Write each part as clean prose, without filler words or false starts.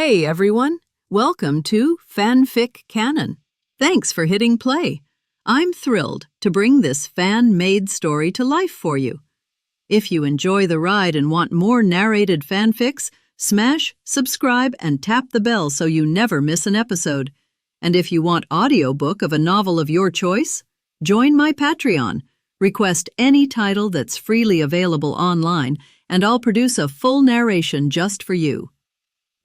Hey everyone, welcome to FanFic Canon. Thanks for hitting play. I'm thrilled to bring this fan-made story to life for you. If you enjoy the ride and want more narrated fanfics, smash, subscribe, and tap the bell so you never miss an episode. And if you want audiobook of a novel of your choice, join my Patreon. Request any title that's freely available online, and I'll produce a full narration just for you.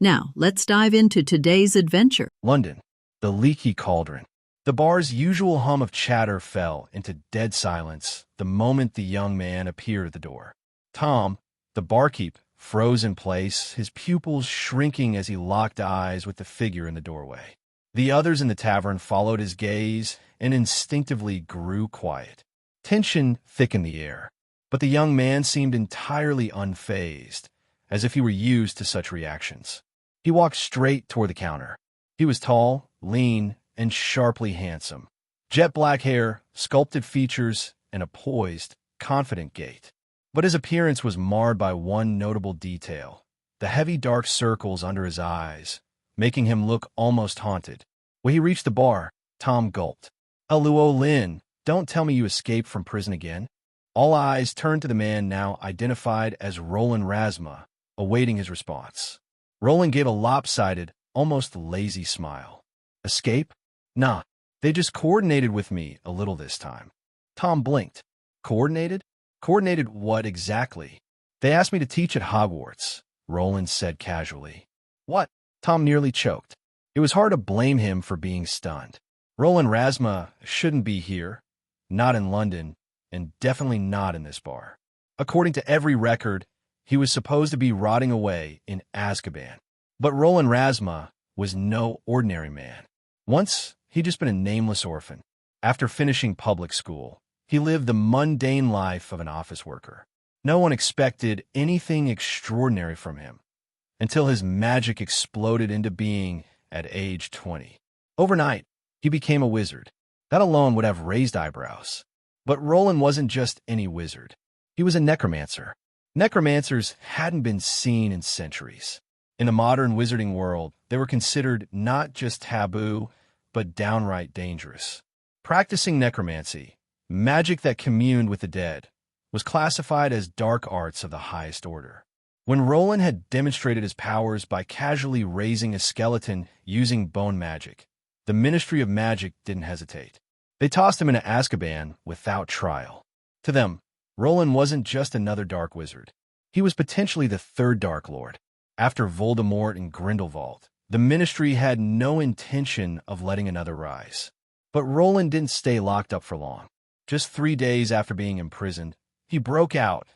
Now, let's dive into today's adventure. London, the Leaky Cauldron. The bar's usual hum of chatter fell into dead silence the moment the young man appeared at the door. Tom, the barkeep, froze in place, his pupils shrinking as he locked eyes with the figure in the doorway. The others in the tavern followed his gaze and instinctively grew quiet. Tension thickened the air, but the young man seemed entirely unfazed, as if he were used to such reactions. He walked straight toward the counter. He was tall, lean, and sharply handsome. Jet black hair, sculpted features, and a poised, confident gait. But his appearance was marred by one notable detail: the heavy dark circles under his eyes, making him look almost haunted. When he reached the bar, Tom gulped. "Aluo Lin, don't tell me you escaped from prison again." All eyes turned to the man now identified as Roland Rasma, awaiting his response. Rowling gave a lopsided, almost lazy smile. "Escape? Nah, they just coordinated with me a little this time." Tom blinked. "Coordinated? Coordinated what exactly?" "They asked me to teach at Hogwarts," Rowland said casually. "What?" Tom nearly choked. It was hard to blame him for being stunned. Roland Rasma shouldn't be here, not in London, and definitely not in this bar. According to every record, he was supposed to be rotting away in Azkaban. But Roland Rasma was no ordinary man. Once, he'd just been a nameless orphan. After finishing public school, he lived the mundane life of an office worker. No one expected anything extraordinary from him, until his magic exploded into being at age 20. Overnight, he became a wizard. That alone would have raised eyebrows. But Roland wasn't just any wizard. He was a necromancer. Necromancers hadn't been seen in centuries. In the modern wizarding world, they were considered not just taboo, but downright dangerous. Practicing necromancy, magic that communed with the dead, was classified as dark arts of the highest order. When Roland had demonstrated his powers by casually raising a skeleton using bone magic, the Ministry of Magic didn't hesitate. They tossed him into Azkaban without trial. To them, Roland wasn't just another dark wizard. He was potentially the third Dark Lord. After Voldemort and Grindelwald, the Ministry had no intention of letting another rise. But Roland didn't stay locked up for long. Just 3 days after being imprisoned, he broke out,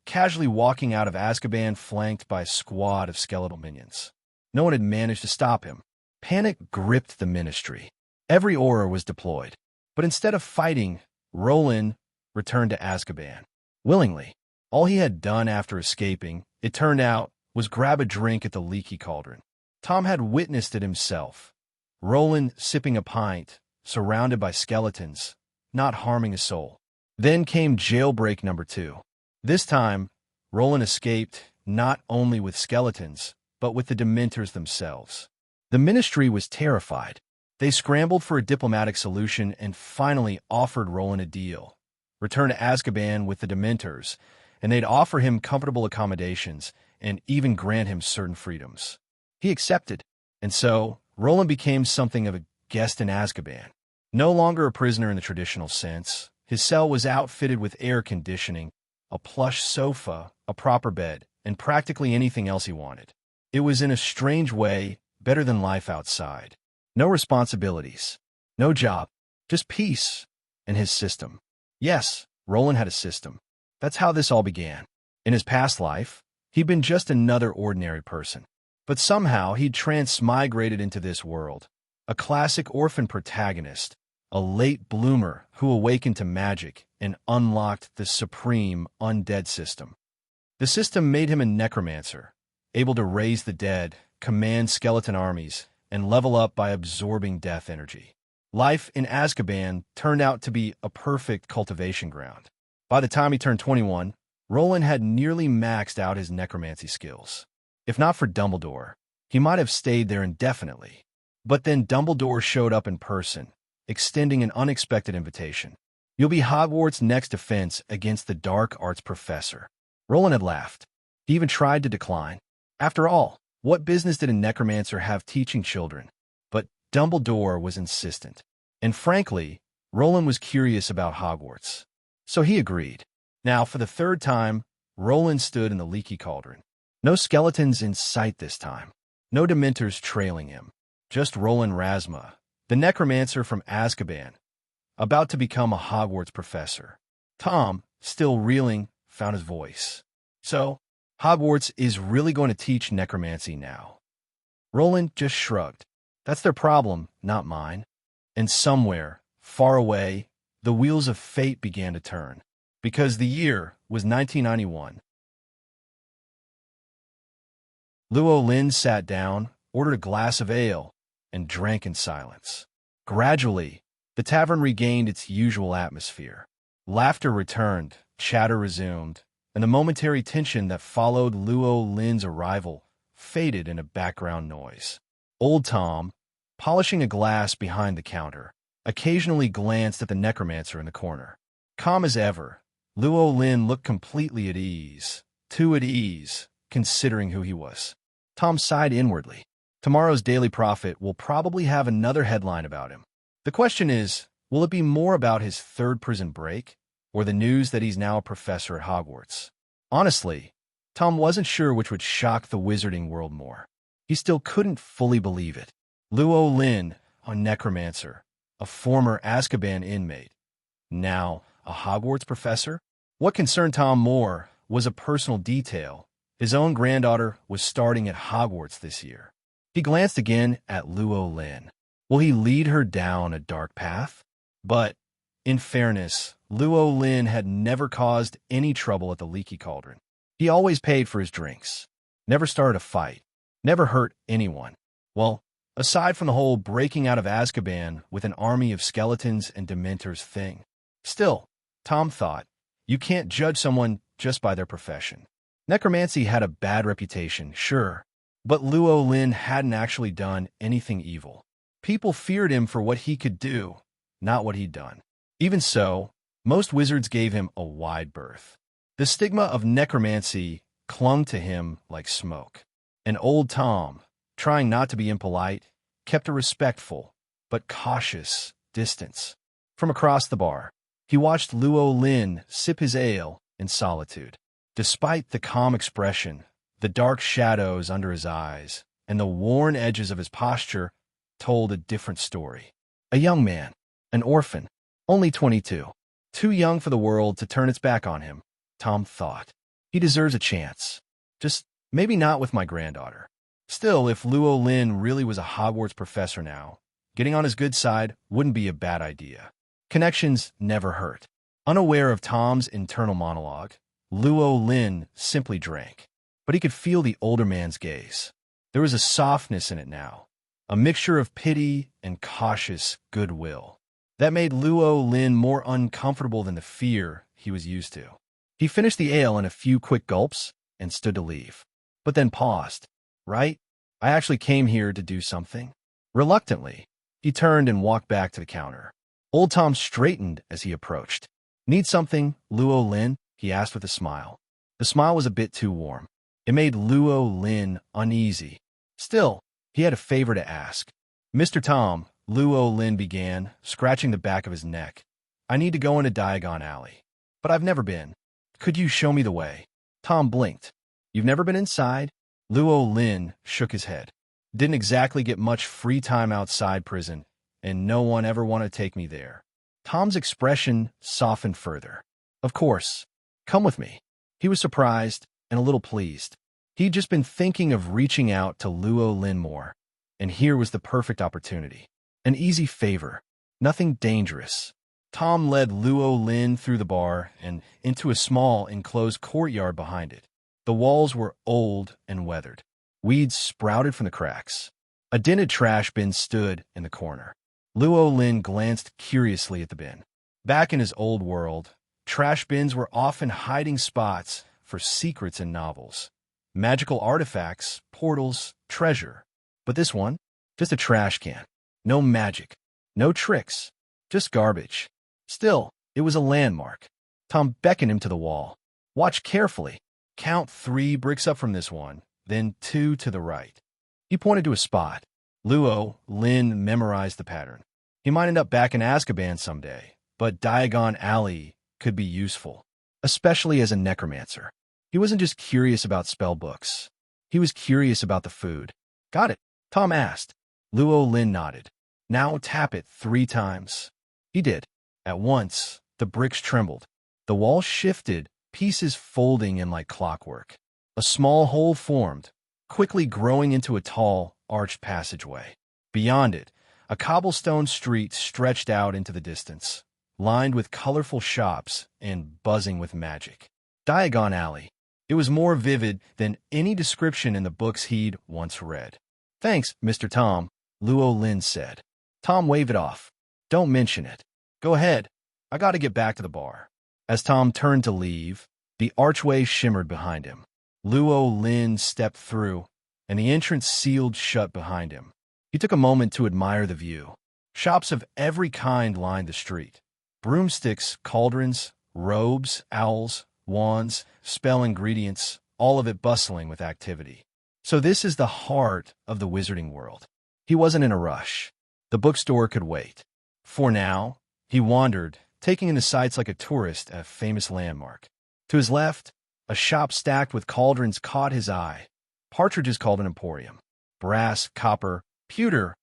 casually walking out of Azkaban flanked by a squad of skeletal minions. No one had managed to stop him. Panic gripped the Ministry. Every aura was deployed. But instead of fighting, Roland returned to Azkaban. Willingly. All he had done after escaping, it turned out, was grab a drink at the Leaky Cauldron. Tom had witnessed it himself. Roland sipping a pint, surrounded by skeletons, not harming a soul. Then came jailbreak number 2. This time, Roland escaped not only with skeletons, but with the Dementors themselves. The Ministry was terrified. They scrambled for a diplomatic solution and finally offered Roland a deal. Return to Azkaban with the Dementors, and they'd offer him comfortable accommodations and even grant him certain freedoms. He accepted, and so Roland became something of a guest in Azkaban. No longer a prisoner in the traditional sense, his cell was outfitted with air conditioning, a plush sofa, a proper bed, and practically anything else he wanted. It was in a strange way better than life outside. No responsibilities, no job, just peace and his system. Yes, Roland had a system. That's how this all began. In his past life, he'd been just another ordinary person. But somehow he'd transmigrated into this world. A classic orphan protagonist, a late bloomer who awakened to magic and unlocked the supreme undead system. The system made him a necromancer, able to raise the dead, command skeleton armies, and level up by absorbing death energy. Life in Azkaban turned out to be a perfect cultivation ground. By the time he turned 21, Roland had nearly maxed out his necromancy skills. If not for Dumbledore, he might have stayed there indefinitely. But then Dumbledore showed up in person, extending an unexpected invitation. You'll be Hogwarts' next defense against the dark arts professor. Rowling had laughed. He even tried to decline. After all, what business did a necromancer have teaching children? But Dumbledore was insistent. And frankly, Rowling was curious about Hogwarts. So he agreed. Now, for the third time, Rowling stood in the Leaky Cauldron. No skeletons in sight this time. No Dementors trailing him. Just Roland Rasma, the necromancer from Azkaban, about to become a Hogwarts professor. Tom, still reeling, found his voice. So, Hogwarts is really going to teach necromancy now. Roland just shrugged. That's their problem, not mine. And somewhere, far away, the wheels of fate began to turn. Because the year was 1991. Luo Lin sat down, ordered a glass of ale, and drank in silence. Gradually, the tavern regained its usual atmosphere. Laughter returned, chatter resumed, and the momentary tension that followed Luo Lin's arrival faded into background noise. Old Tom, polishing a glass behind the counter, occasionally glanced at the necromancer in the corner. Calm as ever, Luo Lin looked completely at ease, too at ease, considering who he was. Tom sighed inwardly. Tomorrow's Daily Prophet will probably have another headline about him. The question is, will it be more about his third prison break, or the news that he's now a professor at Hogwarts? Honestly, Tom wasn't sure which would shock the wizarding world more. He still couldn't fully believe it. Luo Lin, a necromancer, a former Azkaban inmate, now a Hogwarts professor? What concerned Tom more was a personal detail. His own granddaughter was starting at Hogwarts this year. He glanced again at Luo Lin. Will he lead her down a dark path? But, in fairness, Luo Lin had never caused any trouble at the Leaky Cauldron. He always paid for his drinks, never started a fight, never hurt anyone. Well, aside from the whole breaking out of Azkaban with an army of skeletons and Dementors thing. Still, Tom thought, you can't judge someone just by their profession. Necromancy had a bad reputation, sure, but Luo Lin hadn't actually done anything evil. People feared him for what he could do, not what he'd done. Even so, most wizards gave him a wide berth. The stigma of necromancy clung to him like smoke. And old Tom, trying not to be impolite, kept a respectful, but cautious, distance. From across the bar, he watched Luo Lin sip his ale in solitude. Despite the calm expression, the dark shadows under his eyes, and the worn edges of his posture told a different story. A young man, an orphan, only 22. Too young for the world to turn its back on him, Tom thought. He deserves a chance. Just maybe not with my granddaughter. Still, if Luo Lin really was a Hogwarts professor now, getting on his good side wouldn't be a bad idea. Connections never hurt. Unaware of Tom's internal monologue, Luo Lin simply drank. But he could feel the older man's gaze. There was a softness in it now, a mixture of pity and cautious goodwill. That made Luo Lin more uncomfortable than the fear he was used to. He finished the ale in a few quick gulps and stood to leave, but then paused. Right? I actually came here to do something. Reluctantly, he turned and walked back to the counter. Old Tom straightened as he approached. Need something, Luo Lin? He asked with a smile. The smile was a bit too warm. It made Luo Lin uneasy. Still, he had a favor to ask. Mr. Tom, Luo Lin began, scratching the back of his neck. I need to go into Diagon Alley. But I've never been. Could you show me the way? Tom blinked. You've never been inside? Luo Lin shook his head. Didn't exactly get much free time outside prison, and no one ever wanted to take me there. Tom's expression softened further. Of course. Come with me. He was surprised and a little pleased. He'd just been thinking of reaching out to Luo Lin more, and here was the perfect opportunity. An easy favor. Nothing dangerous. Tom led Luo Lin through the bar and into a small enclosed courtyard behind it. The walls were old and weathered. Weeds sprouted from the cracks. A dented trash bin stood in the corner. Luo Lin glanced curiously at the bin. Back in his old world, trash bins were often hiding spots for secrets in novels. Magical artifacts, portals, treasure. But this one? Just a trash can. No magic. No tricks. Just garbage. Still, it was a landmark. Tom beckoned him to the wall. Watch carefully. Count 3 bricks up from this one, then 2 to the right. He pointed to a spot. Lin memorized the pattern. He might end up back in Azkaban someday, but Diagon Alley could be useful, especially as a necromancer. He wasn't just curious about spell books. He was curious about the food. Got it? Tom asked. Lin nodded. Now tap it 3 times. He did. At once, the bricks trembled. The wall shifted, pieces folding in like clockwork. A small hole formed, quickly growing into a tall, arched passageway. Beyond it, a cobblestone street stretched out into the distance, lined with colorful shops and buzzing with magic. Diagon Alley. It was more vivid than any description in the books he'd once read. Thanks, Mr. Tom, Lin said. Tom waved it off. Don't mention it. Go ahead. I got to get back to the bar. As Tom turned to leave, the archway shimmered behind him. Lin stepped through, and the entrance sealed shut behind him. He took a moment to admire the view. Shops of every kind lined the street. Broomsticks, cauldrons, robes, owls, wands, spell ingredients, all of it bustling with activity. So this is the heart of the wizarding world. He wasn't in a rush. The bookstore could wait. For now, he wandered, taking in the sights like a tourist at a famous landmark. To his left, a shop stacked with cauldrons caught his eye. Partridge's Cauldron Emporium. Brass, copper, pewter,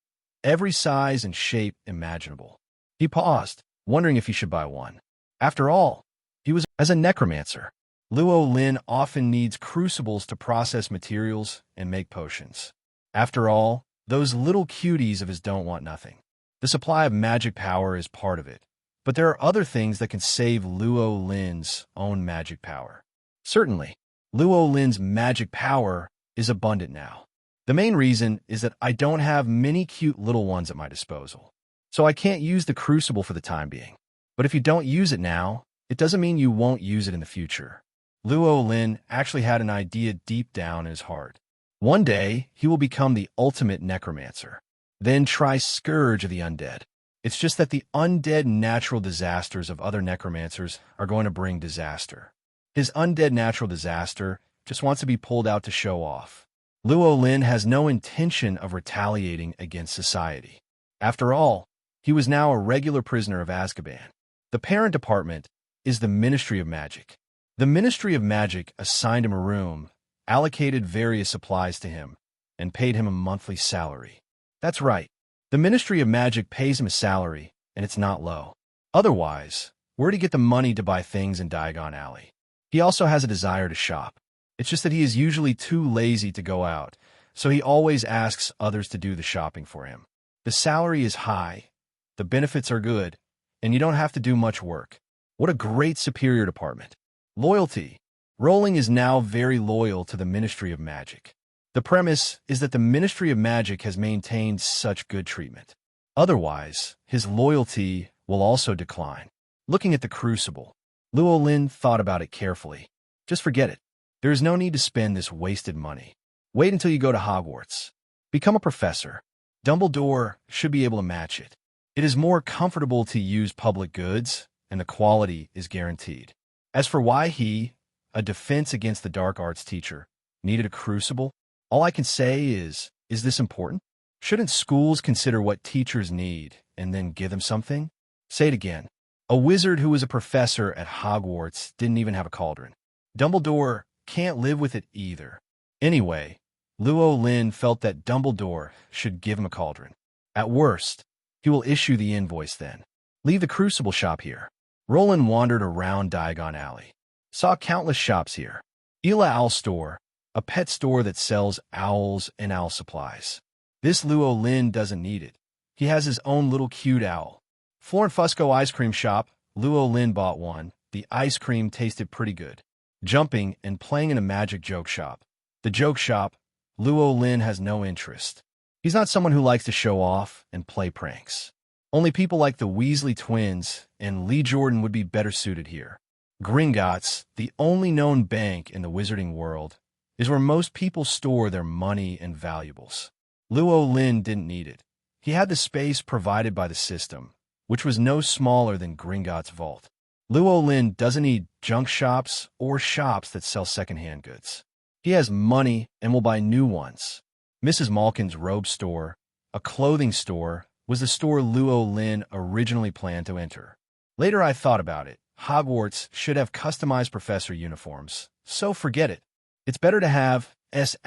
every size and shape imaginable. He paused, wondering if he should buy one. After all, he was as a necromancer. Lin often needs crucibles to process materials and make potions. After all, those little cuties of his don't want nothing. The supply of magic power is part of it, but there are other things that can save Lin's own magic power. Certainly, Lin's magic power is abundant now. The main reason is that I don't have many cute little ones at my disposal, so I can't use the crucible for the time being. But if you don't use it now, it doesn't mean you won't use it in the future. Lin actually had an idea deep down in his heart. One day, he will become the ultimate necromancer, then try Scourge of the Undead. It's just that the undead natural disasters of other necromancers are going to bring disaster. His undead natural disaster just wants to be pulled out to show off. Lin has no intention of retaliating against society. After all, he was now a regular prisoner of Azkaban. The parent department is the Ministry of Magic. The Ministry of Magic assigned him a room, allocated various supplies to him, and paid him a monthly salary. That's right. The Ministry of Magic pays him a salary, and it's not low. Otherwise, where'd he get the money to buy things in Diagon Alley? He also has a desire to shop. It's just that he is usually too lazy to go out, so he always asks others to do the shopping for him. The salary is high, the benefits are good, and you don't have to do much work. What a great superior department. Loyalty. Rowling is now very loyal to the Ministry of Magic. The premise is that the Ministry of Magic has maintained such good treatment. Otherwise, his loyalty will also decline. Looking at the crucible, Lin thought about it carefully. Just forget it. There is no need to spend this wasted money. Wait until you go to Hogwarts. Become a professor. Dumbledore should be able to match it. It is more comfortable to use public goods, and the quality is guaranteed. As for why he, a defense against the dark arts teacher, needed a crucible, all I can say is this important? Shouldn't schools consider what teachers need and then give them something? Say it again. A wizard who was a professor at Hogwarts didn't even have a cauldron. Dumbledore can't live with it either. Anyway, Lin felt that Dumbledore should give him a cauldron. At worst, he will issue the invoice then. Leave the crucible shop here. Rowling wandered around Diagon Alley. Saw countless shops here. Ela Owl Store, a pet store that sells owls and owl supplies. This Lin doesn't need it. He has his own little cute owl. Flor and Fusco ice cream shop, Lin bought one. The ice cream tasted pretty good. Jumping and playing in a magic joke shop. The joke shop, Lin has no interest. He's not someone who likes to show off and play pranks. Only people like the Weasley twins and Lee Jordan would be better suited here. Gringotts, the only known bank in the wizarding world, is where most people store their money and valuables. Luo Lin didn't need it. He had the space provided by the system, which was no smaller than Gringotts' vault. Luo Lin doesn't need junk shops or shops that sell secondhand goods. He has money and will buy new ones. Mrs. Malkin's robe store, a clothing store, was the store Luo Lin originally planned to enter. Later I thought about it. Hogwarts should have customized professor uniforms, so forget it. It's better to have S**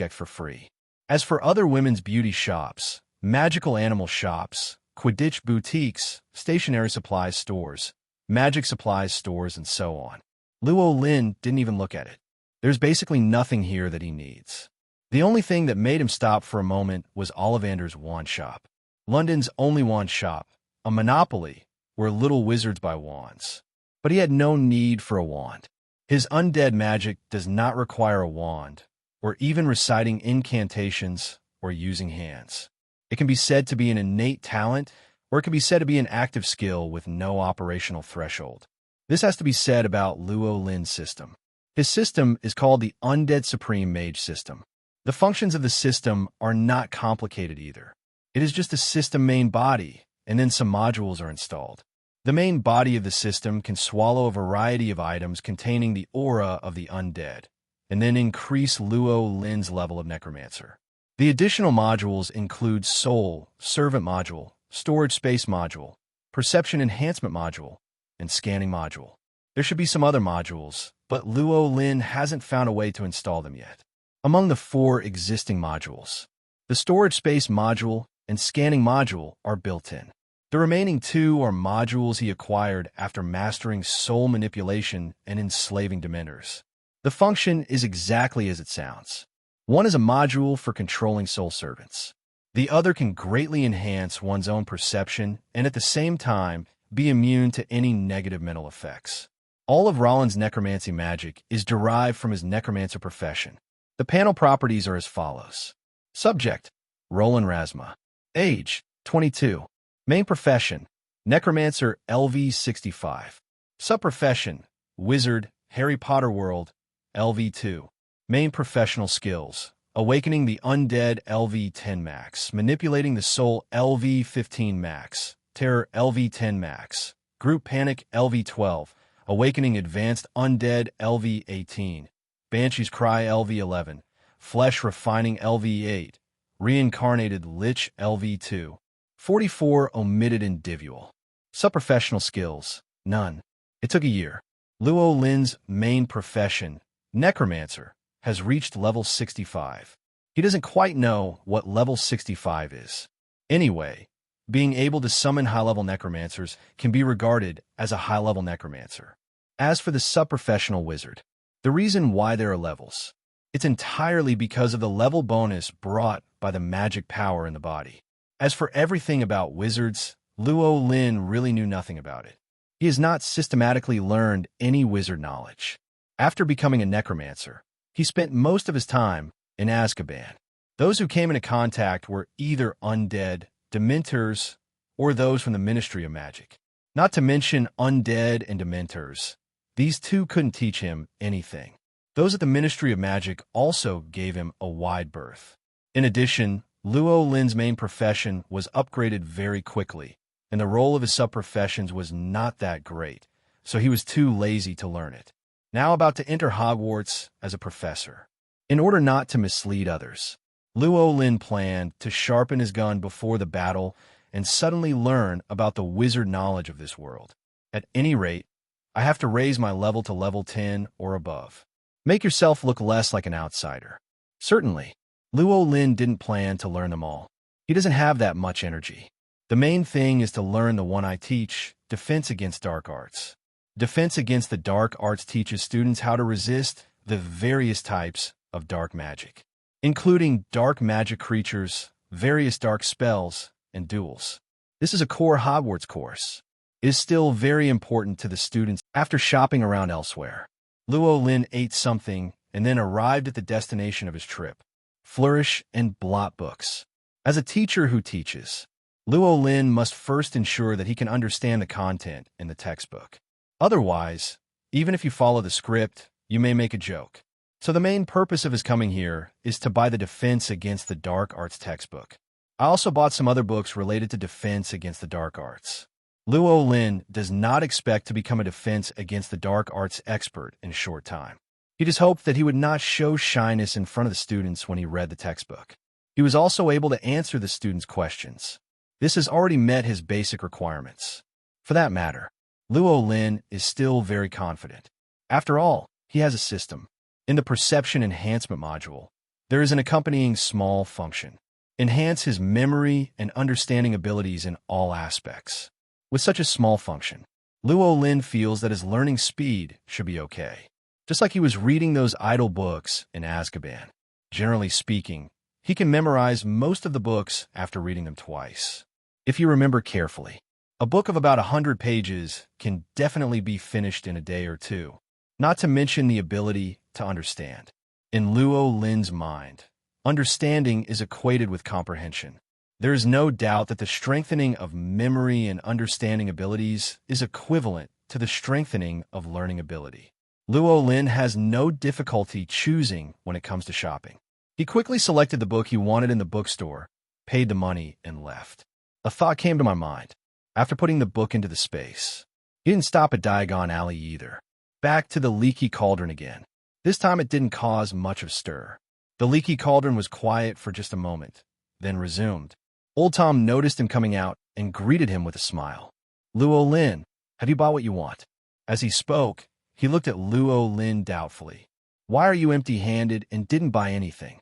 for free. As for other women's beauty shops, magical animal shops, Quidditch boutiques, stationery supplies stores, magic supplies stores, and so on, Luo Lin didn't even look at it. There's basically nothing here that he needs. The only thing that made him stop for a moment was Ollivander's wand shop. London's only wand shop, a monopoly, where little wizards buy wands. But he had no need for a wand. His undead magic does not require a wand, or even reciting incantations or using hands. It can be said to be an innate talent, or it can be said to be an active skill with no operational threshold. This has to be said about Luo Lin's system. His system is called the Undead Supreme Mage System. The functions of the system are not complicated either. It is just a system main body, and then some modules are installed. The main body of the system can swallow a variety of items containing the aura of the undead, and then increase Luo Lin's level of necromancer. The additional modules include Soul, Servant Module, Storage Space Module, Perception Enhancement Module, and Scanning Module. There should be some other modules, but Luo Lin hasn't found a way to install them yet. Among the 4 existing modules, the Storage Space Module and Scanning Module are built in. The remaining 2 are modules he acquired after mastering soul manipulation and enslaving Dementors. The function is exactly as it sounds. One is a module for controlling soul servants. The other can greatly enhance one's own perception and at the same time be immune to any negative mental effects. All of Rowling's necromancy magic is derived from his necromancer profession. The panel properties are as follows. Subject, Roland Rasma. Age, 22. Main profession, necromancer LV 65. Subprofession, wizard, Harry Potter world, LV 2. Main professional skills, awakening the undead LV 10 max, manipulating the soul LV 15 max, terror LV 10 max, group panic LV 12, awakening advanced undead LV 18, Banshee's Cry LV 11, flesh refining LV 8, reincarnated lich LV 2. 44 omitted individual. Subprofessional skills, none. It took a year. Luo Lin's main profession, necromancer, has reached level 65. He doesn't quite know what level 65 is. Anyway, being able to summon high-level necromancers can be regarded as a high-level necromancer. As for the subprofessional wizard, the reason why there are levels, it's entirely because of the level bonus brought by the magic power in the body. As for everything about wizards, Luo Lin really knew nothing about it. He has not systematically learned any wizard knowledge. After becoming a necromancer, he spent most of his time in Azkaban. Those who came into contact were either undead, Dementors, or those from the Ministry of Magic. Not to mention undead and Dementors. These 2 couldn't teach him anything. Those at the Ministry of Magic also gave him a wide berth. In addition, Luo Lin's main profession was upgraded very quickly, and the role of his subprofessions was not that great, so he was too lazy to learn it. Now about to enter Hogwarts as a professor. In order not to mislead others, Luo Lin planned to sharpen his gun before the battle and suddenly learn about the wizard knowledge of this world. At any rate, I have to raise my level to level 10 or above. Make yourself look less like an outsider. Certainly, Luo Lin didn't plan to learn them all. He doesn't have that much energy. The main thing is to learn the one I teach, Defense Against Dark Arts. Defense Against the Dark Arts teaches students how to resist the various types of dark magic, including dark magic creatures, various dark spells, and duels. This is a core Hogwarts course. It is still very important to the students. After shopping around elsewhere, Luo Lin ate something and then arrived at the destination of his trip. Flourish and blot books. As a teacher who teaches, Luo Lin must first ensure that he can understand the content in the textbook. Otherwise, even if you follow the script, you may make a joke. So the main purpose of his coming here is to buy the Defense Against the Dark Arts textbook. I also bought some other books related to defense against the dark arts. Luo Lin does not expect to become a defense against the dark arts expert in a short time. He just hoped that he would not show shyness in front of the students when he read the textbook. He was also able to answer the students' questions. This has already met his basic requirements. For that matter, Luo Lin is still very confident. After all, he has a system. In the Perception Enhancement module, there is an accompanying small function. Enhance his memory and understanding abilities in all aspects. With such a small function, Luo Lin feels that his learning speed should be okay. Just like he was reading those idle books in Azkaban. Generally speaking, he can memorize most of the books after reading them twice. If you remember carefully, a book of about 100 pages can definitely be finished in a day or two, not to mention the ability to understand. In Luo Lin's mind, understanding is equated with comprehension. There is no doubt that the strengthening of memory and understanding abilities is equivalent to the strengthening of learning ability. Luo Lin has no difficulty choosing when it comes to shopping. He quickly selected the book he wanted in the bookstore, paid the money, and left. A thought came to my mind after putting the book into the space. He didn't stop at Diagon Alley either. Back to the Leaky Cauldron again. This time it didn't cause much of stir. The Leaky Cauldron was quiet for just a moment, then resumed. Old Tom noticed him coming out and greeted him with a smile. Luo Lin, have you bought what you want? As he spoke, he looked at Luo Lin doubtfully. Why are you empty-handed and didn't buy anything?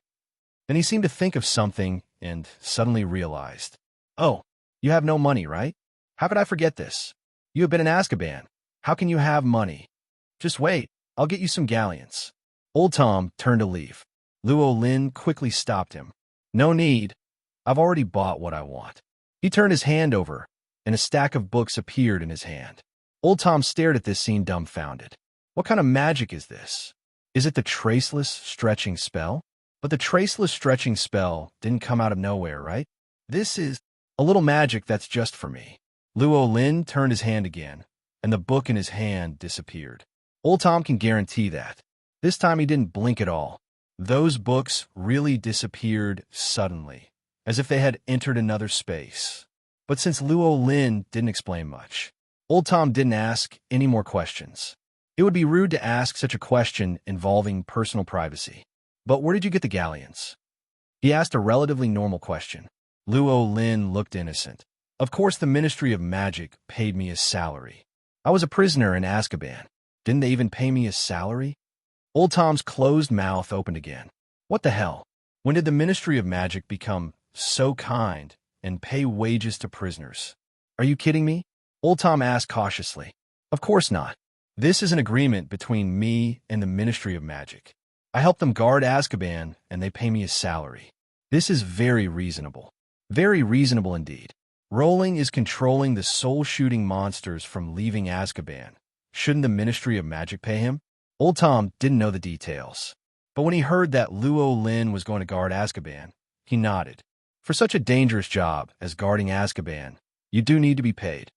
Then he seemed to think of something and suddenly realized. Oh, you have no money, right? How could I forget this? You have been in Azkaban. How can you have money? Just wait, I'll get you some galleons. Old Tom turned to leave. Luo Lin quickly stopped him. No need. I've already bought what I want. He turned his hand over, and a stack of books appeared in his hand. Old Tom stared at this scene dumbfounded. What kind of magic is this? Is it the traceless stretching spell? But the traceless stretching spell didn't come out of nowhere, right? This is a little magic that's just for me. Luo Lin turned his hand again, and the book in his hand disappeared. Old Tom can guarantee that. This time he didn't blink at all. Those books really disappeared suddenly, as if they had entered another space. But since Luo Lin didn't explain much, Old Tom didn't ask any more questions. It would be rude to ask such a question involving personal privacy. But where did you get the galleons? He asked a relatively normal question. Luo Lin looked innocent. Of course, the Ministry of Magic paid me a salary. I was a prisoner in Azkaban. Didn't they even pay me a salary? Old Tom's closed mouth opened again. What the hell? When did the Ministry of Magic become so kind and pay wages to prisoners? Are you kidding me? Old Tom asked cautiously. Of course not. This is an agreement between me and the Ministry of Magic. I help them guard Azkaban, and they pay me a salary. This is very reasonable. Very reasonable indeed. Rowling is controlling the soul-shooting monsters from leaving Azkaban. Shouldn't the Ministry of Magic pay him? Old Tom didn't know the details. But when he heard that Luo Lin was going to guard Azkaban, he nodded. For such a dangerous job as guarding Azkaban, you do need to be paid.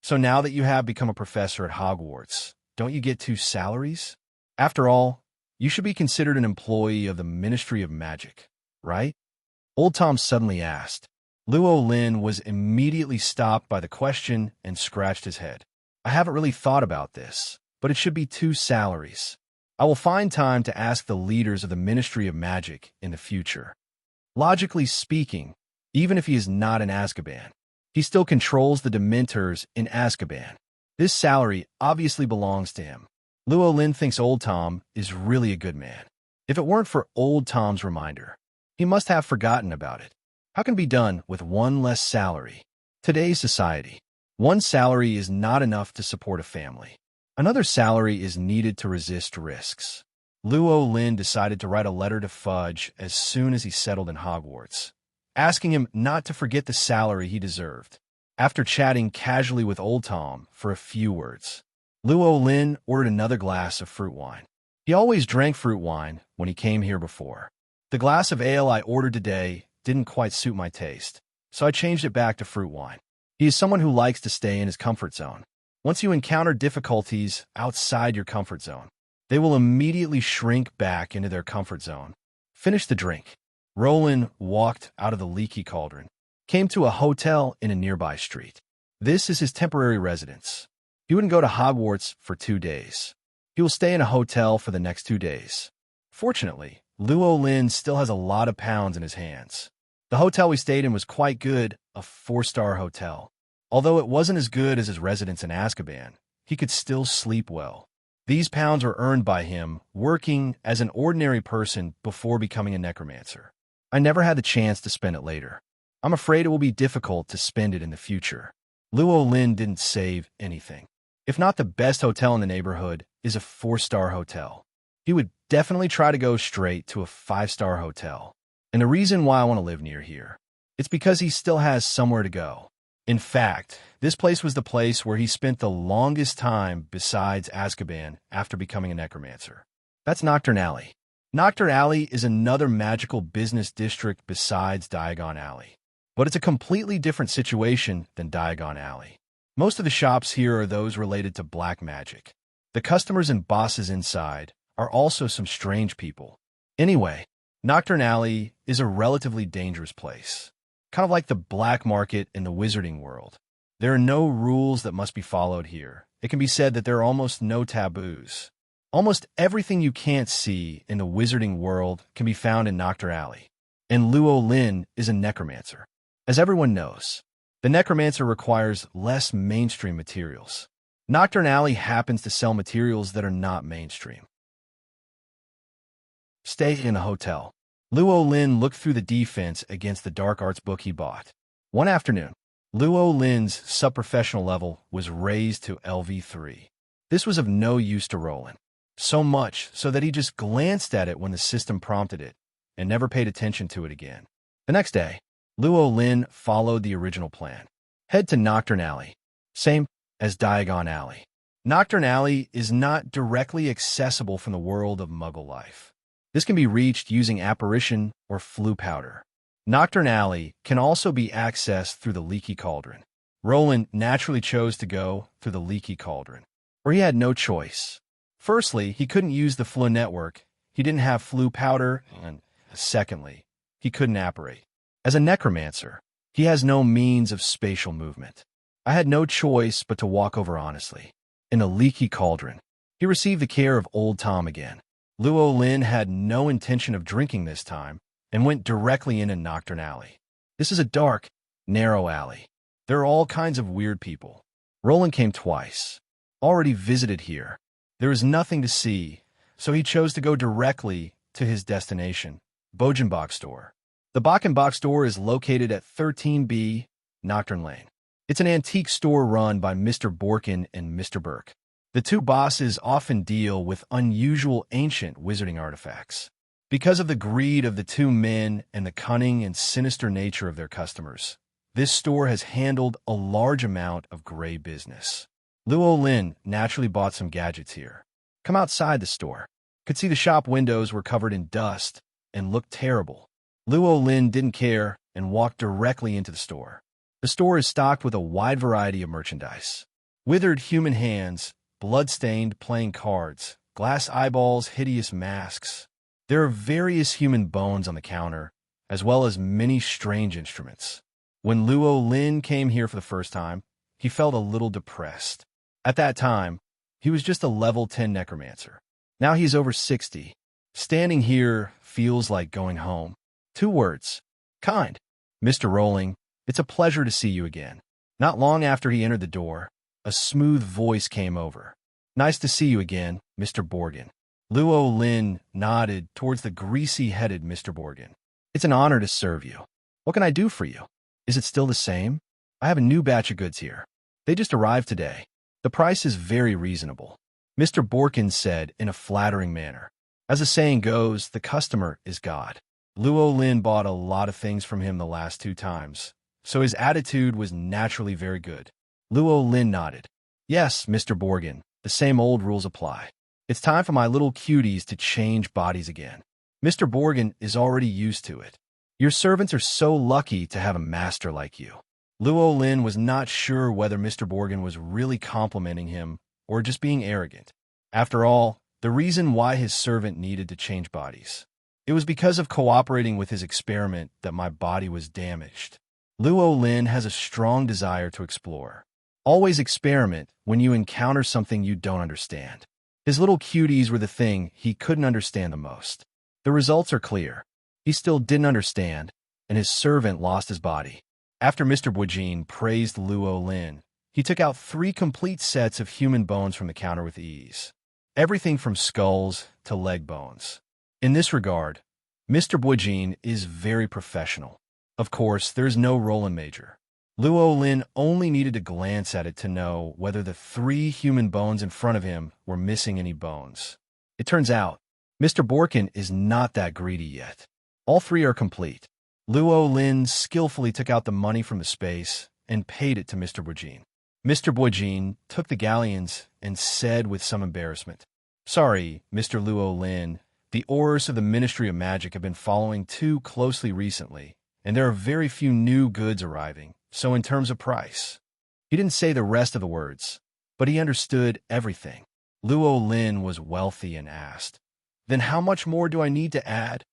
So now that you have become a professor at Hogwarts, don't you get 2 salaries? After all, you should be considered an employee of the Ministry of Magic, right? Old Tom suddenly asked. Luo Lin was immediately stopped by the question and scratched his head. I haven't really thought about this, but it should be 2 salaries. I will find time to ask the leaders of the Ministry of Magic in the future. Logically speaking, even if he is not in Azkaban, he still controls the Dementors in Azkaban. This salary obviously belongs to him. Luo Lin thinks Old Tom is really a good man. If it weren't for Old Tom's reminder, he must have forgotten about it. How can it be done with 1 less salary? Today's society, 1 salary is not enough to support a family. Another salary is needed to resist risks. Luo Lin decided to write a letter to Fudge as soon as he settled in Hogwarts, asking him not to forget the salary he deserved. After chatting casually with Old Tom for a few words, Luo Lin ordered another glass of fruit wine. He always drank fruit wine when he came here before. The glass of ale I ordered today didn't quite suit my taste, so I changed it back to fruit wine. He is someone who likes to stay in his comfort zone. Once you encounter difficulties outside your comfort zone, They will immediately shrink back into their comfort zone. Finish the drink. Rowling walked out of the Leaky Cauldron, came to a hotel in a nearby street. This is his temporary residence. He wouldn't go to Hogwarts for 2 days. He will stay in a hotel for the next 2 days. Fortunately, Llewellyn still has a lot of pounds in his hands. The hotel we stayed in was quite good, a 4-star hotel. Although it wasn't as good as his residence in Azkaban, he could still sleep well. These pounds were earned by him working as an ordinary person before becoming a necromancer. I never had the chance to spend it later. I'm afraid it will be difficult to spend it in the future. Llewellyn didn't save anything. If not the best hotel in the neighborhood is a 4-star hotel. He would definitely try to go straight to a 5-star hotel. And the reason why I want to live near here, it's because he still has somewhere to go. In fact, this place was the place where he spent the longest time besides Azkaban after becoming a necromancer. That's Nocturn Alley. Nocturn Alley is another magical business district besides Diagon Alley. But it's a completely different situation than Diagon Alley. Most of the shops here are those related to black magic. The customers and bosses inside are also some strange people. Anyway, Nocturn Alley is a relatively dangerous place. Kind of like the black market in the wizarding world. There are no rules that must be followed here. It can be said that there are almost no taboos. Almost everything you can't see in the wizarding world can be found in Nocturn Alley. And Llewellyn is a necromancer. As everyone knows, the necromancer requires less mainstream materials. Nocturn Alley happens to sell materials that are not mainstream. Stay in a hotel. Llewellyn looked through the defense against the dark arts book he bought. One afternoon, Llewellyn's subprofessional level was raised to LV3. This was of no use to Rowling. So much so that he just glanced at it when the system prompted it and never paid attention to it again. The next day, Llewellyn followed the original plan. Head to Nocturn Alley, same as Diagon Alley. Nocturn Alley is not directly accessible from the world of Muggle life. This can be reached using apparition or flue powder. Nocturn Alley can also be accessed through the Leaky Cauldron. Rowling naturally chose to go through the Leaky Cauldron, where he had no choice. Firstly, he couldn't use the flue network. He didn't have flue powder, and secondly, he couldn't apparate. As a necromancer, he has no means of spatial movement. I had no choice but to walk over honestly. In the Leaky Cauldron, he received the care of old Tom again. Llewellyn had no intention of drinking this time and went directly into Nocturn Alley. This is a dark, narrow alley. There are all kinds of weird people. Rowling came twice. Already visited here. There is nothing to see, so he chose to go directly to his destination, Bogenbach Store. The Bogenbach Store is located at 13B Nocturn Lane. It's an antique store run by Mr. Borkin and Mr. Burke. The two bosses often deal with unusual ancient wizarding artifacts. Because of the greed of the two men and the cunning and sinister nature of their customers, this store has handled a large amount of gray business. Llewellyn naturally bought some gadgets here. Come outside the store. Could see the shop windows were covered in dust and looked terrible. Llewellyn didn't care and walked directly into the store. The store is stocked with a wide variety of merchandise. Withered human hands, blood-stained playing cards, glass eyeballs, hideous masks. There are various human bones on the counter, as well as many strange instruments. When Llewellyn came here for the first time, he felt a little depressed. At that time, he was just a level 10 necromancer. Now he's over 60. Standing here feels like going home. 2 words. Kind. Mr. Rowling, it's a pleasure to see you again. Not long after he entered the door, a smooth voice came over. Nice to see you again, Mr. Borgin. Llewellyn nodded towards the greasy-headed Mr. Borgin. It's an honor to serve you. What can I do for you? Is it still the same? I have a new batch of goods here. They just arrived today. The price is very reasonable, Mr. Borkin said in a flattering manner. As the saying goes, the customer is God. Llewellyn bought a lot of things from him the last 2 times, so his attitude was naturally very good. Llewellyn nodded. Yes, Mr. Borgin, the same old rules apply. It's time for my little cuties to change bodies again. Mr. Borgin is already used to it. Your servants are so lucky to have a master like you. Llewellyn was not sure whether Mr. Borgin was really complimenting him or just being arrogant. After all, the reason why his servant needed to change bodies. It was because of cooperating with his experiment that my body was damaged. Luo Lin has a strong desire to explore. Always experiment when you encounter something you don't understand. His little cuties were the thing he couldn't understand the most. The results are clear. He still didn't understand, and his servant lost his body. After Mr. Boijin praised Luo Lin, he took out 3 complete sets of human bones from the counter with ease. Everything from skulls to leg bones. In this regard, Mr. Boijin is very professional. Of course, there's no Roland Major. Luo Lin only needed to glance at it to know whether the 3 human bones in front of him were missing any bones. It turns out, Mr. Borkin is not that greedy yet. All 3 are complete. Luo Lin skillfully took out the money from the space and paid it to Mr. Boijin. Mr. Boijin took the galleons and said with some embarrassment, "Sorry, Mr. Luo Lin, the Aurors of the Ministry of Magic have been following too closely recently, and there are very few new goods arriving, so in terms of price." He didn't say the rest of the words, but he understood everything. Luo Lin was wealthy and asked, "Then how much more do I need to add?"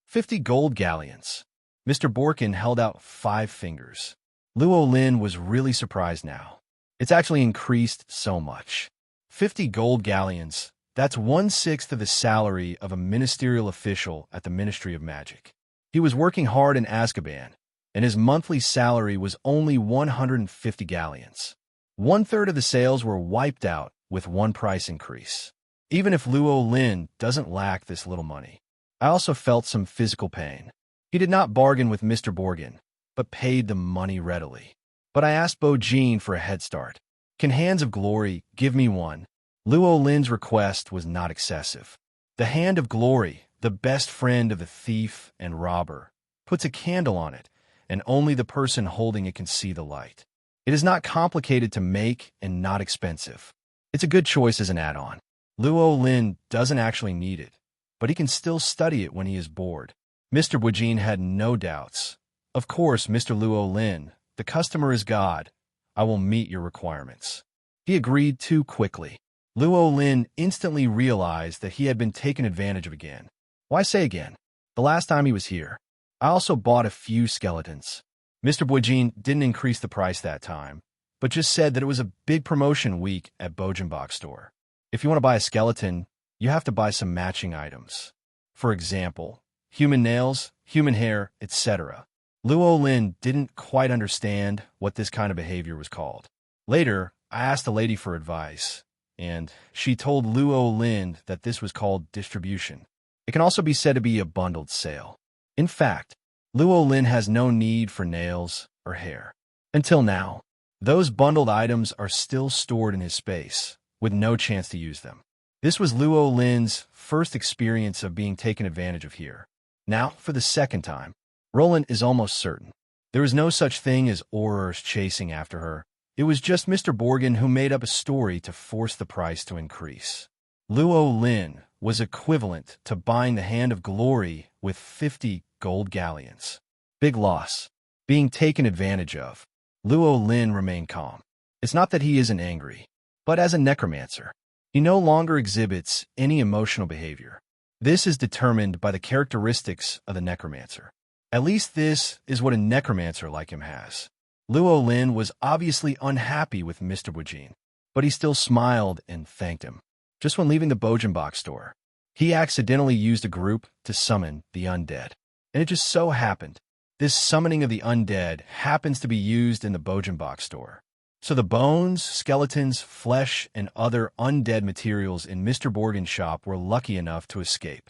50 gold galleons. Mr. Borkin held out 5 fingers. Luo Lin was really surprised now. It's actually increased so much. 50 gold galleons, that's 1/6 of the salary of a ministerial official at the Ministry of Magic. He was working hard in Azkaban, and his monthly salary was only 150 galleons. 1/3 of the sales were wiped out with 1 price increase. Even if Luo Lin doesn't lack this little money, I also felt some physical pain. He did not bargain with Mr. Borgin, but paid the money readily. But I asked Boijin for a head start. "Can Hands of Glory give me one?" Luo Lin's request was not excessive. The Hand of Glory, the best friend of the thief and robber, puts a candle on it, and only the person holding it can see the light. It is not complicated to make and not expensive. It's a good choice as an add-on. Luo Lin doesn't actually need it, but he can still study it when he is bored. Mr. Boijin had no doubts. "Of course, Mr. Luo Lin, the customer is God. I will meet your requirements." He agreed too quickly. Luo Lin instantly realized that he had been taken advantage of again. Why say again? The last time he was here, I also bought a few skeletons. Mr. Boijin didn't increase the price that time, but just said that it was a big promotion week at Bojenbach store. If you want to buy a skeleton, you have to buy some matching items. For example, human nails, human hair, etc. Luo Lin didn't quite understand what this kind of behavior was called. Later, I asked a lady for advice, and she told Luo Lin that this was called distribution. It can also be said to be a bundled sale. In fact, Luo Lin has no need for nails or hair. Until now, those bundled items are still stored in his space, with no chance to use them. This was Luo Lin's first experience of being taken advantage of here. Now, for the second time, Roland is almost certain. There was no such thing as Aurors chasing after her. It was just Mr. Borgin who made up a story to force the price to increase. Luo Lin was equivalent to buying the Hand of Glory with 50 gold galleons. Big loss. Being taken advantage of. Luo Lin remained calm. It's not that he isn't angry, but as a necromancer, he no longer exhibits any emotional behavior. This is determined by the characteristics of the necromancer. At least this is what a necromancer like him has. Luo Lin was obviously unhappy with Mr. Boijin, but he still smiled and thanked him. Just when leaving the Bojenbach store, he accidentally used a group to summon the undead. And it just so happened, this summoning of the undead happens to be used in the Bojenbach store. So the bones, skeletons, flesh, and other undead materials in Mr. Borgin's shop were lucky enough to escape.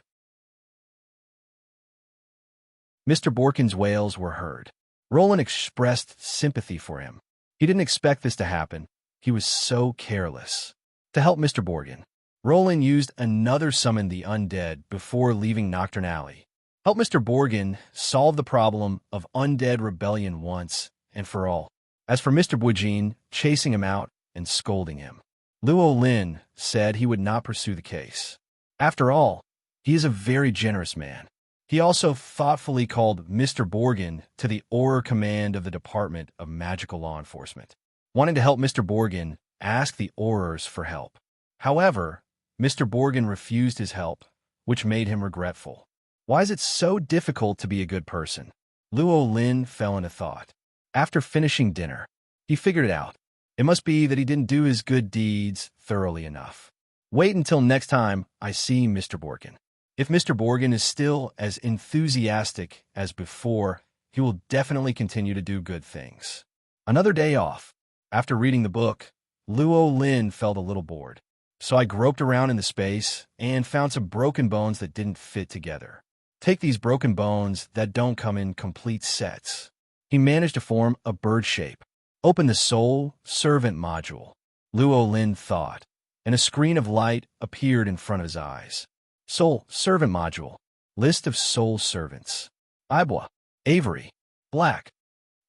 Mr. Borkin's wails were heard. Roland expressed sympathy for him. He didn't expect this to happen. He was so careless. To help Mr. Borgin, Roland used another summon the undead before leaving Nocturn Alley. Help Mr. Borgin solve the problem of undead rebellion once and for all. As for Mr. Boijin, chasing him out and scolding him, Luo Lin said he would not pursue the case. After all, he is a very generous man. He also thoughtfully called Mr. Borgin to the Auror Command of the Department of Magical Law Enforcement. Wanting to help Mr. Borgin, asked the Aurors for help. However, Mr. Borgin refused his help, which made him regretful. Why is it so difficult to be a good person? Luo Lin fell into thought. After finishing dinner, he figured it out. It must be that he didn't do his good deeds thoroughly enough. Wait until next time I see Mr. Borgin. If Mr. Borgin is still as enthusiastic as before, he will definitely continue to do good things. Another day off. After reading the book, Luo Lin felt a little bored. So I groped around in the space and found some broken bones that didn't fit together. Take these broken bones that don't come in complete sets. He managed to form a bird shape. Open the Soul Servant module, Luo Lin thought, and a screen of light appeared in front of his eyes. Soul Servant module. List of Soul Servants. Ibwa. Avery. Black.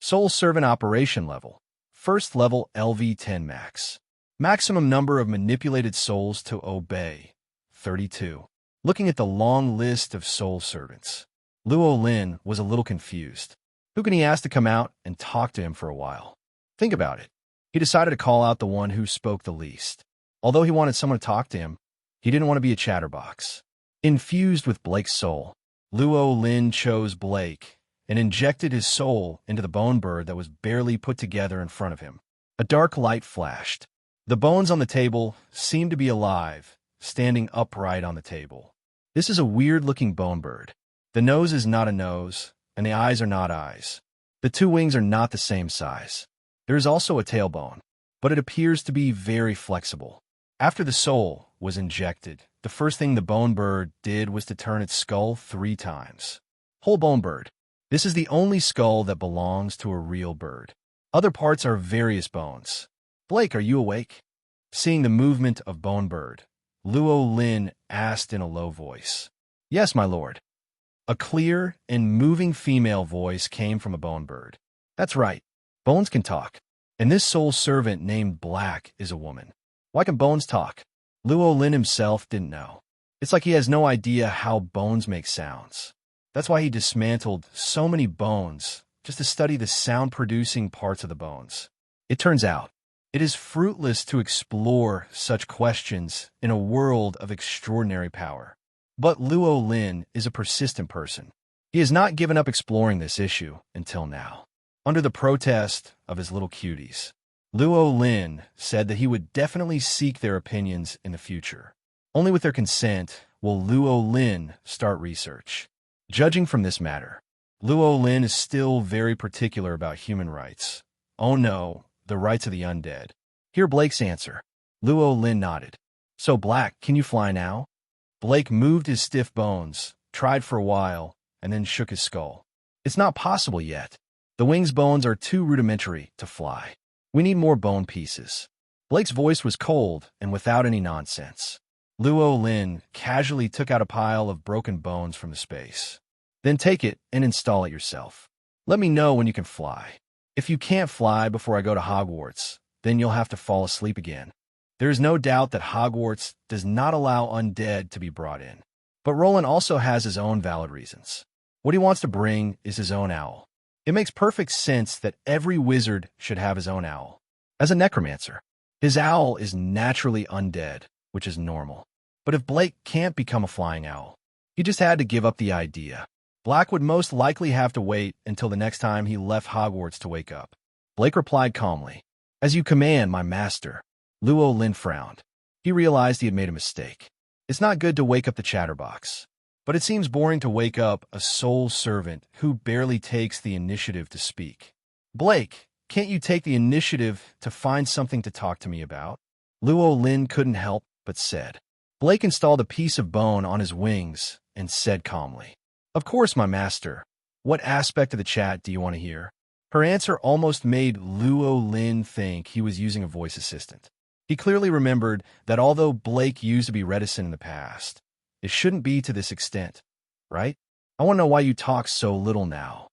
Soul Servant operation level. First level LV10 max. Maximum number of manipulated souls to obey. 32. Looking at the long list of soul servants, Luo Lin was a little confused. Who can he ask to come out and talk to him for a while? Think about it. He decided to call out the one who spoke the least. Although he wanted someone to talk to him, he didn't want to be a chatterbox. Infused with Blake's soul, Luo Lin chose Blake and injected his soul into the bone bird that was barely put together in front of him. A dark light flashed. The bones on the table seemed to be alive, standing upright on the table. This is a weird-looking bone bird. The nose is not a nose, and the eyes are not eyes. The two wings are not the same size. There is also a tailbone, but it appears to be very flexible. After the soul was injected, the first thing the bone bird did was to turn its skull 3 times. Whole bone bird. This is the only skull that belongs to a real bird. Other parts are various bones. Blake, are you awake? Seeing the movement of bone bird, Luo Lin asked in a low voice. Yes, my lord. A clear and moving female voice came from a bone bird. That's right. Bones can talk. And this soul servant named Black is a woman. Why can bones talk? Luo Lin himself didn't know. It's like he has no idea how bones make sounds. That's why he dismantled so many bones, just to study the sound-producing parts of the bones. It turns out, it is fruitless to explore such questions in a world of extraordinary power. But Luo Lin is a persistent person. He has not given up exploring this issue until now. Under the protest of his little cuties, Luo Lin said that he would definitely seek their opinions in the future. Only with their consent will Luo Lin start research. Judging from this matter, Luo Lin is still very particular about human rights. Oh no, the rights of the undead. Hear Blake's answer. Luo Lin nodded. So Black, can you fly now? Blake moved his stiff bones, tried for a while, and then shook his skull. It's not possible yet. The wing's bones are too rudimentary to fly. We need more bone pieces. Blake's voice was cold and without any nonsense. Luo Lin casually took out a pile of broken bones from the space. Then take it and install it yourself. Let me know when you can fly. If you can't fly before I go to Hogwarts, then you'll have to fall asleep again. There is no doubt that Hogwarts does not allow undead to be brought in. But Rowling also has his own valid reasons. What he wants to bring is his own owl. It makes perfect sense that every wizard should have his own owl. As a necromancer, his owl is naturally undead, which is normal. But if Blake can't become a flying owl, he just had to give up the idea. Black would most likely have to wait until the next time he left Hogwarts to wake up. Blake replied calmly, As you command, my master. Luo Lin frowned. He realized he had made a mistake. It's not good to wake up the chatterbox. But it seems boring to wake up a soul servant who barely takes the initiative to speak. Blake, can't you take the initiative to find something to talk to me about? Luo Lin couldn't help but said. Blake installed a piece of bone on his wings and said calmly, Of course, my master. What aspect of the chat do you want to hear? Her answer almost made Luo Lin think he was using a voice assistant. He clearly remembered that although Blake used to be reticent in the past, it shouldn't be to this extent, right? I want to know why you talk so little now.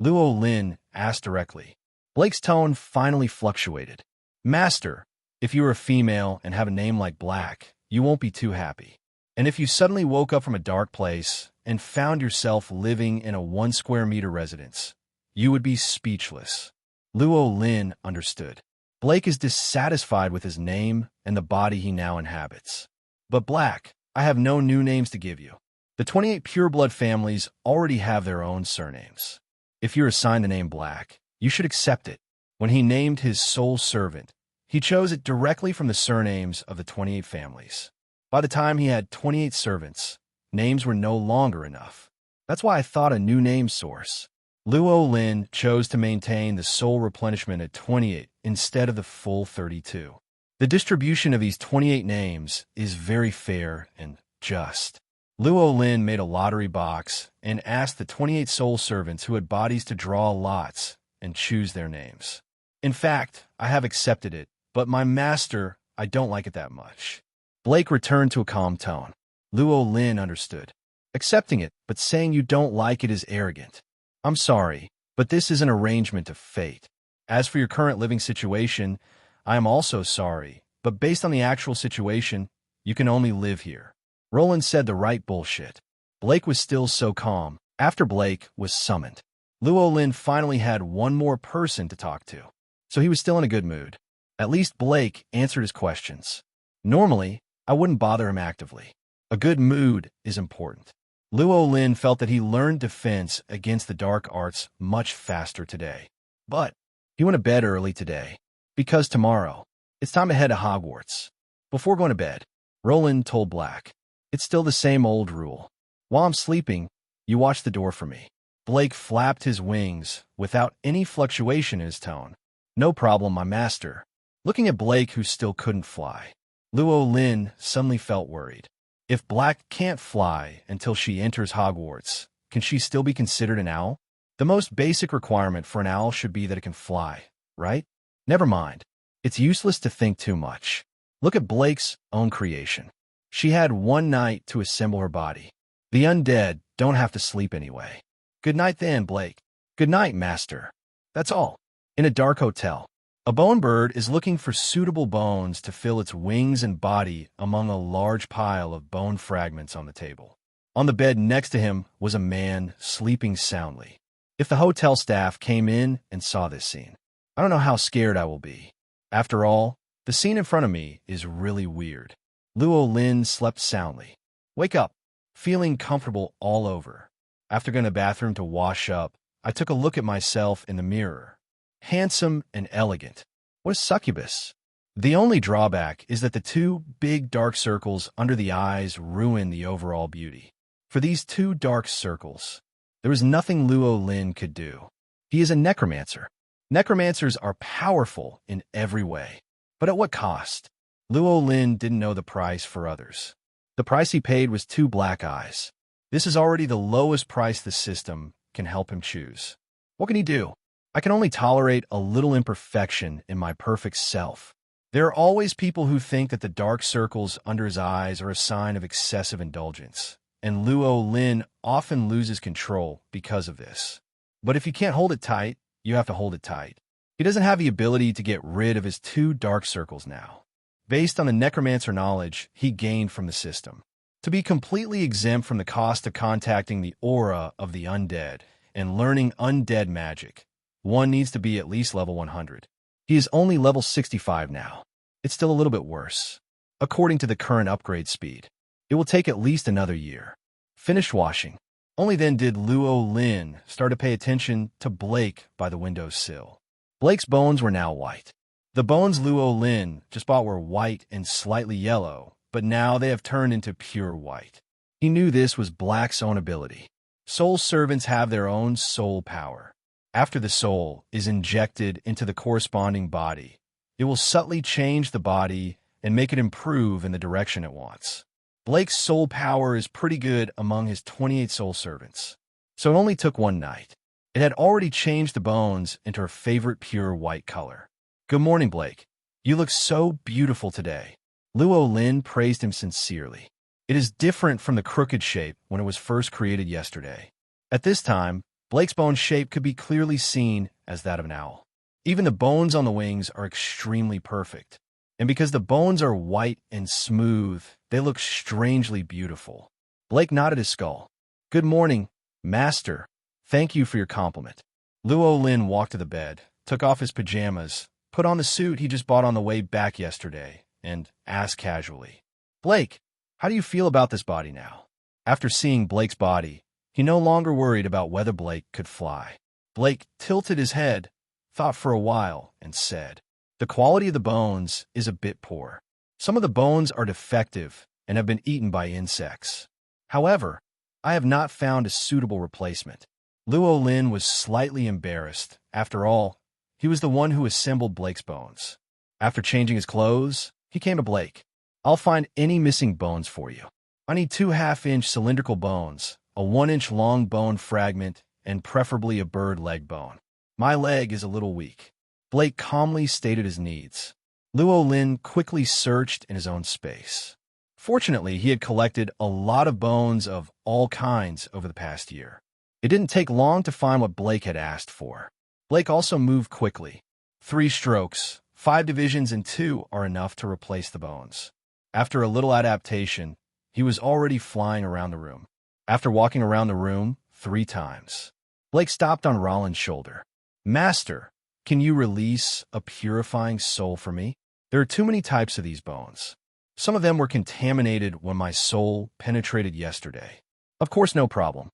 Luo Lin asked directly. Blake's tone finally fluctuated. Master, if you are a female and have a name like Black, you won't be too happy. And if you suddenly woke up from a dark place and found yourself living in a 1 square meter residence, you would be speechless. Luo Lin understood. Blake is dissatisfied with his name and the body he now inhabits. But Black, I have no new names to give you. The 28 pureblood families already have their own surnames. If you're assigned the name Black, you should accept it. When he named his sole servant, he chose it directly from the surnames of the 28 families. By the time he had 28 servants, names were no longer enough. That's why I thought a new name source. Luo Lin chose to maintain the sole replenishment at 28 instead of the full 32. The distribution of these 28 names is very fair and just. Luo Lin made a lottery box and asked the 28 soul servants who had bodies to draw lots and choose their names. In fact, I have accepted it, but my master, I don't like it that much. Blake returned to a calm tone. Luo Lin understood. Accepting it, but saying you don't like it is arrogant. I'm sorry, but this is an arrangement of fate. As for your current living situation, I am also sorry, but based on the actual situation, you can only live here. Rowling said the right bullshit. Blake was still so calm. After Blake was summoned, Luo Lin finally had one more person to talk to, so he was still in a good mood. At least Blake answered his questions. Normally, I wouldn't bother him actively. A good mood is important. Luo Lin felt that he learned defense against the dark arts much faster today. But he went to bed early today, because tomorrow, it's time to head to Hogwarts. Before going to bed, Rowling told Black, "It's still the same old rule. While I'm sleeping, you watch the door for me." Blake flapped his wings without any fluctuation in his tone. "No problem, my master." Looking at Blake, who still couldn't fly, Luo Lin suddenly felt worried. If Black can't fly until she enters Hogwarts, can she still be considered an owl? The most basic requirement for an owl should be that it can fly, right? Never mind. It's useless to think too much. Look at Blake's own creation. She had one night to assemble her body. The undead don't have to sleep anyway. Good night then, Blake. Good night, master. That's all. In a dark hotel, a bone bird is looking for suitable bones to fill its wings and body among a large pile of bone fragments on the table. On the bed next to him was a man sleeping soundly. If the hotel staff came in and saw this scene, I don't know how scared I will be. After all, the scene in front of me is really weird. Luo Lin slept soundly. Wake up, feeling comfortable all over. After going to the bathroom to wash up, I took a look at myself in the mirror. Handsome and elegant. What a succubus. The only drawback is that the two big dark circles under the eyes ruin the overall beauty. For these two dark circles, there was nothing Luo Lin could do. He is a necromancer. Necromancers are powerful in every way. But at what cost? Luo Lin didn't know the price for others. The price he paid was 2 black eyes. This is already the lowest price the system can help him choose. What can he do? I can only tolerate a little imperfection in my perfect self. There are always people who think that the dark circles under his eyes are a sign of excessive indulgence, and Luo Lin often loses control because of this. But if you can't hold it tight, you have to hold it tight. He doesn't have the ability to get rid of his 2 dark circles now, based on the necromancer knowledge he gained from the system. To be completely exempt from the cost of contacting the aura of the undead and learning undead magic, one needs to be at least level 100. He is only level 65 now. It's still a little bit worse. According to the current upgrade speed, it will take at least another year. Finished washing. Only then did Luo Lin start to pay attention to Blake by the windowsill. Blake's bones were now white. The bones Luo Lin just bought were white and slightly yellow, but now they have turned into pure white. He knew this was Black's own ability. Soul servants have their own soul power. After the soul is injected into the corresponding body, it will subtly change the body and make it improve in the direction it wants. Blake's soul power is pretty good among his 28 soul servants, so it only took one night. It had already changed the bones into her favorite pure white color. Good morning, Blake. You look so beautiful today. Luo Lin praised him sincerely. It is different from the crooked shape when it was first created yesterday. At this time, Blake's bone shape could be clearly seen as that of an owl. Even the bones on the wings are extremely perfect. And because the bones are white and smooth, they look strangely beautiful. Blake nodded his skull. Good morning, master. Thank you for your compliment. Luo Lin walked to the bed, took off his pajamas, put on the suit he just bought on the way back yesterday, and asked casually, Blake, How do you feel about this body now? After seeing Blake's body, he no longer worried about whether Blake could fly. Blake tilted his head, thought for a while, and said, "The quality of the bones is a bit poor. Some of the bones are defective and have been eaten by insects. However, I have not found a suitable replacement." Luo Lin was slightly embarrassed. After all, he was the one who assembled Blake's bones. After changing his clothes, he came to Blake. "I'll find any missing bones for you. I need 2 half-inch cylindrical bones, a 1-inch long bone fragment, and preferably a bird leg bone. My leg is a little weak." Blake calmly stated his needs. Luo Lin quickly searched in his own space. Fortunately, he had collected a lot of bones of all kinds over the past year. It didn't take long to find what Blake had asked for. Blake also moved quickly. 3 strokes, 5 divisions, and 2 are enough to replace the bones. After a little adaptation, he was already flying around the room. After walking around the room 3 times, Blake stopped on Rollins' shoulder. "Master, can you release a purifying soul for me? There are too many types of these bones. Some of them were contaminated when my soul penetrated yesterday." "Of course, no problem."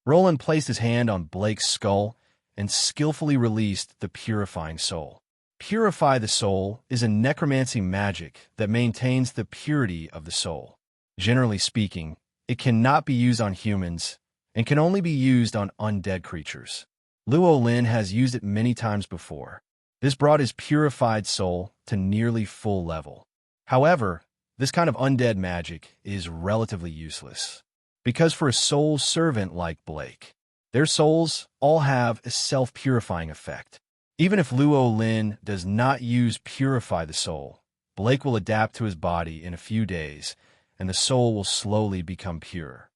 Roland placed his hand on Blake's skull and skillfully released the purifying soul. Purify the soul is a necromancy magic that maintains the purity of the soul. Generally speaking, it cannot be used on humans and can only be used on undead creatures. Luo Lin has used it many times before. This brought his purified soul to nearly full level. However, this kind of undead magic is relatively useless, because for a soul servant like Blake, their souls all have a self-purifying effect. Even if Luo Lin does not use Purify the Soul, Blake will adapt to his body in a few days, and the soul will slowly become pure.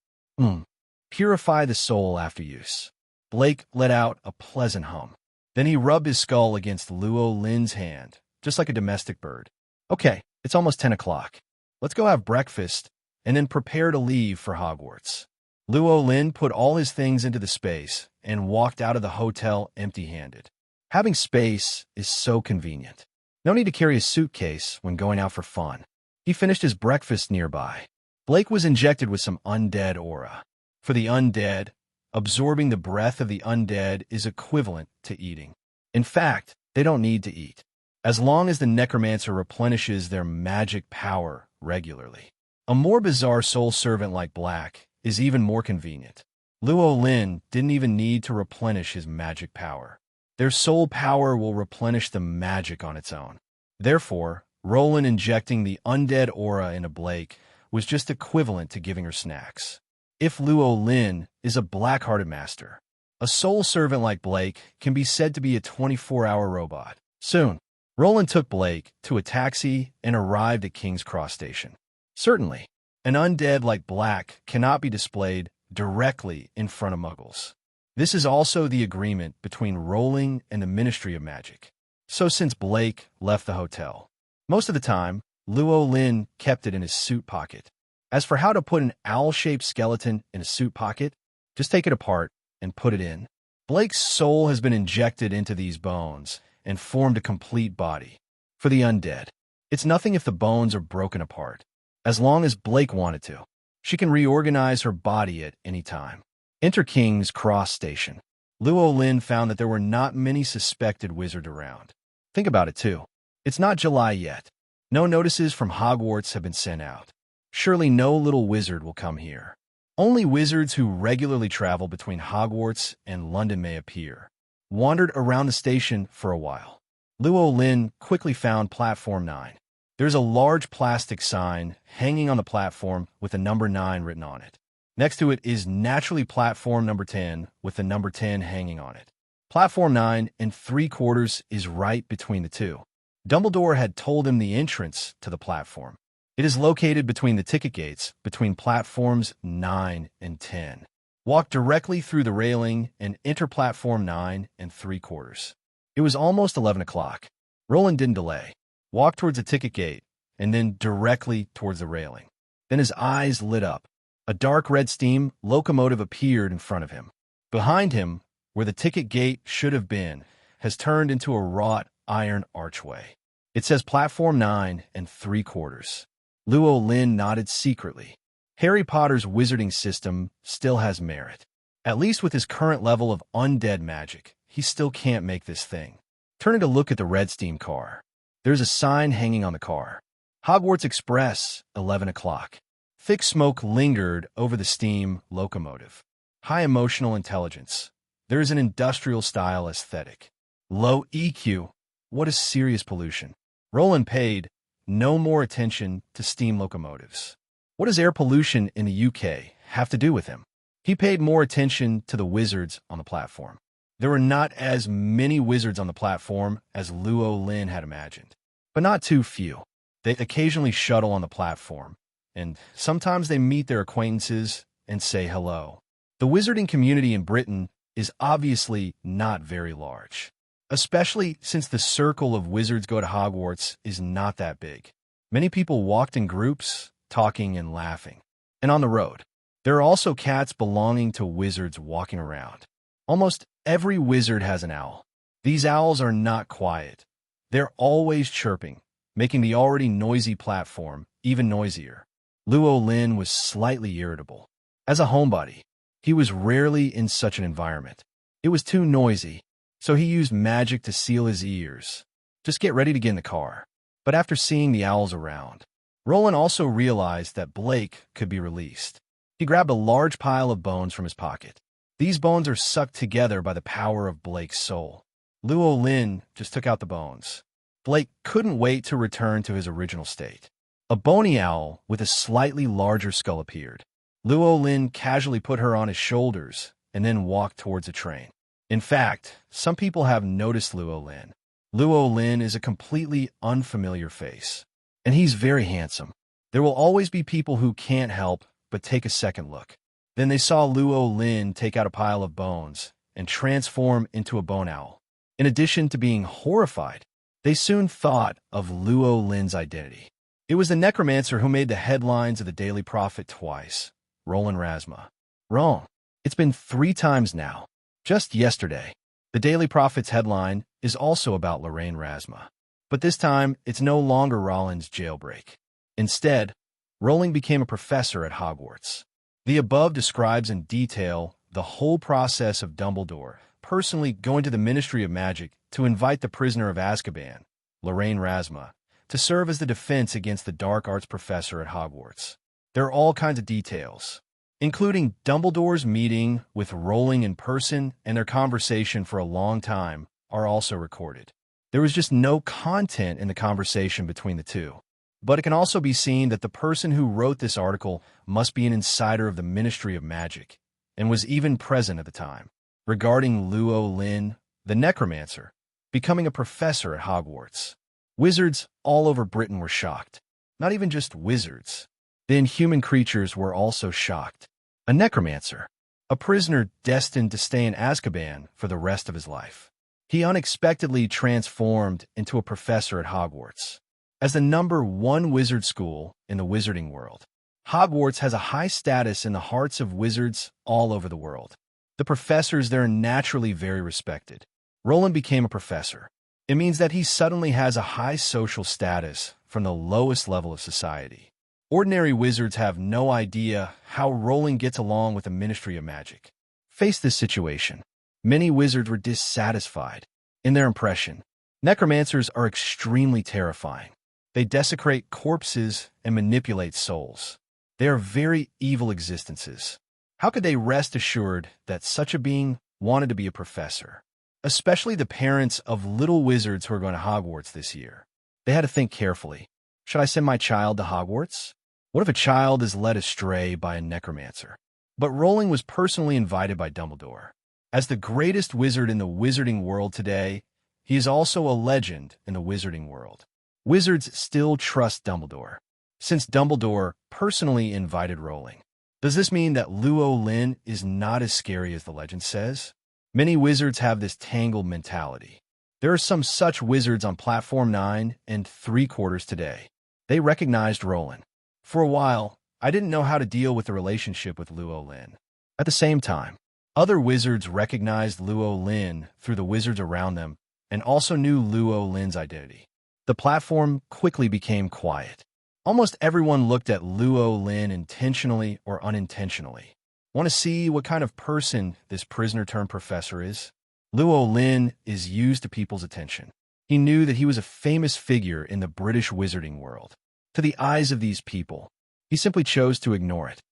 Purify the soul after use. Blake let out a pleasant hum. Then he rubbed his skull against Luo Lin's hand, just like a domestic bird. "Okay, it's almost 10 o'clock. Let's go have breakfast and then prepare to leave for Hogwarts." Luo Lin put all his things into the space and walked out of the hotel empty-handed. Having space is so convenient. No need to carry a suitcase when going out for fun. He finished his breakfast nearby. Blake was injected with some undead aura. For the undead, absorbing the breath of the undead is equivalent to eating. In fact, they don't need to eat, as long as the necromancer replenishes their magic power regularly. A more bizarre soul servant like Black is even more convenient. Luo Lin didn't even need to replenish his magic power. Their soul power will replenish the magic on its own. Therefore, Rowling injecting the undead aura into Blake was just equivalent to giving her snacks. If Luo Lin is a black-hearted master, a soul servant like Blake can be said to be a 24-hour robot. Soon, Rowling took Blake to a taxi and arrived at King's Cross Station. Certainly, an undead like Black cannot be displayed directly in front of Muggles. This is also the agreement between Rowling and the Ministry of Magic. So since Blake left the hotel, most of the time, Luo Lin kept it in his suit pocket. As for how to put an owl-shaped skeleton in a suit pocket, just take it apart and put it in. Blake's soul has been injected into these bones and formed a complete body. For the undead, it's nothing if the bones are broken apart. As long as Blake wanted to, she can reorganize her body at any time. Enter King's Cross Station. Luo Lin found that there were not many suspected wizards around. Think about it too. It's not July yet. No notices from Hogwarts have been sent out. Surely no little wizard will come here. Only wizards who regularly travel between Hogwarts and London may appear. Wandered around the station for a while. Luo Lin quickly found Platform 9. There's a large plastic sign hanging on the platform with the number 9 written on it. Next to it is naturally platform number 10 with the number 10 hanging on it. Platform 9 3/4 is right between the two. Dumbledore had told him the entrance to the platform. It is located between the ticket gates between platforms 9 and 10. Walk directly through the railing and enter platform 9 3/4. It was almost 11 o'clock. Roland didn't delay. Walked towards the ticket gate and then directly towards the railing. Then his eyes lit up. A dark red steam locomotive appeared in front of him. Behind him, where the ticket gate should have been, has turned into a wrought iron archway. It says platform 9 3/4. Luo Lin nodded secretly. Harry Potter's wizarding system still has merit. At least with his current level of undead magic, he still can't make this thing. Turning to look at the red steam car. There's a sign hanging on the car. Hogwarts Express, 11 o'clock. Thick smoke lingered over the steam locomotive. High emotional intelligence. There's an industrial-style aesthetic. Low EQ. What is serious pollution? Rowling paid no more attention to steam locomotives. What does air pollution in the UK have to do with him? He paid more attention to the wizards on the platform. There were not as many wizards on the platform as Luo Lin had imagined, but not too few. They occasionally shuttle on the platform, and sometimes they meet their acquaintances and say hello. The wizarding community in Britain is obviously not very large, especially since the circle of wizards go to Hogwarts is not that big. Many people walked in groups, talking and laughing. And on the road, there are also cats belonging to wizards walking around. Almost every wizard has an owl. These owls are not quiet. They're always chirping, making the already noisy platform even noisier. Luo Lin was slightly irritable. As a homebody, he was rarely in such an environment. It was too noisy, so he used magic to seal his ears. Just get ready to get in the car. But after seeing the owls around, Rowling also realized that Blake could be released. He grabbed a large pile of bones from his pocket. These bones are sucked together by the power of Blake's soul. Luo Lin just took out the bones. Blake couldn't wait to return to his original state. A bony owl with a slightly larger skull appeared. Luo Lin casually put her on his shoulders and then walked towards a train. In fact, some people have noticed Luo Lin. Luo Lin is a completely unfamiliar face, and he's very handsome. There will always be people who can't help but take a second look. Then they saw Luo Lin take out a pile of bones and transform into a bone owl. In addition to being horrified, they soon thought of Luo Lin's identity. It was the necromancer who made the headlines of the Daily Prophet twice, Roland Rasma. Wrong. It's been 3 times now. Just yesterday, the Daily Prophet's headline is also about Lorraine Rasma. But this time, it's no longer Roland's jailbreak. Instead, Rowling became a professor at Hogwarts. The above describes in detail the whole process of Dumbledore personally going to the Ministry of Magic to invite the prisoner of Azkaban, Lorraine Rasma, to serve as the defense against the dark arts professor at Hogwarts. There are all kinds of details, including Dumbledore's meeting with Rowling in person and their conversation for a long time are also recorded. There was just no content in the conversation between the two. But it can also be seen that the person who wrote this article must be an insider of the Ministry of Magic, and was even present at the time. Regarding Luo Lin, the necromancer, becoming a professor at Hogwarts, wizards all over Britain were shocked. Not even just wizards. The inhuman creatures were also shocked. A necromancer, a prisoner destined to stay in Azkaban for the rest of his life. He unexpectedly transformed into a professor at Hogwarts. As the #1 wizard school in the wizarding world, Hogwarts has a high status in the hearts of wizards all over the world. The professors there are naturally very respected. Rowling became a professor. It means that he suddenly has a high social status from the lowest level of society. Ordinary wizards have no idea how Rowling gets along with the Ministry of Magic. Face this situation. Many wizards were dissatisfied. In their impression, necromancers are extremely terrifying. They desecrate corpses and manipulate souls. They are very evil existences. How could they rest assured that such a being wanted to be a professor? Especially the parents of little wizards who are going to Hogwarts this year. They had to think carefully. Should I send my child to Hogwarts? What if a child is led astray by a necromancer? But Rowling was personally invited by Dumbledore. As the greatest wizard in the wizarding world today, he is also a legend in the wizarding world. Wizards still trust Dumbledore, since Dumbledore personally invited Rowling. Does this mean that Luo Lin is not as scary as the legend says? Many wizards have this tangled mentality. There are some such wizards on Platform 9 and 3/4 today. They recognized Rowling. For a while, I didn't know how to deal with the relationship with Luo Lin. At the same time, other wizards recognized Luo Lin through the wizards around them and also knew Luo Lin's identity. The platform quickly became quiet. Almost everyone looked at Luo Lin intentionally or unintentionally. Want to see what kind of person this prisoner-turned-professor is? Luo Lin is used to people's attention. He knew that he was a famous figure in the British wizarding world. To the eyes of these people, he simply chose to ignore it.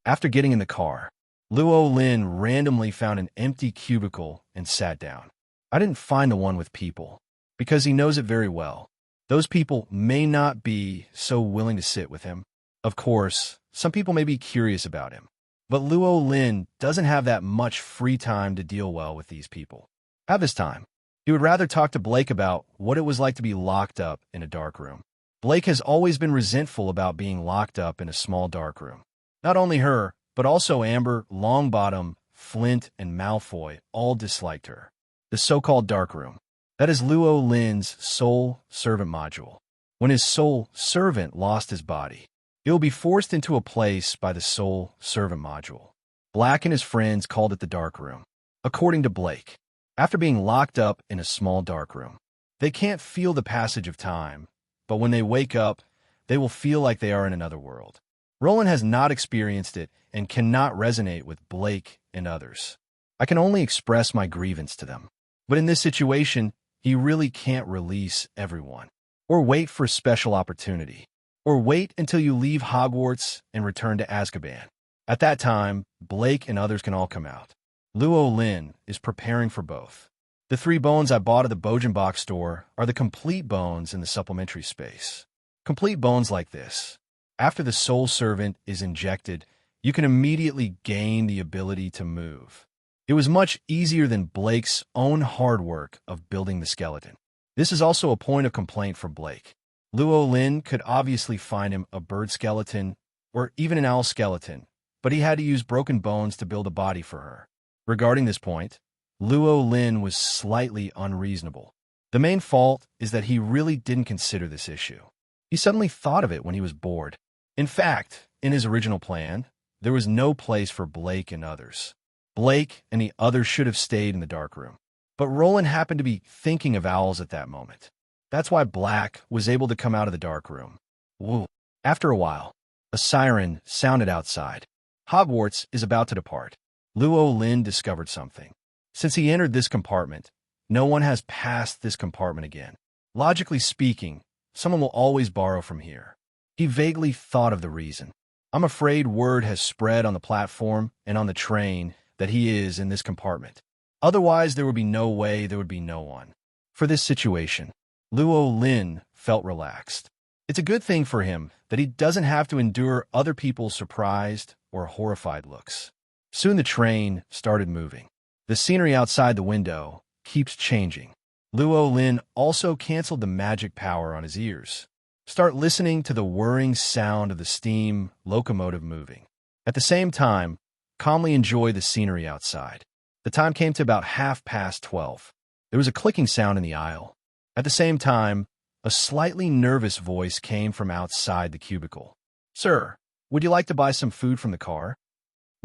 After getting in the car, Luo Lin randomly found an empty cubicle and sat down. I didn't find the one with people, because he knows it very well. Those people may not be so willing to sit with him. Of course, some people may be curious about him, but Luo Lin doesn't have that much free time to deal well with these people. At this time, he would rather talk to Blake about what it was like to be locked up in a dark room. Blake has always been resentful about being locked up in a small dark room. Not only her, but also Amber, Longbottom, Flint, and Malfoy all disliked her. The so-called dark room. That is Luo Lin's soul servant module. When his soul servant lost his body, he will be forced into a place by the soul servant module. Black and his friends called it the dark room. According to Blake, after being locked up in a small dark room, they can't feel the passage of time, but when they wake up, they will feel like they are in another world. Rowling has not experienced it and cannot resonate with Blake and others. I can only express my grievance to them. But in this situation, he really can't release everyone, or wait for a special opportunity, or wait until you leave Hogwarts and return to Azkaban. At that time, Blake and others can all come out. Luo Lin is preparing for both. The 3 bones I bought at the Bojan Box store are the complete bones in the supplementary space. Complete bones like this. After the soul servant is injected, you can immediately gain the ability to move. It was much easier than Blake's own hard work of building the skeleton. This is also a point of complaint for Blake. Luo Lin could obviously find him a bird skeleton or even an owl skeleton, but he had to use broken bones to build a body for her. Regarding this point, Luo Lin was slightly unreasonable. The main fault is that he really didn't consider this issue. He suddenly thought of it when he was bored. In fact, in his original plan, there was no place for Blake and others. Blake and the others should have stayed in the dark room. But Rowling happened to be thinking of owls at that moment. That's why Black was able to come out of the dark room. Woo. After a while, a siren sounded outside. Hogwarts is about to depart. Luo Lin discovered something. Since he entered this compartment, no one has passed this compartment again. Logically speaking, someone will always borrow from here. He vaguely thought of the reason. I'm afraid word has spread on the platform and on the train that he is in this compartment. Otherwise, there would be no way there would be no one. For this situation, Luo Lin felt relaxed. It's a good thing for him that he doesn't have to endure other people's surprised or horrified looks. Soon the train started moving. The scenery outside the window keeps changing. Luo Lin also canceled the magic power on his ears. Start listening to the whirring sound of the steam locomotive moving. At the same time, calmly enjoy the scenery outside. The time came to about 12:30. There was a clicking sound in the aisle. At the same time, a slightly nervous voice came from outside the cubicle. "Sir, would you like to buy some food from the car?"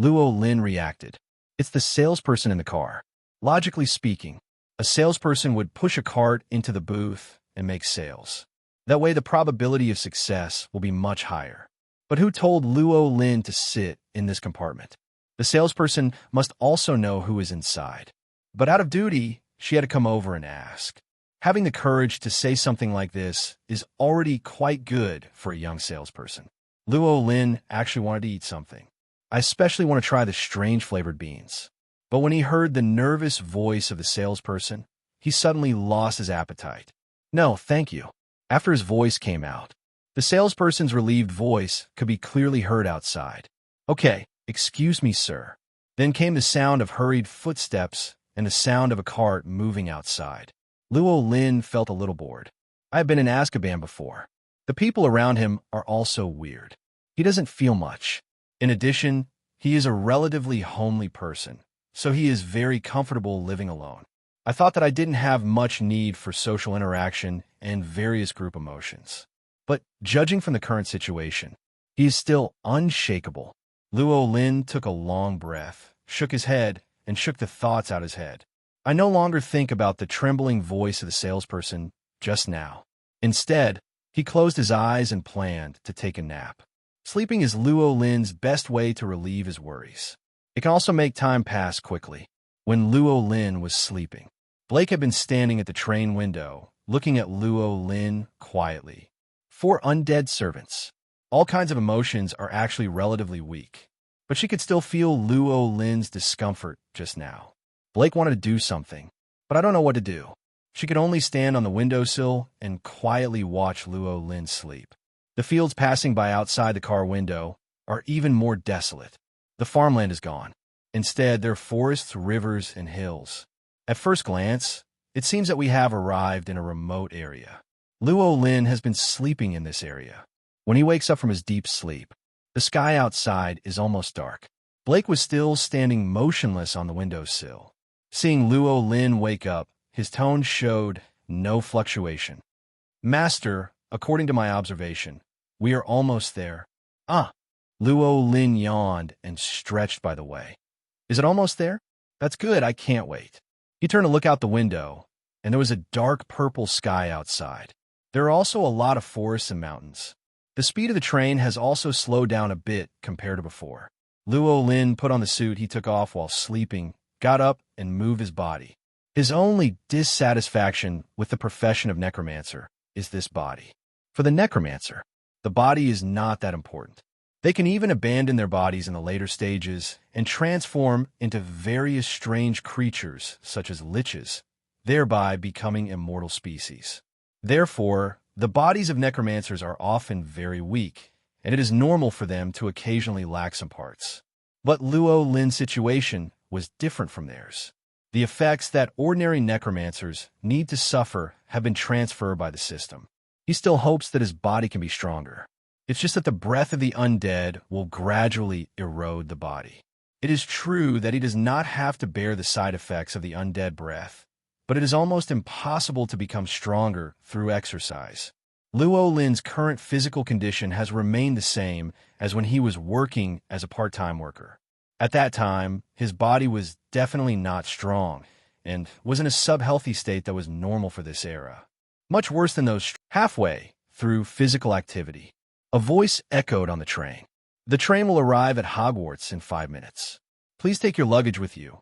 Luo Lin reacted. It's the salesperson in the car. Logically speaking, a salesperson would push a cart into the booth and make sales. That way the probability of success will be much higher. But who told Luo Lin to sit in this compartment? The salesperson must also know who is inside. But out of duty, she had to come over and ask. Having the courage to say something like this is already quite good for a young salesperson. Luo Lin actually wanted to eat something. I especially want to try the strange flavored beans. But when he heard the nervous voice of the salesperson, he suddenly lost his appetite. "No, thank you." After his voice came out, the salesperson's relieved voice could be clearly heard outside. "Okay, excuse me, sir." Then came the sound of hurried footsteps and the sound of a cart moving outside. Luo Lin felt a little bored. I have been in Azkaban before. The people around him are also weird. He doesn't feel much. In addition, he is a relatively homely person, so he is very comfortable living alone. I thought that I didn't have much need for social interaction and various group emotions. But judging from the current situation, he is still unshakable. Luo Lin took a long breath, shook his head, and shook the thoughts out his head. I no longer think about the trembling voice of the salesperson just now. Instead, He closed his eyes and planned to take a nap. Sleeping is Luo Lin's best way to relieve his worries. It can also make time pass quickly. When Luo Lin was sleeping, Blake had been standing at the train window, looking at Luo Lin quietly. 4 undead servants. All kinds of emotions are actually relatively weak, but she could still feel Luo Lin's discomfort just now. Blake wanted to do something, but I don't know what to do. She could only stand on the windowsill and quietly watch Luo Lin sleep. The fields passing by outside the car window are even more desolate. The farmland is gone. Instead, there are forests, rivers, and hills. At first glance, it seems that we have arrived in a remote area. Luo Lin has been sleeping in this area. When he wakes up from his deep sleep, the sky outside is almost dark. Blake was still standing motionless on the windowsill. Seeing Luo Lin wake up, his tone showed no fluctuation. "Master, according to my observation, we are almost there." "Ah." Luo Lin yawned and stretched by the way. "Is it almost there? That's good, I can't wait." He turned to look out the window, and there was a dark purple sky outside. There are also a lot of forests and mountains. The speed of the train has also slowed down a bit compared to before. Luo Lin put on the suit he took off while sleeping, got up, and moved his body. His only dissatisfaction with the profession of necromancer is this body. For the necromancer, the body is not that important. They can even abandon their bodies in the later stages and transform into various strange creatures such as liches, thereby becoming immortal species. Therefore, the bodies of necromancers are often very weak, and it is normal for them to occasionally lack some parts. But Luo Lin's situation was different from theirs. The effects that ordinary necromancers need to suffer have been transferred by the system. He still hopes that his body can be stronger. It's just that the breath of the undead will gradually erode the body. It is true that he does not have to bear the side effects of the undead breath, but it is almost impossible to become stronger through exercise. Luo Lin's current physical condition has remained the same as when he was working as a part-time worker. At that time, his body was definitely not strong and was in a sub-healthy state that was normal for this era. Much worse than those halfway through physical activity. A voice echoed on the train. "The train will arrive at Hogwarts in 5 minutes. Please take your luggage with you,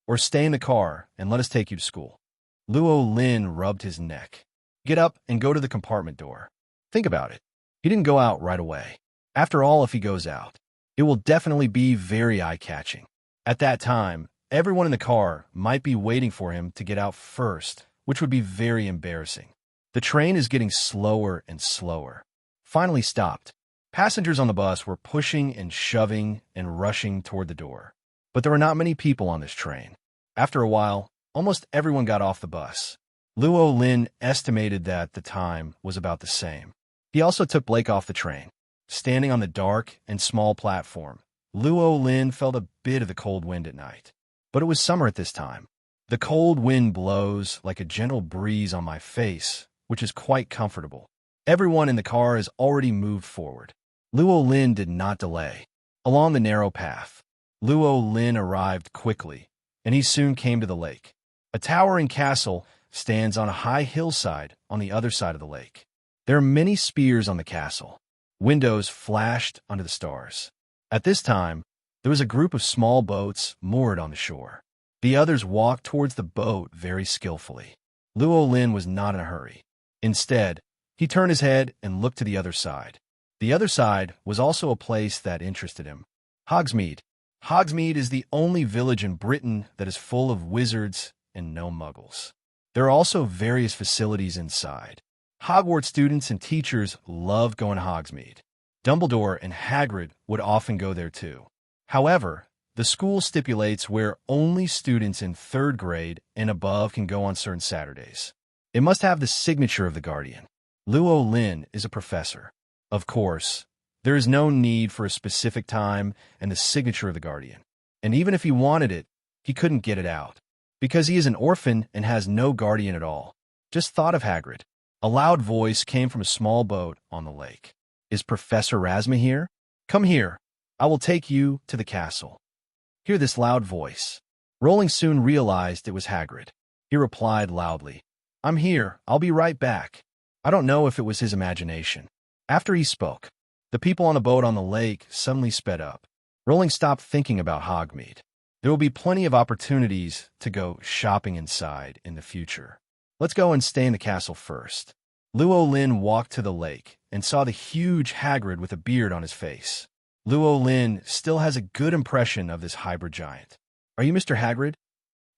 or stay in the car and let us take you to school." Luo Lin rubbed his neck. "Get up and go to the compartment door." Think about it. He didn't go out right away. After all, if he goes out, it will definitely be very eye-catching. At that time, everyone in the car might be waiting for him to get out first, which would be very embarrassing. The train is getting slower and slower. Finally stopped. Passengers on the bus were pushing and shoving and rushing toward the door. But there were not many people on this train. After a while, almost everyone got off the bus. Luo Lin estimated that the time was about the same. He also took Blake off the train. Standing on the dark and small platform, Luo Lin felt a bit of the cold wind at night. But it was summer at this time. "The cold wind blows like a gentle breeze on my face, which is quite comfortable." Everyone in the car has already moved forward. Luo Lin did not delay. Along the narrow path, Luo Lin arrived quickly, and he soon came to the lake. A towering castle stands on a high hillside on the other side of the lake. There are many spears on the castle. Windows flashed under the stars. At this time, there was a group of small boats moored on the shore. The others walked towards the boat very skillfully. Luo Lin was not in a hurry. Instead, he turned his head and looked to the other side. The other side was also a place that interested him. Hogsmeade. Hogsmeade is the only village in Britain that is full of wizards and no muggles. There are also various facilities inside. Hogwarts students and teachers love going to Hogsmeade. Dumbledore and Hagrid would often go there too. However, the school stipulates where only students in 3rd grade and above can go on certain Saturdays. It must have the signature of the Guardian. Luo Lin is a professor. Of course, there is no need for a specific time and the signature of the Guardian. And even if he wanted it, he couldn't get it out. Because he is an orphan and has no guardian at all. Just thought of Hagrid. A loud voice came from a small boat on the lake. "Is Professor Razma here? Come here. I will take you to the castle." Hear this loud voice. Rowling soon realized it was Hagrid. He replied loudly, "I'm here. I'll be right back." I don't know if it was his imagination. After he spoke, the people on the boat on the lake suddenly sped up. Rowling stopped thinking about Hogsmeade. There will be plenty of opportunities to go shopping inside in the future. Let's go and stay in the castle first. Luo Lin walked to the lake and saw the huge Hagrid with a beard on his face. Luo Lin still has a good impression of this hybrid giant. Are you Mr. Hagrid?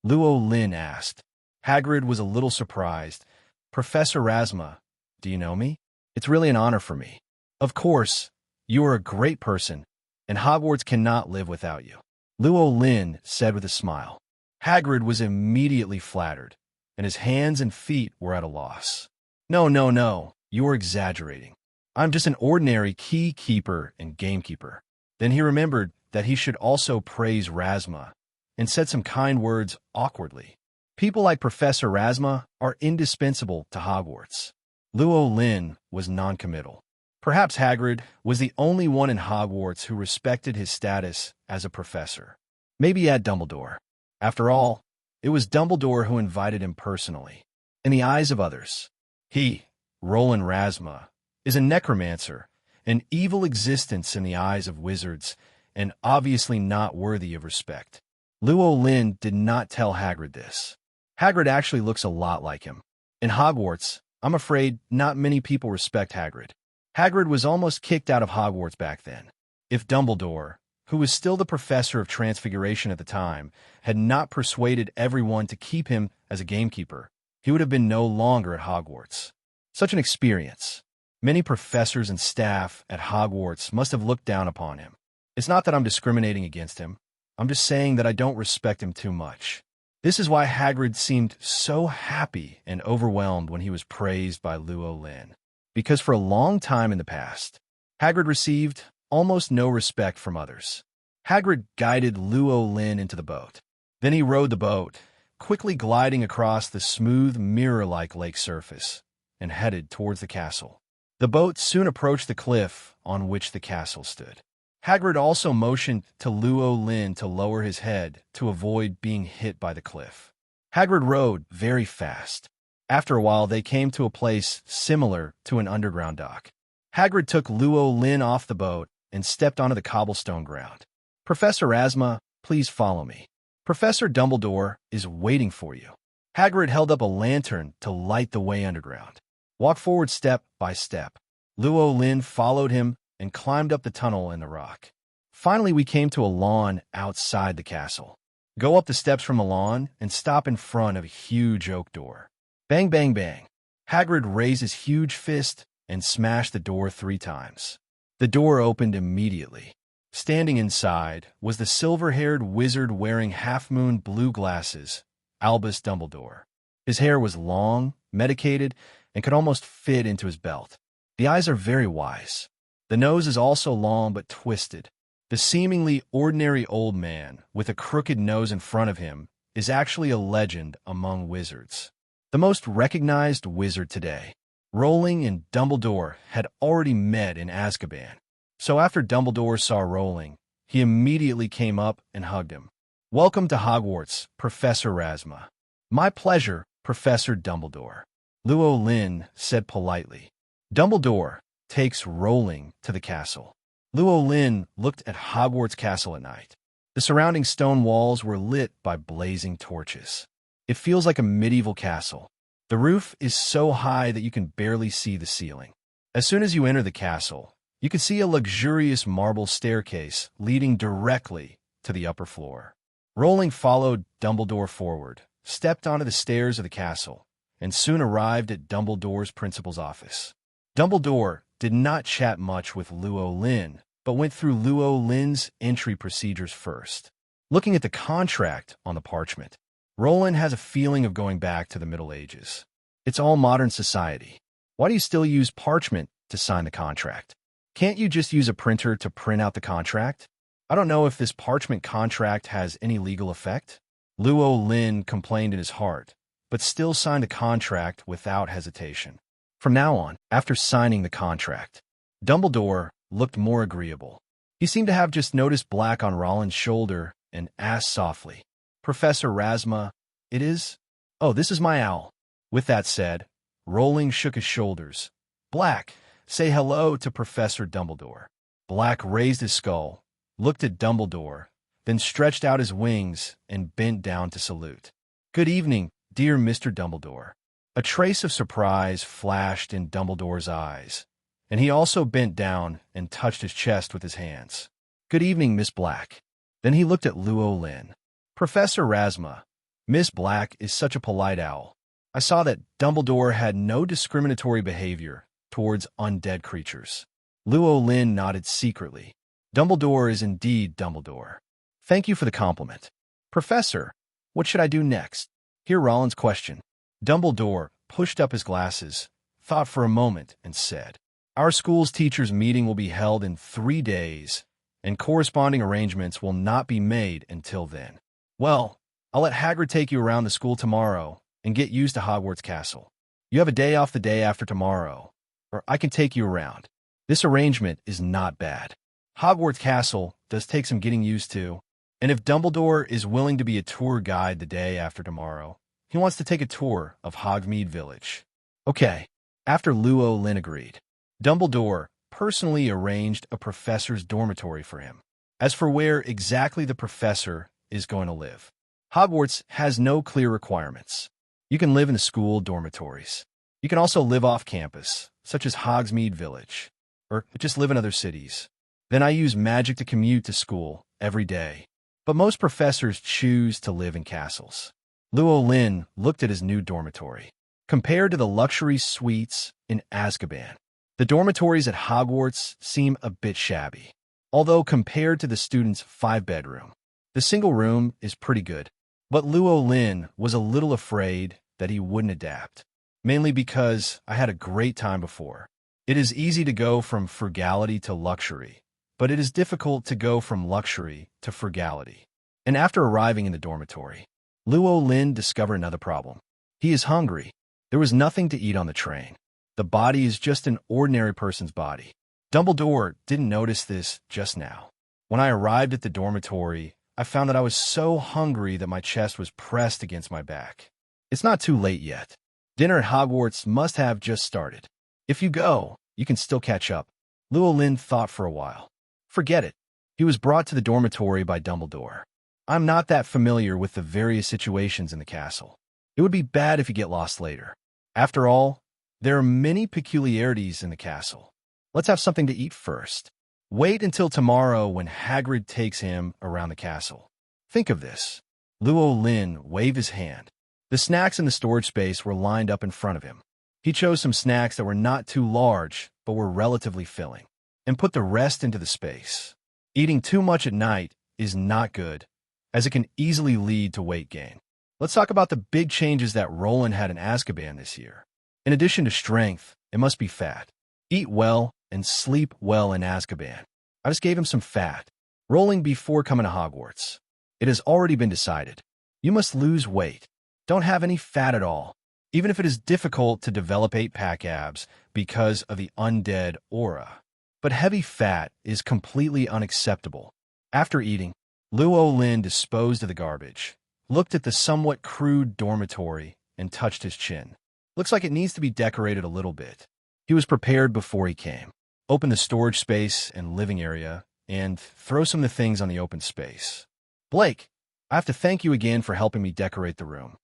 Luo Lin asked. Hagrid was a little surprised. Professor Rasma, do you know me? It's really an honor for me. Of course, you are a great person, and Hogwarts cannot live without you, Luo Lin said with a smile. Hagrid was immediately flattered, and his hands and feet were at a loss. No, you're exaggerating. I'm just an ordinary key keeper and gamekeeper. Then he remembered that he should also praise Rasma, and said some kind words awkwardly. People like Professor Rasma are indispensable to Hogwarts. Luo Lin was noncommittal. Perhaps Hagrid was the only one in Hogwarts who respected his status as a professor. Maybe at Dumbledore. After all, it was Dumbledore who invited him personally. In the eyes of others, he, Roland Rasma, is a necromancer, an evil existence in the eyes of wizards, and obviously not worthy of respect. Luo Lin did not tell Hagrid this. Hagrid actually looks a lot like him. In Hogwarts, I'm afraid not many people respect Hagrid. Hagrid was almost kicked out of Hogwarts back then. If Dumbledore, who was still the professor of transfiguration at the time, had not persuaded everyone to keep him as a gamekeeper, he would have been no longer at Hogwarts. Such an experience. Many professors and staff at Hogwarts must have looked down upon him. It's not that I'm discriminating against him. I'm just saying that I don't respect him too much. This is why Hagrid seemed so happy and overwhelmed when he was praised by Luo Lin. Because for a long time in the past, Hagrid received almost no respect from others. Hagrid guided Luo Lin into the boat. Then he rowed the boat, quickly gliding across the smooth, mirror-like lake surface, and headed towards the castle. The boat soon approached the cliff on which the castle stood. Hagrid also motioned to Luo Lin to lower his head to avoid being hit by the cliff. Hagrid rowed very fast. After a while, they came to a place similar to an underground dock. Hagrid took Luo Lin off the boat and stepped onto the cobblestone ground. Professor Rasma, please follow me. Professor Dumbledore is waiting for you. Hagrid held up a lantern to light the way underground. Walk forward step by step. Luo Lin followed him and climbed up the tunnel in the rock. Finally, we came to a lawn outside the castle. Go up the steps from the lawn and stop in front of a huge oak door. Bang, bang, bang. Hagrid raised his huge fist and smashed the door 3 times. The door opened immediately. Standing inside was the silver-haired wizard wearing half-moon blue glasses, Albus Dumbledore. His hair was long, medicated, and could almost fit into his belt. The eyes are very wise. The nose is also long but twisted. The seemingly ordinary old man with a crooked nose in front of him is actually a legend among wizards. The most recognized wizard today. Rowling and Dumbledore had already met in Azkaban. So after Dumbledore saw Rowling, he immediately came up and hugged him. Welcome to Hogwarts, Professor Rasma. My pleasure, Professor Dumbledore. Luo Lin said politely. Dumbledore takes Rowling to the castle. Luo Lin looked at Hogwarts Castle at night. The surrounding stone walls were lit by blazing torches. It feels like a medieval castle. The roof is so high that you can barely see the ceiling. As soon as you enter the castle, you can see a luxurious marble staircase leading directly to the upper floor. Rowling followed Dumbledore forward, stepped onto the stairs of the castle, and soon arrived at Dumbledore's principal's office. Dumbledore did not chat much with Luo Lin, but went through Luo Lin's entry procedures first. Looking at the contract on the parchment, Rowling has a feeling of going back to the Middle Ages. It's all modern society. Why do you still use parchment to sign the contract? Can't you just use a printer to print out the contract? I don't know if this parchment contract has any legal effect. Luo Lin complained in his heart, but still signed the contract without hesitation. From now on, after signing the contract, Dumbledore looked more agreeable. He seemed to have just noticed black on Roland's shoulder and asked softly, Professor Rasma, it is? Oh, this is my owl. With that said, Rowling shook his shoulders. Black, say hello to Professor Dumbledore. Black raised his skull, looked at Dumbledore, then stretched out his wings and bent down to salute. Good evening, dear Mr. Dumbledore. A trace of surprise flashed in Dumbledore's eyes, and he also bent down and touched his chest with his hands. Good evening, Miss Black. Then he looked at Llewellyn. Professor Rasma, Miss Black is such a polite owl. I saw that Dumbledore had no discriminatory behavior towards undead creatures. Llewellyn nodded secretly. Dumbledore is indeed Dumbledore. Thank you for the compliment. Professor, what should I do next? Hear Rollins' question. Dumbledore pushed up his glasses, thought for a moment, and said, Our school's teachers' meeting will be held in 3 days, and corresponding arrangements will not be made until then. Well, I'll let Hagrid take you around the school tomorrow and get used to Hogwarts Castle. You have a day off the day after tomorrow, or I can take you around. This arrangement is not bad. Hogwarts Castle does take some getting used to, and if Dumbledore is willing to be a tour guide the day after tomorrow, he wants to take a tour of Hogsmeade Village. Okay, after Llewellyn agreed, Dumbledore personally arranged a professor's dormitory for him. As for where exactly the professor is going to live, Hogwarts has no clear requirements. You can live in the school dormitories. You can also live off campus, such as Hogsmeade Village, or just live in other cities. Then I use magic to commute to school every day. But most professors choose to live in castles. Llewellyn looked at his new dormitory. Compared to the luxury suites in Azkaban, the dormitories at Hogwarts seem a bit shabby. Although compared to the students' 5-bedroom, the single room is pretty good. But Llewellyn was a little afraid that he wouldn't adapt, mainly because I had a great time before. It is easy to go from frugality to luxury, but it is difficult to go from luxury to frugality. And after arriving in the dormitory, Llewellyn discovered another problem. He is hungry. There was nothing to eat on the train. The body is just an ordinary person's body. Dumbledore didn't notice this just now. When I arrived at the dormitory, I found that I was so hungry that my chest was pressed against my back. It's not too late yet. Dinner at Hogwarts must have just started. If you go, you can still catch up. Llewellyn thought for a while. Forget it. He was brought to the dormitory by Dumbledore. I'm not that familiar with the various situations in the castle. It would be bad if you get lost later. After all, there are many peculiarities in the castle. Let's have something to eat first. Wait until tomorrow when Hagrid takes him around the castle. Think of this. Llewellyn waved his hand. The snacks in the storage space were lined up in front of him. He chose some snacks that were not too large, but were relatively filling, and put the rest into the space. Eating too much at night is not good, as it can easily lead to weight gain. Let's talk about the big changes that Rowling had in Azkaban this year. In addition to strength, it must be fat. Eat well and sleep well in Azkaban. I just gave him some fat. Rowling before coming to Hogwarts. It has already been decided. You must lose weight. Don't have any fat at all, even if it is difficult to develop 8-pack abs because of the undead aura. But heavy fat is completely unacceptable. After eating, Llewellyn disposed of the garbage, looked at the somewhat crude dormitory, and touched his chin. Looks like it needs to be decorated a little bit. He was prepared before he came. Open the storage space and living area, and throw some of the things on the open space. Blake, I have to thank you again for helping me decorate the room.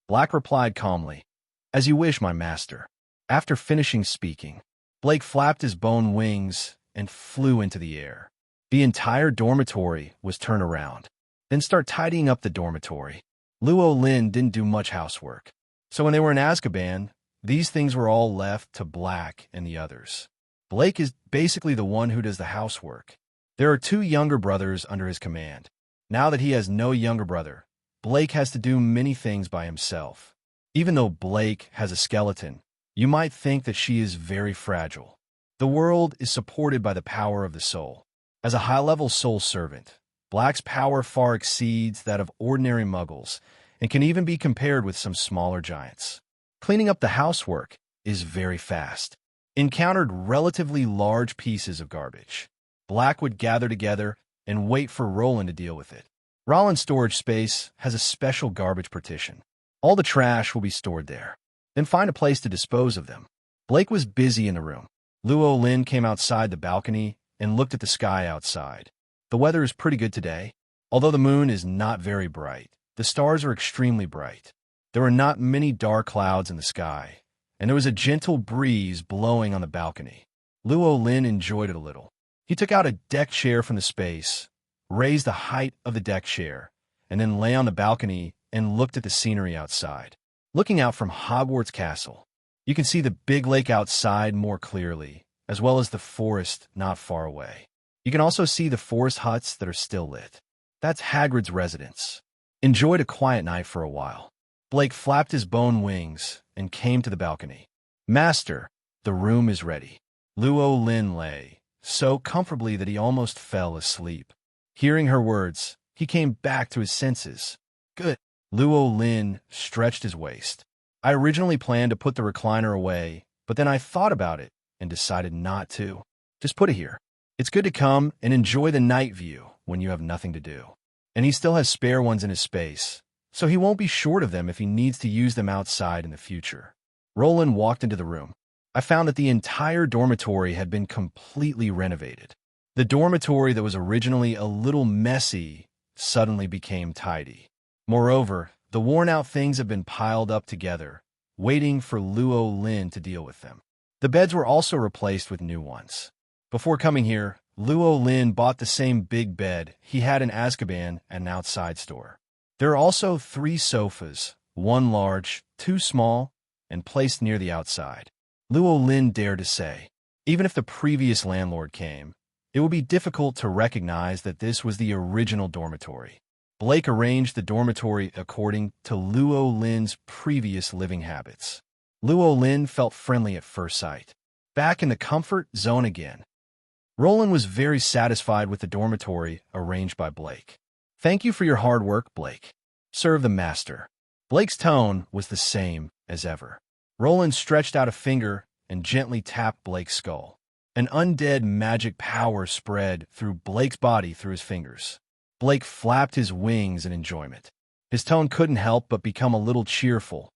Black replied calmly, As you wish, my master. After finishing speaking, Blake flapped his bone wings and flew into the air. The entire dormitory was turned around. Then start tidying up the dormitory. Llewellyn didn't do much housework. So when they were in Azkaban, these things were all left to Black and the others. Blake is basically the one who does the housework. There are 2 younger brothers under his command. Now that he has no younger brother, Blake has to do many things by himself. Even though Blake has a skeleton, you might think that she is very fragile. The world is supported by the power of the soul. As a high-level soul servant, Black's power far exceeds that of ordinary muggles and can even be compared with some smaller giants. Cleaning up the housework is very fast. Encountered relatively large pieces of garbage. Black would gather together and wait for Rowling to deal with it. Rowling's storage space has a special garbage partition. All the trash will be stored there. then find a place to dispose of them. Blake was busy in the room. Luo Lin came outside the balcony and looked at the sky outside. The weather is pretty good today. Although the moon is not very bright, the stars are extremely bright. There were not many dark clouds in the sky, and there was a gentle breeze blowing on the balcony. Luo Lin enjoyed it a little. He took out a deck chair from the space, raised the height of the deck chair, and then lay on the balcony and looked at the scenery outside. Looking out from Hogwarts Castle, you can see the big lake outside more clearly, as well as the forest not far away. You can also see the forest huts that are still lit. That's Hagrid's residence. Enjoyed a quiet night for a while. Blake flapped his bone wings and came to the balcony. Master, the room is ready. Luo Lin lay so comfortably that he almost fell asleep. Hearing her words, he came back to his senses. Good. Luo Lin stretched his waist. I originally planned to put the recliner away, but then I thought about it and decided not to. Just put it here. It's good to come and enjoy the night view when you have nothing to do. And he still has spare ones in his space, so he won't be short of them if he needs to use them outside in the future. Rowling walked into the room. I found that the entire dormitory had been completely renovated. The dormitory that was originally a little messy suddenly became tidy. Moreover, the worn-out things have been piled up together, waiting for Luo Lin to deal with them. The beds were also replaced with new ones. Before coming here, Luo Lin bought the same big bed he had in Azkaban at an outside store. There are also 3 sofas, 1 large, 2 small, and placed near the outside. Luo Lin dared to say, even if the previous landlord came, it would be difficult to recognize that this was the original dormitory. Blake arranged the dormitory according to Luo Lin's previous living habits. Luo Lin felt friendly at first sight. Back in the comfort zone again. Rowling was very satisfied with the dormitory arranged by Blake. Thank you for your hard work, Blake. Serve the master. Blake's tone was the same as ever. Rowling stretched out a finger and gently tapped Blake's skull. An undead magic power spread through Blake's body through his fingers. Blake flapped his wings in enjoyment. His tone couldn't help but become a little cheerful.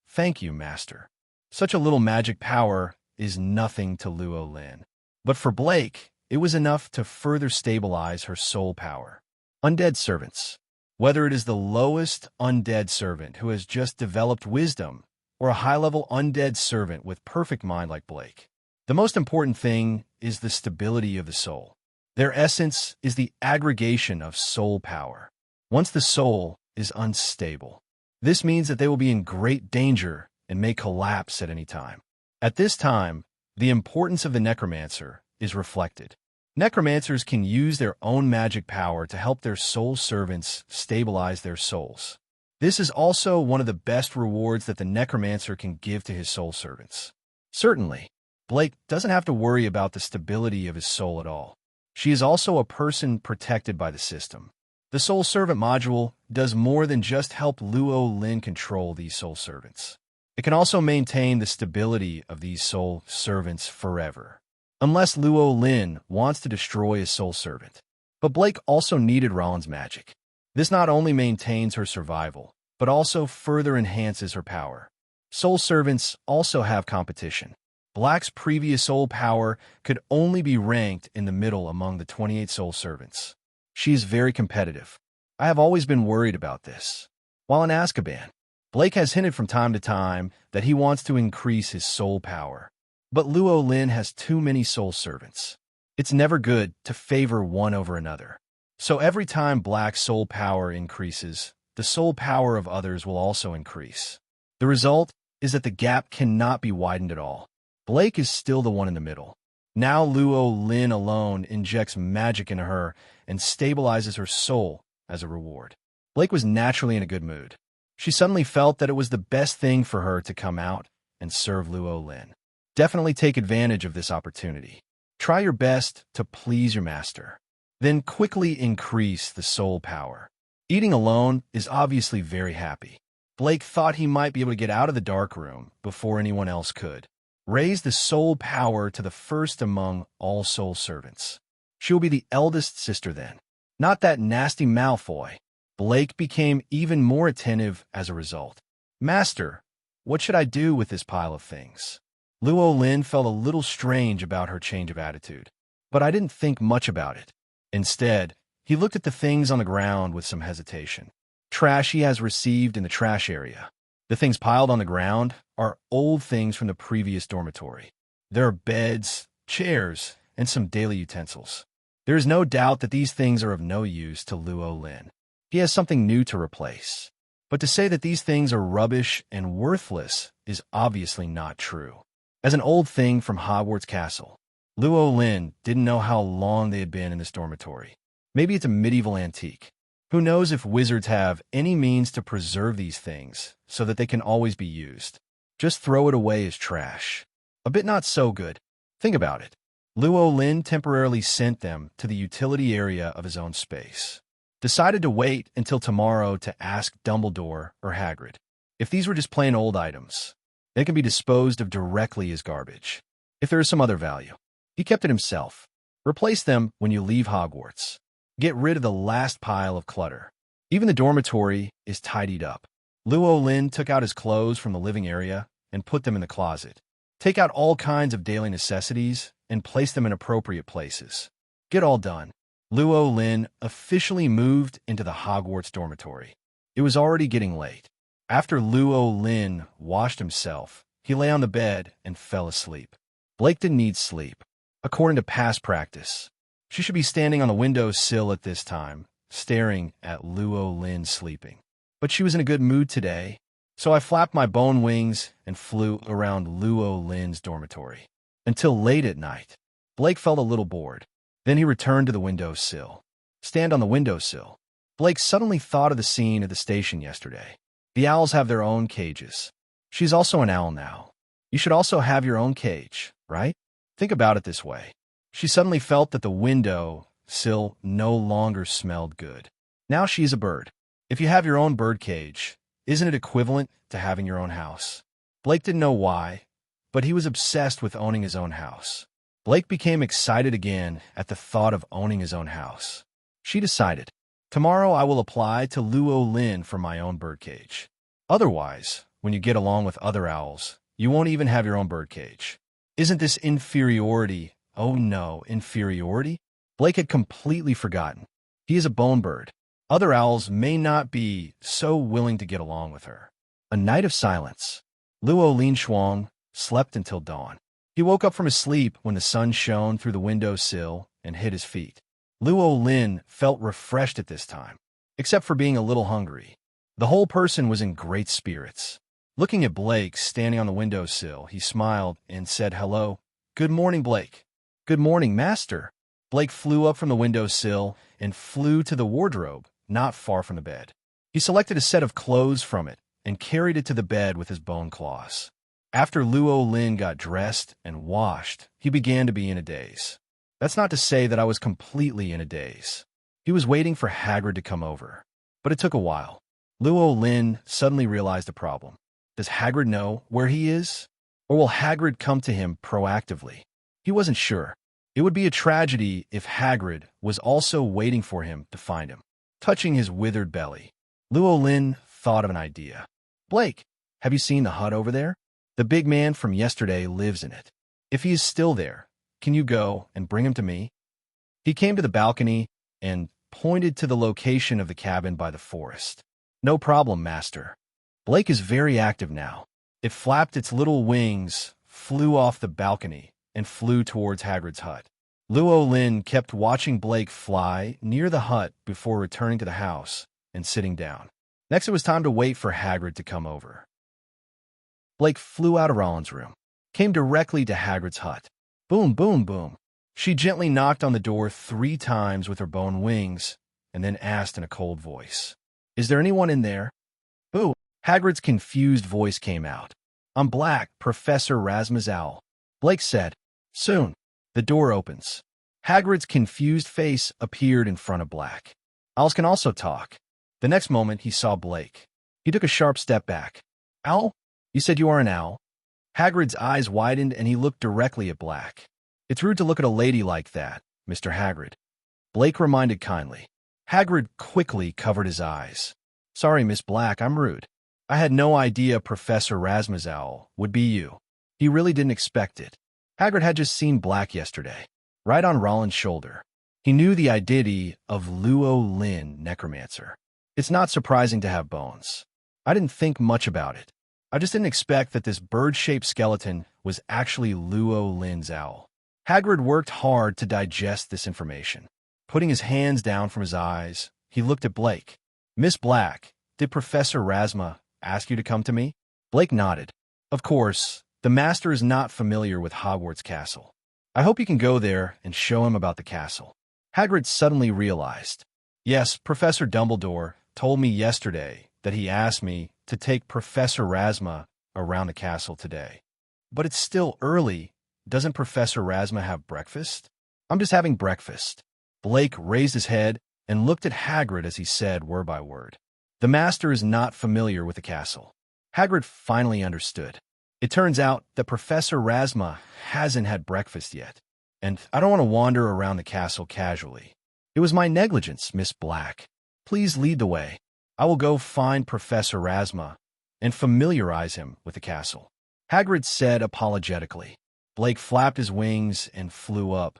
Thank you, master. Such a little magic power is nothing to Luo Lin. But for Blake, it was enough to further stabilize her soul power. Undead servants. Whether it is the lowest undead servant who has just developed wisdom, or a high-level undead servant with perfect mind like Blake, the most important thing is the stability of the soul. Their essence is the aggregation of soul power. Once the soul is unstable, this means that they will be in great danger and may collapse at any time. At this time, the importance of the necromancer is reflected. Necromancers can use their own magic power to help their soul servants stabilize their souls. This is also one of the best rewards that the necromancer can give to his soul servants. Certainly, Blake doesn't have to worry about the stability of his soul at all. She is also a person protected by the system. The soul servant module does more than just help Luo Lin control these soul servants. It can also maintain the stability of these soul servants forever, unless Luo Lin wants to destroy his soul servant. But Blake also needed Rollins' magic. This not only maintains her survival, but also further enhances her power. Soul servants also have competition. Black's previous soul power could only be ranked in the middle among the 28 soul servants. She is very competitive. I have always been worried about this. While in Azkaban, Blake has hinted from time to time that he wants to increase his soul power. But Luo Lin has too many soul servants. It's never good to favor one over another. So every time Black's soul power increases, the soul power of others will also increase. The result is that the gap cannot be widened at all. Blake is still the one in the middle. Now Luo Lin alone injects magic into her and stabilizes her soul as a reward. Blake was naturally in a good mood. She suddenly felt that it was the best thing for her to come out and serve Luo Lin. Definitely take advantage of this opportunity. Try your best to please your master. Then quickly increase the soul power. Eating alone is obviously very happy. Blake thought he might be able to get out of the dark room before anyone else could. Raise the soul power to the first among all soul servants. She will be the eldest sister then. Not that nasty Malfoy. Blake became even more attentive as a result. Master, What should I do with this pile of things? Luo Lin felt a little strange about her change of attitude, but I didn't think much about it. Instead, he looked at the things on the ground with some hesitation. Trash he has received in the trash area. The things piled on the ground are old things from the previous dormitory. There are beds, chairs, and some daily utensils. There is no doubt that these things are of no use to Luo Lin. He has something new to replace. But to say that these things are rubbish and worthless is obviously not true. As an old thing from Hogwarts Castle, Luo Lin didn't know how long they had been in this dormitory. Maybe it's a medieval antique. Who knows if wizards have any means to preserve these things so that they can always be used. Just throw it away as trash. A bit not so good. Think about it. Luo Lin temporarily sent them to the utility area of his own space. Decided to wait until tomorrow to ask Dumbledore or Hagrid. If these were just plain old items, they can be disposed of directly as garbage. If there is some other value, he kept it himself. Replace them when you leave Hogwarts. Get rid of the last pile of clutter. Even the dormitory is tidied up. Luo Lin took out his clothes from the living area and put them in the closet. Take out all kinds of daily necessities and place them in appropriate places. Get all done. Luo Lin officially moved into the Hogwarts dormitory. It was already getting late. After Luo Lin washed himself, he lay on the bed and fell asleep. Blake didn't need sleep. According to past practice, she should be standing on the window sill at this time, staring at Luo Lin sleeping. But she was in a good mood today, so I flapped my bone wings and flew around Luo Lin's dormitory. Until late at night, Blake felt a little bored. Then he returned to the windowsill. Stand on the windowsill. Blake suddenly thought of the scene at the station yesterday. The owls have their own cages. She's also an owl now. You should also have your own cage, right? Think about it this way. She suddenly felt that the window sill no longer smelled good. Now she's a bird. If you have your own bird cage, isn't it equivalent to having your own house? Blake didn't know why, but he was obsessed with owning his own house. Blake became excited again at the thought of owning his own house. She decided, tomorrow I will apply to Luo Lin for my own birdcage. Otherwise, when you get along with other owls, you won't even have your own birdcage. Isn't this inferiority? Oh no, inferiority? Blake had completely forgotten. He is a bone bird. Other owls may not be so willing to get along with her. A night of silence. Luo Lin Shuang slept until dawn. He woke up from his sleep when the sun shone through the windowsill and hit his feet. Luo Lin felt refreshed at this time, except for being a little hungry. The whole person was in great spirits. Looking at Blake standing on the windowsill, he smiled and said hello. Good morning, Blake. Good morning, master. Blake flew up from the windowsill and flew to the wardrobe, not far from the bed. He selected a set of clothes from it and carried it to the bed with his bone claws. After Luo Lin got dressed and washed, he began to be in a daze. That's not to say that I was completely in a daze. He was waiting for Hagrid to come over, but it took a while. Luo Lin suddenly realized a problem. Does Hagrid know where he is? Or will Hagrid come to him proactively? He wasn't sure. It would be a tragedy if Hagrid was also waiting for him to find him. Touching his withered belly, Luo Lin thought of an idea. Blake, have you seen the hut over there? The big man from yesterday lives in it. If he is still there, can you go and bring him to me? He came to the balcony and pointed to the location of the cabin by the forest. No problem, master. Blake is very active now. It flapped its little wings, flew off the balcony, and flew towards Hagrid's hut. Luo Lin kept watching Blake fly near the hut before returning to the house and sitting down. Next, it was time to wait for Hagrid to come over. Blake flew out of Rollins' room, came directly to Hagrid's hut. Boom, boom, boom. She gently knocked on the door 3 times with her bone wings and then asked in a cold voice, Is there anyone in there? Boo! Hagrid's confused voice came out. I'm Black, Professor Rasmus Owl. Blake said, Soon. The door opens. Hagrid's confused face appeared in front of Black. Owls can also talk. The next moment, he saw Blake. He took a sharp step back. Owl? You said you are an owl? Hagrid's eyes widened and he looked directly at Black. It's rude to look at a lady like that, Mr. Hagrid. Blake reminded kindly. Hagrid quickly covered his eyes. Sorry, Miss Black, I'm rude. I had no idea Professor Razmazowl would be you. He really didn't expect it. Hagrid had just seen Black yesterday, right on Roland's shoulder. He knew the identity of Luo Lin, necromancer. It's not surprising to have bones. I didn't think much about it. I just didn't expect that this bird-shaped skeleton was actually Luo Lin's owl. Hagrid worked hard to digest this information. Putting his hands down from his eyes, he looked at Blake. "Miss Black, did Professor Razma ask you to come to me?" Blake nodded. "Of course, the Master is not familiar with Hogwarts Castle. I hope you can go there and show him about the castle." Hagrid suddenly realized. "Yes, Professor Dumbledore told me yesterday that he asked me to take Professor Razma around the castle today. But it's still early. Doesn't Professor Razma have breakfast?" "I'm just having breakfast." Blake raised his head and looked at Hagrid as he said word by word. "The Master is not familiar with the castle." Hagrid finally understood. It turns out that Professor Razma hasn't had breakfast yet, and I don't want to wander around the castle casually. It was my negligence, Miss Black. Please lead the way. I will go find Professor Razma and familiarize him with the castle." Hagrid said apologetically. Blake flapped his wings and flew up.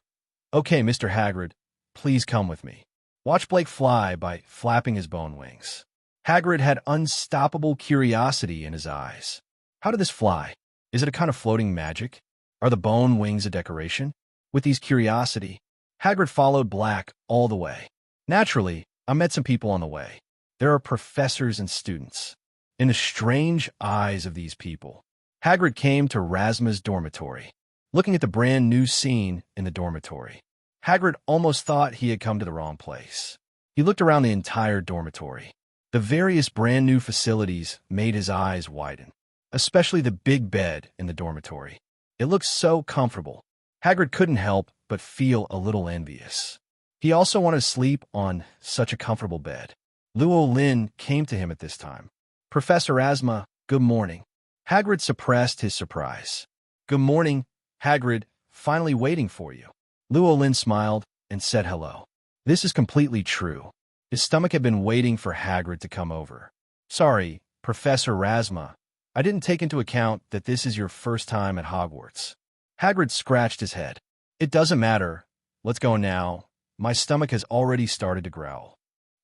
"Okay, Mr. Hagrid, please come with me." Watch Blake fly by flapping his bone wings. Hagrid had unstoppable curiosity in his eyes. How did this fly? Is it a kind of floating magic? Are the bone wings a decoration? With these curiosity, Hagrid followed Black all the way. Naturally, I met some people on the way. There are professors and students. In the strange eyes of these people, Hagrid came to Razma's dormitory. Looking at the brand new scene in the dormitory, Hagrid almost thought he had come to the wrong place. He looked around the entire dormitory. The various brand new facilities made his eyes widen, especially the big bed in the dormitory. It looked so comfortable. Hagrid couldn't help but feel a little envious. He also wanted to sleep on such a comfortable bed. Luo Lin came to him at this time. "Professor Razma, good morning." Hagrid suppressed his surprise. "Good morning, Hagrid, finally waiting for you." Luo Lin smiled and said hello. This is completely true. His stomach had been waiting for Hagrid to come over. "Sorry, Professor Razma, I didn't take into account that this is your first time at Hogwarts." Hagrid scratched his head. "It doesn't matter. Let's go now. My stomach has already started to growl."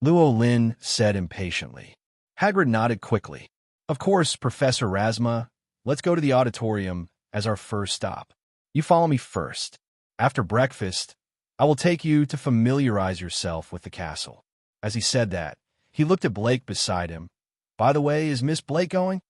Luo Lin said impatiently. Hagrid nodded quickly. "Of course, Professor Razma. Let's go to the auditorium as our first stop. You follow me first. After breakfast, I will take you to familiarize yourself with the castle." As he said that, he looked at Blake beside him. "By the way, is Miss Blake going?"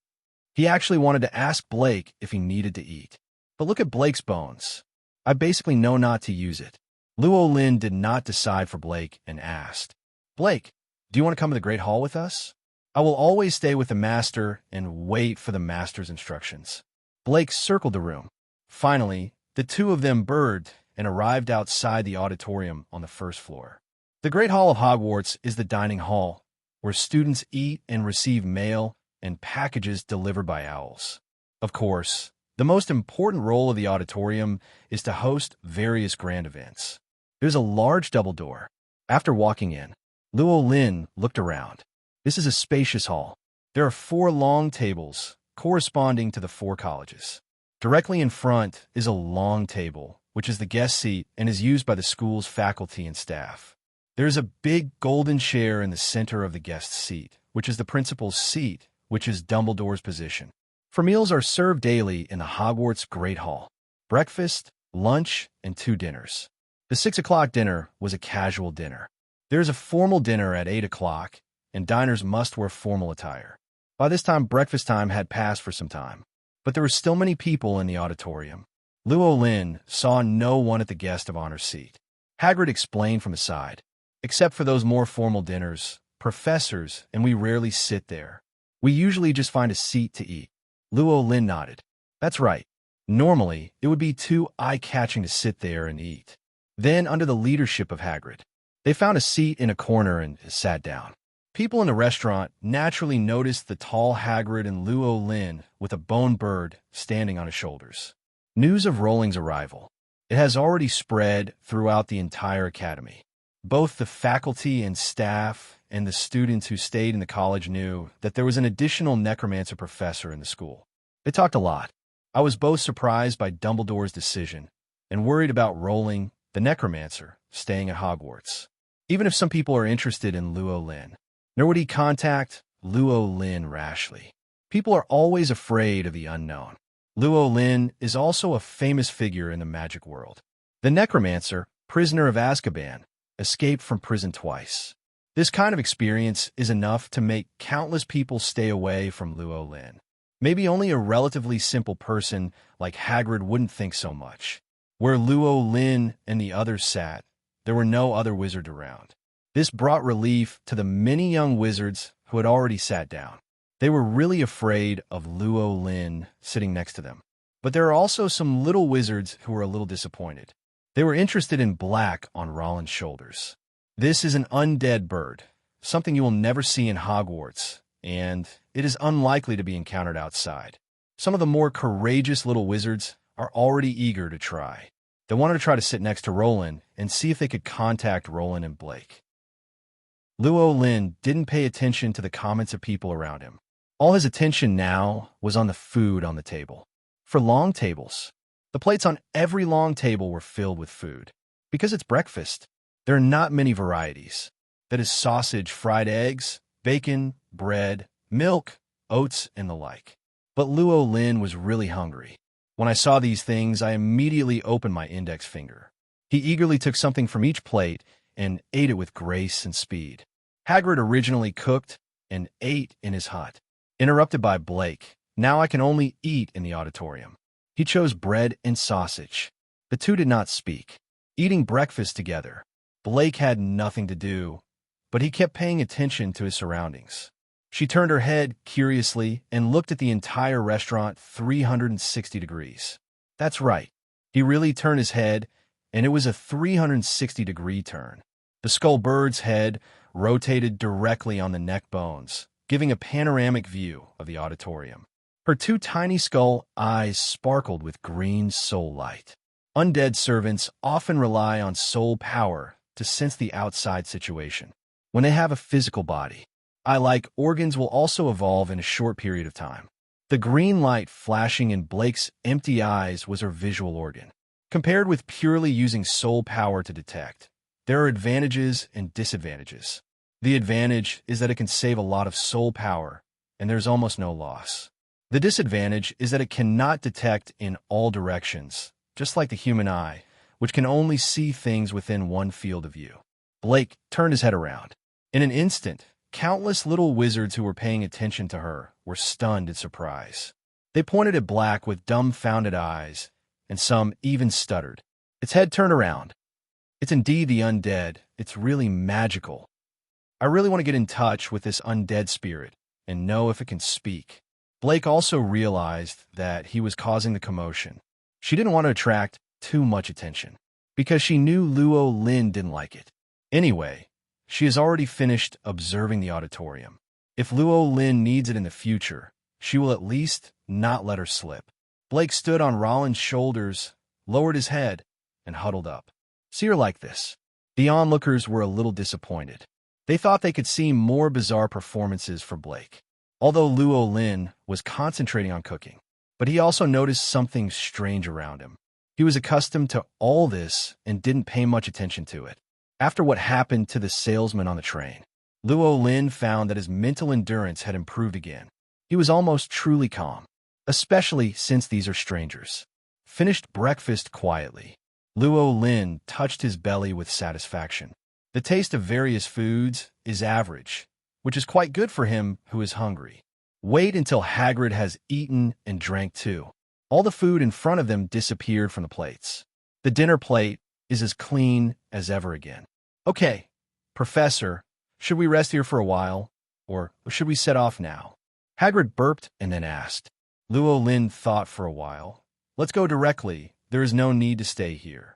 He actually wanted to ask Blake if he needed to eat. But look at Blake's bones. I basically know not to use it. Luo Lin did not decide for Blake and asked, "Blake, do you want to come to the Great Hall with us?" "I will always stay with the Master and wait for the Master's instructions." Blake circled the room. Finally, the two of them bird and arrived outside the auditorium on the first floor. The Great Hall of Hogwarts is the dining hall, where students eat and receive mail and packages delivered by owls. Of course, the most important role of the auditorium is to host various grand events. There's a large double door. After walking in, Luo Lin looked around. This is a spacious hall. There are 4 long tables corresponding to the 4 colleges. Directly in front is a long table, which is the guest seat and is used by the school's faculty and staff. There is a big golden chair in the center of the guest seat, which is the principal's seat, which is Dumbledore's position. For meals are served daily in the Hogwarts Great Hall. Breakfast, lunch, and 2 dinners. The 6 o'clock dinner was a casual dinner. There is a formal dinner at 8 o'clock, and diners must wear formal attire. By this time, breakfast time had passed for some time, but there were still many people in the auditorium. Luo Lin saw no one at the guest of honor seat. Hagrid explained from his side. "Except for those more formal dinners, professors, and we rarely sit there. We usually just find a seat to eat." Luo Lin nodded. "That's right. Normally, it would be too eye-catching to sit there and eat." Then, under the leadership of Hagrid, they found a seat in a corner and sat down. People in the restaurant naturally noticed the tall Hagrid and Luo Lin with a bone bird standing on his shoulders. News of Rowling's arrival. It has already spread throughout the entire academy. Both the faculty and staff and the students who stayed in the college knew that there was an additional necromancer professor in the school. They talked a lot. I was both surprised by Dumbledore's decision and worried about Rowling, the necromancer, staying at Hogwarts. Even if some people are interested in Luo Lin, nor would he contact Luo Lin rashly. People are always afraid of the unknown. Luo Lin is also a famous figure in the magic world. The necromancer, prisoner of Azkaban, escaped from prison twice. This kind of experience is enough to make countless people stay away from Luo Lin. Maybe only a relatively simple person like Hagrid wouldn't think so much. Where Luo Lin and the others sat, there were no other wizards around. This brought relief to the many young wizards who had already sat down. They were really afraid of Luo Lin sitting next to them. But there are also some little wizards who were a little disappointed. They were interested in Black on Roland's shoulders. This is an undead bird, something you will never see in Hogwarts, and it is unlikely to be encountered outside. Some of the more courageous little wizards are already eager to try. They wanted to try to sit next to Roland and see if they could contact Roland and Blake. Luo Lin didn't pay attention to the comments of people around him. All his attention now was on the food on the table. For long tables, the plates on every long table were filled with food. Because it's breakfast, there are not many varieties. That is sausage, fried eggs, bacon, bread, milk, oats, and the like. But Luo Lin was really hungry. When I saw these things, I immediately opened my index finger. He eagerly took something from each plate and ate it with grace and speed. Hagrid originally cooked and ate in his hut. Interrupted by Blake, now I can only eat in the auditorium. He chose bread and sausage. The two did not speak. Eating breakfast together, Blake had nothing to do, but he kept paying attention to his surroundings. She turned her head curiously and looked at the entire restaurant 360 degrees. That's right. He really turned his head, and it was a 360-degree turn. The skull bird's head rotated directly on the neck bones, giving a panoramic view of the auditorium. Her two tiny skull eyes sparkled with green soul light. Undead servants often rely on soul power to sense the outside situation. When they have a physical body, eye-like organs will also evolve in a short period of time. The green light flashing in Blake's empty eyes was her visual organ. Compared with purely using soul power to detect, there are advantages and disadvantages. The advantage is that it can save a lot of soul power, and there's almost no loss. The disadvantage is that it cannot detect in all directions, just like the human eye, which can only see things within one field of view. Blake turned his head around. In an instant, countless little wizards who were paying attention to her were stunned in surprise. They pointed at Black with dumbfounded eyes, and some even stuttered. Its head turned around. It's indeed the undead. It's really magical. I really want to get in touch with this undead spirit and know if it can speak. Blake also realized that he was causing the commotion. She didn't want to attract too much attention, because she knew Luo Lin didn't like it. Anyway, she has already finished observing the auditorium. If Luo Lin needs it in the future, she will at least not let her slip. Blake stood on Roland's shoulders, lowered his head, and huddled up. See her like this. The onlookers were a little disappointed. They thought they could see more bizarre performances for Blake, although Luo Lin was concentrating on cooking. But he also noticed something strange around him. He was accustomed to all this and didn't pay much attention to it. After what happened to the salesman on the train, Luo Lin found that his mental endurance had improved again. He was almost truly calm, especially since these are strangers. Finished breakfast quietly. Luo Lin touched his belly with satisfaction. The taste of various foods is average, which is quite good for him who is hungry. Wait until Hagrid has eaten and drank too. All the food in front of them disappeared from the plates. The dinner plate is as clean as ever again. Okay, Professor, should we rest here for a while, or should we set off now? Hagrid burped and then asked. Luo Lin thought for a while. Let's go directly. There is no need to stay here.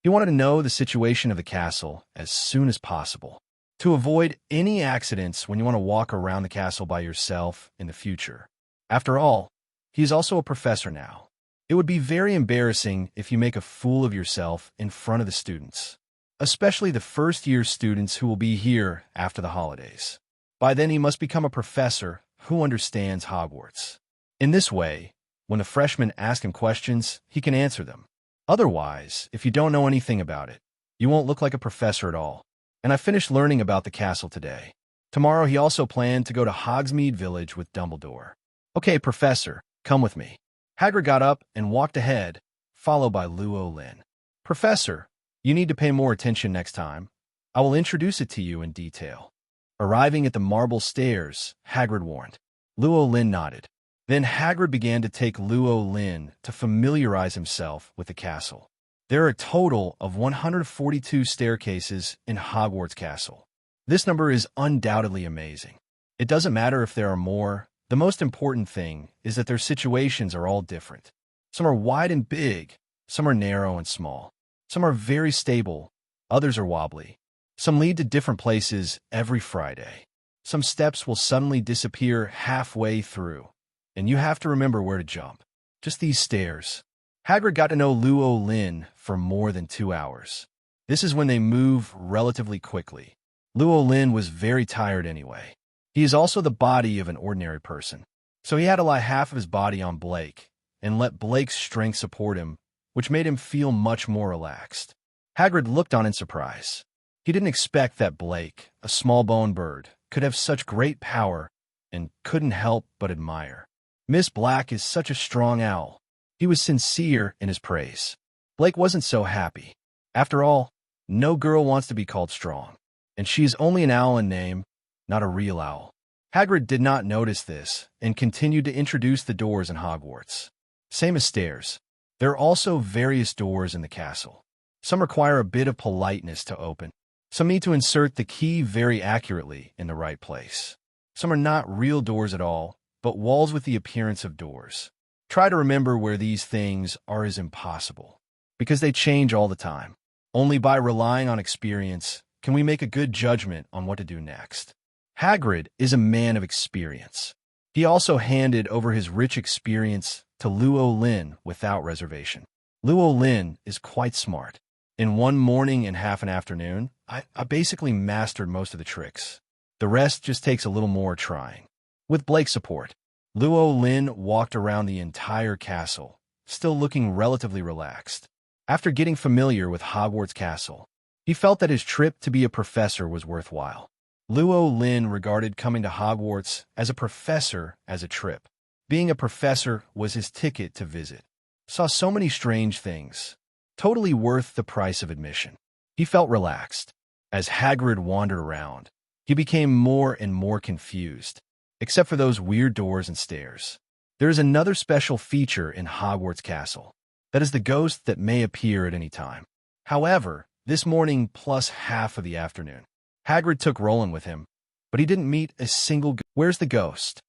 He wanted to know the situation of the castle as soon as possible, to avoid any accidents when you want to walk around the castle by yourself in the future. After all, he is also a professor now. It would be very embarrassing if you make a fool of yourself in front of the students. especially the first-year students who will be here after the holidays. By then, he must become a professor who understands Hogwarts. In this way, when the freshmen ask him questions, he can answer them. Otherwise, if you don't know anything about it, you won't look like a professor at all. And I finished learning about the castle today. Tomorrow, he also planned to go to Hogsmeade Village with Dumbledore. Okay, Professor, come with me. Hagrid got up and walked ahead, followed by Luo Lin. Professor, you need to pay more attention next time. I will introduce it to you in detail. Arriving at the marble stairs, Hagrid warned. Luo Lin nodded. Then Hagrid began to take Luo Lin to familiarize himself with the castle. There are a total of 142 staircases in Hogwarts Castle. This number is undoubtedly amazing. It doesn't matter if there are more. The most important thing is that their situations are all different. Some are wide and big, some are narrow and small. Some are very stable, others are wobbly. Some lead to different places every Friday. Some steps will suddenly disappear halfway through, and you have to remember where to jump. Just these stairs. Hagrid got to know Luo Lin for more than 2 hours. This is when they move relatively quickly. Luo Lin was very tired anyway. He is also the body of an ordinary person, so he had to lie half of his body on Blake and let Blake's strength support him, which made him feel much more relaxed. Hagrid looked on in surprise. He didn't expect that Blake, a small-boned bird, could have such great power and couldn't help but admire. Miss Black is such a strong owl. He was sincere in his praise. Blake wasn't so happy. After all, no girl wants to be called strong, and she is only an owl in name, not a real owl. Hagrid did not notice this and continued to introduce the doors in Hogwarts. Same as stairs. There are also various doors in the castle. Some require a bit of politeness to open. Some need to insert the key very accurately in the right place. Some are not real doors at all, but walls with the appearance of doors. Try to remember where these things are is impossible, because they change all the time. Only by relying on experience can we make a good judgment on what to do next. Hagrid is a man of experience. He also handed over his rich experience to Luo Lin without reservation. Luo Lin is quite smart. In 1 morning and half an afternoon, I basically mastered most of the tricks. The rest just takes a little more trying. With Blake's support, Luo Lin walked around the entire castle, still looking relatively relaxed. After getting familiar with Hogwarts Castle, he felt that his trip to be a professor was worthwhile. Luo Lin regarded coming to Hogwarts as a professor as a trip. Being a professor was his ticket to visit. Saw so many strange things. Totally worth the price of admission. He felt relaxed. As Hagrid wandered around, he became more and more confused, except for those weird doors and stairs. There is another special feature in Hogwarts Castle. That is the ghost that may appear at any time. However, this morning plus half of the afternoon, Hagrid took Rowling with him, but he didn't meet a single Where's the ghost?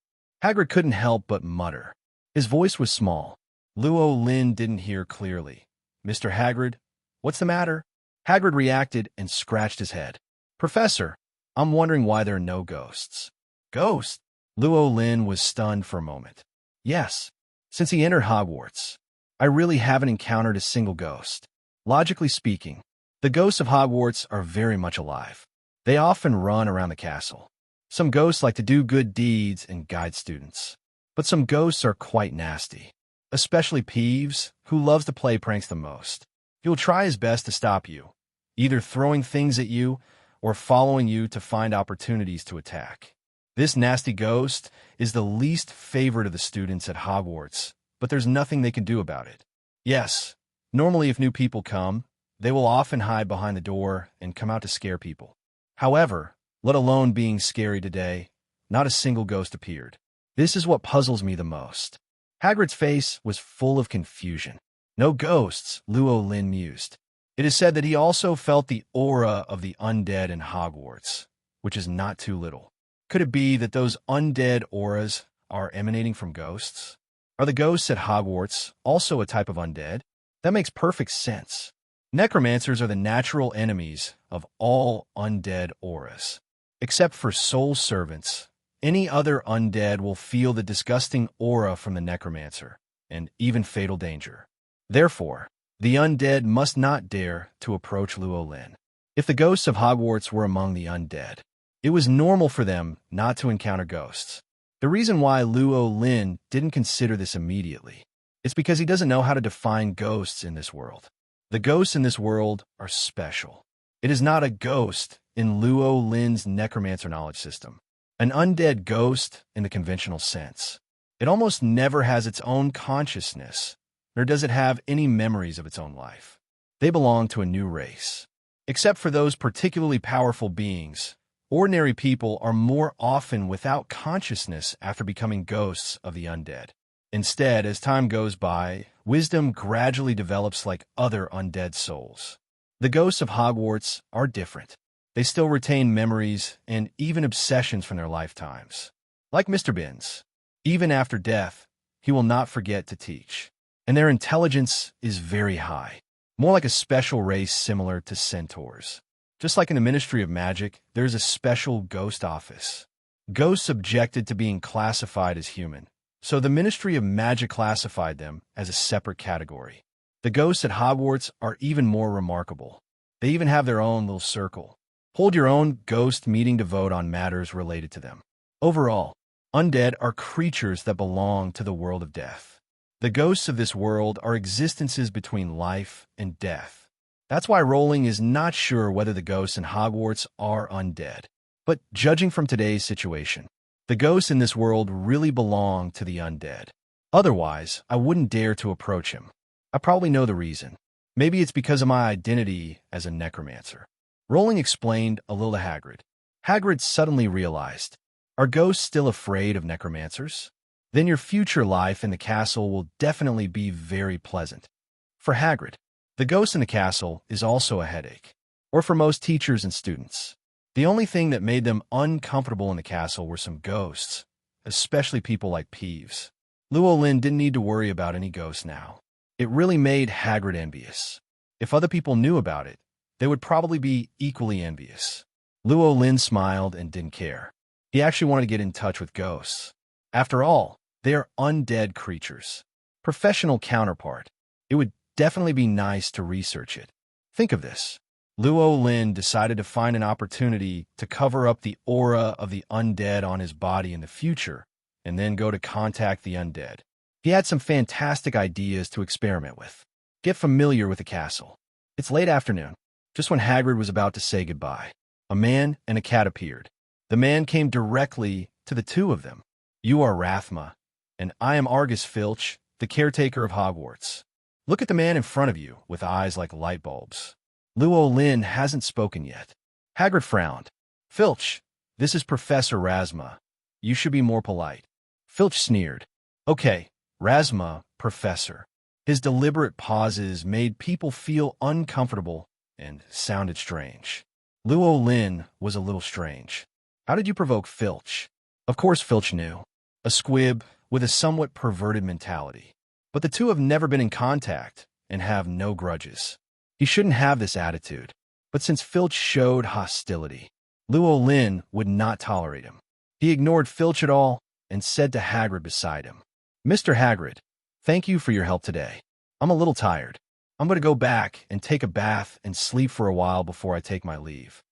Hagrid couldn't help but mutter. His voice was small. Luo Lin didn't hear clearly. Mr. Hagrid, what's the matter? Hagrid reacted and scratched his head. Professor, I'm wondering why there are no ghosts. Ghosts? Luo Lin was stunned for a moment. Yes, since he entered Hogwarts, I really haven't encountered a single ghost. Logically speaking, the ghosts of Hogwarts are very much alive. They often run around the castle. Some ghosts like to do good deeds and guide students. But some ghosts are quite nasty, especially Peeves, who loves to play pranks the most. He will try his best to stop you, either throwing things at you or following you to find opportunities to attack. This nasty ghost is the least favorite of the students at Hogwarts, but there's nothing they can do about it. Yes, normally if new people come, they will often hide behind the door and come out to scare people. However, let alone being scary today, not a single ghost appeared. This is what puzzles me the most. Hagrid's face was full of confusion. No ghosts, Luo Lin mused. It is said that he also felt the aura of the undead in Hogwarts, which is not too little. Could it be that those undead auras are emanating from ghosts? Are the ghosts at Hogwarts also a type of undead? That makes perfect sense. Necromancers are the natural enemies of all undead auras. Except for soul servants, any other undead will feel the disgusting aura from the necromancer, and even fatal danger. Therefore, the undead must not dare to approach Luo Lin. If the ghosts of Hogwarts were among the undead, it was normal for them not to encounter ghosts. The reason why Luo Lin didn't consider this immediately is because he doesn't know how to define ghosts in this world. The ghosts in this world are special. It is not a ghost in Luo Lin's necromancer knowledge system, an undead ghost in the conventional sense. It almost never has its own consciousness, nor does it have any memories of its own life. They belong to a new race. Except for those particularly powerful beings, ordinary people are more often without consciousness after becoming ghosts of the undead. Instead, as time goes by, wisdom gradually develops like other undead souls. The ghosts of Hogwarts are different. They still retain memories and even obsessions from their lifetimes. Like Mr. Binns, even after death, he will not forget to teach. And their intelligence is very high, more like a special race similar to centaurs. Just like in the Ministry of Magic, there is a special ghost office. Ghosts objected to being classified as human, so the Ministry of Magic classified them as a separate category. The ghosts at Hogwarts are even more remarkable. They even have their own little circle. Hold your own ghost meeting to vote on matters related to them. Overall, undead are creatures that belong to the world of death. The ghosts of this world are existences between life and death. That's why Rowling is not sure whether the ghosts in Hogwarts are undead. But judging from today's situation, the ghosts in this world really belong to the undead. Otherwise, I wouldn't dare to approach him. I probably know the reason. Maybe it's because of my identity as a necromancer. Rowling explained a little to Hagrid. Hagrid suddenly realized, are ghosts still afraid of necromancers? Then your future life in the castle will definitely be very pleasant. For Hagrid, the ghost in the castle is also a headache, or for most teachers and students. The only thing that made them uncomfortable in the castle were some ghosts, especially people like Peeves. Luo Lin didn't need to worry about any ghosts now. It really made Hagrid envious. If other people knew about it, they would probably be equally envious. Luo Lin smiled and didn't care. He actually wanted to get in touch with ghosts. After all, they are undead creatures. Professional counterpart. It would definitely be nice to research it. Think of this. Luo Lin decided to find an opportunity to cover up the aura of the undead on his body in the future, and then go to contact the undead. He had some fantastic ideas to experiment with. Get familiar with the castle. It's late afternoon, just when Hagrid was about to say goodbye. A man and a cat appeared. The man came directly to the two of them. You are Rathma, and I am Argus Filch, the caretaker of Hogwarts. Look at the man in front of you, with eyes like light bulbs. Luo Lin hasn't spoken yet. Hagrid frowned. Filch, this is Professor Rasma. You should be more polite. Filch sneered. Okay, Rasma, Professor. His deliberate pauses made people feel uncomfortable and sounded strange. Luo Lin was a little strange. How did you provoke Filch? Of course Filch knew. A squib with a somewhat perverted mentality. But the two have never been in contact and have no grudges. He shouldn't have this attitude. But since Filch showed hostility, Luo Lin would not tolerate him. He ignored Filch at all and said to Hagrid beside him, Mr. Hagrid, thank you for your help today. I'm a little tired. I'm going to go back and take a bath and sleep for a while before I take my leave.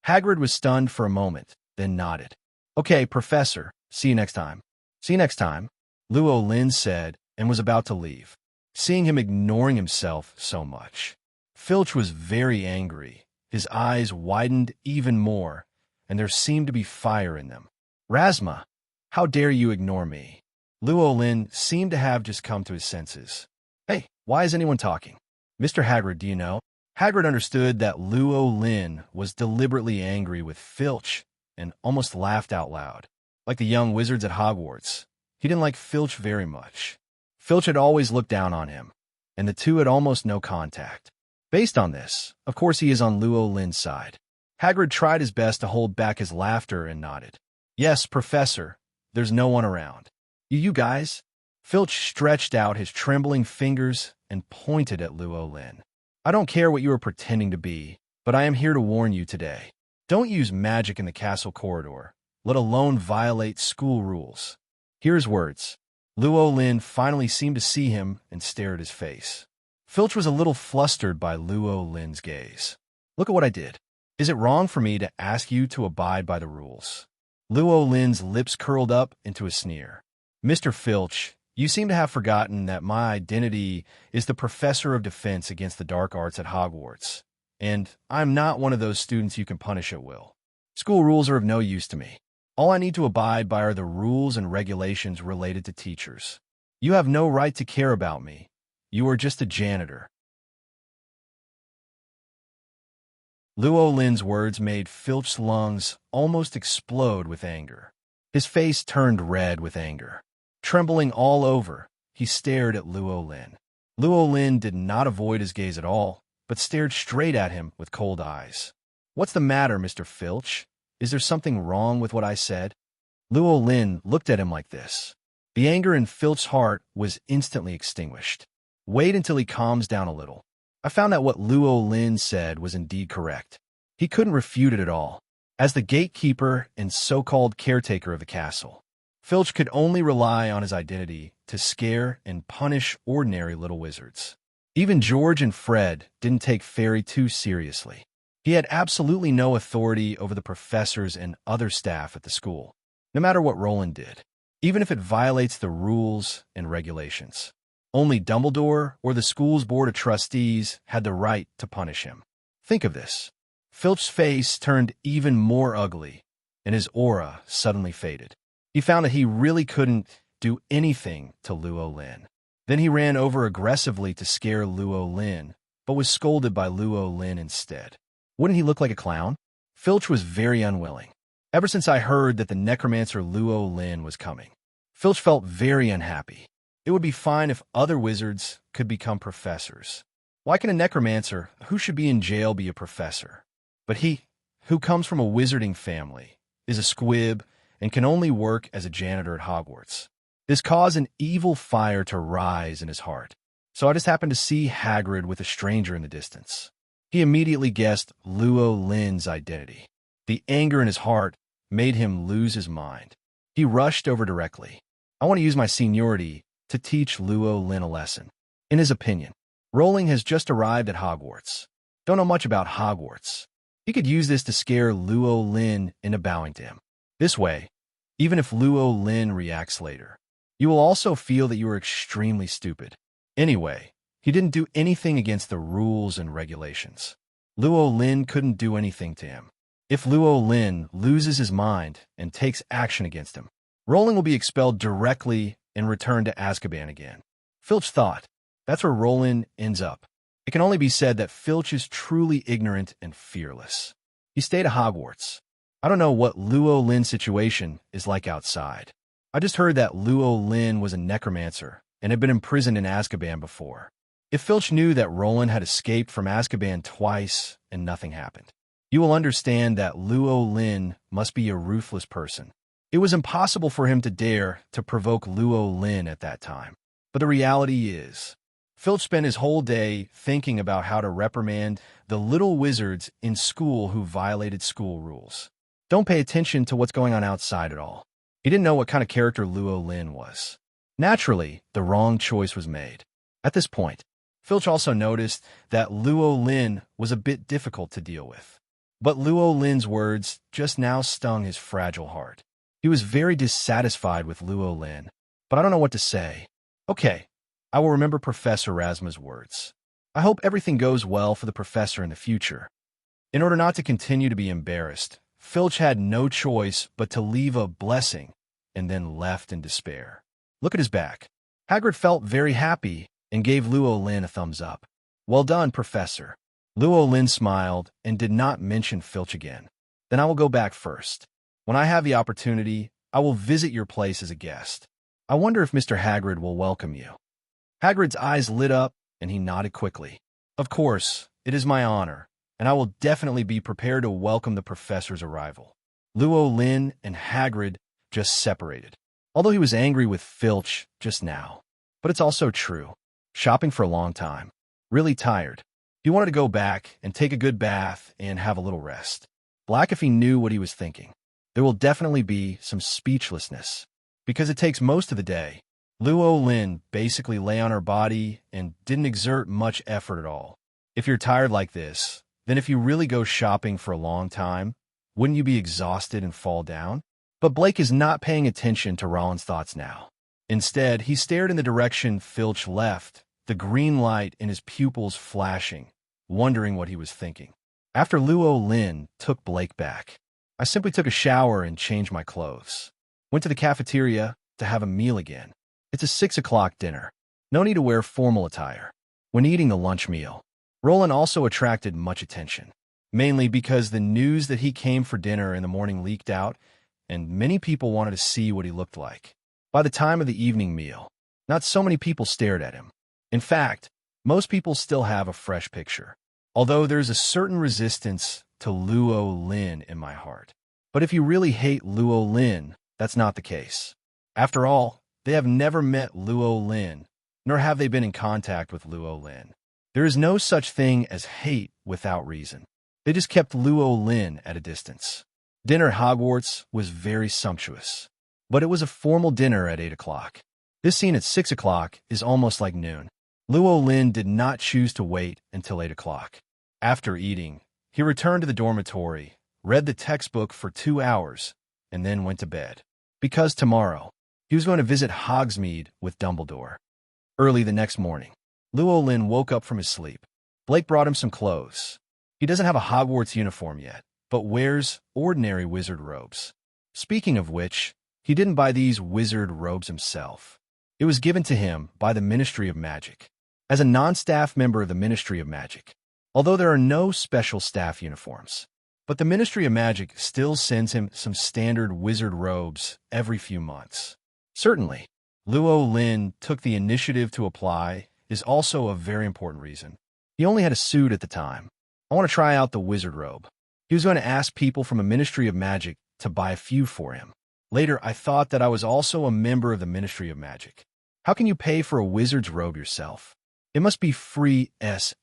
Hagrid was stunned for a moment, then nodded. Okay, Professor, see you next time. See you next time, Luo Lin said and was about to leave. Seeing him ignoring himself so much, Filch was very angry. His eyes widened even more, and there seemed to be fire in them. Rasma, how dare you ignore me? Luo Lin seemed to have just come to his senses. Hey, why is anyone talking? Mr. Hagrid, do you know? Hagrid understood that Luo Lin was deliberately angry with Filch and almost laughed out loud. Like the young wizards at Hogwarts, he didn't like Filch very much. Filch had always looked down on him, and the two had almost no contact. Based on this, of course he is on Luo Lin's side. Hagrid tried his best to hold back his laughter and nodded. Yes, Professor, there's no one around. You guys? Filch stretched out his trembling fingers and pointed at Luo Lin. I don't care what you are pretending to be, but I am here to warn you today. Don't use magic in the castle corridor, let alone violate school rules. Hear his words. Luo Lin finally seemed to see him and stare at his face. Filch was a little flustered by Luo Lin's gaze. Look at what I did. Is it wrong for me to ask you to abide by the rules? Luo Lin's lips curled up into a sneer. Mr. Filch, you seem to have forgotten that my identity is the professor of defense against the dark arts at Hogwarts, and I'm not one of those students you can punish at will. School rules are of no use to me. All I need to abide by are the rules and regulations related to teachers. You have no right to care about me. You are just a janitor. Luo Lin's words made Filch's lungs almost explode with anger. His face turned red with anger. Trembling all over, he stared at Luo Lin. Luo Lin did not avoid his gaze at all, but stared straight at him with cold eyes. What's the matter, Mr. Filch? Is there something wrong with what I said? Luo Lin looked at him like this. The anger in Filch's heart was instantly extinguished. Wait until he calms down a little. I found out what Luo Lin said was indeed correct. He couldn't refute it at all. As the gatekeeper and so-called caretaker of the castle, Filch could only rely on his identity to scare and punish ordinary little wizards. Even George and Fred didn't take Fairy too seriously. He had absolutely no authority over the professors and other staff at the school, no matter what Rowling did, even if it violates the rules and regulations. Only Dumbledore or the school's board of trustees had the right to punish him. Think of this. Filch's face turned even more ugly, and his aura suddenly faded. He found that he really couldn't do anything to Luo Lin. Then he ran over aggressively to scare Luo Lin, but was scolded by Luo Lin instead. Wouldn't he look like a clown? Filch was very unwilling. Ever since I heard that the necromancer Luo Lin was coming, Filch felt very unhappy. It would be fine if other wizards could become professors. Why can a necromancer who should be in jail be a professor? But he, who comes from a wizarding family, is a squib and can only work as a janitor at Hogwarts. This caused an evil fire to rise in his heart. So I just happened to see Hagrid with a stranger in the distance. He immediately guessed Luo Lin's identity. The anger in his heart made him lose his mind. He rushed over directly. I want to use my seniority to teach Luo Lin a lesson. In his opinion, Rowling has just arrived at Hogwarts. Don't know much about Hogwarts. He could use this to scare Luo Lin into bowing to him. This way, even if Luo Lin reacts later, you will also feel that you are extremely stupid. Anyway, he didn't do anything against the rules and regulations. Luo Lin couldn't do anything to him. If Luo Lin loses his mind and takes action against him, Rowling will be expelled directly and returned to Azkaban again. Filch thought, that's where Rowling ends up. It can only be said that Filch is truly ignorant and fearless. He stayed at Hogwarts. I don't know what Luo Lin's situation is like outside. I just heard that Luo Lin was a necromancer and had been imprisoned in Azkaban before. If Filch knew that Rowling had escaped from Azkaban twice and nothing happened, you will understand that Luo Lin must be a ruthless person. It was impossible for him to dare to provoke Luo Lin at that time. But the reality is, Filch spent his whole day thinking about how to reprimand the little wizards in school who violated school rules. Don't pay attention to what's going on outside at all. He didn't know what kind of character Luo Lin was. Naturally, the wrong choice was made. At this point, Filch also noticed that Luo Lin was a bit difficult to deal with. But Luo Lin's words just now stung his fragile heart. He was very dissatisfied with Luo Lin, but I don't know what to say. Okay, I will remember Professor Rasma's words. I hope everything goes well for the professor in the future. In order not to continue to be embarrassed, Filch had no choice but to leave a blessing and then left in despair. Look at his back. Hagrid felt very happy and gave Luo Lin a thumbs up. Well done, Professor. Luo Lin smiled and did not mention Filch again. Then I will go back first. When I have the opportunity, I will visit your place as a guest. I wonder if Mr. Hagrid will welcome you. Hagrid's eyes lit up, and he nodded quickly. Of course, it is my honor, and I will definitely be prepared to welcome the professor's arrival. Luo Lin and Hagrid just separated, although he was angry with Filch just now. But it's also true. Shopping for a long time. Really tired. He wanted to go back and take a good bath and have a little rest. Black if he knew what he was thinking. There will definitely be some speechlessness, because it takes most of the day. Luo Lin basically lay on her body and didn't exert much effort at all. If you're tired like this, Then if you really go shopping for a long time, wouldn't you be exhausted and fall down? But Blake is not paying attention to Rollins' thoughts now. Instead, he stared in the direction Filch left, the green light in his pupils flashing, wondering what he was thinking. After Luo Lin took Blake back, I simply took a shower and changed my clothes. Went to the cafeteria to have a meal again. It's a 6 o'clock dinner. No need to wear formal attire. When eating the lunch meal, Roland also attracted much attention, mainly because the news that he came for dinner in the morning leaked out, and many people wanted to see what he looked like. By the time of the evening meal, not so many people stared at him. In fact, most people still have a fresh picture, although there's a certain resistance to Luo Lin in my heart. But if you really hate Luo Lin, that's not the case. After all, they have never met Luo Lin, nor have they been in contact with Luo Lin. There is no such thing as hate without reason. They just kept Luo Lin at a distance. Dinner at Hogwarts was very sumptuous, but it was a formal dinner at 8 o'clock. This scene at 6 o'clock is almost like noon. Luo Lin did not choose to wait until 8 o'clock. After eating, he returned to the dormitory, read the textbook for 2 hours, and then went to bed. Because tomorrow, he was going to visit Hogsmeade with Dumbledore. Early the next morning, Luo Lin woke up from his sleep. Blake brought him some clothes. He doesn't have a Hogwarts uniform yet, but wears ordinary wizard robes. Speaking of which, he didn't buy these wizard robes himself. It was given to him by the Ministry of Magic, as a non-staff member of the Ministry of Magic, although there are no special staff uniforms. But the Ministry of Magic still sends him some standard wizard robes every few months. Certainly, Luo Lin took the initiative to apply is also a very important reason. He only had a suit at the time. I want to try out the wizard robe. He was going to ask people from a Ministry of Magic to buy a few for him. Later, I thought that I was also a member of the Ministry of Magic. How can you pay for a wizard's robe yourself? It must be free *X.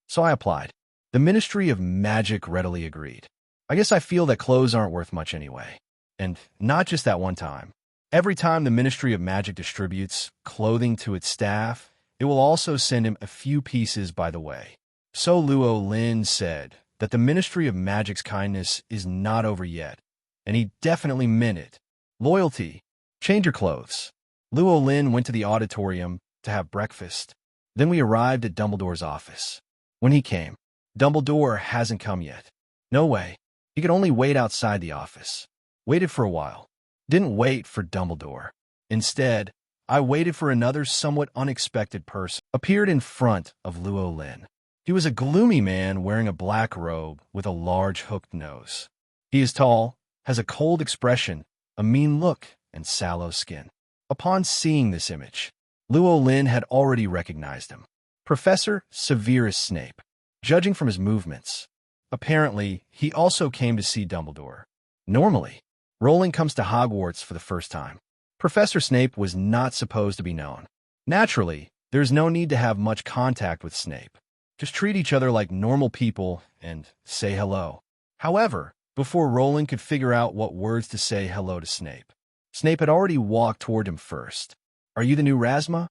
So I applied. The Ministry of Magic readily agreed. I guess I feel that clothes aren't worth much anyway. And not just that one time. Every time the Ministry of Magic distributes clothing to its staff, it will also send him a few pieces by the way. So Luo Lin said that the Ministry of Magic's kindness is not over yet, and he definitely meant it. Loyalty. Change your clothes. Luo Lin went to the auditorium to have breakfast. Then we arrived at Dumbledore's office. When he came, Dumbledore hasn't come yet. No way. He could only wait outside the office. Waited for a while. Didn't wait for Dumbledore. Instead, I waited for another somewhat unexpected person. Appeared in front of Luo Lin. He was a gloomy man wearing a black robe with a large hooked nose. He is tall, has a cold expression, a mean look, and sallow skin. Upon seeing this image, Luo Lin had already recognized him. Professor Severus Snape, judging from his movements. Apparently, he also came to see Dumbledore. Normally, Rowling comes to Hogwarts for the first time. Professor Snape was not supposed to be known. Naturally, there's no need to have much contact with Snape. Just treat each other like normal people and say hello. However, before Rowling could figure out what words to say hello to Snape, Snape had already walked toward him first. Are you the new Rasma?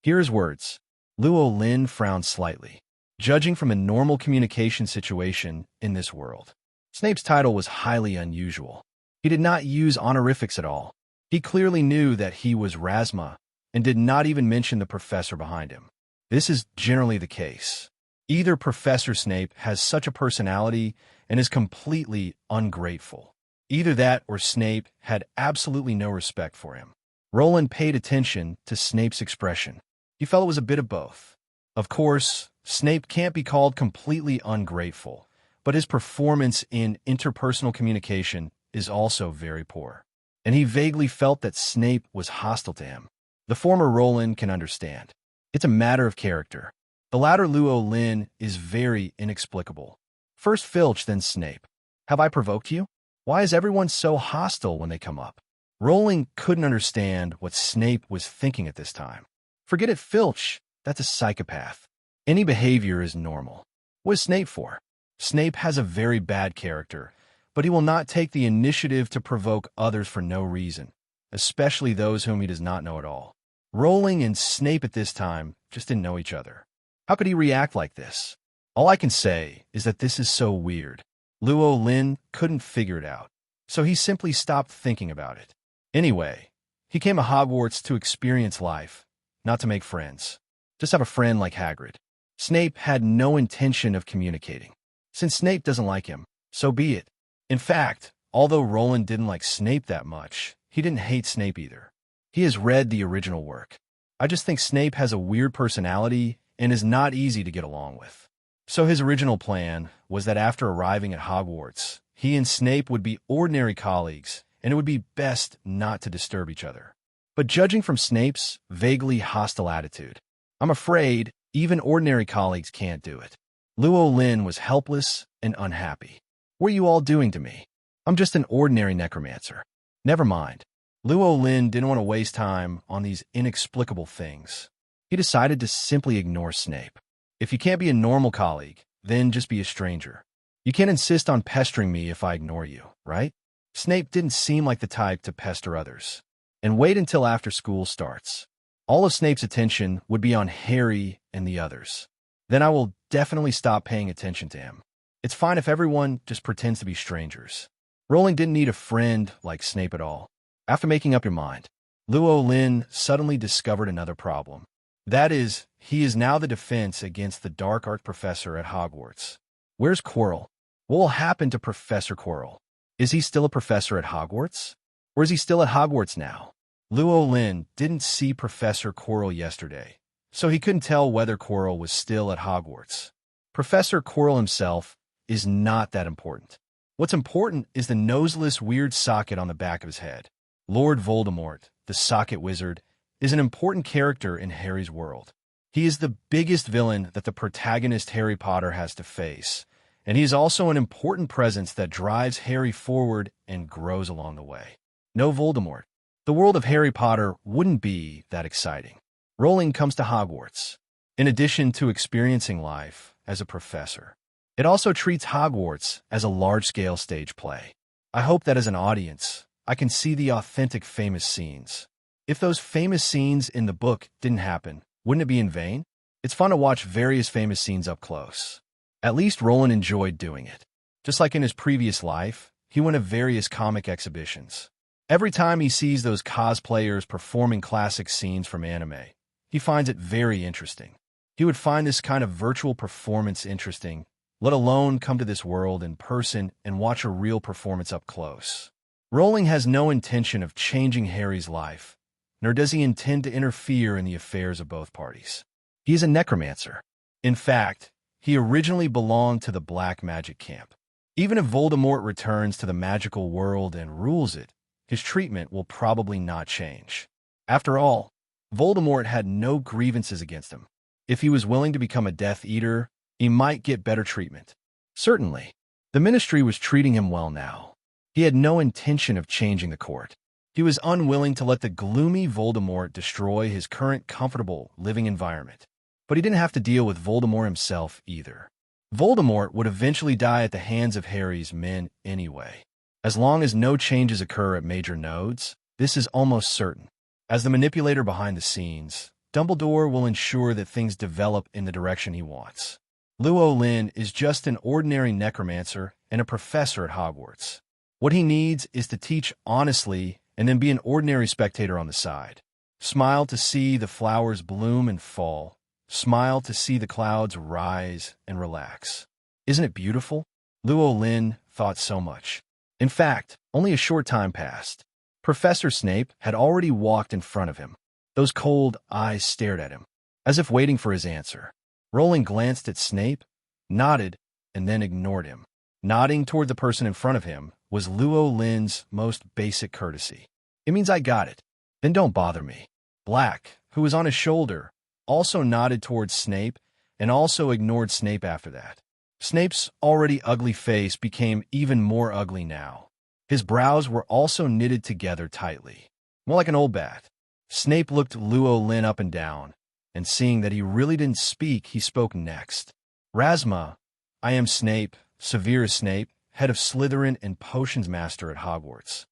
Here his words. Luo Lin frowned slightly, judging from a normal communication situation in this world. Snape's title was highly unusual. He did not use honorifics at all. He clearly knew that he was Rasma and did not even mention the professor behind him. This is generally the case. Either Professor Snape has such a personality and is completely ungrateful. Either that or Snape had absolutely no respect for him. Roland paid attention to Snape's expression. He felt it was a bit of both. Of course, Snape can't be called completely ungrateful, but his performance in interpersonal communication is also very poor. And he vaguely felt that Snape was hostile to him. The former Roland can understand. It's a matter of character. The latter Luo Lin is very inexplicable. First Filch, then Snape. Have I provoked you? Why is everyone so hostile when they come up? Rowling couldn't understand what Snape was thinking at this time. Forget it, Filch. That's a psychopath. Any behavior is normal. What is Snape for? Snape has a very bad character, but he will not take the initiative to provoke others for no reason, especially those whom he does not know at all. Rowling and Snape at this time just didn't know each other. How could he react like this? All I can say is that this is so weird. Luo Lin couldn't figure it out, so he simply stopped thinking about it. Anyway, he came to Hogwarts to experience life, not to make friends. Just have a friend like Hagrid. Snape had no intention of communicating. Since Snape doesn't like him, so be it. In fact, although Rowling didn't like Snape that much, he didn't hate Snape either. He has read the original work. I just think Snape has a weird personality and is not easy to get along with. So his original plan was that after arriving at Hogwarts, he and Snape would be ordinary colleagues, and it would be best not to disturb each other. But judging from Snape's vaguely hostile attitude, I'm afraid even ordinary colleagues can't do it. Luo Lin was helpless and unhappy. What are you all doing to me? I'm just an ordinary necromancer. Never mind. Luo Lin didn't want to waste time on these inexplicable things. He decided to simply ignore Snape. If you can't be a normal colleague, then just be a stranger. You can't insist on pestering me if I ignore you, right? Snape didn't seem like the type to pester others. And wait until after school starts. All of Snape's attention would be on Harry and the others. Then I will definitely stop paying attention to him. It's fine if everyone just pretends to be strangers. Rowling didn't need a friend like Snape at all. After making up your mind, Luo Lin suddenly discovered another problem. That is, he is now the defense against the dark art professor at Hogwarts. Where's Quirrell? What will happen to Professor Quirrell? Is he still a professor at Hogwarts? Or is he still at Hogwarts now? Luo Lin didn't see Professor Quirrell yesterday, so he couldn't tell whether Quirrell was still at Hogwarts. Professor Quirrell himself is not that important. What's important is the noseless weird socket on the back of his head. Lord Voldemort, the socket wizard, is an important character in Harry's world. He is the biggest villain that the protagonist Harry Potter has to face, and he is also an important presence that drives Harry forward and grows along the way. No Voldemort, the world of Harry Potter wouldn't be that exciting. Rowling comes to Hogwarts. In addition to experiencing life as a professor, it also treats Hogwarts as a large-scale stage play. I hope that as an audience, I can see the authentic famous scenes. If those famous scenes in the book didn't happen, wouldn't it be in vain? It's fun to watch various famous scenes up close. At least Rowling enjoyed doing it. Just like in his previous life, he went to various comic exhibitions. Every time he sees those cosplayers performing classic scenes from anime, he finds it very interesting. He would find this kind of virtual performance interesting, let alone come to this world in person and watch a real performance up close. Rowling has no intention of changing Harry's life, nor does he intend to interfere in the affairs of both parties. He is a necromancer. In fact, he originally belonged to the black magic camp. Even if Voldemort returns to the magical world and rules it, his treatment will probably not change. After all, Voldemort had no grievances against him. If he was willing to become a Death Eater, he might get better treatment. Certainly, the Ministry was treating him well now. He had no intention of changing the court. He was unwilling to let the gloomy Voldemort destroy his current comfortable living environment. But he didn't have to deal with Voldemort himself either. Voldemort would eventually die at the hands of Harry's men anyway. As long as no changes occur at major nodes, this is almost certain. As the manipulator behind the scenes, Dumbledore will ensure that things develop in the direction he wants. Luo Lin is just an ordinary necromancer and a professor at Hogwarts. What he needs is to teach honestly and then be an ordinary spectator on the side. Smile to see the flowers bloom and fall. Smile to see the clouds rise and relax. Isn't it beautiful? Luo Lin thought so much. In fact, only a short time passed. Professor Snape had already walked in front of him. Those cold eyes stared at him, as if waiting for his answer. Rowling glanced at Snape, nodded, and then ignored him. Nodding toward the person in front of him was Luo Lin's most basic courtesy. It means I got it. Then don't bother me. Black, who was on his shoulder, also nodded towards Snape and also ignored Snape after that. Snape's already ugly face became even more ugly now. His brows were also knitted together tightly, more like an old bat. Snape looked Luo Lin up and down, and seeing that he really didn't speak, he spoke next. Rasma, I am Snape, Severus Snape, head of Slytherin and potions master at Hogwarts.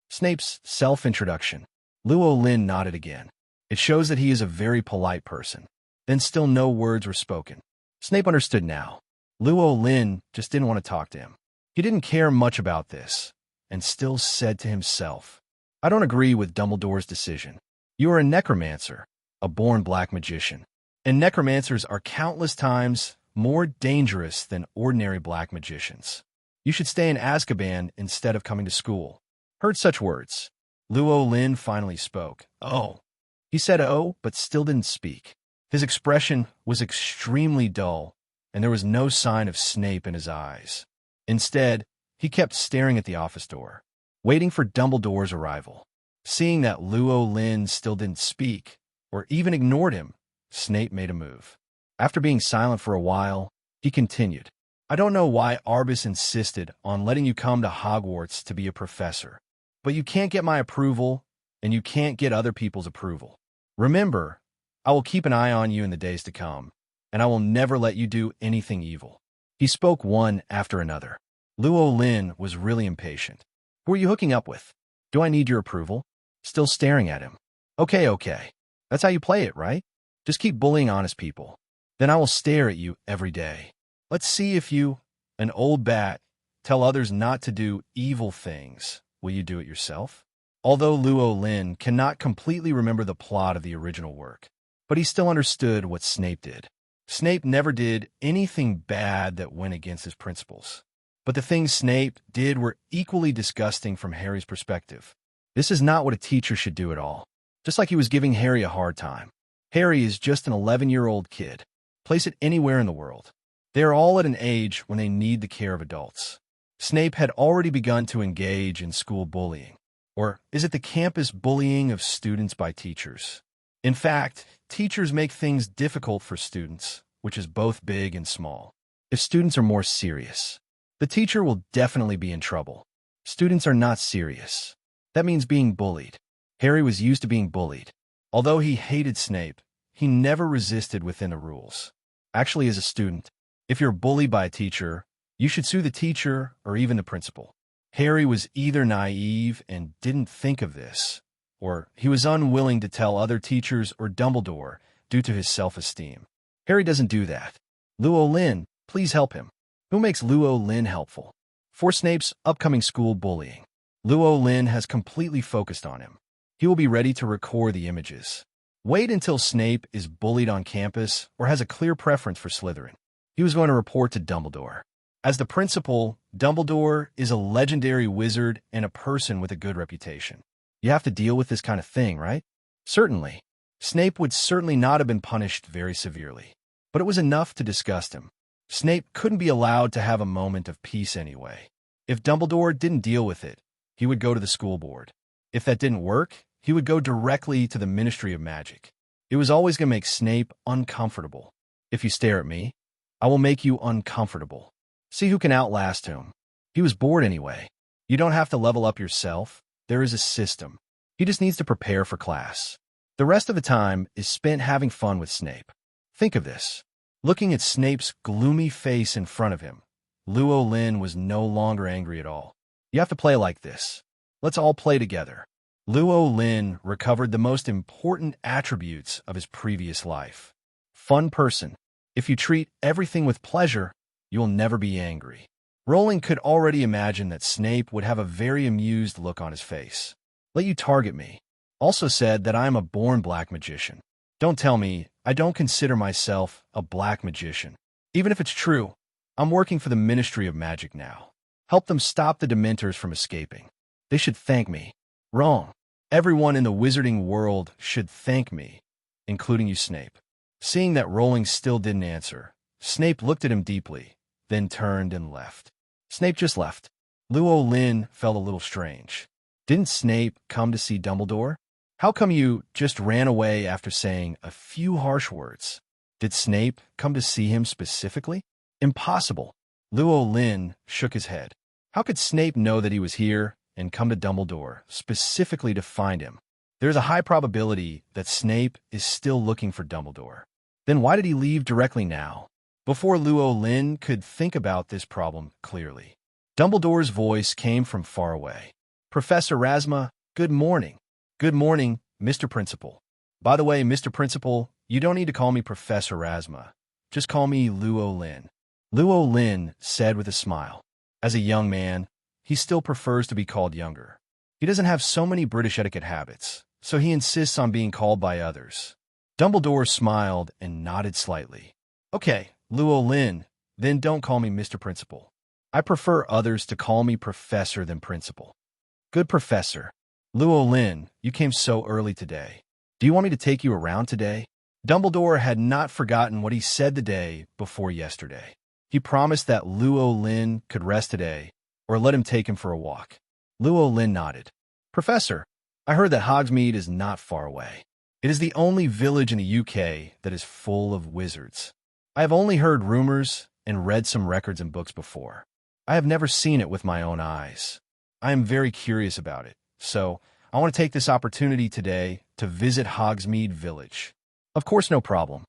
Snape's self-introduction. Luo Lin nodded again. It shows that he is a very polite person. Then still no words were spoken. Snape understood now. Luo Lin just didn't want to talk to him. He didn't care much about this, and still said to himself, I don't agree with Dumbledore's decision. You are a necromancer, a born black magician. And necromancers are countless times more dangerous than ordinary black magicians. You should stay in Azkaban instead of coming to school. Heard such words. Luo Lin finally spoke. Oh. He said oh, but still didn't speak. His expression was extremely dull, and there was no sign of Snape in his eyes. Instead, he kept staring at the office door, waiting for Dumbledore's arrival. Seeing that Luo Lin still didn't speak, or even ignored him, Snape made a move. After being silent for a while, he continued, I don't know why Arbus insisted on letting you come to Hogwarts to be a professor, but you can't get my approval, and you can't get other people's approval. Remember, I will keep an eye on you in the days to come, and I will never let you do anything evil. He spoke one after another. Luo Lin was really impatient. Who are you hooking up with? Do I need your approval? Still staring at him. Okay. That's how you play it, right? Just keep bullying honest people. Then I will stare at you every day. Let's see if you, an old bat, tell others not to do evil things. Will you do it yourself? Although Luo Lin cannot completely remember the plot of the original work, but he still understood what Snape did. Snape never did anything bad that went against his principles. But the things Snape did were equally disgusting from Harry's perspective. This is not what a teacher should do at all. Just like he was giving Harry a hard time. Harry is just an 11-year-old kid. Place it anywhere in the world. They are all at an age when they need the care of adults. Snape had already begun to engage in school bullying. Or is it the campus bullying of students by teachers? In fact, teachers make things difficult for students, which is both big and small. If students are more serious, the teacher will definitely be in trouble. Students are not serious. That means being bullied. Harry was used to being bullied. Although he hated Snape, he never resisted within the rules. Actually, as a student, if you're bullied by a teacher, you should sue the teacher or even the principal. Harry was either naive and didn't think of this, or he was unwilling to tell other teachers or Dumbledore due to his self-esteem. Harry doesn't do that. Luo Lin, please help him. Who makes Luo Lin helpful? For Snape's upcoming school bullying, Luo Lin has completely focused on him. He will be ready to record the images. Wait until Snape is bullied on campus or has a clear preference for Slytherin. He was going to report to Dumbledore. As the principal, Dumbledore is a legendary wizard and a person with a good reputation. You have to deal with this kind of thing, right? Certainly. Snape would certainly not have been punished very severely, but it was enough to disgust him. Snape couldn't be allowed to have a moment of peace anyway. If Dumbledore didn't deal with it, he would go to the school board. If that didn't work, he would go directly to the Ministry of Magic. It was always going to make Snape uncomfortable. If you stare at me, I will make you uncomfortable. See who can outlast whom. He was bored anyway. You don't have to level up yourself. There is a system. He just needs to prepare for class. The rest of the time is spent having fun with Snape. Think of this. Looking at Snape's gloomy face in front of him, Luo Lin was no longer angry at all. You have to play like this. Let's all play together. Luo Lin recovered the most important attributes of his previous life. Fun person. If you treat everything with pleasure, you will never be angry. Rowling could already imagine that Snape would have a very amused look on his face. Let you target me. Also said that I am a born black magician. Don't tell me I don't consider myself a black magician. Even if it's true, I'm working for the Ministry of Magic now. Help them stop the Dementors from escaping. They should thank me. Wrong. Everyone in the wizarding world should thank me, including you, Snape. Seeing that Rowling still didn't answer, Snape looked at him deeply, then turned and left. Snape just left. Luo Lin felt a little strange. Didn't Snape come to see Dumbledore? How come you just ran away after saying a few harsh words? Did Snape come to see him specifically? Impossible. Luo Lin shook his head. How could Snape know that he was here and come to Dumbledore specifically to find him? There's a high probability that Snape is still looking for Dumbledore. Then why did he leave directly now? Before Luo Lin could think about this problem clearly, Dumbledore's voice came from far away. Professor Rasma, good morning. Good morning, Mr. Principal. By the way, Mr. Principal, you don't need to call me Professor Rasma. Just call me Luo Lin. Luo Lin said with a smile. As a young man, he still prefers to be called younger. He doesn't have so many British etiquette habits, so he insists on being called by others. Dumbledore smiled and nodded slightly. Okay, Luo Lin, then don't call me Mr. Principal. I prefer others to call me Professor than Principal. Good Professor. Luo Lin, you came so early today. Do you want me to take you around today? Dumbledore had not forgotten what he said the day before yesterday. He promised that Luo Lin could rest today, or let him take him for a walk. Luo Lin nodded. Professor, I heard that Hogsmeade is not far away. It is the only village in the UK that is full of wizards. I have only heard rumors and read some records and books before. I have never seen it with my own eyes. I am very curious about it, so I want to take this opportunity today to visit Hogsmeade Village. Of course, no problem.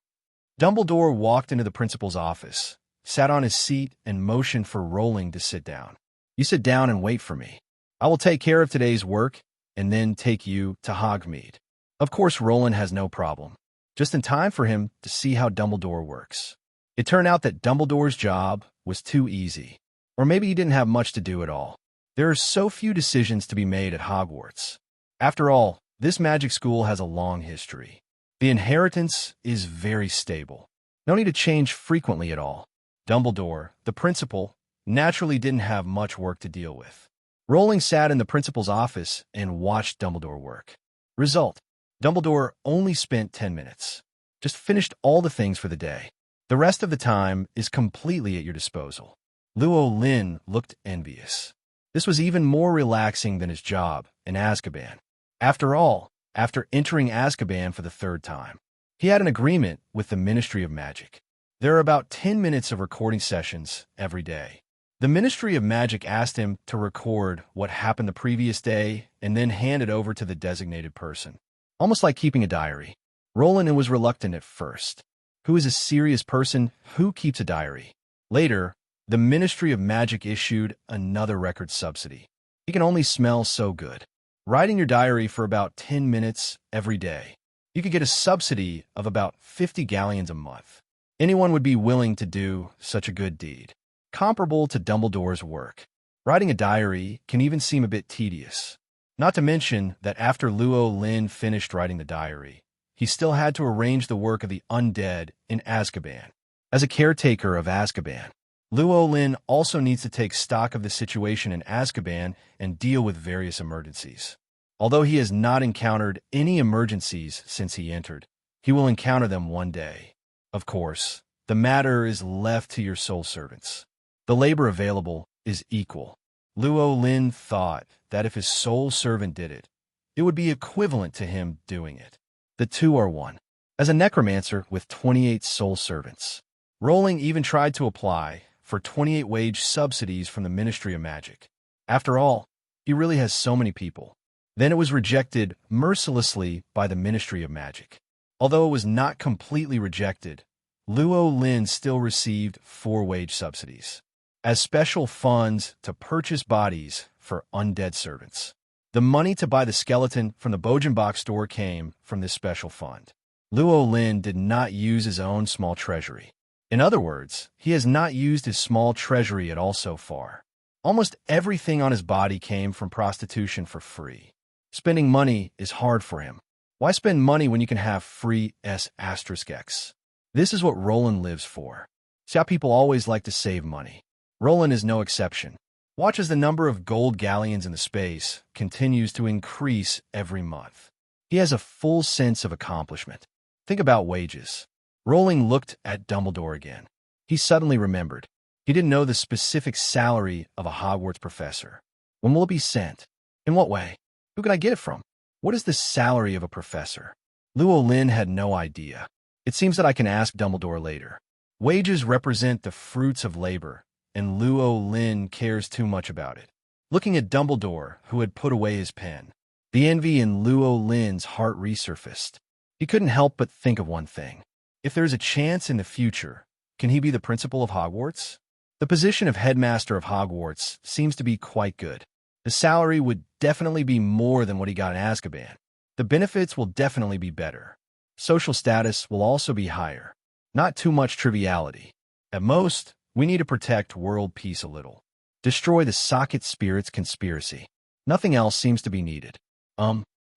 Dumbledore walked into the principal's office, sat on his seat, and motioned for Rowling to sit down. You sit down and wait for me. I will take care of today's work and then take you to Hogsmeade. Of course, Rowling has no problem, just in time for him to see how Dumbledore works. It turned out that Dumbledore's job was too easy, or maybe he didn't have much to do at all. There are so few decisions to be made at Hogwarts. After all, this magic school has a long history. The inheritance is very stable. No need to change frequently at all. Dumbledore, the principal, naturally didn't have much work to deal with. Rowling sat in the principal's office and watched Dumbledore work. Result: Dumbledore only spent 10 minutes. Just finished all the things for the day. The rest of the time is completely at your disposal. Luo Lin looked envious. This was even more relaxing than his job in Azkaban. After all, after entering Azkaban for the third time, he had an agreement with the Ministry of Magic. There are about 10 minutes of recording sessions every day. The Ministry of Magic asked him to record what happened the previous day and then hand it over to the designated person. Almost like keeping a diary. Rowling was reluctant at first. Who is a serious person who keeps a diary? Later, the Ministry of Magic issued another record subsidy. He can only smell so good. Writing your diary for about 10 minutes every day. You could get a subsidy of about 50 galleons a month. Anyone would be willing to do such a good deed. Comparable to Dumbledore's work. Writing a diary can even seem a bit tedious. Not to mention that after Luo Lin finished writing the diary, he still had to arrange the work of the undead in Azkaban. As a caretaker of Azkaban, Luo Lin also needs to take stock of the situation in Azkaban and deal with various emergencies. Although he has not encountered any emergencies since he entered, he will encounter them one day. Of course, the matter is left to your soul servants. The labor available is equal. Luo Lin thought that if his soul servant did it, it would be equivalent to him doing it. The two are one. As a necromancer with 28 soul servants, Rowling even tried to apply for 28 wage subsidies from the Ministry of Magic. After all, he really has so many people. Then it was rejected mercilessly by the Ministry of Magic. Although it was not completely rejected, Luo Lin still received 4 wage subsidies as special funds to purchase bodies for undead servants. The money to buy the skeleton from the Bogenbach store came from this special fund. Luo Lin did not use his own small treasury. In other words, he has not used his small treasury at all so far. Almost everything on his body came from prostitution for free. Spending money is hard for him. Why spend money when you can have free S***X? This is what Rowling lives for. See how people always like to save money. Rowling is no exception. Watch as the number of gold galleons in the space continues to increase every month. He has a full sense of accomplishment. Think about wages. Rowling looked at Dumbledore again. He suddenly remembered. He didn't know the specific salary of a Hogwarts professor. When will it be sent? In what way? Who can I get it from? What is the salary of a professor? Luo Lin had no idea. It seems that I can ask Dumbledore later. Wages represent the fruits of labor, and Luo Lin cares too much about it. Looking at Dumbledore, who had put away his pen, the envy in Luo Lin's heart resurfaced. He couldn't help but think of one thing. If there is a chance in the future, can he be the principal of Hogwarts? The position of headmaster of Hogwarts seems to be quite good. The salary would definitely be more than what he got in Azkaban. The benefits will definitely be better. Social status will also be higher. Not too much triviality. At most, we need to protect world peace a little. Destroy the socket spirits conspiracy. Nothing else seems to be needed.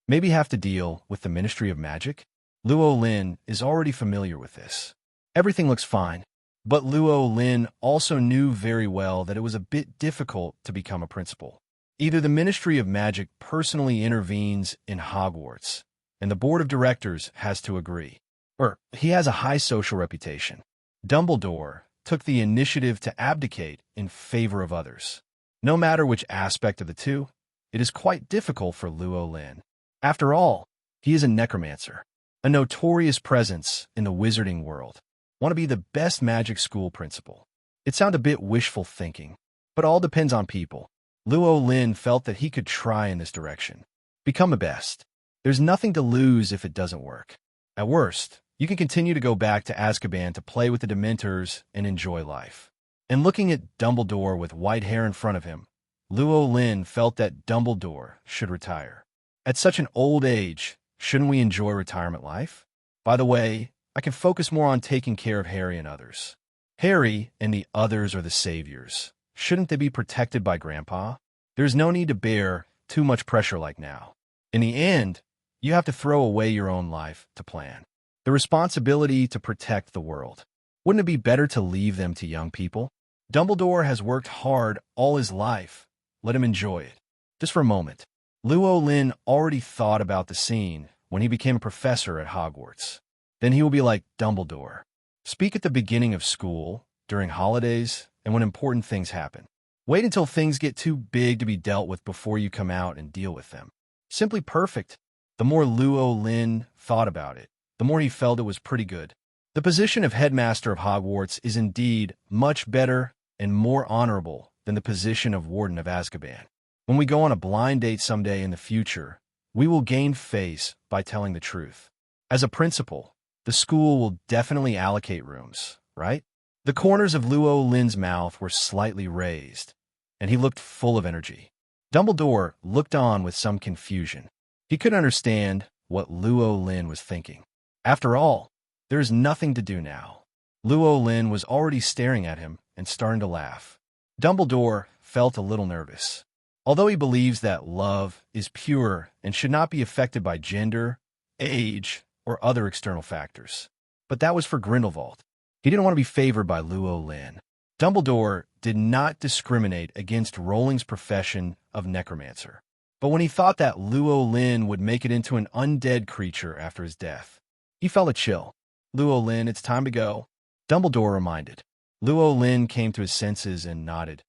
Maybe have to deal with the Ministry of Magic? Luo Lin is already familiar with this. Everything looks fine, but Luo Lin also knew very well that it was a bit difficult to become a principal. Either the Ministry of Magic personally intervenes in Hogwarts, and the board of directors has to agree, or he has a high social reputation. Dumbledore took the initiative to abdicate in favor of others. No matter which aspect of the two, it is quite difficult for Luo Lin. After all, he is a necromancer, a notorious presence in the wizarding world. Want to be the best magic school principal. It sounds a bit wishful thinking, but all depends on people. Luo Lin felt that he could try in this direction. Become the best. There's nothing to lose if it doesn't work. At worst, you can continue to go back to Azkaban to play with the Dementors and enjoy life. And looking at Dumbledore with white hair in front of him, Luo Lin felt that Dumbledore should retire. At such an old age, shouldn't we enjoy retirement life? By the way, I can focus more on taking care of Harry and others. Harry and the others are the saviors. Shouldn't they be protected by Grandpa? There's no need to bear too much pressure like now. In the end, you have to throw away your own life to plan. The responsibility to protect the world. Wouldn't it be better to leave them to young people? Dumbledore has worked hard all his life. Let him enjoy it. Just for a moment. Luo Lin already thought about the scene when he became a professor at Hogwarts. Then he will be like Dumbledore. Speak at the beginning of school, during holidays, and when important things happen. Wait until things get too big to be dealt with before you come out and deal with them. Simply perfect. The more Luo Lin thought about it, the more he felt it was pretty good. The position of headmaster of Hogwarts is indeed much better and more honorable than the position of warden of Azkaban. When we go on a blind date someday in the future, we will gain face by telling the truth. As a principal, the school will definitely allocate rooms, right? The corners of Luo Lin's mouth were slightly raised, and he looked full of energy. Dumbledore looked on with some confusion. He couldn't understand what Luo Lin was thinking. After all, there is nothing to do now. Luo Lin was already staring at him and starting to laugh. Dumbledore felt a little nervous. Although he believes that love is pure and should not be affected by gender, age, or other external factors. But that was for Grindelwald. He didn't want to be favored by Luo Lin. Dumbledore did not discriminate against Rowling's profession of necromancer. But when he thought that Luo Lin would make it into an undead creature after his death, he felt a chill. Luo Lin, it's time to go. Dumbledore reminded. Luo Lin came to his senses and nodded.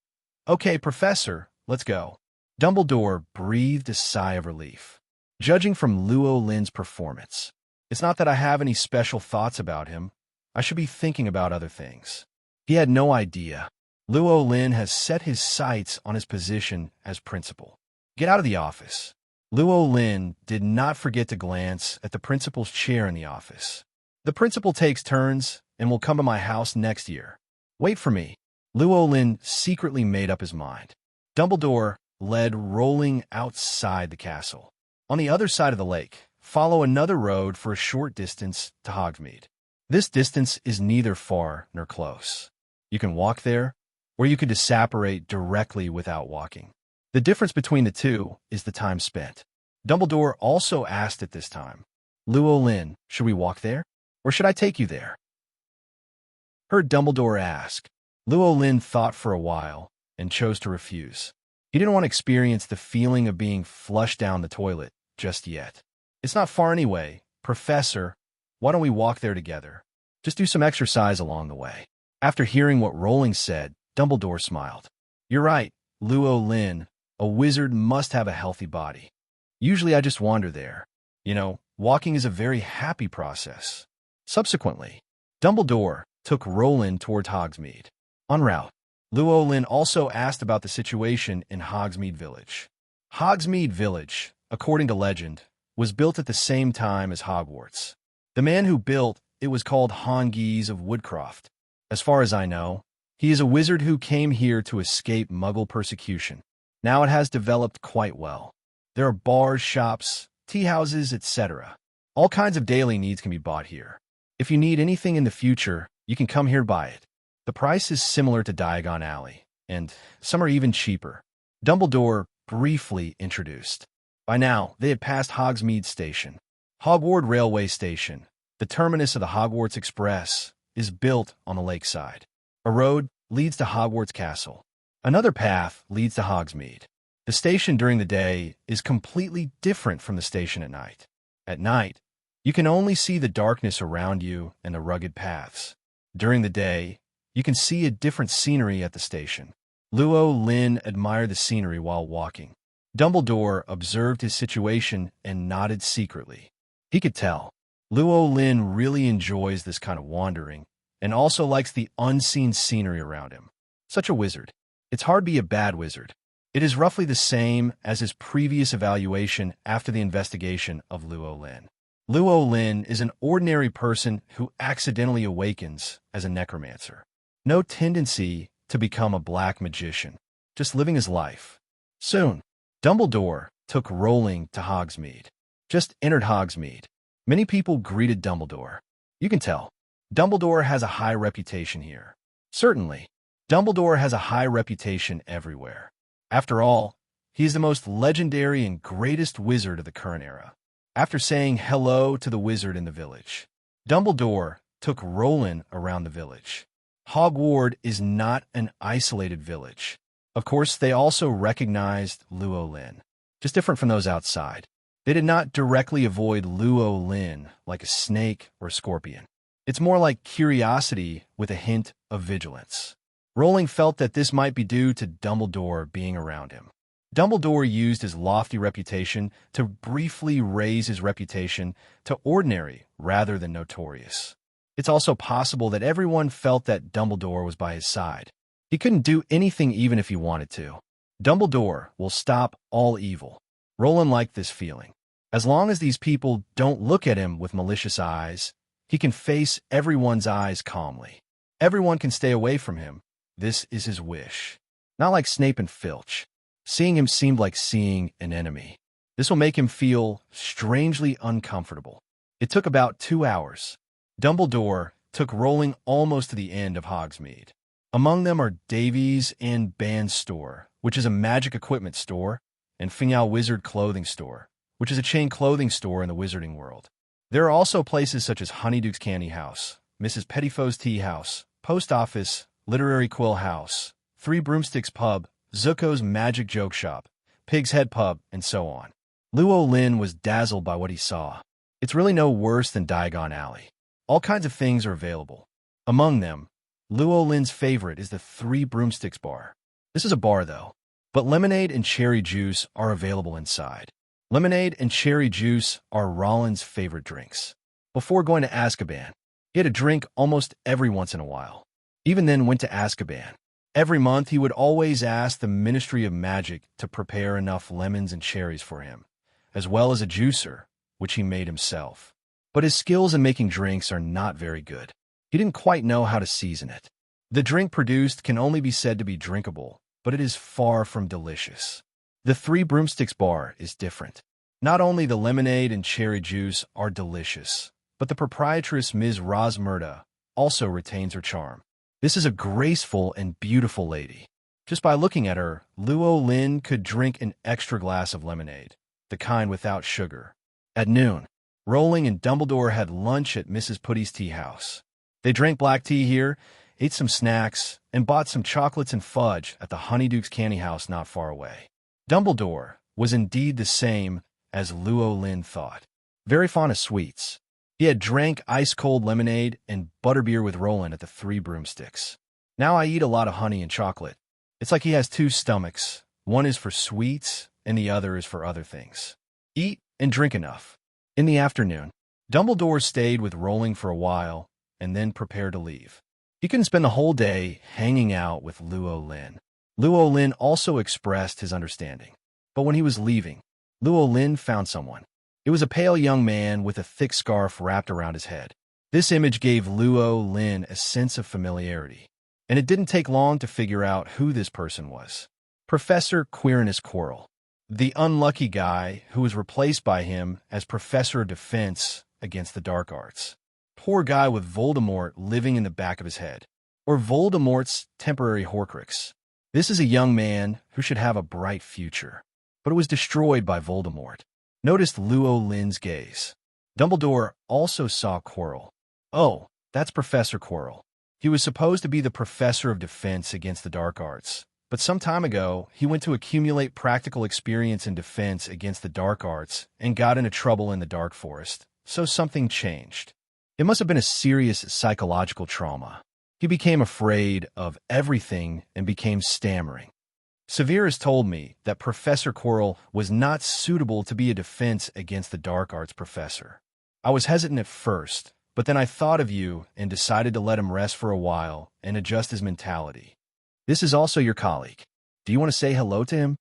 Okay, Professor, let's go. Dumbledore breathed a sigh of relief. Judging from Luo Lin's performance, it's not that I have any special thoughts about him. I should be thinking about other things. He had no idea. Luo Lin has set his sights on his position as principal. Get out of the office. Luo Lin did not forget to glance at the principal's chair in the office. The principal takes turns and will come to my house next year. Wait for me. Luo Lin secretly made up his mind. Dumbledore led Rowling outside the castle. On the other side of the lake, follow another road for a short distance to Hogsmeade. This distance is neither far nor close. You can walk there, or you can disapparate directly without walking. The difference between the two is the time spent. Dumbledore also asked at this time, Luo Lin, should we walk there, or should I take you there? Heard Dumbledore ask. Luo Lin thought for a while and chose to refuse. He didn't want to experience the feeling of being flushed down the toilet just yet. It's not far anyway. Professor, why don't we walk there together? Just do some exercise along the way. After hearing what Rowling said, Dumbledore smiled. You're right, Luo Lin. A wizard must have a healthy body. Usually I just wander there. You know, walking is a very happy process. Subsequently, Dumbledore took Rowling towards Hogsmeade. En route, Luo Lin also asked about the situation in Hogsmeade Village. Hogsmeade Village, according to legend, was built at the same time as Hogwarts. The man who built it was called Hongies of Woodcroft. As far as I know, he is a wizard who came here to escape Muggle persecution. Now it has developed quite well. There are bars, shops, tea houses, etc. All kinds of daily needs can be bought here. If you need anything in the future, you can come here buy it. The price is similar to Diagon Alley, and some are even cheaper. Dumbledore briefly introduced. By now, they had passed Hogsmeade Station. Hogwarts Railway Station, the terminus of the Hogwarts Express, is built on the lakeside. A road leads to Hogwarts Castle. Another path leads to Hogsmeade. The station during the day is completely different from the station at night. At night, you can only see the darkness around you and the rugged paths. During the day, you can see a different scenery at the station. Luo Lin admired the scenery while walking. Dumbledore observed his situation and nodded secretly. He could tell. Luo Lin really enjoys this kind of wandering and also likes the unseen scenery around him. Such a wizard. It's hard to be a bad wizard. It is roughly the same as his previous evaluation after the investigation of Luo Lin. Luo Lin is an ordinary person who accidentally awakens as a necromancer. No tendency to become a black magician, just living his life. Soon, Dumbledore took Rowling to Hogsmeade. Just entered Hogsmeade. Many people greeted Dumbledore. You can tell. Dumbledore has a high reputation here. Certainly, Dumbledore has a high reputation everywhere. After all, he is the most legendary and greatest wizard of the current era. After saying hello to the wizard in the village, Dumbledore took Rowling around the village. Hogwarts is not an isolated village. Of course, they also recognized Luo Lin, just different from those outside. They did not directly avoid Luo Lin like a snake or a scorpion. It's more like curiosity with a hint of vigilance. Rowling felt that this might be due to Dumbledore being around him. Dumbledore used his lofty reputation to briefly raise his reputation to ordinary rather than notorious. It's also possible that everyone felt that Dumbledore was by his side. He couldn't do anything even if he wanted to. Dumbledore will stop all evil. Rowling liked this feeling. As long as these people don't look at him with malicious eyes, he can face everyone's eyes calmly. Everyone can stay away from him. This is his wish. Not like Snape and Filch. Seeing him seemed like seeing an enemy. This will make him feel strangely uncomfortable. It took about 2 hours. Dumbledore took Rowling almost to the end of Hogsmeade. Among them are Davies and Band's store, which is a magic equipment store, and Fingal Wizard Clothing Store, which is a chain clothing store in the wizarding world. There are also places such as Honeyduke's Candy House, Mrs. Pettifoe's Tea House, Post Office, Literary Quill House, Three Broomsticks Pub, Zuko's Magic Joke Shop, Pig's Head Pub, and so on. Luo Lin was dazzled by what he saw. It's really no worse than Diagon Alley. All kinds of things are available. Among them, Luo Lin's favorite is the Three Broomsticks Bar. This is a bar, though, but lemonade and cherry juice are available inside. Lemonade and cherry juice are Rollins' favorite drinks. Before going to Azkaban, he had a drink almost every once in a while. Even then went to Azkaban. Every month, he would always ask the Ministry of Magic to prepare enough lemons and cherries for him, as well as a juicer, which he made himself. But his skills in making drinks are not very good. He didn't quite know how to season it. The drink produced can only be said to be drinkable, but it is far from delicious. The Three Broomsticks Bar is different. Not only the lemonade and cherry juice are delicious, but the proprietress Ms. Rosmerta also retains her charm. This is a graceful and beautiful lady. Just by looking at her, Luo Lin could drink an extra glass of lemonade, the kind without sugar. At noon, Rowling and Dumbledore had lunch at Mrs. Putty's tea house. They drank black tea here, ate some snacks, and bought some chocolates and fudge at the Honeyduke's Candy House not far away. Dumbledore was indeed the same as Luo Lin thought. Very fond of sweets. He had drank ice-cold lemonade and butterbeer with Rowling at the Three Broomsticks. Now I eat a lot of honey and chocolate. It's like he has two stomachs. One is for sweets, and the other is for other things. Eat and drink enough. In the afternoon, Dumbledore stayed with Rowling for a while and then prepared to leave. He couldn't spend the whole day hanging out with Luo Lin. Luo Lin also expressed his understanding. But when he was leaving, Luo Lin found someone. It was a pale young man with a thick scarf wrapped around his head. This image gave Luo Lin a sense of familiarity, and it didn't take long to figure out who this person was. Professor Quirrell, the unlucky guy who was replaced by him as Professor of Defense against the Dark Arts. poor guy with Voldemort living in the back of his head. Or Voldemort's temporary Horcrux. This is a young man who should have a bright future, but it was destroyed by Voldemort. Noticed Luo Lin's gaze. Dumbledore also saw Quirrell. Oh, that's Professor Quirrell. He was supposed to be the professor of defense against the dark arts, but some time ago, he went to accumulate practical experience in defense against the dark arts and got into trouble in the Dark Forest, so something changed. It must have been a serious psychological trauma. He became afraid of everything and became stammering. Severus told me that Professor Quirrell was not suitable to be a defense against the dark arts professor. I was hesitant at first, but then I thought of you and decided to let him rest for a while and adjust his mentality. This is also your colleague. Do you want to say hello to him?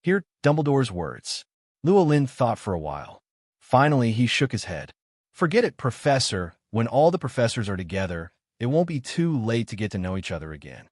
Hear Dumbledore's words. Llewellyn thought for a while. Finally, he shook his head. Forget it, Professor. When all the professors are together, it won't be too late to get to know each other again.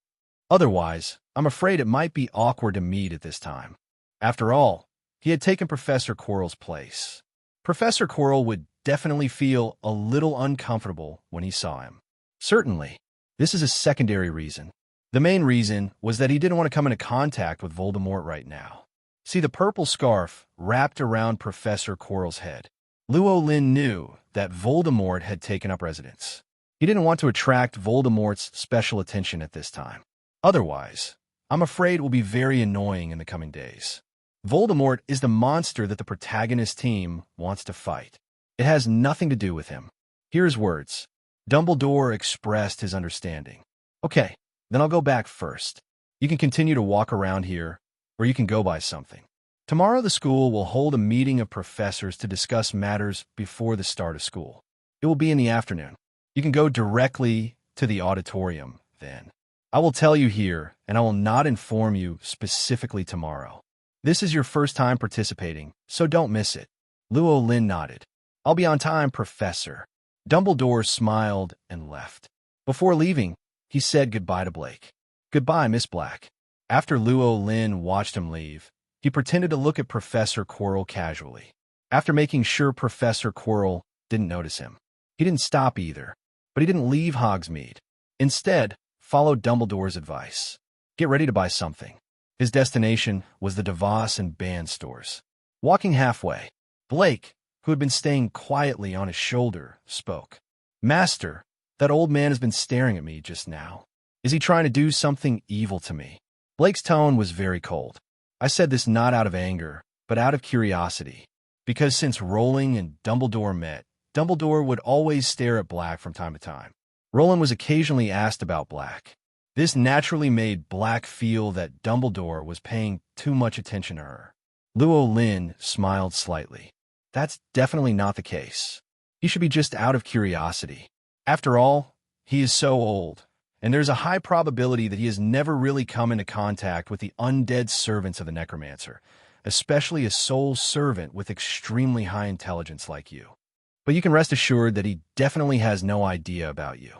Otherwise, I'm afraid it might be awkward to meet at this time. After all, he had taken Professor Quirrell's place. Professor Quirrell would definitely feel a little uncomfortable when he saw him. Certainly, this is a secondary reason. The main reason was that he didn't want to come into contact with Voldemort right now. See the purple scarf wrapped around Professor Quirrell's head. Llewellyn knew that Voldemort had taken up residence. He didn't want to attract Voldemort's special attention at this time. Otherwise, I'm afraid it will be very annoying in the coming days. Voldemort is the monster that the protagonist team wants to fight. It has nothing to do with him. Here his words. Dumbledore expressed his understanding. Okay, then I'll go back first. You can continue to walk around here, or you can go buy something. Tomorrow the school will hold a meeting of professors to discuss matters before the start of school. It will be in the afternoon. You can go directly to the auditorium then. I will tell you here, and I will not inform you specifically tomorrow. This is your first time participating, so don't miss it. Llewellyn nodded. I'll be on time, Professor. Dumbledore smiled and left. Before leaving, he said goodbye to Blake. Goodbye, Miss Black. After Llewellyn watched him leave, he pretended to look at Professor Quirrell casually. After making sure Professor Quirrell didn't notice him, he didn't stop either, but he didn't leave Hogsmeade. Instead, followed Dumbledore's advice. Get ready to buy something. His destination was the Devos and Band stores. Walking halfway, Blake, who had been staying quietly on his shoulder, spoke. Master, that old man has been staring at me just now. Is he trying to do something evil to me? Blake's tone was very cold. I said this not out of anger, but out of curiosity. Because since Rowling and Dumbledore met, Dumbledore would always stare at Black from time to time. Rowling was occasionally asked about Black. This naturally made Black feel that Dumbledore was paying too much attention to her. Llewellyn smiled slightly. That's definitely not the case. He should be just out of curiosity. After all, he is so old, and there's a high probability that he has never really come into contact with the undead servants of the necromancer, especially a soul servant with extremely high intelligence like you. But you can rest assured that he definitely has no idea about you.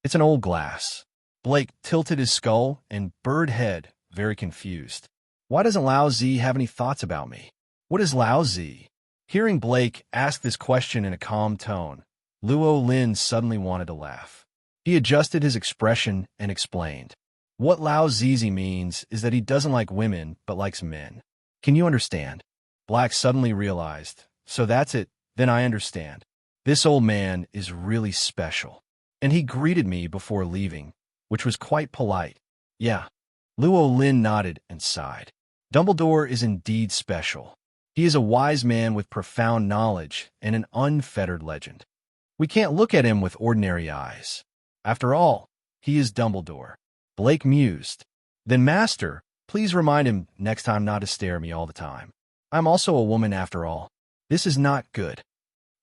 It's an old glass. Blake tilted his skull and bird head, very confused. Why doesn't Lao Z have any thoughts about me? What is Lao Z? Hearing Blake ask this question in a calm tone, Llewellyn suddenly wanted to laugh. He adjusted his expression and explained. What Lao Zizi means is that he doesn't like women but likes men. Can you understand? Black suddenly realized. So that's it, then I understand. This old man is really special. And he greeted me before leaving, which was quite polite. Yeah. Llewellyn nodded and sighed. Dumbledore is indeed special. He is a wise man with profound knowledge and an unfettered legend. We can't look at him with ordinary eyes. After all, he is Dumbledore. Blake mused. Then, Master, please remind him next time not to stare at me all the time. I'm also a woman after all. This is not good.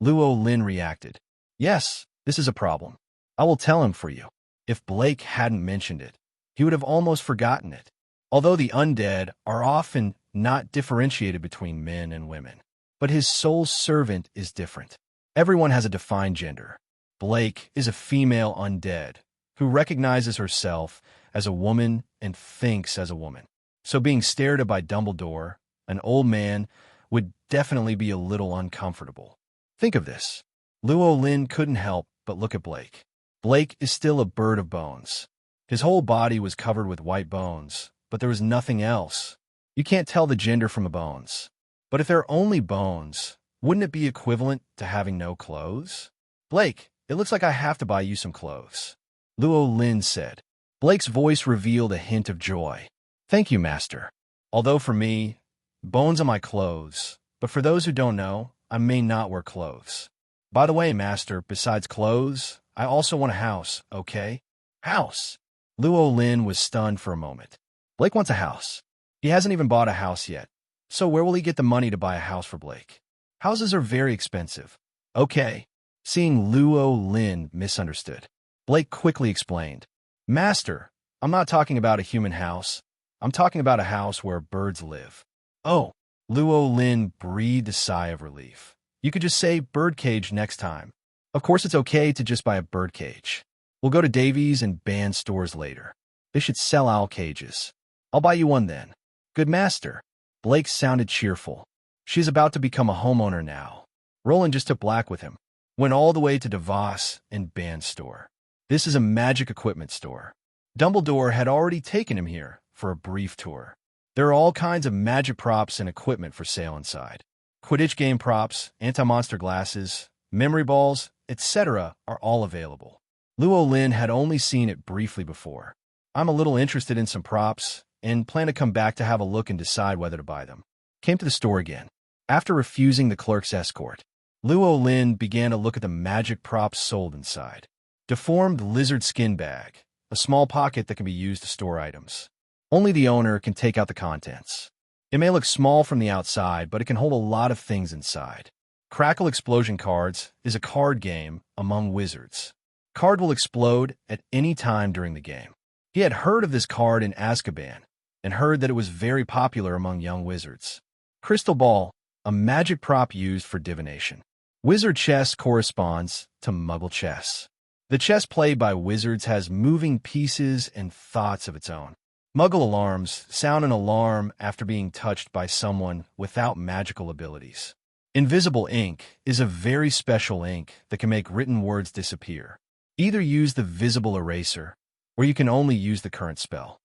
Llewellyn reacted. Yes, this is a problem. I will tell him for you. If Blake hadn't mentioned it, he would have almost forgotten it. Although the undead are often not differentiated between men and women, but his soul servant is different. Everyone has a defined gender. Blake is a female undead who recognizes herself as a woman and thinks as a woman. So being stared at by Dumbledore, an old man, would definitely be a little uncomfortable. Think of this. Llewellyn couldn't help but look at Blake. Blake is still a bird of bones. His whole body was covered with white bones, but there was nothing else. You can't tell the gender from the bones. But if they're only bones, wouldn't it be equivalent to having no clothes? Blake, it looks like I have to buy you some clothes, Luo Lin said. Blake's voice revealed a hint of joy. Thank you, master. Although for me, bones are my clothes, but for those who don't know, I may not wear clothes. By the way, master, besides clothes, I also want a house, okay? House! Luo Lin was stunned for a moment. Blake wants a house. He hasn't even bought a house yet. So where will he get the money to buy a house for Blake? Houses are very expensive. Okay. Seeing Luo Lin misunderstood, Blake quickly explained. Master, I'm not talking about a human house. I'm talking about a house where birds live. Oh, Luo Lin breathed a sigh of relief. You could just say birdcage next time. Of course it's okay to just buy a birdcage. We'll go to Davies and Band stores later. They should sell owl cages. I'll buy you one then. Good master. Blake sounded cheerful. She's about to become a homeowner now. Rowling just took Black with him. Went all the way to Davos and Band store. This is a magic equipment store. Dumbledore had already taken him here for a brief tour. There are all kinds of magic props and equipment for sale inside. Quidditch game props, anti-monster glasses, memory balls, etc. are all available. Luo Lin had only seen it briefly before. I'm a little interested in some props and plan to come back to have a look and decide whether to buy them. Came to the store again. After refusing the clerk's escort, Luo Lin began to look at the magic props sold inside. Deformed lizard skin bag, a small pocket that can be used to store items. Only the owner can take out the contents. It may look small from the outside, but it can hold a lot of things inside. Crackle Explosion Cards is a card game among wizards. Card will explode at any time during the game. He had heard of this card in Azkaban, and heard that it was very popular among young wizards. Crystal Ball, a magic prop used for divination. Wizard chess corresponds to Muggle chess. The chess played by wizards has moving pieces and thoughts of its own. Muggle alarms sound an alarm after being touched by someone without magical abilities. Invisible ink is a very special ink that can make written words disappear. Either use the visible eraser, or you can only use the current spell.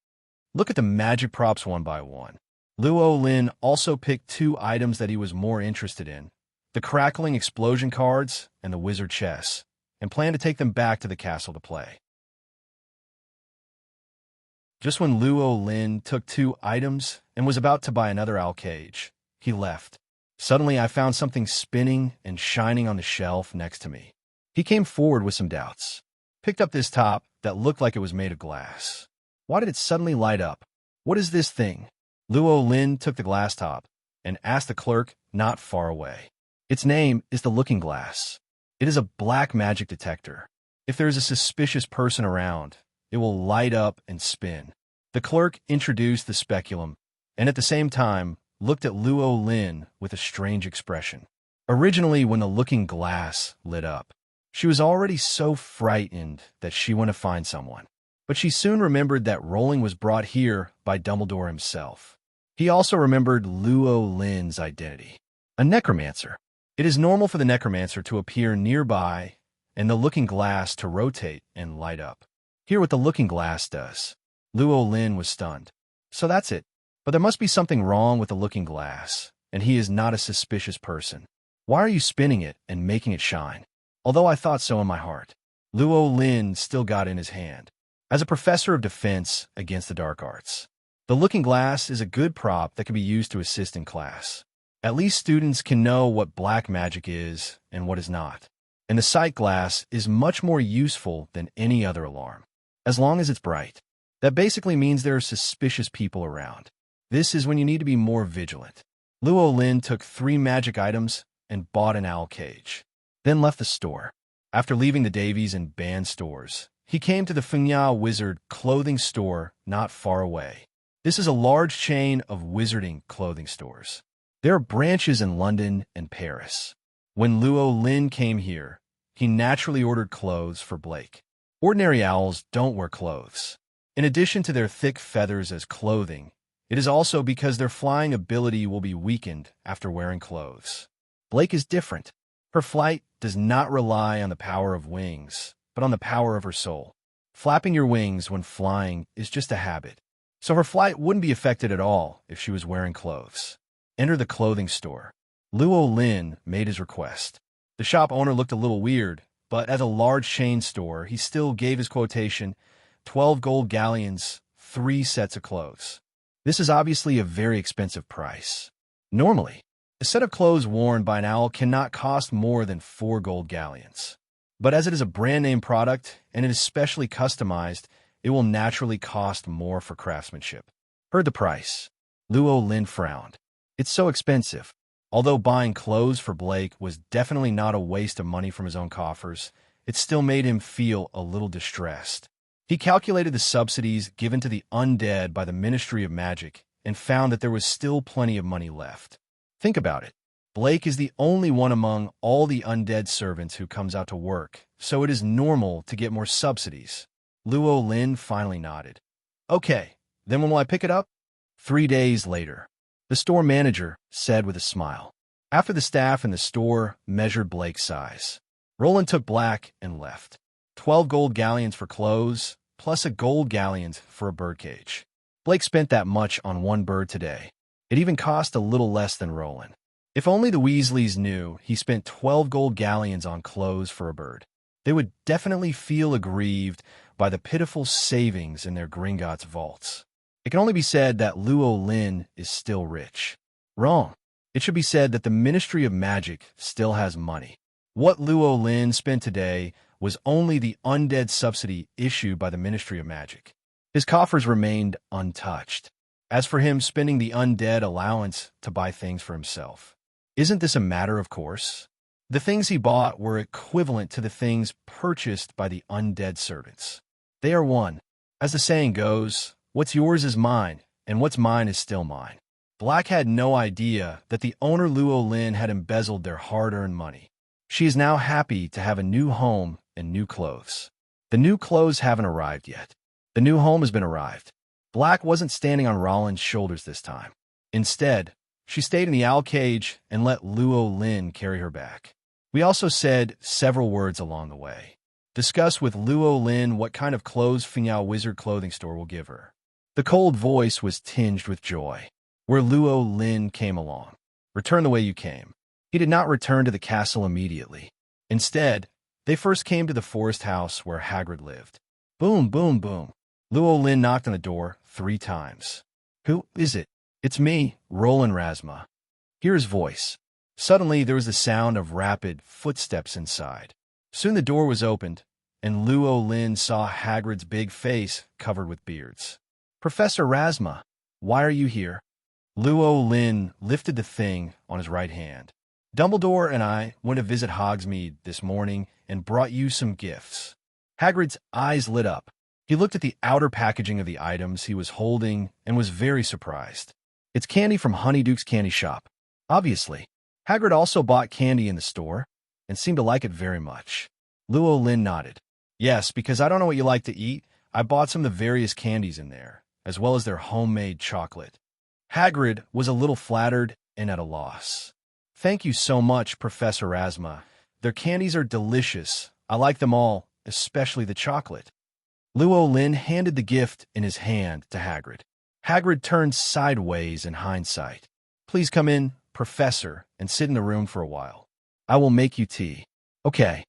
Look at the magic props one by one. Luo Lin also picked two items that he was more interested in, the Crackling Explosion Cards and the Wizard Chess, and planned to take them back to the castle to play. Just when Luo Lin took two items and was about to buy another owl cage, he left. Suddenly I found something spinning and shining on the shelf next to me. He came forward with some doubts. Picked up this top that looked like it was made of glass. Why did it suddenly light up? What is this thing? Luo Lin took the glass top and asked the clerk not far away. Its name is the Looking Glass. It is a black magic detector. If there is a suspicious person around, it will light up and spin. The clerk introduced the speculum and at the same time looked at Luo Lin with a strange expression. Originally, when the Looking Glass lit up, she was already so frightened that she went to find someone. But she soon remembered that Rowling was brought here by Dumbledore himself. He also remembered Luo Lin's identity. A necromancer. It is normal for the necromancer to appear nearby and the Looking Glass to rotate and light up. Hear what the Looking Glass does. Luo Lin was stunned. So that's it. But there must be something wrong with the Looking Glass, and he is not a suspicious person. Why are you spinning it and making it shine? Although I thought so in my heart. Luo Lin still got in his hand. As a professor of defense against the dark arts, the Looking Glass is a good prop that can be used to assist in class. At least students can know what black magic is and what is not. And the sight glass is much more useful than any other alarm, as long as it's bright. That basically means there are suspicious people around. This is when you need to be more vigilant. Luo Lin took 3 magic items and bought an owl cage, then left the store. After leaving the Davies and Band stores, he came to the Fengya Wizard clothing store not far away. This is a large chain of wizarding clothing stores. There are branches in London and Paris. When Luo Lin came here, he naturally ordered clothes for Blake. Ordinary owls don't wear clothes. In addition to their thick feathers as clothing, it is also because their flying ability will be weakened after wearing clothes. Blake is different. Her flight does not rely on the power of wings, but on the power of her soul. Flapping your wings when flying is just a habit. So her flight wouldn't be affected at all if she was wearing clothes. Enter the clothing store. Luo Lin made his request. The shop owner looked a little weird, but at a large chain store, he still gave his quotation, 12 gold galleons, 3 sets of clothes. This is obviously a very expensive price. Normally, a set of clothes worn by an owl cannot cost more than 4 gold galleons. But as it is a brand-name product and it is specially customized, it will naturally cost more for craftsmanship. Heard the price. Luo Lin frowned. It's so expensive. Although buying clothes for Blake was definitely not a waste of money from his own coffers, it still made him feel a little distressed. He calculated the subsidies given to the undead by the Ministry of Magic and found that there was still plenty of money left. Think about it. Blake is the only one among all the undead servants who comes out to work, so it is normal to get more subsidies. Luo Lin finally nodded. Okay, then when will I pick it up? 3 days later. The store manager said with a smile. After the staff in the store measured Blake's size, Roland took Black and left. 12 gold galleons for clothes, plus a gold galleon for a birdcage. Blake spent that much on one bird today. It even cost a little less than Roland. If only the Weasleys knew he spent 12 gold galleons on clothes for a bird, they would definitely feel aggrieved by the pitiful savings in their Gringotts vaults. It can only be said that Luo Lin is still rich. Wrong. It should be said that the Ministry of Magic still has money. What Luo Lin spent today was only the undead subsidy issued by the Ministry of Magic. His coffers remained untouched. As for him spending the undead allowance to buy things for himself, isn't this a matter of course? The things he bought were equivalent to the things purchased by the undead servants. They are one. As the saying goes, what's yours is mine, and what's mine is still mine. Black had no idea that the owner Luo Lin had embezzled their hard-earned money. She is now happy to have a new home and new clothes. The new clothes haven't arrived yet. The new home has been arrived. Black wasn't standing on Roland's shoulders this time. Instead, she stayed in the owl cage and let Luo Lin carry her back. We also said several words along the way. Discuss with Luo Lin what kind of clothes Finyao Wizard clothing store will give her. The cold voice was tinged with joy. Where Luo Lin came along. Return the way you came. He did not return to the castle immediately. Instead, they first came to the forest house where Hagrid lived. Boom, boom, boom. Luo Lin knocked on the door 3 times. Who is it? It's me, Roland Rasma. Hear his voice. Suddenly, there was the sound of rapid footsteps inside. Soon the door was opened, and Luo Lin saw Hagrid's big face covered with beards. Professor Rasma, why are you here? Luo Lin lifted the thing on his right hand. Dumbledore and I went to visit Hogsmeade this morning and brought you some gifts. Hagrid's eyes lit up. He looked at the outer packaging of the items he was holding and was very surprised. It's candy from Honeyduke's candy shop. Obviously, Hagrid also bought candy in the store and seemed to like it very much. Luo Lin nodded. Yes, because I don't know what you like to eat, I bought some of the various candies in there, as well as their homemade chocolate. Hagrid was a little flattered and at a loss. Thank you so much, Professor Rasma. Their candies are delicious. I like them all, especially the chocolate. Luo Lin handed the gift in his hand to Hagrid. Hagrid turned sideways in hindsight. Please come in, Professor, and sit in the room for a while. I will make you tea. Okay.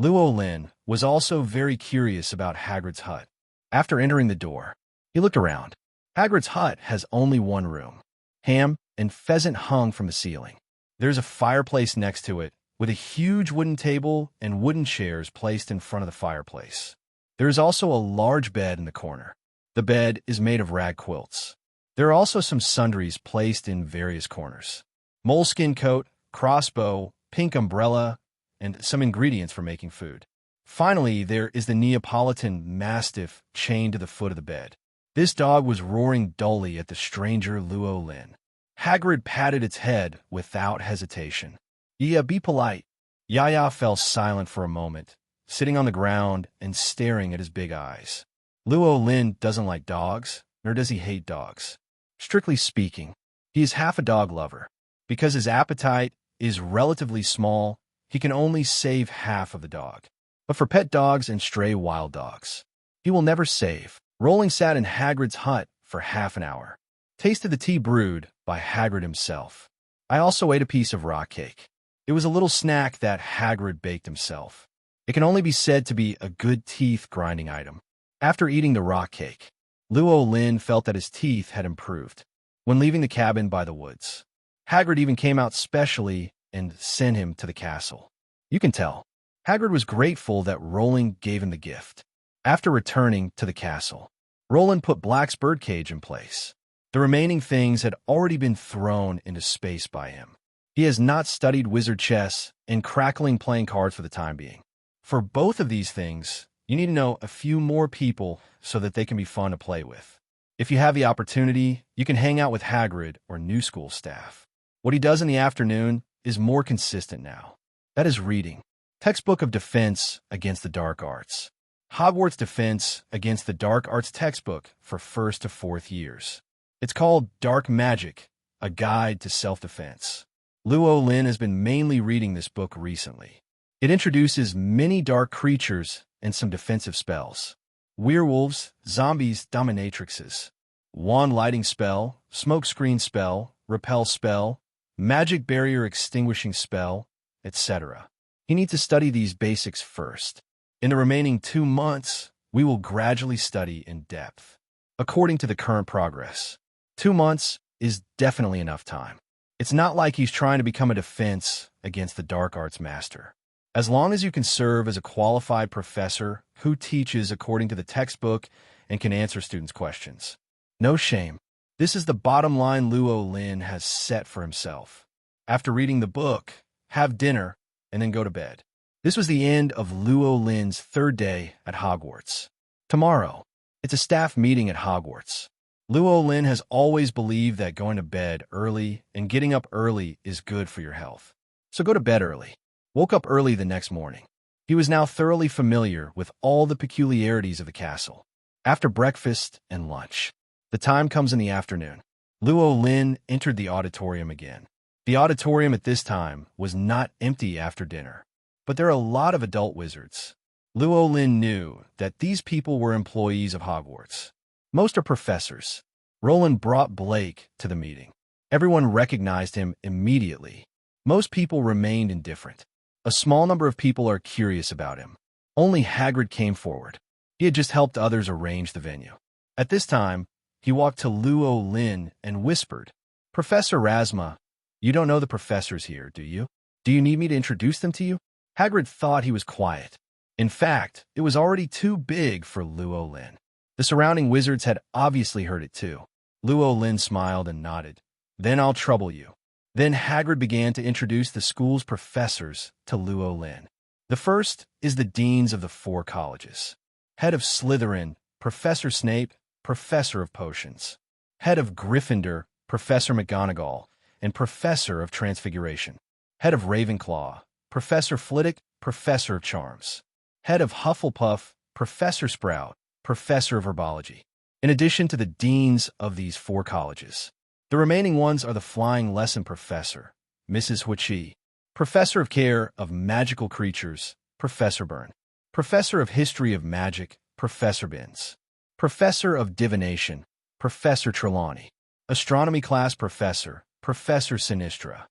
Luo Lin was also very curious about Hagrid's hut. After entering the door, he looked around. Hagrid's hut has only one room. Ham and pheasant hung from the ceiling. There's a fireplace next to it, with a huge wooden table and wooden chairs placed in front of the fireplace. There is also a large bed in the corner. The bed is made of rag quilts. There are also some sundries placed in various corners. Moleskin coat, crossbow, pink umbrella, and some ingredients for making food. Finally, there is the Neapolitan Mastiff chained to the foot of the bed. This dog was roaring dully at the stranger Luo Lin. Hagrid patted its head without hesitation. Yeah, be polite. Yaya fell silent for a moment, sitting on the ground and staring at his big eyes. Luo Lin doesn't like dogs, nor does he hate dogs. Strictly speaking, he is half a dog lover. Because his appetite is relatively small, he can only save half of the dog. But for pet dogs and stray wild dogs, he will never save. Rowling sat in Hagrid's hut for half an hour, tasted the tea brewed by Hagrid himself. I also ate a piece of rock cake. It was a little snack that Hagrid baked himself. It can only be said to be a good teeth-grinding item. After eating the rock cake, Luo Lin felt that his teeth had improved. When leaving the cabin by the woods, Hagrid even came out specially and sent him to the castle. You can tell, Hagrid was grateful that Rowling gave him the gift. After returning to the castle, Rowling put Black's birdcage in place. The remaining things had already been thrown into space by him. He has not studied wizard chess and crackling playing cards for the time being. For both of these things, you need to know a few more people so that they can be fun to play with. If you have the opportunity, you can hang out with Hagrid or New School staff. What he does in the afternoon is more consistent now. That is reading. Textbook of Defense Against the Dark Arts. Hogwarts Defense Against the Dark Arts textbook for 1st to 4th years. It's called Dark Magic, A Guide to Self-Defense. Luo Lin has been mainly reading this book recently. It introduces many dark creatures and some defensive spells. Werewolves, zombies, dominatrixes. Wand lighting spell, smoke screen spell, repel spell, magic barrier extinguishing spell, etc. You need to study these basics first. In the remaining 2 months, we will gradually study in depth. According to the current progress, 2 months is definitely enough time. It's not like he's trying to become a defense against the dark arts master. As long as you can serve as a qualified professor who teaches according to the textbook and can answer students' questions. No shame. This is the bottom line Luo Lin has set for himself. After reading the book, have dinner, and then go to bed. This was the end of Luo Lin's 3rd day at Hogwarts. Tomorrow, it's a staff meeting at Hogwarts. Luo Lin has always believed that going to bed early and getting up early is good for your health. So go to bed early. Woke up early the next morning. He was now thoroughly familiar with all the peculiarities of the castle. After breakfast and lunch, the time comes in the afternoon. Luo Lin entered the auditorium again. The auditorium at this time was not empty after dinner, but there are a lot of adult wizards. Luo Lin knew that these people were employees of Hogwarts. Most are professors. Rowling brought Blake to the meeting. Everyone recognized him immediately. Most people remained indifferent. A small number of people are curious about him. Only Hagrid came forward. He had just helped others arrange the venue. At this time, he walked to Luo Lin and whispered, "Professor Rasma, you don't know the professors here, do you? Do you need me to introduce them to you?" Hagrid thought he was quiet. In fact, it was already too big for Luo Lin. The surrounding wizards had obviously heard it too. Luo Lin smiled and nodded. "Then I'll trouble you." Then Hagrid began to introduce the school's professors to Luo Lin. The first is the deans of the 4 colleges. Head of Slytherin, Professor Snape, Professor of Potions. Head of Gryffindor, Professor McGonagall, and Professor of Transfiguration. Head of Ravenclaw, Professor Flitwick, Professor of Charms. Head of Hufflepuff, Professor Sprout, Professor of Herbology. In addition to the deans of these 4 colleges, the remaining ones are the Flying Lesson Professor, Mrs. Huichi, Professor of Care of Magical Creatures, Professor Byrne, Professor of History of Magic, Professor Binns, Professor of Divination, Professor Trelawney, Astronomy Class Professor, Professor Sinistra.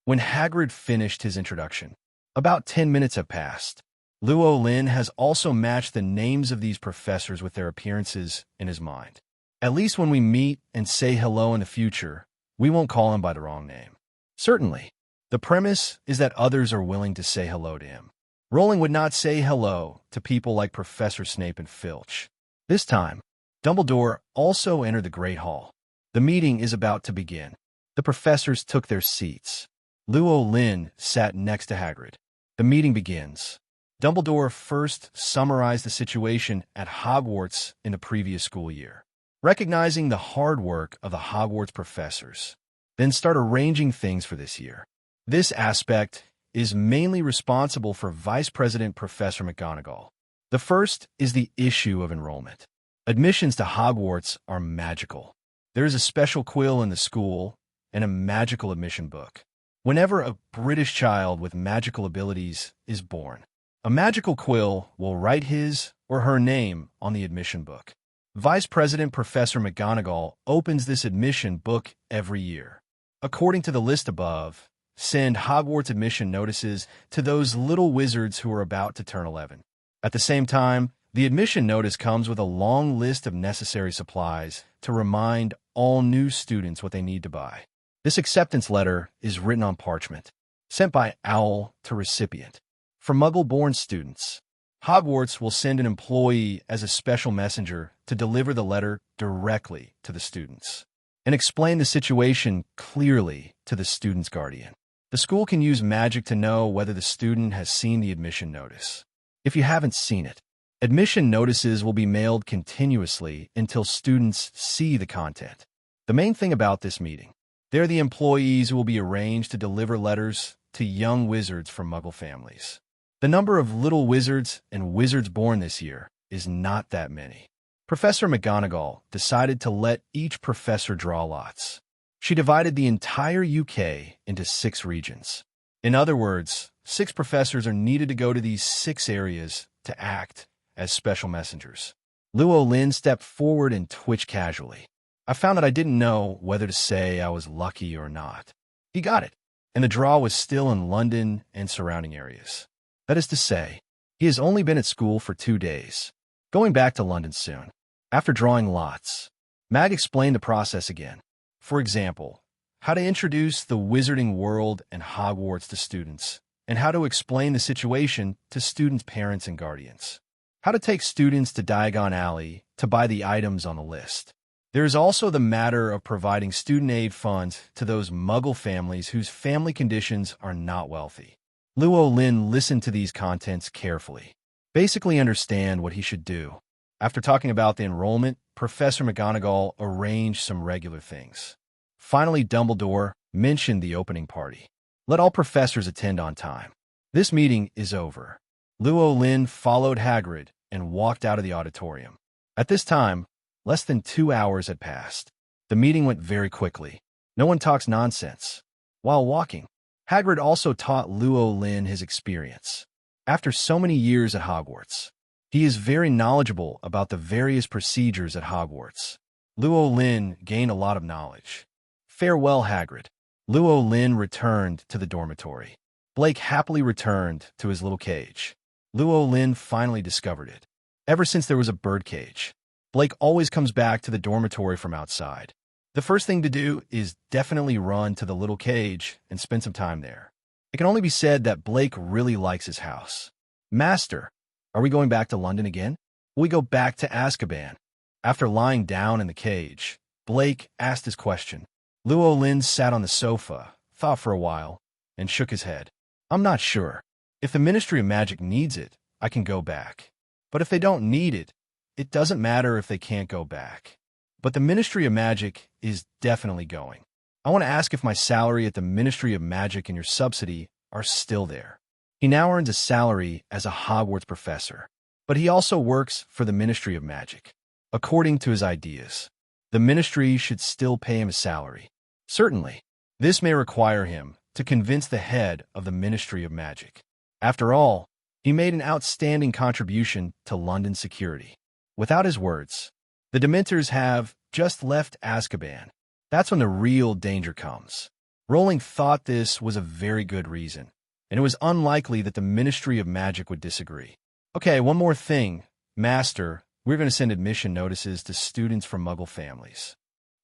When Hagrid finished his introduction, about 10 minutes have passed. Luo Lin has also matched the names of these professors with their appearances in his mind. At least when we meet and say hello in the future, we won't call him by the wrong name. Certainly, the premise is that others are willing to say hello to him. Rowling would not say hello to people like Professor Snape and Filch. This time, Dumbledore also entered the Great Hall. The meeting is about to begin. The professors took their seats. Luo Lin sat next to Hagrid. The meeting begins. Dumbledore first summarized the situation at Hogwarts in the previous school year, recognizing the hard work of the Hogwarts professors, then start arranging things for this year. This aspect is mainly responsible for Vice President Professor McGonagall. The first is the issue of enrollment. Admissions to Hogwarts are magical. There is a special quill in the school and a magical admission book. Whenever a British child with magical abilities is born, a magical quill will write his or her name on the admission book. Vice President Professor McGonagall opens this admission book every year. According to the list above, send Hogwarts admission notices to those little wizards who are about to turn 11. At the same time, the admission notice comes with a long list of necessary supplies to remind all new students what they need to buy. This acceptance letter is written on parchment, sent by owl to recipient. For Muggle-born students, Hogwarts will send an employee as a special messenger to deliver the letter directly to the students and explain the situation clearly to the student's guardian. The school can use magic to know whether the student has seen the admission notice. If you haven't seen it, admission notices will be mailed continuously until students see the content. The main thing about this meeting, they're the employees who will be arranged to deliver letters to young wizards from Muggle families. The number of little wizards and wizards born this year is not that many. Professor McGonagall decided to let each professor draw lots. She divided the entire UK into 6 regions. In other words, 6 professors are needed to go to these 6 areas to act as special messengers. Luo Lin stepped forward and twitched casually. I found that I didn't know whether to say I was lucky or not. He got it, and the draw was still in London and surrounding areas. That is to say, he has only been at school for 2 days, going back to London soon. After drawing lots, Mag explained the process again. For example, how to introduce the wizarding world and Hogwarts to students, and how to explain the situation to students' parents and guardians. How to take students to Diagon Alley to buy the items on the list. There is also the matter of providing student aid funds to those Muggle families whose family conditions are not wealthy. Luo Lin listened to these contents carefully, basically understand what he should do. After talking about the enrollment, Professor McGonagall arranged some regular things. Finally, Dumbledore mentioned the opening party. Let all professors attend on time. This meeting is over. Luo Lin followed Hagrid and walked out of the auditorium. At this time, less than 2 hours had passed. The meeting went very quickly. No one talks nonsense. While walking, Hagrid also taught Luo Lin his experience. After so many years at Hogwarts, he is very knowledgeable about the various procedures at Hogwarts. Luo Lin gained a lot of knowledge. Farewell, Hagrid. Luo Lin returned to the dormitory. Blake happily returned to his little cage. Luo Lin finally discovered it. Ever since there was a birdcage, Blake always comes back to the dormitory from outside. The first thing to do is definitely run to the little cage and spend some time there. It can only be said that Blake really likes his house. Master, are we going back to London again? Will we go back to Azkaban? After lying down in the cage, Blake asked his question. Luo Lin sat on the sofa, thought for a while, and shook his head. I'm not sure. If the Ministry of Magic needs it, I can go back. But if they don't need it, it doesn't matter if they can't go back. But the Ministry of Magic is definitely going. I want to ask if my salary at the Ministry of Magic and your subsidy are still there. He now earns a salary as a Hogwarts professor, but he also works for the Ministry of Magic. According to his ideas, the Ministry should still pay him a salary. Certainly, this may require him to convince the head of the Ministry of Magic. After all, he made an outstanding contribution to London security. Without his words, the Dementors have just left Azkaban. That's when the real danger comes. Rowling thought this was a very good reason, and it was unlikely that the Ministry of Magic would disagree. Okay, one more thing. Master, we're going to send admission notices to students from Muggle families.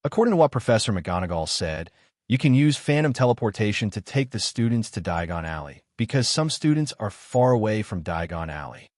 According to what Professor McGonagall said, you can use phantom teleportation to take the students to Diagon Alley, because some students are far away from Diagon Alley.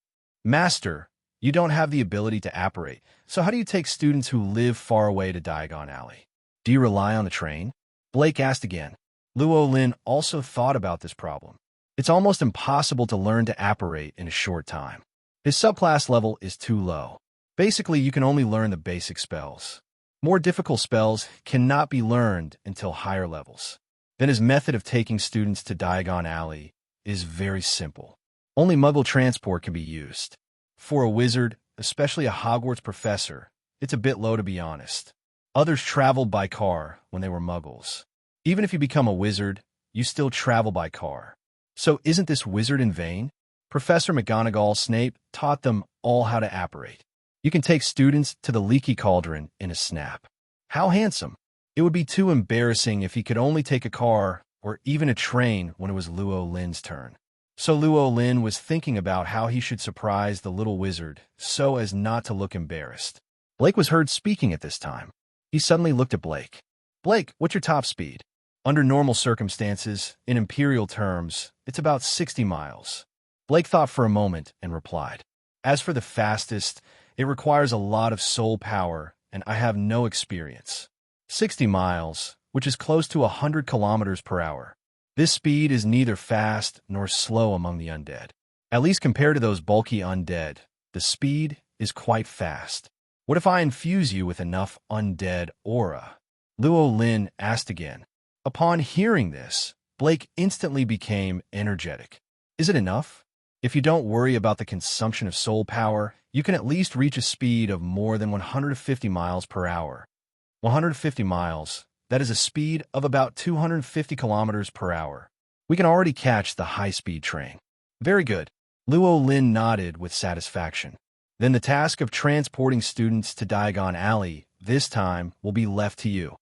Master, you don't have the ability to apparate, so how do you take students who live far away to Diagon Alley? Do you rely on the train? Blake asked again. Luo Lin also thought about this problem. It's almost impossible to learn to apparate in a short time. His subclass level is too low. Basically, you can only learn the basic spells. More difficult spells cannot be learned until higher levels. Then his method of taking students to Diagon Alley is very simple. Only Muggle transport can be used. For a wizard, especially a Hogwarts professor, it's a bit low to be honest. Others traveled by car when they were Muggles. Even if you become a wizard, you still travel by car. So isn't this wizard in vain? Professor McGonagall Snape taught them all how to apparate. You can take students to the Leaky Cauldron in a snap. How handsome! It would be too embarrassing if he could only take a car or even a train when it was Luo Lin's turn. So Luo Lin was thinking about how he should surprise the little wizard so as not to look embarrassed. Blake was heard speaking at this time. He suddenly looked at Blake. Blake, what's your top speed? Under normal circumstances, in imperial terms, it's about 60 miles. Blake thought for a moment and replied, as for the fastest, it requires a lot of soul power, and I have no experience. 60 miles, which is close to 100 kilometers per hour. This speed is neither fast nor slow among the undead. At least compared to those bulky undead, the speed is quite fast. What if I infuse you with enough undead aura? Luo Lin asked again. Upon hearing this, Blake instantly became energetic. Is it enough? If you don't worry about the consumption of soul power, you can at least reach a speed of more than 150 miles per hour. 150 miles, that is a speed of about 250 kilometers per hour. We can already catch the high-speed train. Very good. Luo Lin nodded with satisfaction. Then the task of transporting students to Diagon Alley, this time, will be left to you.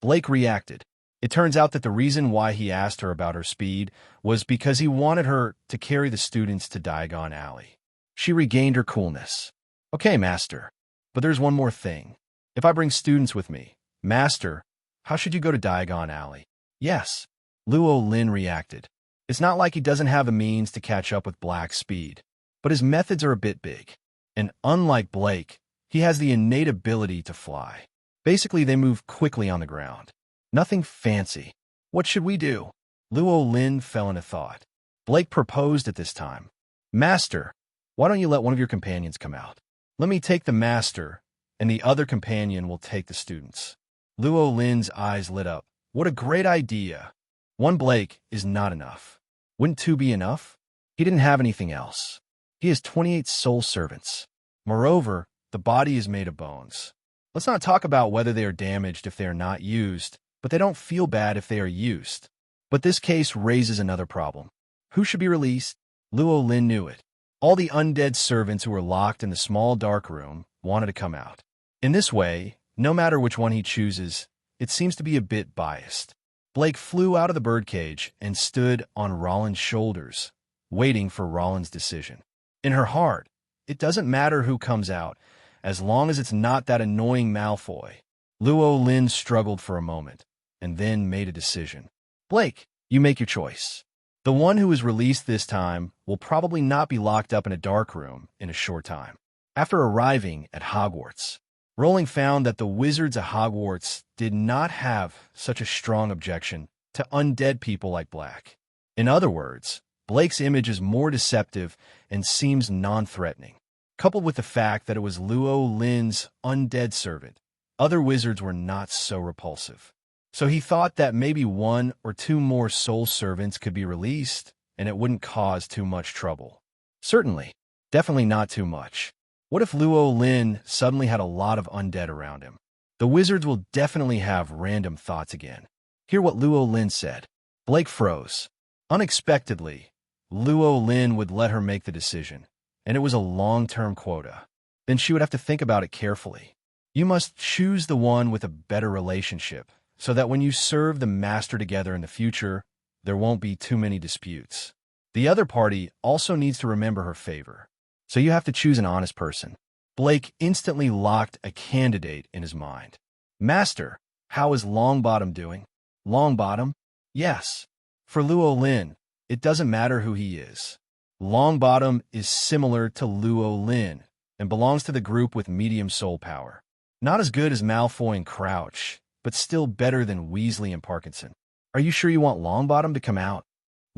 Blake reacted. It turns out that the reason why he asked her about her speed was because he wanted her to carry the students to Diagon Alley. She regained her coolness. Okay, Master, but there's one more thing. If I bring students with me, Master, how should you go to Diagon Alley? Yes, Luo Lin reacted. It's not like he doesn't have the means to catch up with Black's speed, but his methods are a bit big. And unlike Blake, he has the innate ability to fly. Basically, they move quickly on the ground. Nothing fancy. What should we do? Luo Lin fell into thought. Blake proposed at this time. Master, why don't you let one of your companions come out? Let me take the master, and the other companion will take the students. Luo Lin's eyes lit up. What a great idea. One Blake is not enough. Wouldn't two be enough? He didn't have anything else. He has 28 soul servants. Moreover, the body is made of bones. Let's not talk about whether they are damaged if they are not used, but they don't feel bad if they are used. But this case raises another problem. Who should be released? Luo Lin knew it. All the undead servants who were locked in the small dark room wanted to come out. In this way, no matter which one he chooses, it seems to be a bit biased. Blake flew out of the birdcage and stood on Rollins' shoulders, waiting for Rollins' decision. In her heart, it doesn't matter who comes out, as long as it's not that annoying Malfoy. Luo Lin struggled for a moment, and then made a decision. Blake, you make your choice. The one who is released this time will probably not be locked up in a dark room in a short time. After arriving at Hogwarts, Rowling found that the wizards at Hogwarts did not have such a strong objection to undead people like Black. In other words, Blake's image is more deceptive and seems non-threatening. Coupled with the fact that it was Luo Lin's undead servant, other wizards were not so repulsive. So he thought that maybe one or two more soul servants could be released, and it wouldn't cause too much trouble. Certainly, definitely not too much. What if Luo Lin suddenly had a lot of undead around him? The wizards will definitely have random thoughts again. Hear what Luo Lin said. Blake froze. Unexpectedly, Luo Lin would let her make the decision, and it was a long-term quota. Then she would have to think about it carefully. You must choose the one with a better relationship, so that when you serve the master together in the future, there won't be too many disputes. The other party also needs to remember her favor, so you have to choose an honest person. Blake instantly locked a candidate in his mind. Master, how is Longbottom doing? Longbottom? Yes. For Luo Lin, it doesn't matter who he is. Longbottom is similar to Luo Lin and belongs to the group with medium soul power. Not as good as Malfoy and Crouch, but still better than Weasley and Parkinson. Are you sure you want Longbottom to come out?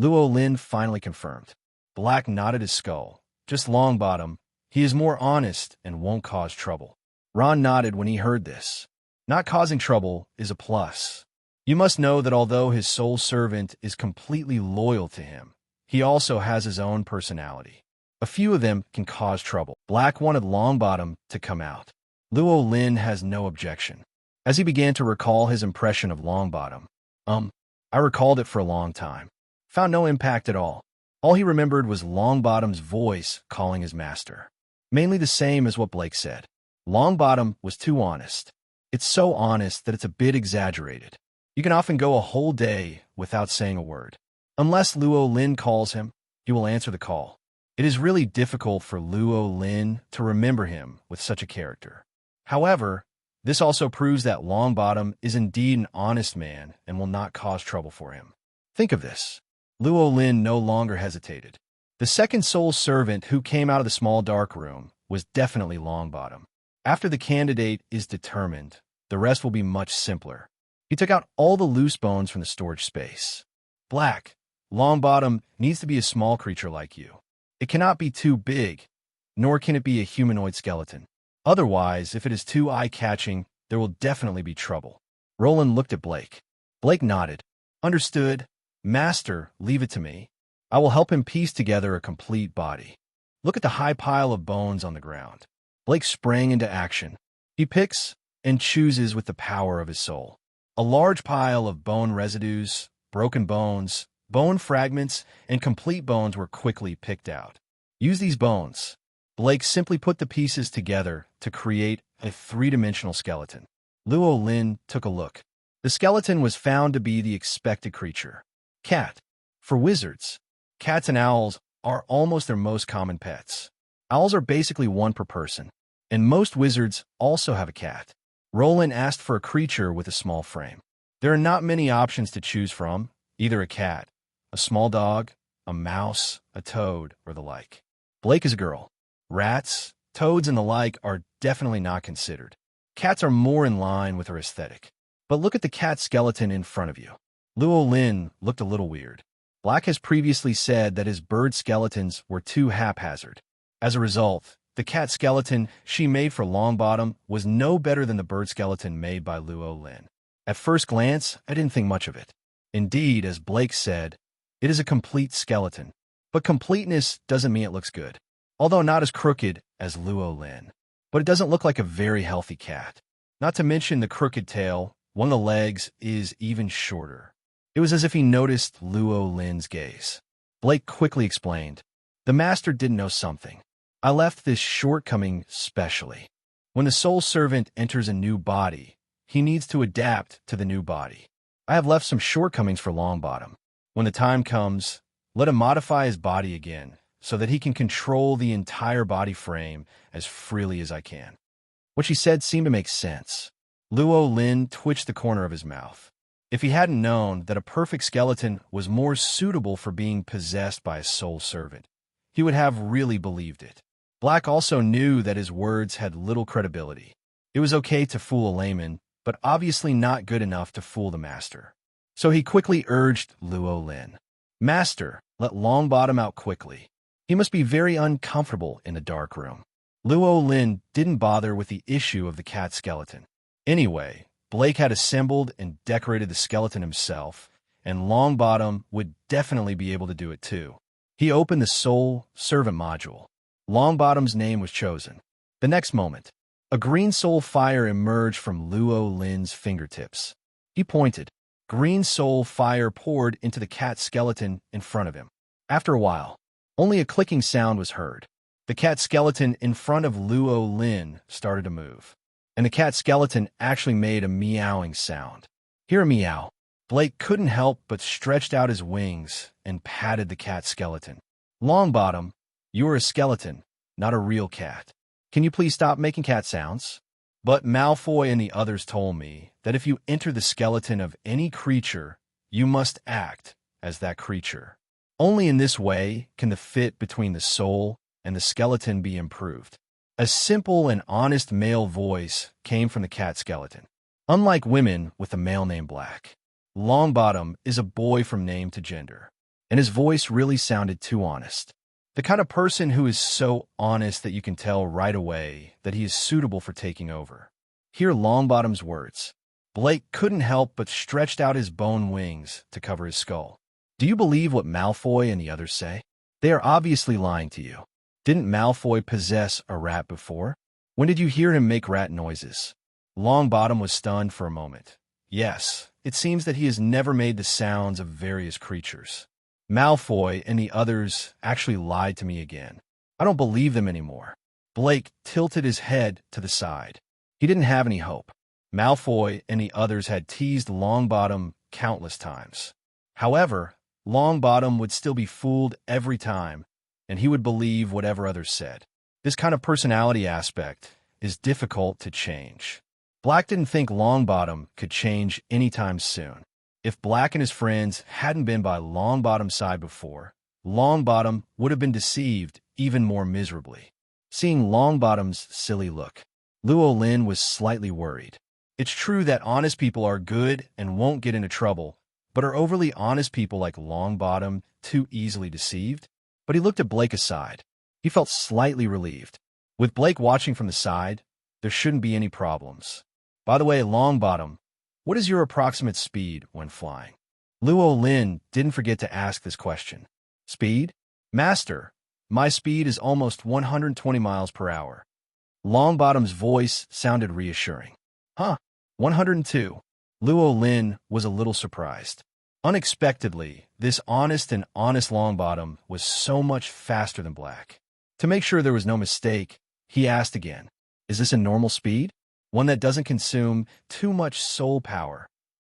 Luo Lin finally confirmed. Black nodded his skull. Just Longbottom. He is more honest and won't cause trouble. Ron nodded when he heard this. Not causing trouble is a plus. You must know that although his soul servant is completely loyal to him, he also has his own personality. A few of them can cause trouble. Black wanted Longbottom to come out. Luo Lin has no objection. As he began to recall his impression of Longbottom, I recalled it for a long time. Found no impact at all. All he remembered was Longbottom's voice calling his master. Mainly the same as what Blake said. Longbottom was too honest. It's so honest that it's a bit exaggerated. You can often go a whole day without saying a word. Unless Luo Lin calls him, he will answer the call. It is really difficult for Luo Lin to remember him with such a character. However, this also proves that Longbottom is indeed an honest man and will not cause trouble for him. Think of this. Luo Lin no longer hesitated. The second soul servant who came out of the small dark room was definitely Longbottom. After the candidate is determined, the rest will be much simpler. He took out all the loose bones from the storage space. Black, Longbottom needs to be a small creature like you. It cannot be too big, nor can it be a humanoid skeleton. Otherwise, if it is too eye-catching, there will definitely be trouble. Roland looked at Blake. Blake nodded. Understood. Master, leave it to me. I will help him piece together a complete body. Look at the high pile of bones on the ground. Blake sprang into action. He picks and chooses with the power of his soul. A large pile of bone residues, broken bones, bone fragments, and complete bones were quickly picked out. Use these bones. Blake simply put the pieces together to create a three-dimensional skeleton. Luo Lin took a look. The skeleton was found to be the expected creature. Cat. For wizards, cats and owls are almost their most common pets. Owls are basically one per person, and most wizards also have a cat. Roland asked for a creature with a small frame. There are not many options to choose from, either a cat, a small dog, a mouse, a toad, or the like. Blake is a girl. Rats, toads, and the like are definitely not considered. Cats are more in line with her aesthetic. But look at the cat skeleton in front of you. Luo Lin looked a little weird. Black has previously said that his bird skeletons were too haphazard. As a result, the cat skeleton she made for Longbottom was no better than the bird skeleton made by Luo Lin. At first glance, I didn't think much of it. Indeed, as Blake said, it is a complete skeleton. But completeness doesn't mean it looks good. Although not as crooked as Luo Lin. But it doesn't look like a very healthy cat. Not to mention the crooked tail, one of the legs is even shorter. It was as if he noticed Luo Lin's gaze. Blake quickly explained, the master didn't know something. I left this shortcoming specially. When the soul servant enters a new body, he needs to adapt to the new body. I have left some shortcomings for Longbottom. When the time comes, let him modify his body again, so that he can control the entire body frame as freely as I can. What she said seemed to make sense. Luo Lin twitched the corner of his mouth. If he hadn't known that a perfect skeleton was more suitable for being possessed by a soul servant, he would have really believed it. Black also knew that his words had little credibility. It was okay to fool a layman, but obviously not good enough to fool the master. So he quickly urged Luo Lin. Master, let Longbottom out quickly. He must be very uncomfortable in the dark room. Luo Lin didn't bother with the issue of the cat skeleton. Anyway, Blake had assembled and decorated the skeleton himself, and Longbottom would definitely be able to do it too. He opened the soul servant module. Longbottom's name was chosen. The next moment, a green soul fire emerged from Luo Lin's fingertips. He pointed. Green soul fire poured into the cat skeleton in front of him. After a while, only a clicking sound was heard. The cat skeleton in front of Luo Lin started to move, and the cat skeleton actually made a meowing sound. Hear a meow. Blake couldn't help but stretched out his wings and patted the cat skeleton. Longbottom, you are a skeleton, not a real cat. Can you please stop making cat sounds? But Malfoy and the others told me that if you enter the skeleton of any creature, you must act as that creature. Only in this way can the fit between the soul and the skeleton be improved. A simple and honest male voice came from the cat skeleton. Unlike women with a male name Black, Longbottom is a boy from name to gender, and his voice really sounded too honest. The kind of person who is so honest that you can tell right away that he is suitable for taking over. Hear Longbottom's words. Blake couldn't help but stretched out his bone wings to cover his skull. Do you believe what Malfoy and the others say? They are obviously lying to you. Didn't Malfoy possess a rat before? When did you hear him make rat noises? Longbottom was stunned for a moment. Yes, it seems that he has never made the sounds of various creatures. Malfoy and the others actually lied to me again. I don't believe them anymore. Blake tilted his head to the side. He didn't have any hope. Malfoy and the others had teased Longbottom countless times. However, Longbottom would still be fooled every time, and he would believe whatever others said. This kind of personality aspect is difficult to change. Black didn't think Longbottom could change anytime soon. If Black and his friends hadn't been by Longbottom's side before, Longbottom would have been deceived even more miserably. Seeing Longbottom's silly look, Llewellyn was slightly worried. It's true that honest people are good and won't get into trouble, but are overly honest people like Longbottom too easily deceived? But he looked at Blake aside. He felt slightly relieved. With Blake watching from the side, there shouldn't be any problems. By the way, Longbottom, what is your approximate speed when flying? Llewellyn didn't forget to ask this question. Speed? Master, my speed is almost 120 miles per hour. Longbottom's voice sounded reassuring. Huh, 102. Llewellyn was a little surprised. Unexpectedly, this honest Longbottom was so much faster than Black. To make sure there was no mistake, he asked again, is this a normal speed? One that doesn't consume too much soul power?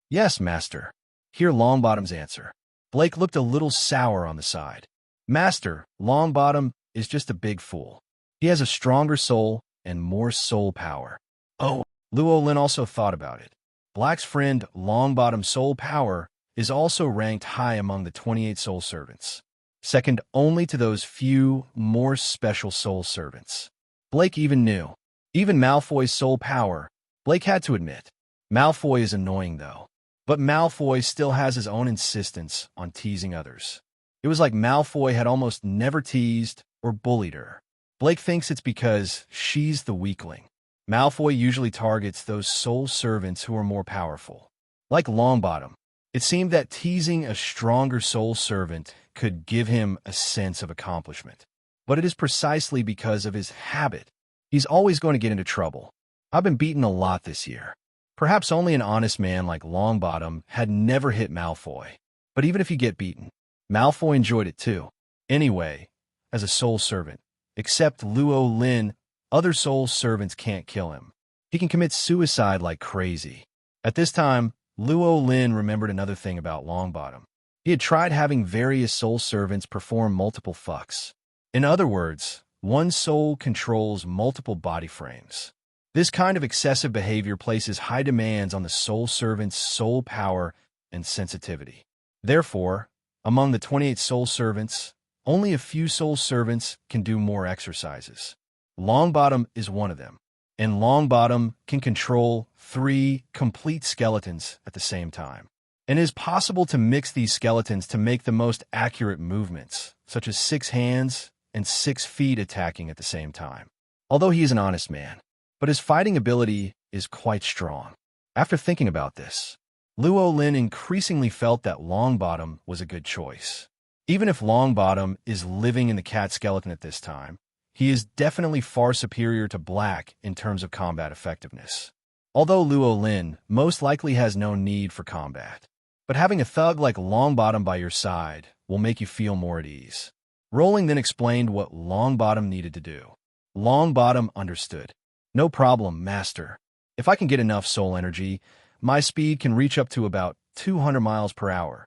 Yes, Master. Hear Longbottom's answer. Blake looked a little sour on the side. Master, Longbottom is just a big fool. He has a stronger soul and more soul power. Oh, Llewellyn also thought about it. Black's friend Longbottom's soul power is also ranked high among the 28 soul servants, second only to those few more special soul servants. Blake even knew. Even Malfoy's soul power, Blake had to admit. Malfoy is annoying, though. But Malfoy still has his own insistence on teasing others. It was like Malfoy had almost never teased or bullied her. Blake thinks it's because she's the weakling. Malfoy usually targets those soul servants who are more powerful. Like Longbottom, it seemed that teasing a stronger soul servant could give him a sense of accomplishment. But it is precisely because of his habit. He's always going to get into trouble. I've been beaten a lot this year. Perhaps only an honest man like Longbottom had never hit Malfoy. But even if you get beaten, Malfoy enjoyed it too. Anyway, as a soul servant, except Llewellyn, other soul servants can't kill him. He can commit suicide like crazy. At this time, Llewellyn remembered another thing about Longbottom. He had tried having various soul servants perform multiple fucks. In other words, one soul controls multiple body frames. This kind of excessive behavior places high demands on the soul servant's soul power and sensitivity. Therefore, among the 28 soul servants, only a few soul servants can do more exercises. Longbottom is one of them, and Longbottom can control 3 complete skeletons at the same time. And it is possible to mix these skeletons to make the most accurate movements, such as 6 hands and 6 feet attacking at the same time. Although he is an honest man, but his fighting ability is quite strong. After thinking about this, Llewellyn increasingly felt that Longbottom was a good choice. Even if Longbottom is living in the cat skeleton at this time, he is definitely far superior to Black in terms of combat effectiveness. Although Llewellyn most likely has no need for combat, but having a thug like Longbottom by your side will make you feel more at ease. Rowling then explained what Longbottom needed to do. Longbottom understood. No problem, Master. If I can get enough soul energy, my speed can reach up to about 200 miles per hour.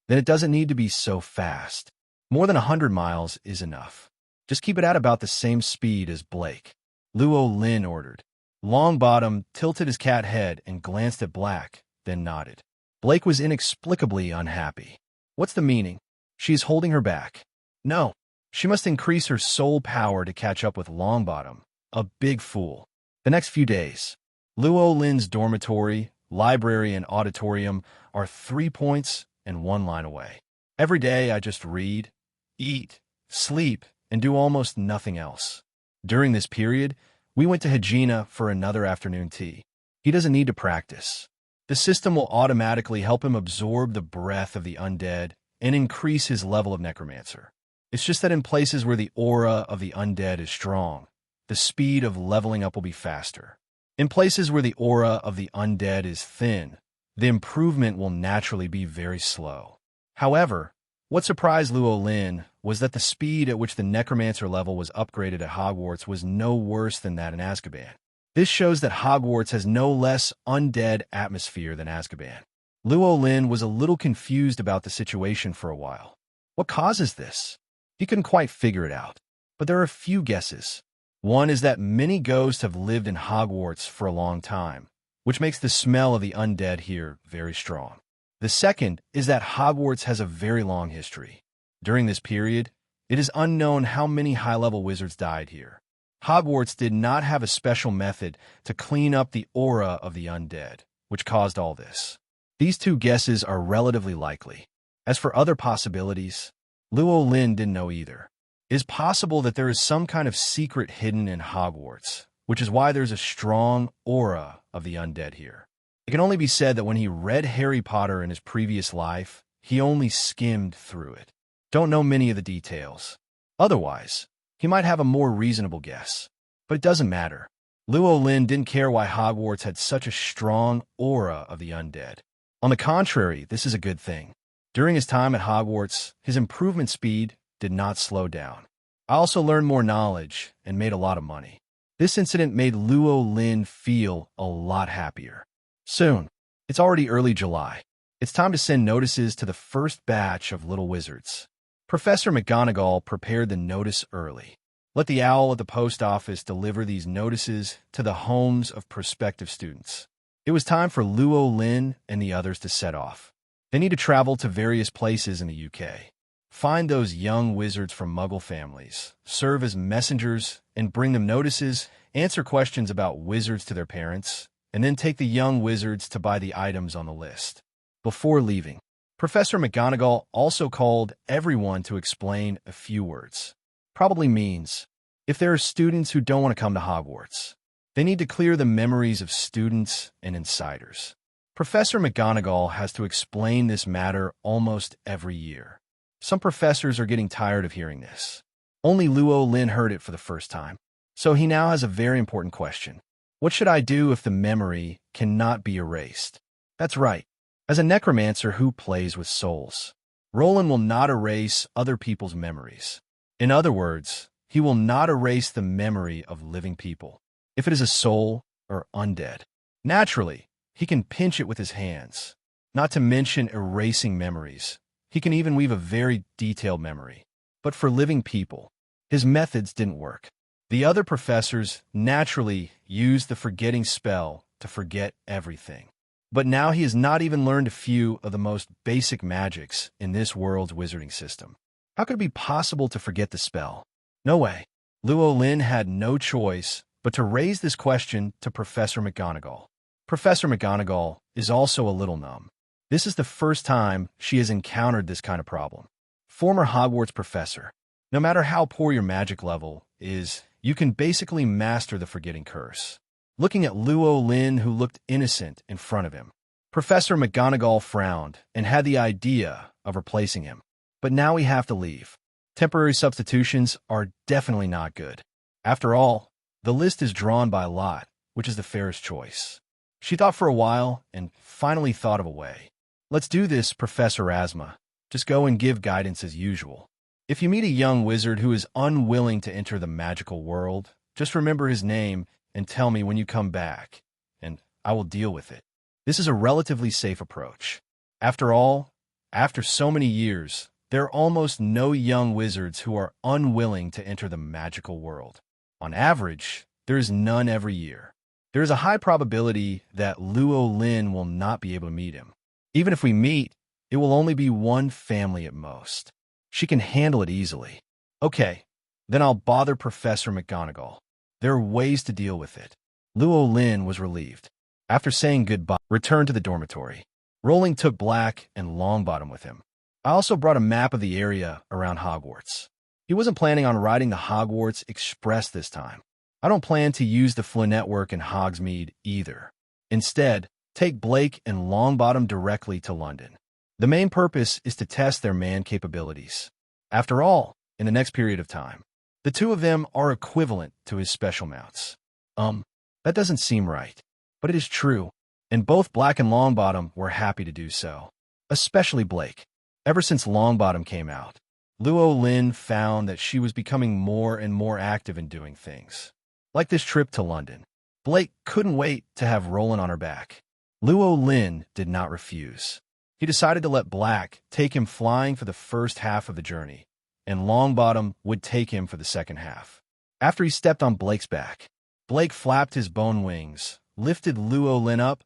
Then it doesn't need to be so fast. More than 100 miles is enough. Just keep it at about the same speed as Blake. Llewellyn ordered. Longbottom tilted his cat head and glanced at Black, then nodded. Blake was inexplicably unhappy. What's the meaning? She's holding her back. No, she must increase her soul power to catch up with Longbottom. A big fool. The next few days, Llewellyn's dormitory, library, and auditorium are 3 points and 1 line away. Every day I just read, eat, sleep, and do almost nothing else. During this period, we went to Hegina for another afternoon tea. He doesn't need to practice. The system will automatically help him absorb the breath of the undead and increase his level of necromancer. It's just that in places where the aura of the undead is strong, the speed of leveling up will be faster. In places where the aura of the undead is thin, the improvement will naturally be very slow. However, what surprised Llewellyn was that the speed at which the necromancer level was upgraded at Hogwarts was no worse than that in Azkaban. This shows that Hogwarts has no less undead atmosphere than Azkaban. Llewellyn was a little confused about the situation for a while. What causes this? He couldn't quite figure it out, but there are a few guesses. One is that many ghosts have lived in Hogwarts for a long time, which makes the smell of the undead here very strong. The second is that Hogwarts has a very long history. During this period, it is unknown how many high-level wizards died here. Hogwarts did not have a special method to clean up the aura of the undead, which caused all this. These two guesses are relatively likely. As for other possibilities, Llewellyn didn't know either. It is possible that there is some kind of secret hidden in Hogwarts, which is why there's a strong aura of the undead here. It can only be said that when he read Harry Potter in his previous life, he only skimmed through it. Don't know many of the details. Otherwise, he might have a more reasonable guess. But it doesn't matter. Llewellyn didn't care why Hogwarts had such a strong aura of the undead. On the contrary, this is a good thing. During his time at Hogwarts, his improvement speed did not slow down. I also learned more knowledge and made a lot of money. This incident made Llewellyn feel a lot happier. Soon, it's already early July. It's time to send notices to the first batch of little wizards. Professor McGonagall prepared the notice early. Let the owl at the post office deliver these notices to the homes of prospective students. It was time for Llewellyn and the others to set off. They need to travel to various places in the UK. Find those young wizards from Muggle families, serve as messengers, and bring them notices, answer questions about wizards to their parents, and then take the young wizards to buy the items on the list. Before leaving, Professor McGonagall also called everyone to explain a few words. Probably means, if there are students who don't want to come to Hogwarts, they need to clear the memories of students and insiders. Professor McGonagall has to explain this matter almost every year. Some professors are getting tired of hearing this. Only Llewellyn heard it for the first time. So he now has a very important question. What should I do if the memory cannot be erased? That's right. As a necromancer who plays with souls, Rowling will not erase other people's memories. In other words, he will not erase the memory of living people, if it is a soul or undead. Naturally, he can pinch it with his hands, not to mention erasing memories. He can even weave a very detailed memory. But for living people, his methods didn't work. The other professors naturally used the forgetting spell to forget everything. But now he has not even learned a few of the most basic magics in this world's wizarding system. How could it be possible to forget the spell? No way. Llewellyn had no choice but to raise this question to Professor McGonagall. Professor McGonagall is also a little numb. This is the first time she has encountered this kind of problem. Former Hogwarts professor, no matter how poor your magic level is, you can basically master the forgetting curse. Looking at Llewellyn, who looked innocent in front of him, Professor McGonagall frowned and had the idea of replacing him. But now we have to leave. Temporary substitutions are definitely not good. After all, the list is drawn by lot, which is the fairest choice. She thought for a while and finally thought of a way. Let's do this, Professor Asma. Just go and give guidance as usual. If you meet a young wizard who is unwilling to enter the magical world, just remember his name and tell me when you come back, and I will deal with it. This is a relatively safe approach. After all, after so many years, there are almost no young wizards who are unwilling to enter the magical world. On average, there is none every year. There is a high probability that Llewellyn will not be able to meet him. Even if we meet, it will only be one family at most. She can handle it easily. Okay, then I'll bother Professor McGonagall. There are ways to deal with it. Llewellyn was relieved. After saying goodbye, returned to the dormitory. Rowling took Black and Longbottom with him. I also brought a map of the area around Hogwarts. He wasn't planning on riding the Hogwarts Express this time. I don't plan to use the Flynn network in Hogsmeade either. Instead, take Blake and Longbottom directly to London. The main purpose is to test their man capabilities. After all, in the next period of time, the two of them are equivalent to his special mounts. That doesn't seem right, but it is true. and both Black and Longbottom were happy to do so, especially Blake. Ever since Longbottom came out, Luo Lin found that she was becoming more and more active in doing things. Like this trip to London. Blake couldn't wait to have Rowling on her back. Luo Lin did not refuse. He decided to let Black take him flying for the first half of the journey, and Longbottom would take him for the second half. After he stepped on Blake's back, Blake flapped his bone wings, lifted Luo Lin up,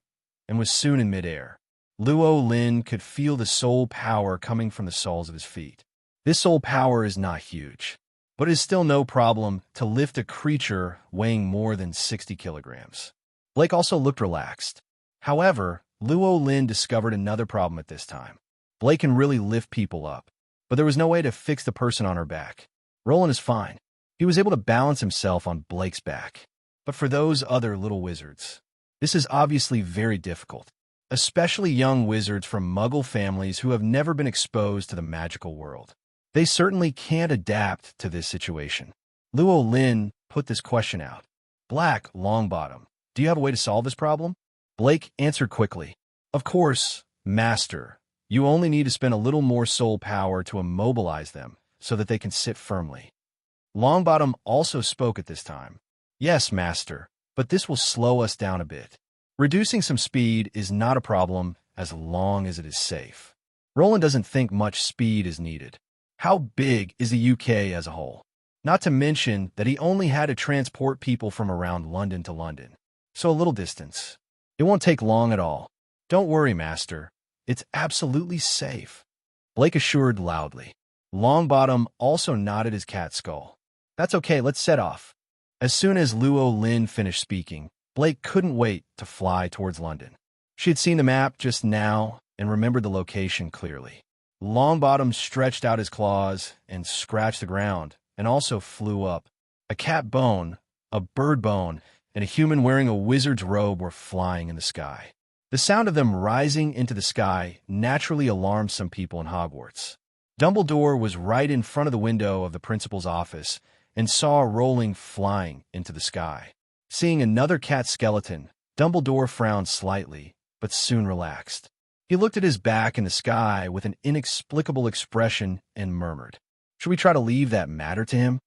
and was soon in midair. Luo Lin could feel the soul power coming from the soles of his feet. This soul power is not huge, but it is still no problem to lift a creature weighing more than 60 kilograms. Blake also looked relaxed. However, Luo Lin discovered another problem at this time. Blake can really lift people up, but there was no way to fix the person on her back. Rowling is fine. He was able to balance himself on Blake's back. But for those other little wizards, this is obviously very difficult, especially young wizards from Muggle families who have never been exposed to the magical world. They certainly can't adapt to this situation. Luo Lin put this question out. Black, Longbottom, do you have a way to solve this problem? Blake answered quickly. Of course, Master. You only need to spend a little more soul power to immobilize them so that they can sit firmly. Longbottom also spoke at this time. Yes, Master, but this will slow us down a bit. Reducing some speed is not a problem as long as it is safe. Rowling doesn't think much speed is needed. How big is the UK as a whole? Not to mention that he only had to transport people from around London to London. So a little distance. It won't take long at all. Don't worry, Master. It's absolutely safe. Blake assured loudly. Longbottom also nodded his cat skull. That's okay, let's set off. As soon as Luo Lin finished speaking, Blake couldn't wait to fly towards London. She had seen the map just now and remembered the location clearly. Longbottom stretched out his claws and scratched the ground, and also flew up. A cat bone, a bird bone, and a human wearing a wizard's robe were flying in the sky. The sound of them rising into the sky naturally alarmed some people in Hogwarts. Dumbledore was right in front of the window of the principal's office and saw Rowling flying into the sky. Seeing another cat skeleton, Dumbledore frowned slightly, but soon relaxed. He looked at his back in the sky with an inexplicable expression and murmured, "Should we try to leave that matter to him?"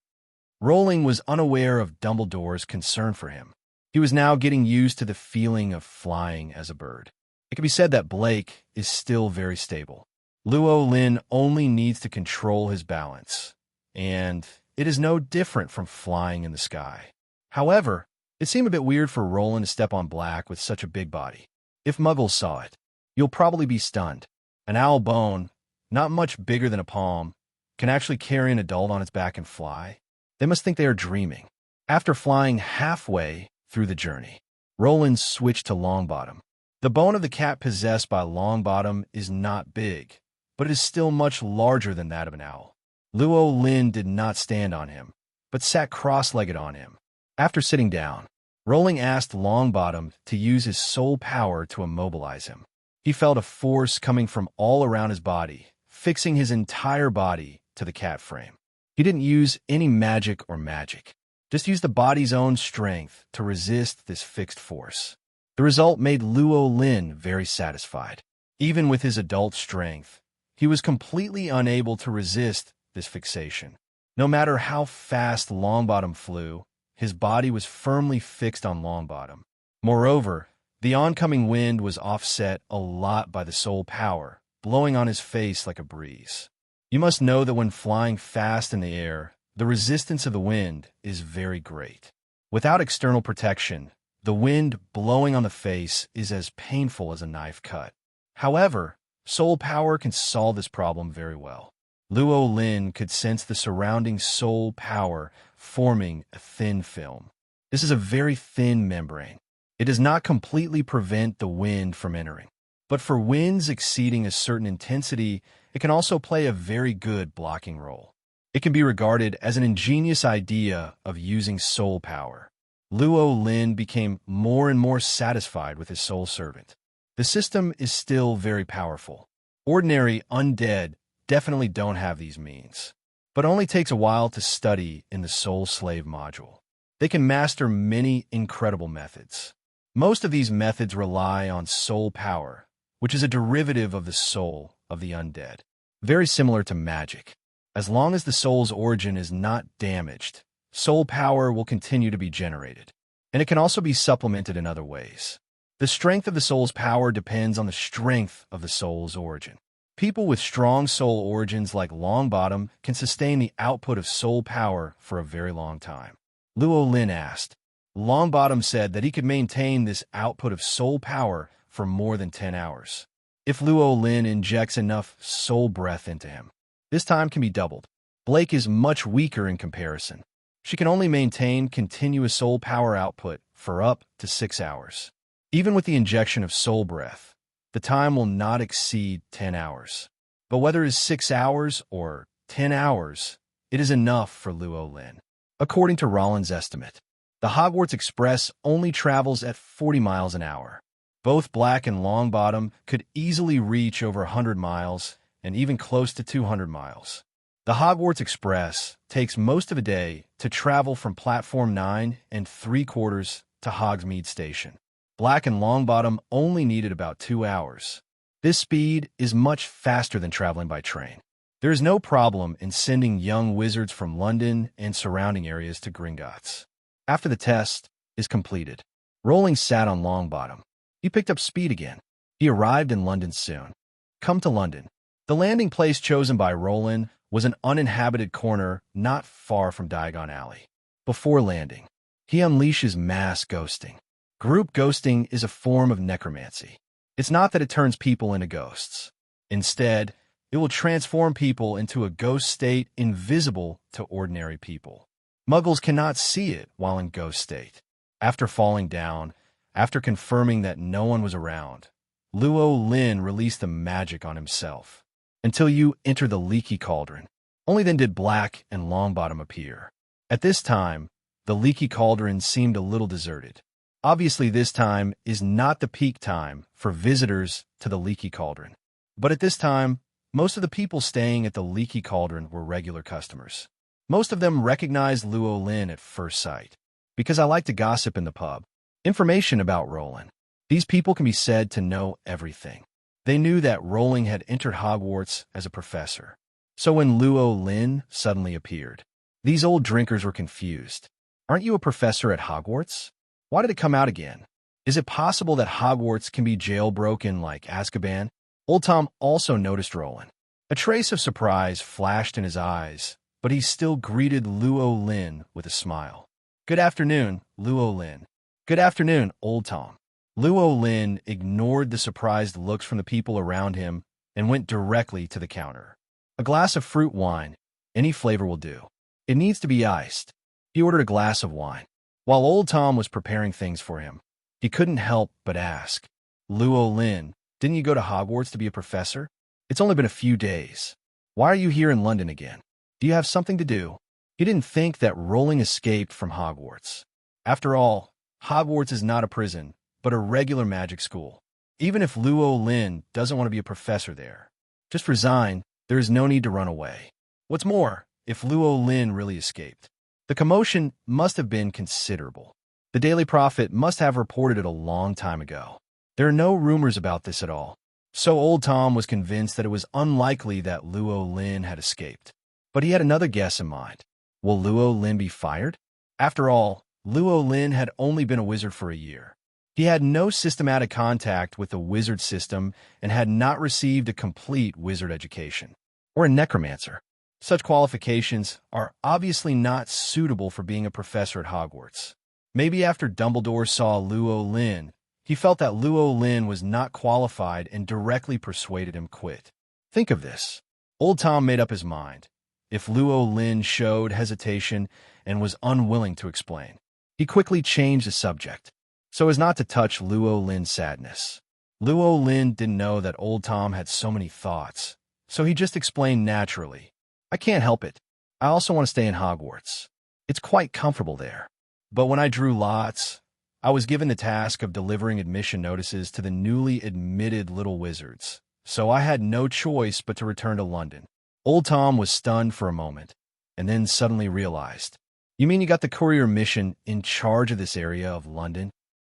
Rowling was unaware of Dumbledore's concern for him. He was now getting used to the feeling of flying as a bird. It can be said that Blake is still very stable. Luo Lin only needs to control his balance, and it is no different from flying in the sky. However, it seemed a bit weird for Rowling to step on Black with such a big body. If Muggles saw it, you'll probably be stunned. An owl bone, not much bigger than a palm, can actually carry an adult on its back and fly. They must think they are dreaming. After flying halfway through the journey, Rowling switched to Longbottom. The bone of the cat possessed by Longbottom is not big, but it is still much larger than that of an owl. Luo Lin did not stand on him, but sat cross-legged on him. After sitting down, Rowling asked Longbottom to use his soul power to immobilize him. He felt a force coming from all around his body, fixing his entire body to the cat frame. He didn't use any magic or magic, just used the body's own strength to resist this fixed force. The result made Luo Lin very satisfied. Even with his adult strength, he was completely unable to resist this fixation. No matter how fast Longbottom flew, his body was firmly fixed on Longbottom. Moreover, the oncoming wind was offset a lot by the soul power, blowing on his face like a breeze. You must know that when flying fast in the air, the resistance of the wind is very great. Without external protection, the wind blowing on the face is as painful as a knife cut. However, soul power can solve this problem very well. Luo Lin could sense the surrounding soul power forming a thin film. This is a very thin membrane. It does not completely prevent the wind from entering, but for winds exceeding a certain intensity, it can also play a very good blocking role. It can be regarded as an ingenious idea of using soul power. Luo Lin became more and more satisfied with his soul servant. The system is still very powerful. Ordinary undead definitely don't have these means, but only takes a while to study in the Soul Slave module. They can master many incredible methods. Most of these methods rely on soul power, which is a derivative of the soul of the undead, very similar to magic. As long as the soul's origin is not damaged, soul power will continue to be generated, and it can also be supplemented in other ways. The strength of the soul's power depends on the strength of the soul's origin. People with strong soul origins like Longbottom can sustain the output of soul power for a very long time. Luo Lin asked. Longbottom said that he could maintain this output of soul power for more than 10 hours. If Luo Lin injects enough soul breath into him, this time can be doubled. Blake is much weaker in comparison. She can only maintain continuous soul power output for up to 6 hours. Even with the injection of soul breath, the time will not exceed 10 hours. But whether it is 6 hours or 10 hours, it is enough for Luo Lin. According to Rowling's estimate, the Hogwarts Express only travels at 40 miles an hour. Both Black and Longbottom could easily reach over 100 miles and even close to 200 miles. The Hogwarts Express takes most of a day to travel from Platform 9 3/4 to Hogsmeade Station. Black and Longbottom only needed about 2 hours. This speed is much faster than traveling by train. There is no problem in sending young wizards from London and surrounding areas to Gringotts. After the test is completed, Rowling sat on Longbottom. He picked up speed again. He arrived in London soon. Come to London. The landing place chosen by Rowling was an uninhabited corner not far from Diagon Alley. Before landing, he unleashes mass ghosting. Group ghosting is a form of necromancy. It's not that it turns people into ghosts. Instead, it will transform people into a ghost state invisible to ordinary people. Muggles cannot see it while in ghost state. After falling down, after confirming that no one was around, Luo Lin released the magic on himself. Until you enter the Leaky Cauldron. Only then did Black and Longbottom appear. At this time, the Leaky Cauldron seemed a little deserted. Obviously, this time is not the peak time for visitors to the Leaky Cauldron. But at this time, most of the people staying at the Leaky Cauldron were regular customers. Most of them recognized Luo Lin at first sight. Because I like to gossip in the pub. Information about Rowling. These people can be said to know everything. They knew that Rowling had entered Hogwarts as a professor. So when Luo Lin suddenly appeared, these old drinkers were confused. Aren't you a professor at Hogwarts? Why did it come out again? Is it possible that Hogwarts can be jailbroken like Azkaban? Old Tom also noticed Rowling. A trace of surprise flashed in his eyes, but he still greeted Luo Lin with a smile. Good afternoon, Luo Lin. Good afternoon, Old Tom. Luo Lin ignored the surprised looks from the people around him and went directly to the counter. A glass of fruit wine, any flavor will do. It needs to be iced. He ordered a glass of wine. While Old Tom was preparing things for him, he couldn't help but ask, Luo Lin, didn't you go to Hogwarts to be a professor? It's only been a few days. Why are you here in London again? Do you have something to do? He didn't think that Rowling escaped from Hogwarts. After all, Hogwarts is not a prison, but a regular magic school. Even if Luo Lin doesn't want to be a professor there, just resign. There is no need to run away. What's more, if Luo Lin really escaped, the commotion must have been considerable. The Daily Prophet must have reported it a long time ago. There are no rumors about this at all. So Old Tom was convinced that it was unlikely that Luo Lin had escaped. But he had another guess in mind. Will Luo Lin be fired? After all, Luo Lin had only been a wizard for a year. He had no systematic contact with the wizard system and had not received a complete wizard education, or a necromancer. Such qualifications are obviously not suitable for being a professor at Hogwarts. Maybe after Dumbledore saw Luo Lin, he felt that Luo Lin was not qualified and directly persuaded him quit. Think of this. Old Tom made up his mind. If Luo Lin showed hesitation and was unwilling to explain, he quickly changed the subject, so as not to touch Luo Lin's sadness. Luo Lin didn't know that Old Tom had so many thoughts, so he just explained naturally. I can't help it. I also want to stay in Hogwarts. It's quite comfortable there. But when I drew lots, I was given the task of delivering admission notices to the newly admitted little wizards, so I had no choice but to return to London. Old Tom was stunned for a moment, and then suddenly realized. You mean you got the courier mission in charge of this area of London?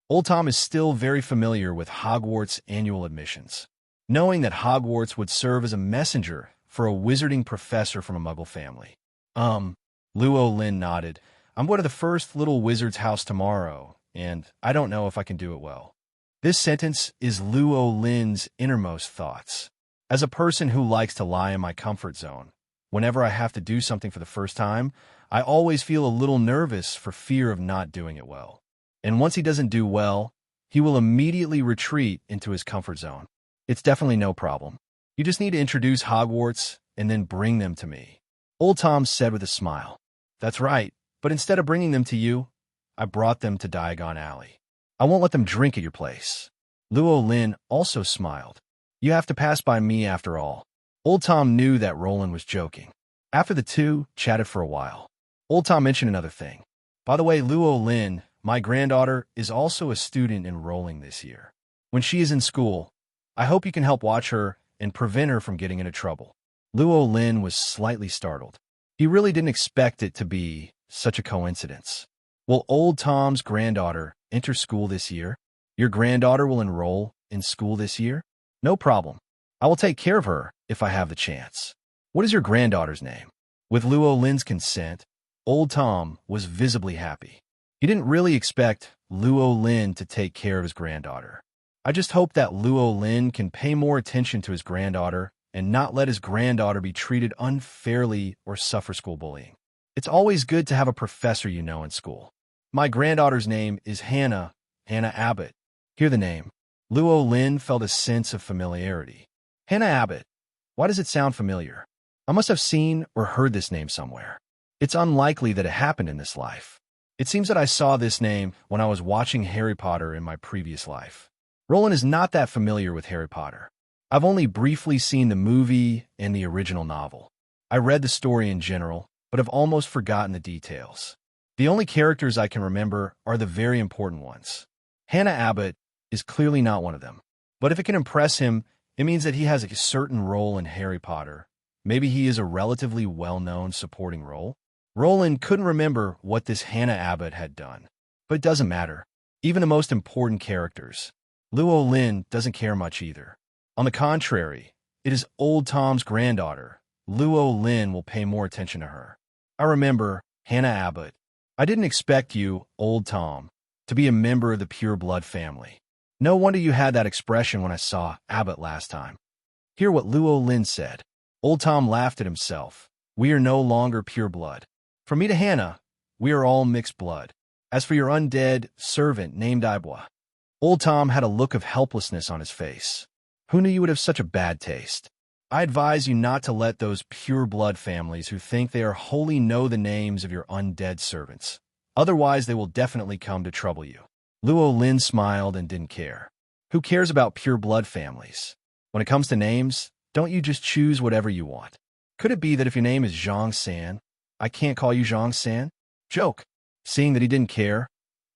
Old Tom is still very familiar with Hogwarts annual admissions, knowing that Hogwarts would serve as a messenger for a wizarding professor from a Muggle family. Luo Lin nodded. I'm going to the first little wizard's house tomorrow, and I don't know if I can do it well. This sentence is Luo Lin's innermost thoughts. As a person who likes to lie in my comfort zone, whenever I have to do something for the first time, I always feel a little nervous for fear of not doing it well. And once he doesn't do well, he will immediately retreat into his comfort zone. It's definitely no problem. You just need to introduce Hogwarts and then bring them to me. Old Tom said with a smile. That's right, but instead of bringing them to you, I brought them to Diagon Alley. I won't let them drink at your place. Luo Lin also smiled. You have to pass by me after all. Old Tom knew that Rowling was joking. After the two chatted for a while, Old Tom mentioned another thing. By the way, Luo Lin, my granddaughter, is also a student in Rowling this year. When she is in school, I hope you can help watch her and prevent her from getting into trouble. Luo Lin was slightly startled. He really didn't expect it to be such a coincidence. Will Old Tom's granddaughter enter school this year? Your granddaughter will enroll in school this year? No problem. I will take care of her if I have the chance. What is your granddaughter's name? With Luo Lin's consent, Old Tom was visibly happy. He didn't really expect Luo Lin to take care of his granddaughter. I just hope that Luo Lin can pay more attention to his granddaughter and not let his granddaughter be treated unfairly or suffer school bullying. It's always good to have a professor you know in school. My granddaughter's name is Hannah Abbott. Hear the name. Luo Lin felt a sense of familiarity. Hannah Abbott. Why does it sound familiar? I must have seen or heard this name somewhere. It's unlikely that it happened in this life. It seems that I saw this name when I was watching Harry Potter in my previous life. Rowling is not that familiar with Harry Potter. I've only briefly seen the movie and the original novel. I read the story in general, but have almost forgotten the details. The only characters I can remember are the very important ones. Hannah Abbott is clearly not one of them. But if it can impress him, it means that he has a certain role in Harry Potter. Maybe he is a relatively well-known supporting role. Rowling couldn't remember what this Hannah Abbott had done. But it doesn't matter. Even the most important characters. Luo Lin doesn't care much either. On the contrary, it is Old Tom's granddaughter. Luo Lin will pay more attention to her. I remember, Hannah Abbott. I didn't expect you, Old Tom, to be a member of the pure blood family. No wonder you had that expression when I saw Abbott last time. Hear what Luo Lin said. Old Tom laughed at himself. We are no longer pure blood. From me to Hannah, we are all mixed blood. As for your undead servant named Ibwa. Old Tom had a look of helplessness on his face. Who knew you would have such a bad taste? I advise you not to let those pure blood families who think they are holy know the names of your undead servants. Otherwise, they will definitely come to trouble you. Luo Lin smiled and didn't care. Who cares about pure blood families? When it comes to names, don't you just choose whatever you want? Could it be that if your name is Zhang San, I can't call you Zhang San? Joke. Seeing that he didn't care,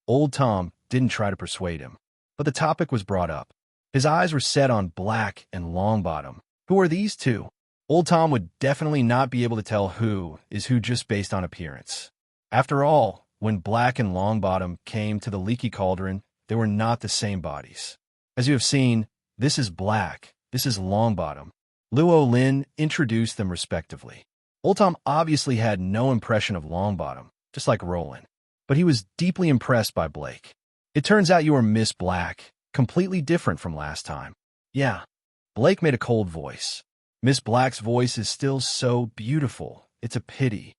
Old Tom didn't try to persuade him. But the topic was brought up. His eyes were set on Black and Longbottom. Who are these two? Old Tom would definitely not be able to tell who is who just based on appearance. After all, when Black and Longbottom came to the Leaky Cauldron, they were not the same bodies. As you have seen, this is Black, this is Longbottom. Luo Lin introduced them respectively. Old Tom obviously had no impression of Longbottom, just like Rowling, but he was deeply impressed by Blake. It turns out you are Miss Black, completely different from last time. Yeah. Blake made a cold voice. Miss Black's voice is still so beautiful, it's a pity.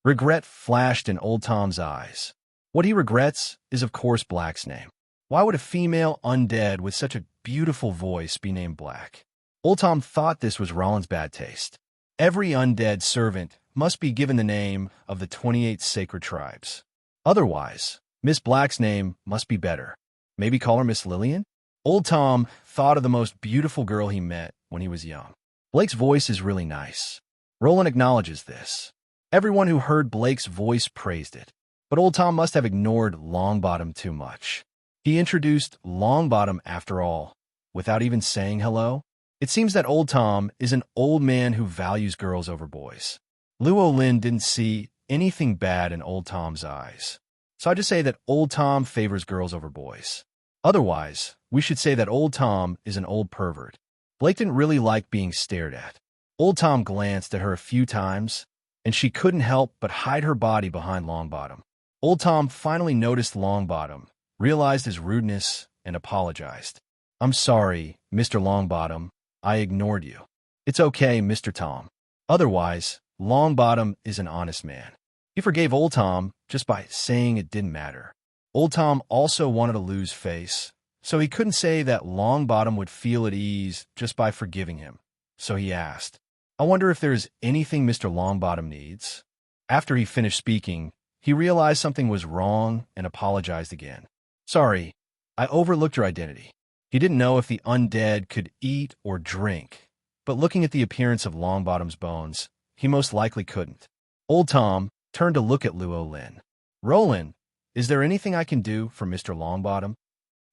Regret flashed in Old Tom's eyes. What he regrets is, of course, Black's name. Why would a female undead with such a beautiful voice be named Black? Old Tom thought this was Rowling's bad taste. Every undead servant must be given the name of the 28 sacred tribes. Otherwise, Miss Black's name must be better. Maybe call her Miss Lillian? Old Tom thought of the most beautiful girl he met when he was young. Blake's voice is really nice. Rowling acknowledges this. Everyone who heard Blake's voice praised it. But Old Tom must have ignored Longbottom too much. He introduced Longbottom after all, without even saying hello. It seems that Old Tom is an old man who values girls over boys. Luo Lin didn't see anything bad in Old Tom's eyes. So I just say that Old Tom favors girls over boys. Otherwise, we should say that Old Tom is an old pervert. Blake didn't really like being stared at. Old Tom glanced at her a few times, and she couldn't help but hide her body behind Longbottom. Old Tom finally noticed Longbottom, realized his rudeness, and apologized. "I'm sorry, Mr. Longbottom. I ignored you." "It's okay, Mr. Tom." Otherwise, Longbottom is an honest man. He forgave Old Tom just by saying it didn't matter. Old Tom also wanted to lose face, so he couldn't say that Longbottom would feel at ease just by forgiving him. So he asked, "I wonder if there's anything Mr. Longbottom needs?" After he finished speaking, he realized something was wrong and apologized again. "Sorry, I overlooked your identity." He didn't know if the undead could eat or drink, but looking at the appearance of Longbottom's bones, he most likely couldn't. Old Tom turned to look at Luo Lin. "Rowling, is there anything I can do for Mr. Longbottom?"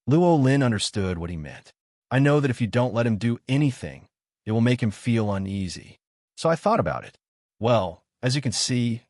Luo Lin understood what he meant. "I know that if you don't let him do anything, it will make him feel uneasy. So I thought about it. Well, as you can see,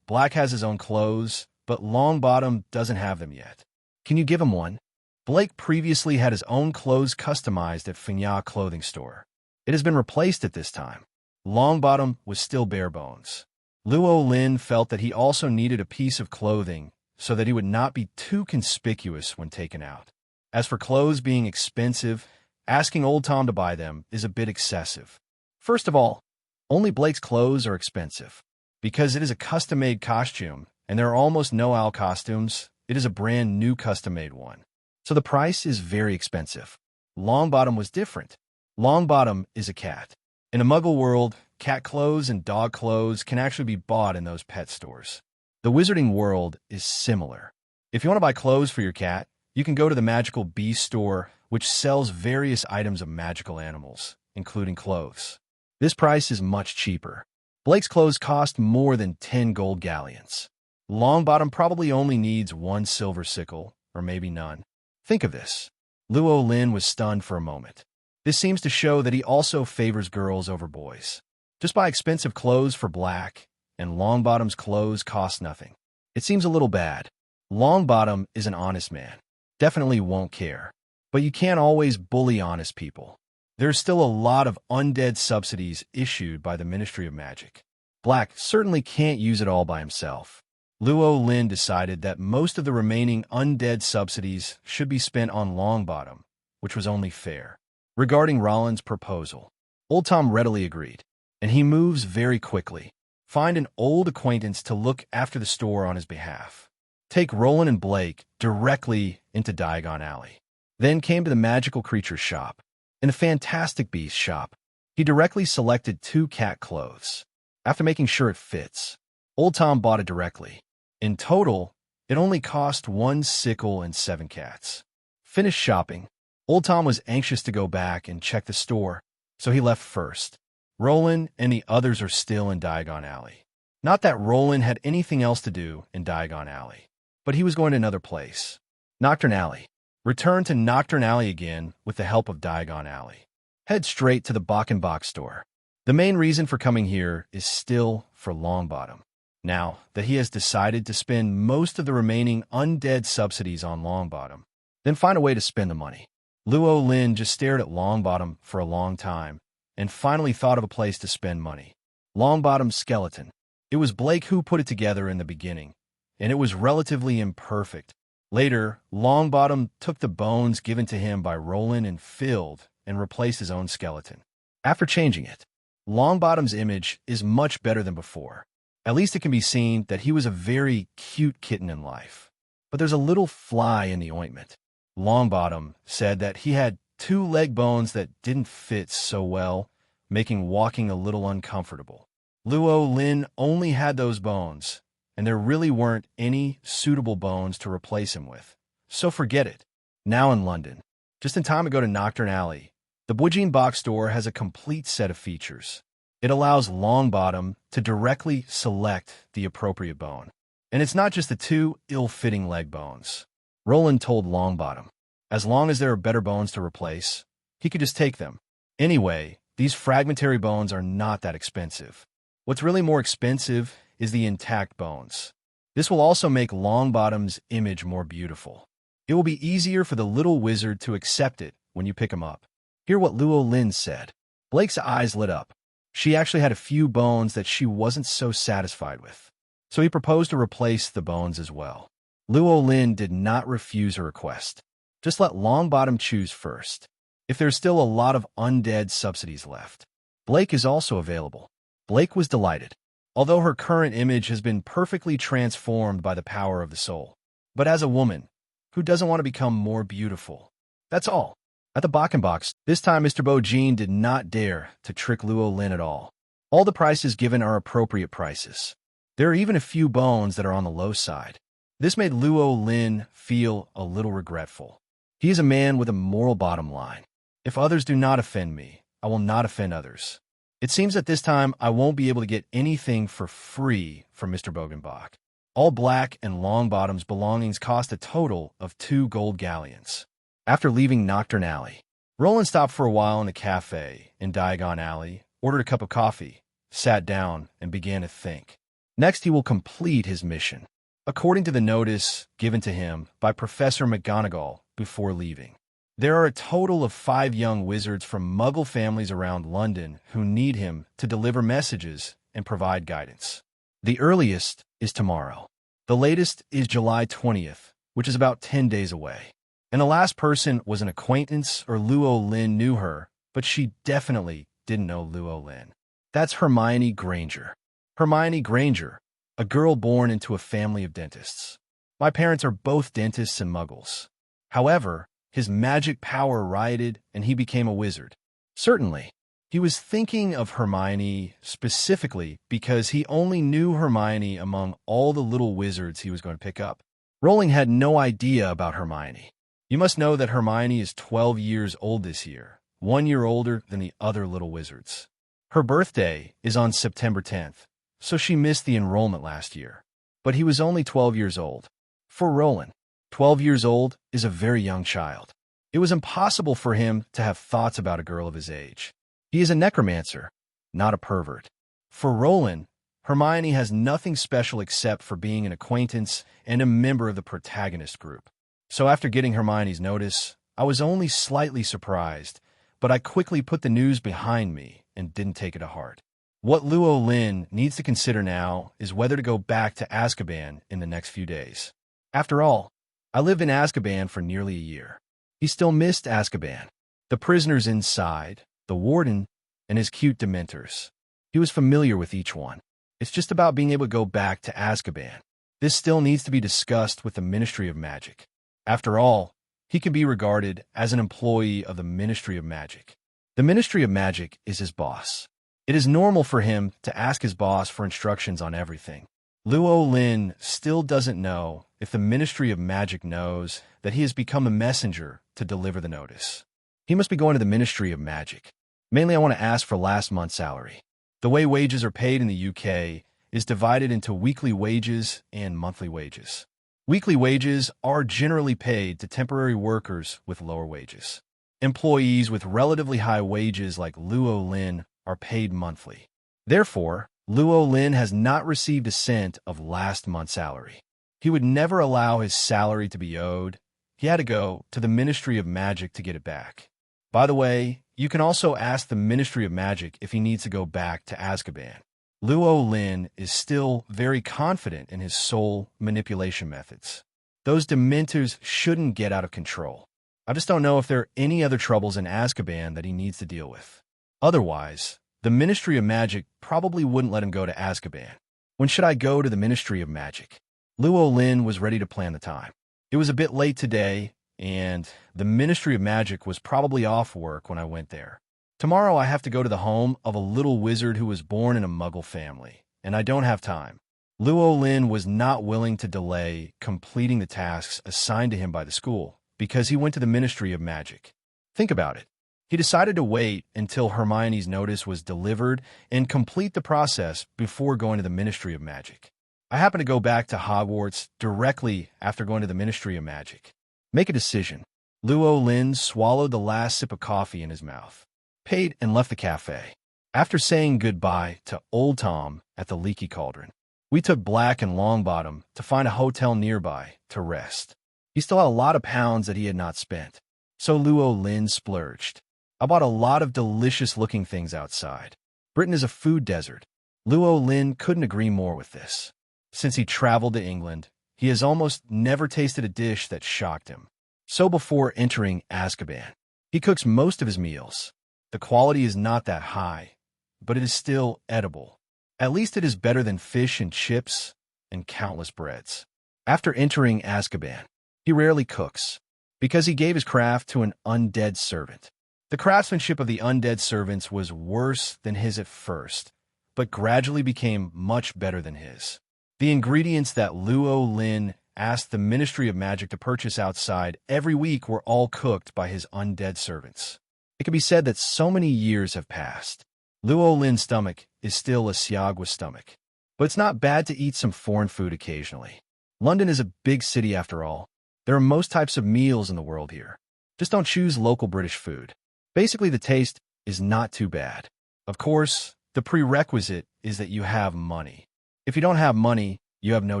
Black has his own clothes, but Longbottom doesn't have them yet. Can you give him one?" Blake previously had his own clothes customized at Finya clothing store. It has been replaced at this time. Longbottom was still bare bones. Luo Lin felt that he also needed a piece of clothing so that he would not be too conspicuous when taken out. As for clothes being expensive, asking Old Tom to buy them is a bit excessive. First of all, only Blake's clothes are expensive. Because it is a custom-made costume, and there are almost no owl costumes, it is a brand new custom-made one. So the price is very expensive. Longbottom was different. Longbottom is a cat. In a Muggle world, cat clothes and dog clothes can actually be bought in those pet stores. The wizarding world is similar. If you want to buy clothes for your cat, you can go to the Magical Beast store, which sells various items of magical animals, including clothes. This price is much cheaper. Blake's clothes cost more than 10 gold galleons. Longbottom probably only needs 1 silver sickle, or maybe none. Think of this. Luo Lin was stunned for a moment. This seems to show that he also favors girls over boys. Just buy expensive clothes for Black, and Longbottom's clothes cost nothing. It seems a little bad. Longbottom is an honest man. Definitely won't care. But you can't always bully honest people. There's still a lot of undead subsidies issued by the Ministry of Magic. Black certainly can't use it all by himself. Luo Lin decided that most of the remaining undead subsidies should be spent on Longbottom, which was only fair. Regarding Rowling's proposal, Old Tom readily agreed, and he moves very quickly. Find an old acquaintance to look after the store on his behalf. Take Rowling and Blake directly into Diagon Alley. Then came to the magical creatures shop. In the Fantastic Beasts shop, he directly selected 2 cat clothes. After making sure it fits, Old Tom bought it directly. In total, it only cost 1 sickle and 7 cats. Finished shopping, Old Tom was anxious to go back and check the store, so he left first. Rowling and the others are still in Diagon Alley. Not that Rowling had anything else to do in Diagon Alley, but he was going to another place. Nocturn Alley. Return to Nocturn Alley again with the help of Diagon Alley. Head straight to the Bach and Bach store. The main reason for coming here is still for Longbottom. Now that he has decided to spend most of the remaining undead subsidies on Longbottom, then find a way to spend the money. Luo Lin just stared at Longbottom for a long time and finally thought of a place to spend money. Longbottom's skeleton. It was Blake who put it together in the beginning, and it was relatively imperfect. Later, Longbottom took the bones given to him by Rowling and filled and replaced his own skeleton. After changing it, Longbottom's image is much better than before. At least it can be seen that he was a very cute kitten in life. But there's a little fly in the ointment. Longbottom said that he had 2 leg bones that didn't fit so well, making walking a little uncomfortable. Luo Lin only had those bones, and there really weren't any suitable bones to replace him with. So forget it. Now in London, just in time to go to Nocturn Alley, the Bujin Box store has a complete set of features. It allows Longbottom to directly select the appropriate bone. And it's not just the 2 ill-fitting leg bones. Rowling told Longbottom, as long as there are better bones to replace, he could just take them. Anyway, these fragmentary bones are not that expensive. What's really more expensive is the intact bones. This will also make Longbottom's image more beautiful. It will be easier for the little wizard to accept it when you pick him up. Hear what Luo Lin said. Blake's eyes lit up. She actually had a few bones that she wasn't so satisfied with. So he proposed to replace the bones as well. Luo Lin did not refuse her request. Just let Longbottom choose first. If there's still a lot of undead subsidies left. Blake is also available. Blake was delighted, although her current image has been perfectly transformed by the power of the soul. But as a woman, who doesn't want to become more beautiful? That's all. At the Box, this time Mr. Bojin did not dare to trick Luo Lin at all. All the prices given are appropriate prices. There are even a few bones that are on the low side. This made Luo Lin feel a little regretful. He is a man with a moral bottom line. If others do not offend me, I will not offend others. It seems that this time I won't be able to get anything for free from Mr. Bogenbach. All Black and Longbottom's belongings cost a total of 2 gold galleons. After leaving Nocturn Alley, Roland stopped for a while in a cafe in Diagon Alley, ordered a cup of coffee, sat down, and began to think. Next, he will complete his mission, according to the notice given to him by Professor McGonagall before leaving. There are a total of 5 young wizards from Muggle families around London who need him to deliver messages and provide guidance. The earliest is tomorrow. The latest is July 20th, which is about 10 days away. And the last person was an acquaintance or Luo Lin knew her, but she definitely didn't know Luo Lin. That's Hermione Granger. Hermione Granger, a girl born into a family of dentists. My parents are both dentists and muggles. However, his magic power rioted and he became a wizard. Certainly, he was thinking of Hermione specifically because he only knew Hermione among all the little wizards he was going to pick up. Rowling had no idea about Hermione. You must know that Hermione is 12 years old this year, 1 year older than the other little wizards. Her birthday is on September 10th, so she missed the enrollment last year. But he was only 12 years old. For Rowling, 12 years old is a very young child. It was impossible for him to have thoughts about a girl of his age. He is a necromancer, not a pervert. For Rowling, Hermione has nothing special except for being an acquaintance and a member of the protagonist group. So after getting Hermione's notice, I was only slightly surprised, but I quickly put the news behind me and didn't take it to heart. What Luo Lin needs to consider now is whether to go back to Azkaban in the next few days. After all, I lived in Azkaban for nearly a year. He still missed Azkaban, the prisoners inside, the warden, and his cute dementors. He was familiar with each one. It's just about being able to go back to Azkaban. This still needs to be discussed with the Ministry of Magic. After all, he can be regarded as an employee of the Ministry of Magic. The Ministry of Magic is his boss. It is normal for him to ask his boss for instructions on everything. Luo Lin still doesn't know if the Ministry of Magic knows that he has become a messenger to deliver the notice. He must be going to the Ministry of Magic. Mainly I want to ask for last month's salary. The way wages are paid in the UK is divided into weekly wages and monthly wages. Weekly wages are generally paid to temporary workers with lower wages. Employees with relatively high wages like Luo Lin are paid monthly. Therefore, Luo Lin has not received a cent of last month's salary. He would never allow his salary to be owed. He had to go to the Ministry of Magic to get it back. By the way, you can also ask the Ministry of Magic if he needs to go back to Azkaban. Luo Lin is still very confident in his soul manipulation methods. Those dementors shouldn't get out of control. I just don't know if there are any other troubles in Azkaban that he needs to deal with. Otherwise, the Ministry of Magic probably wouldn't let him go to Azkaban. When should I go to the Ministry of Magic? Luo Lin was ready to plan the time. It was a bit late today, and the Ministry of Magic was probably off work when I went there. Tomorrow I have to go to the home of a little wizard who was born in a Muggle family, and I don't have time. Luo Lin was not willing to delay completing the tasks assigned to him by the school because he went to the Ministry of Magic. Think about it. He decided to wait until Hermione's notice was delivered and complete the process before going to the Ministry of Magic. I happen to go back to Hogwarts directly after going to the Ministry of Magic. Make a decision. Luo Lin swallowed the last sip of coffee in his mouth, paid, and left the cafe. After saying goodbye to Old Tom at the Leaky Cauldron, we took Black and Longbottom to find a hotel nearby to rest. He still had a lot of pounds that he had not spent. So Luo Lin splurged. I bought a lot of delicious-looking things outside. Britain is a food desert. Luo Lin couldn't agree more with this. Since he traveled to England, he has almost never tasted a dish that shocked him. So before entering Azkaban, he cooks most of his meals. The quality is not that high, but it is still edible. At least it is better than fish and chips and countless breads. After entering Azkaban, he rarely cooks, because he gave his craft to an undead servant. The craftsmanship of the undead servants was worse than his at first, but gradually became much better than his. The ingredients that Luo Lin asked the Ministry of Magic to purchase outside every week were all cooked by his undead servants. It can be said that so many years have passed. Luo Lin's stomach is still a Siagwa stomach, but it's not bad to eat some foreign food occasionally. London is a big city after all. There are most types of meals in the world here. Just don't choose local British food. Basically, the taste is not too bad. Of course, the prerequisite is that you have money. If you don't have money, you have no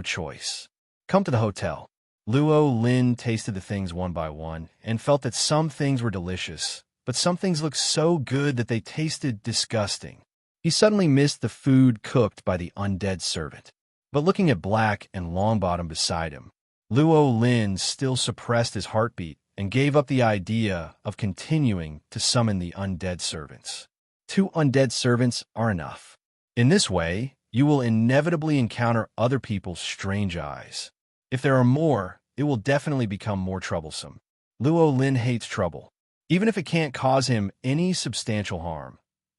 choice. Come to the hotel. Luo Lin tasted the things one by one and felt that some things were delicious, but some things looked so good that they tasted disgusting. He suddenly missed the food cooked by the undead servant. But looking at Black and Longbottom beside him, Luo Lin still suppressed his heartbeat and gave up the idea of continuing to summon the undead servants. 2 undead servants are enough. In this way, you will inevitably encounter other people's strange eyes. If there are more, it will definitely become more troublesome. Luo Lin hates trouble, even if it can't cause him any substantial harm.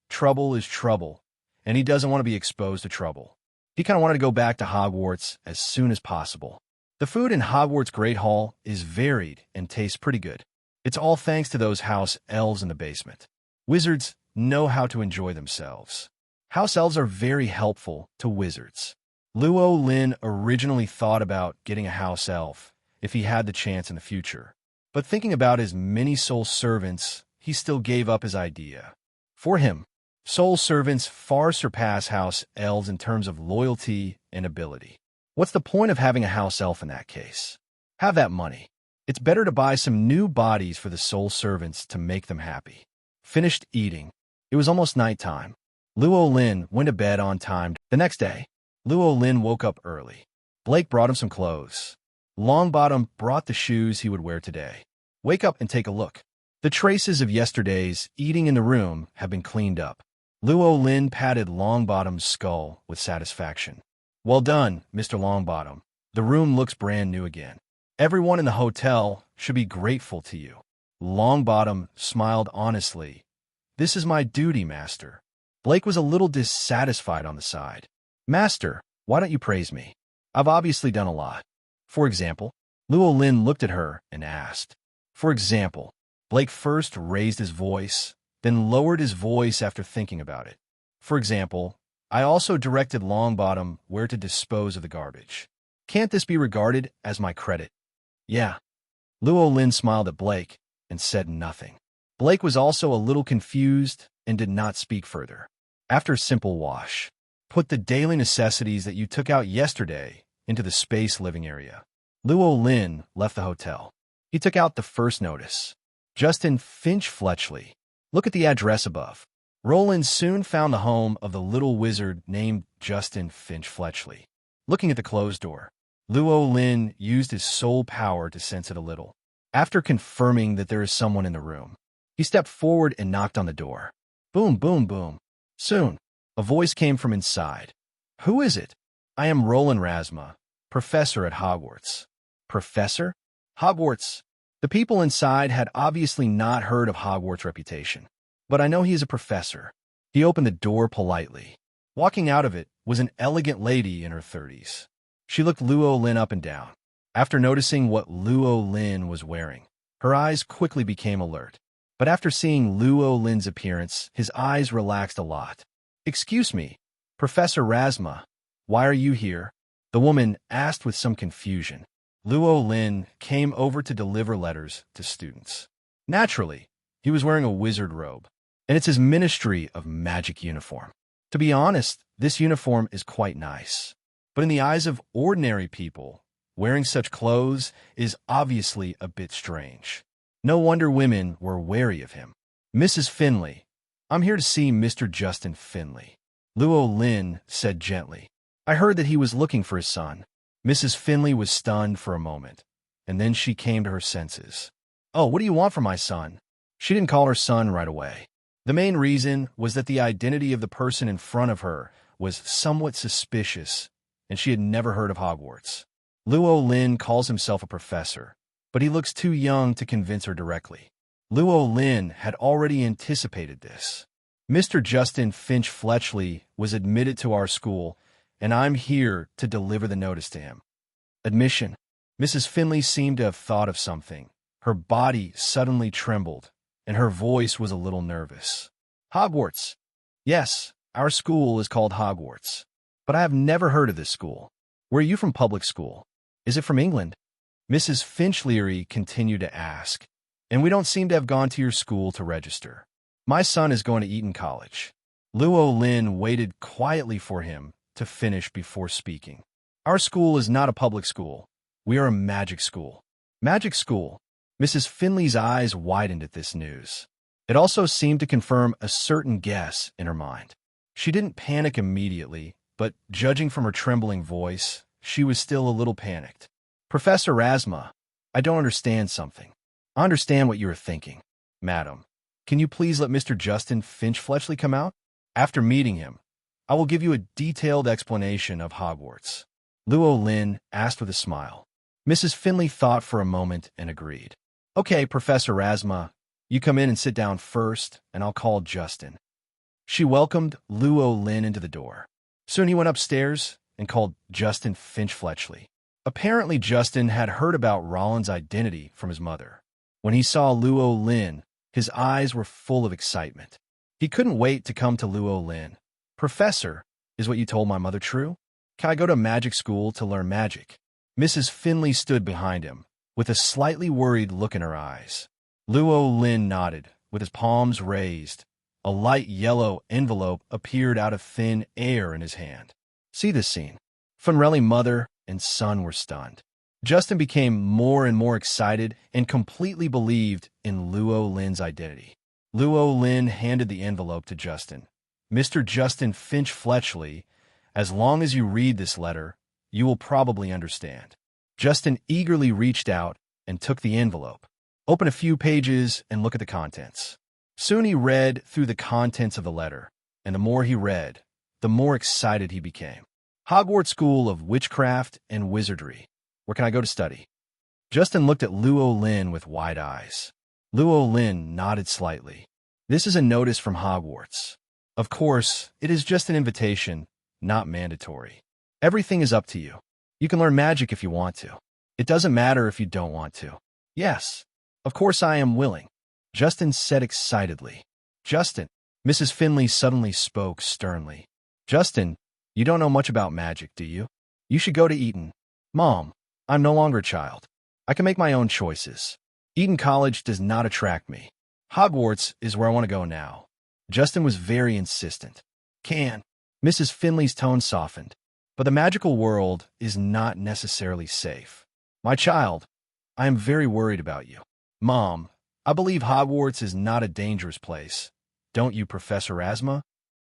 Trouble is trouble, and he doesn't want to be exposed to trouble. He kind of wanted to go back to Hogwarts as soon as possible. The food in Hogwarts Great Hall is varied and tastes pretty good. It's all thanks to those house elves in the basement. Wizards know how to enjoy themselves. House elves are very helpful to wizards. Luo Lin originally thought about getting a house elf if he had the chance in the future. But thinking about his many soul servants, he still gave up his idea. For him, soul servants far surpass house elves in terms of loyalty and ability. What's the point of having a house elf in that case? Have that money. It's better to buy some new bodies for the soul servants to make them happy. Finished eating. It was almost nighttime. Luo Lin went to bed on time. The next day, Luo Lin woke up early. Blake brought him some clothes. Longbottom brought the shoes he would wear today. Wake up and take a look. The traces of yesterday's eating in the room have been cleaned up. Luo Lin patted Longbottom's skull with satisfaction. Well done, Mr. Longbottom. The room looks brand new again. Everyone in the hotel should be grateful to you. Longbottom smiled honestly. This is my duty, Master. Blake was a little dissatisfied on the side. Master, why don't you praise me? I've obviously done a lot. For example, Luo Lin looked at her and asked. For example, Blake first raised his voice, then lowered his voice after thinking about it. For example, I also directed Longbottom where to dispose of the garbage. Can't this be regarded as my credit? Yeah. Luo Lin smiled at Blake and said nothing. Blake was also a little confused and did not speak further. After a simple wash, put the daily necessities that you took out yesterday into the space living area. Luo Lin left the hotel. He took out the first notice. Justin Finch Fletchley. Look at the address above. Rowling soon found the home of the little wizard named Justin Finch Fletchley. Looking at the closed door, Luo Lin used his soul power to sense it a little. After confirming that there is someone in the room, he stepped forward and knocked on the door. Boom, boom, boom. Soon, a voice came from inside. Who is it? I am Roland Rasma, professor at Hogwarts. Professor? Hogwarts. The people inside had obviously not heard of Hogwarts' reputation. But I know he is a professor. He opened the door politely. Walking out of it was an elegant lady in her 30s. She looked Luo Lin up and down. After noticing what Luo Lin was wearing, her eyes quickly became alert. But after seeing Luo Lin's appearance, his eyes relaxed a lot. Excuse me, Professor Rasma, why are you here? The woman asked with some confusion. Luo Lin came over to deliver letters to students. Naturally, he was wearing a wizard robe, and it's his Ministry of Magic uniform. To be honest, this uniform is quite nice. But in the eyes of ordinary people, Wearing such clothes is obviously a bit strange. No wonder women were wary of him. Mrs. Finley, I'm here to see Mr. Justin Finley, Luo Lin said gently. I heard that he was looking for his son. Mrs. Finley was stunned for a moment, and then she came to her senses. Oh, what do you want from my son? She didn't call her son right away. The main reason was that the identity of the person in front of her was somewhat suspicious, and she had never heard of Hogwarts. Luo Lin calls himself a professor, but he looks too young to convince her directly. Luo Lin had already anticipated this. Mr. Justin Finch Fletchley was admitted to our school, and I'm here to deliver the notice to him. Admission. Mrs. Finley seemed to have thought of something. Her body suddenly trembled, and her voice was a little nervous. Hogwarts. Yes, our school is called Hogwarts, but I have never heard of this school. Where are you from? Public school? Is it from England? Mrs. Finchleary continued to ask, and we don't seem to have gone to your school to register. My son is going to Eton College. Luo Lin waited quietly for him to finish before speaking. Our school is not a public school. We are a magic school. Magic school? Mrs. Finley's eyes widened at this news. It also seemed to confirm a certain guess in her mind. She didn't panic immediately, but judging from her trembling voice, she was still a little panicked. Professor Rasma, I don't understand something. I understand what you are thinking. Madam, can you please let Mr. Justin Finch Fletchley come out? After meeting him, I will give you a detailed explanation of Hogwarts. Luo Lin asked with a smile. Mrs. Finley thought for a moment and agreed. Okay, Professor Rasma, you come in and sit down first, and I'll call Justin. She welcomed Luo Lin into the door. Soon he went upstairs and called Justin Finch Fletchley. Apparently, Justin had heard about Roland's identity from his mother. When he saw Luo Lin, his eyes were full of excitement. He couldn't wait to come to Luo Lin. Professor, is what you told my mother true? Can I go to magic school to learn magic? Mrs. Finley stood behind him, with a slightly worried look in her eyes. Luo Lin nodded, with his palms raised. A light yellow envelope appeared out of thin air in his hand. See this scene. Finrelli mother and son were stunned. Justin became more and more excited and completely believed in Luo Lin's identity. Luo Lin handed the envelope to Justin. Mr. Justin Finch Fletchley, as long as you read this letter, you will probably understand. Justin eagerly reached out and took the envelope. Open a few pages and look at the contents. Soon he read through the contents of the letter, and the more he read, the more excited he became. Hogwarts School of Witchcraft and Wizardry. Where can I go to study? Justin looked at Luo Lin with wide eyes. Luo Lin nodded slightly. This is a notice from Hogwarts. Of course, it is just an invitation, not mandatory. Everything is up to you. You can learn magic if you want to. It doesn't matter if you don't want to. Yes, of course I am willing, Justin said excitedly. Justin, Mrs. Finley suddenly spoke sternly. Justin, you don't know much about magic, do you? You should go to Eton. Mom, I'm no longer a child. I can make my own choices. Eton College does not attract me. Hogwarts is where I want to go now. Justin was very insistent. Mrs. Finley's tone softened. But the magical world is not necessarily safe. My child, I am very worried about you. Mom, I believe Hogwarts is not a dangerous place. Don't you, Professor Rasma?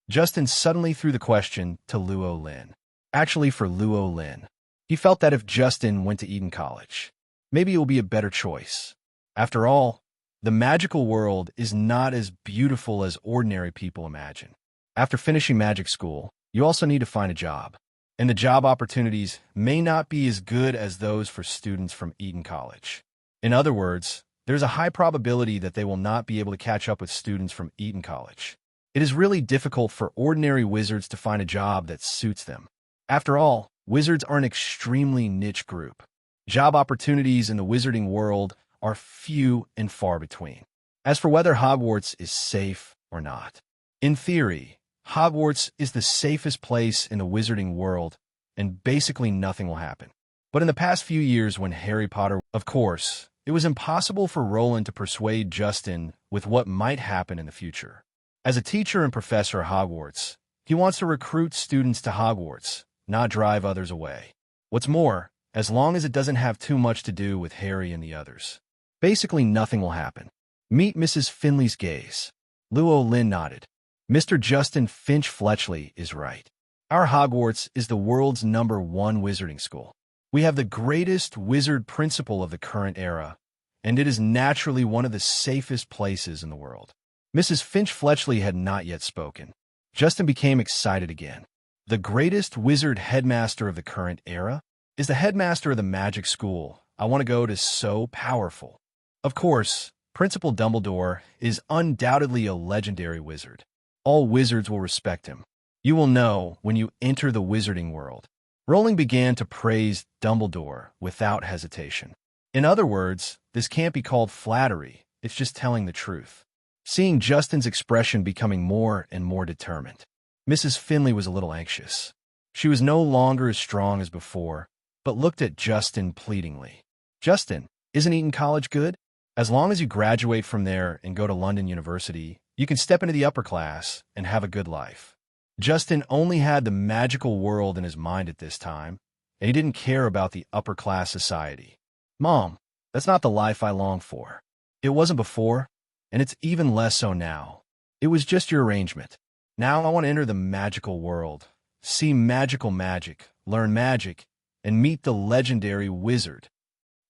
Justin suddenly threw the question to Luo Lin. Actually, for Luo Lin. He felt that if Justin went to Eton College, maybe it will be a better choice. After all, the magical world is not as beautiful as ordinary people imagine. After finishing magic school, you also need to find a job. And the job opportunities may not be as good as those for students from Eton College. In other words, there's a high probability that they will not be able to catch up with students from Eton College. It is really difficult for ordinary wizards to find a job that suits them. After all, wizards are an extremely niche group. Job opportunities in the wizarding world are few and far between. As for whether Hogwarts is safe or not, in theory, Hogwarts is the safest place in the wizarding world, and basically nothing will happen. But in the past few years when Harry Potter, of course, it was impossible for Rowling to persuade Justin with what might happen in the future. As a teacher and professor at Hogwarts, he wants to recruit students to Hogwarts, not drive others away. What's more, as long as it doesn't have too much to do with Harry and the others. Basically, nothing will happen. Meet Mrs. Finley's gaze. Luo Lin nodded. Mr. Justin Finch Fletchley is right. Our Hogwarts is the world's #1 wizarding school. We have the greatest wizard principal of the current era, and it is naturally one of the safest places in the world. Mrs. Finch Fletchley had not yet spoken. Justin became excited again. The greatest wizard headmaster of the current era is the headmaster of the magic school I want to go to. So powerful. Of course, Principal Dumbledore is undoubtedly a legendary wizard. All wizards will respect him. You will know when you enter the wizarding world. Rowling began to praise Dumbledore without hesitation. In other words, this can't be called flattery, it's just telling the truth. Seeing Justin's expression becoming more and more determined, Mrs. Finley was a little anxious. She was no longer as strong as before, but looked at Justin pleadingly. Justin, isn't Eton College good? As long as you graduate from there and go to London University, you can step into the upper class and have a good life. Justin only had the magical world in his mind at this time, and he didn't care about the upper class society. Mom, that's not the life I long for. It wasn't before, and it's even less so now. It was just your arrangement. Now I want to enter the magical world, see magical magic, learn magic, and meet the legendary wizard.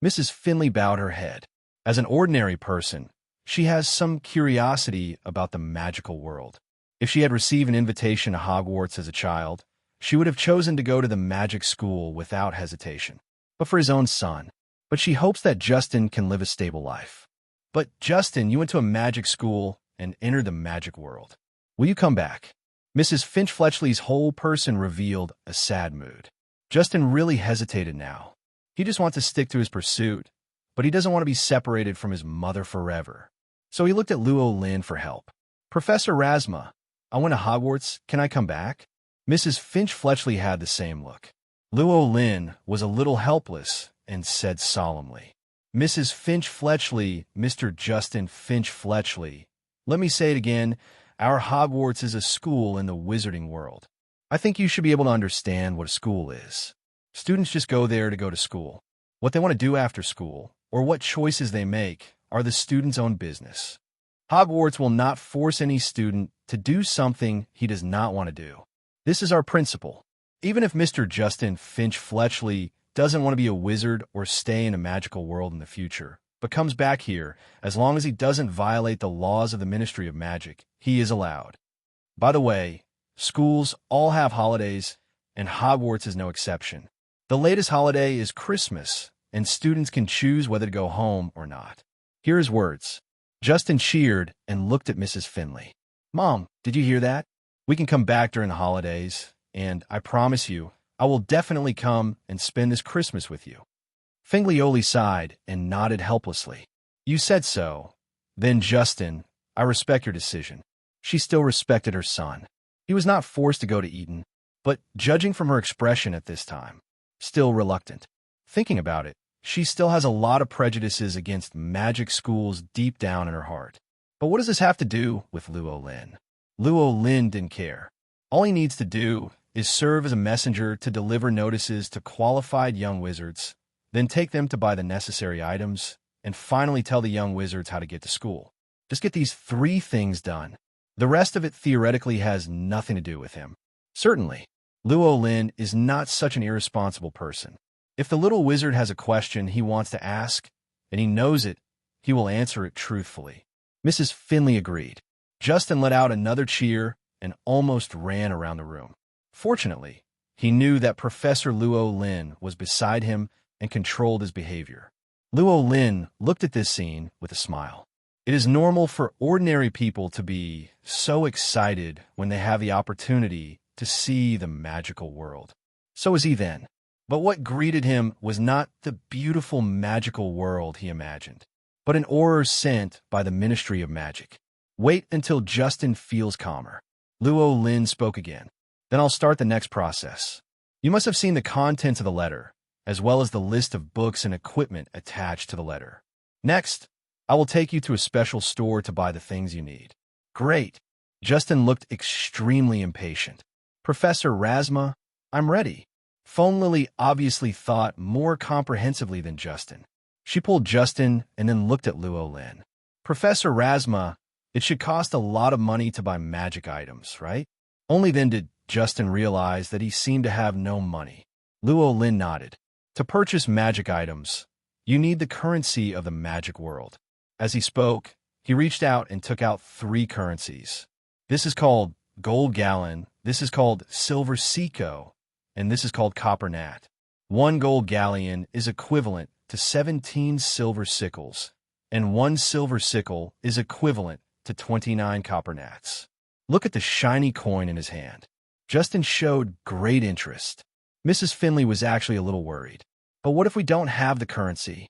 Mrs. Finley bowed her head. As an ordinary person, she has some curiosity about the magical world. If she had received an invitation to Hogwarts as a child, she would have chosen to go to the magic school without hesitation, but for his own son. But she hopes that Justin can live a stable life. But Justin, you went to a magic school and entered the magic world. Will you come back? Mrs. Finch Fletchley's whole person revealed a sad mood. Justin really hesitated now. He just wants to stick to his pursuit, but he doesn't want to be separated from his mother forever. So he looked at Luo Lin for help. Professor Rasma, I went to Hogwarts. Can I come back? Mrs. Finch Fletchley had the same look. Luo Lin was a little helpless and said solemnly, Mrs. Finch Fletchley, Mr. Justin Finch Fletchley. Let me say it again. Our Hogwarts is a school in the wizarding world. I think you should be able to understand what a school is. Students just go there to go to school. What they want to do after school, or what choices they make, are the student's own business. Hogwarts will not force any student to do something he does not want to do. This is our principle. Even if Mr. Justin Finch Fletchley doesn't want to be a wizard or stay in a magical world in the future, but comes back here, as long as he doesn't violate the laws of the Ministry of Magic, he is allowed. By the way, schools all have holidays, and Hogwarts is no exception. The latest holiday is Christmas, and students can choose whether to go home or not. Here are his words. Justin cheered and looked at Mrs. Finley. Mom, did you hear that? We can come back during the holidays, and I promise you, I will definitely come and spend this Christmas with you. Finglioli sighed and nodded helplessly. You said so. Then Justin, I respect your decision. She still respected her son. He was not forced to go to Eton, but judging from her expression at this time, still reluctant. Thinking about it, she still has a lot of prejudices against magic schools deep down in her heart. But what does this have to do with Luo Lin? Luo Lin didn't care. All he needs to do is serve as a messenger to deliver notices to qualified young wizards, then take them to buy the necessary items, and finally tell the young wizards how to get to school. Just get these 3 things done. The rest of it theoretically has nothing to do with him. Certainly, Luo Lin is not such an irresponsible person. If the little wizard has a question he wants to ask, and he knows it, he will answer it truthfully. Mrs. Finley agreed. Justin let out another cheer and almost ran around the room. Fortunately, he knew that Professor Luo Lin was beside him and controlled his behavior. Luo Lin looked at this scene with a smile. It is normal for ordinary people to be so excited when they have the opportunity to see the magical world. So was he then. But what greeted him was not the beautiful magical world he imagined, but an aura sent by the Ministry of Magic. Wait until Justin feels calmer. Luo Lin spoke again. Then I'll start the next process. You must have seen the contents of the letter, as well as the list of books and equipment attached to the letter. Next, I will take you to a special store to buy the things you need. Great. Justin looked extremely impatient. Professor Rasma, I'm ready. Phone Lily obviously thought more comprehensively than Justin. She pulled Justin and then looked at Luo Lin. Professor Rasma, it should cost a lot of money to buy magic items, right? Only then did Justin realize that he seemed to have no money. Luo Lin nodded. To purchase magic items, you need the currency of the magic world. As he spoke, he reached out and took out 3 currencies. This is called gold gallon, this is called silver seco, and this is called copper nat. 1 gold galleon is equivalent to 17 silver sickles, and 1 silver sickle is equivalent to 29 copper nats. Look at the shiny coin in his hand. Justin showed great interest. Mrs. Finley was actually a little worried. But what if we don't have the currency?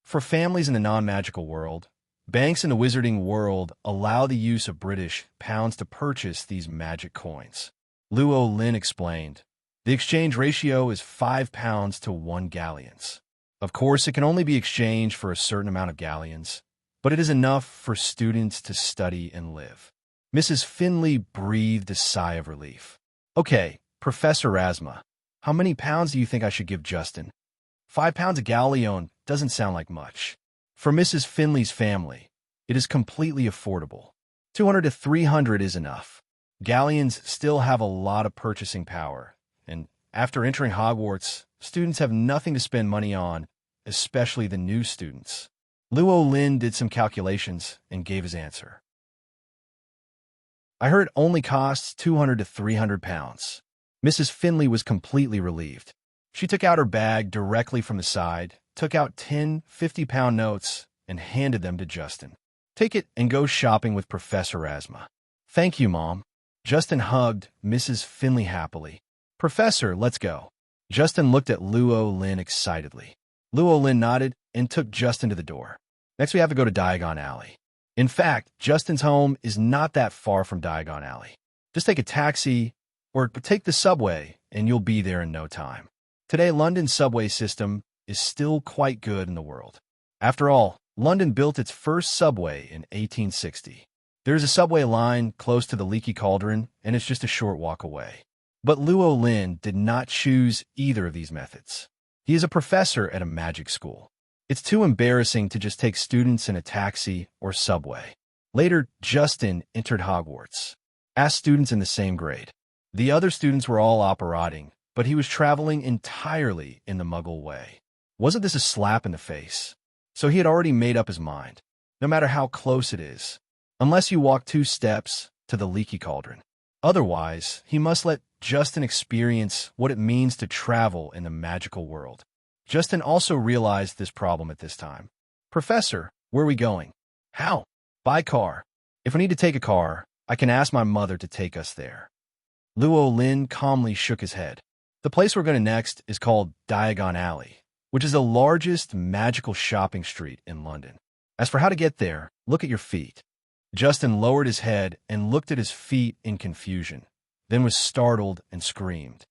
For families in the non-magical world, banks in the wizarding world allow the use of British pounds to purchase these magic coins. Luo Lin explained, the exchange ratio is 5 pounds to 1 galleons. Of course, it can only be exchanged for a certain amount of galleons, but it is enough for students to study and live. Mrs. Finley breathed a sigh of relief. Okay, Professor Rasma, how many pounds do you think I should give Justin? 5 pounds a galleon doesn't sound like much. For Mrs. Finley's family, it is completely affordable. 200 to 300 is enough. Galleons still have a lot of purchasing power, and after entering Hogwarts, students have nothing to spend money on, especially the new students. Luo Lin did some calculations and gave his answer. I heard it only costs 200 to 300 pounds. Mrs. Finley was completely relieved. She took out her bag directly from the side, took out 10 50-pound notes, and handed them to Justin. Take it and go shopping with Professor Rasma. Thank you, Mom. Justin hugged Mrs. Finley happily. Professor, let's go. Justin looked at Luo Lin excitedly. Luo Lin nodded and took Justin to the door. Next, we have to go to Diagon Alley. In fact, Justin's home is not that far from Diagon Alley. Just take a taxi or take the subway and you'll be there in no time. Today, London's subway system is still quite good in the world. After all, London built its first subway in 1860. There's a subway line close to the Leaky Cauldron, and it's just a short walk away. But Luo Lin did not choose either of these methods. He is a professor at a magic school. It's too embarrassing to just take students in a taxi or subway. Later, Justin entered Hogwarts. Asked students in the same grade. The other students were all operating, but he was traveling entirely in the Muggle way. Wasn't this a slap in the face? So he had already made up his mind. No matter how close it is, unless you walk 2 steps to the Leaky Cauldron. Otherwise, he must let Justin experience what it means to travel in the magical world. Justin also realized this problem at this time. Professor, where are we going? How? By car. If I need to take a car, I can ask my mother to take us there. Luo Lin calmly shook his head. The place we're going to next is called Diagon Alley, which is the largest magical shopping street in London. As for how to get there, look at your feet. Justin lowered his head and looked at his feet in confusion, then was startled and screamed.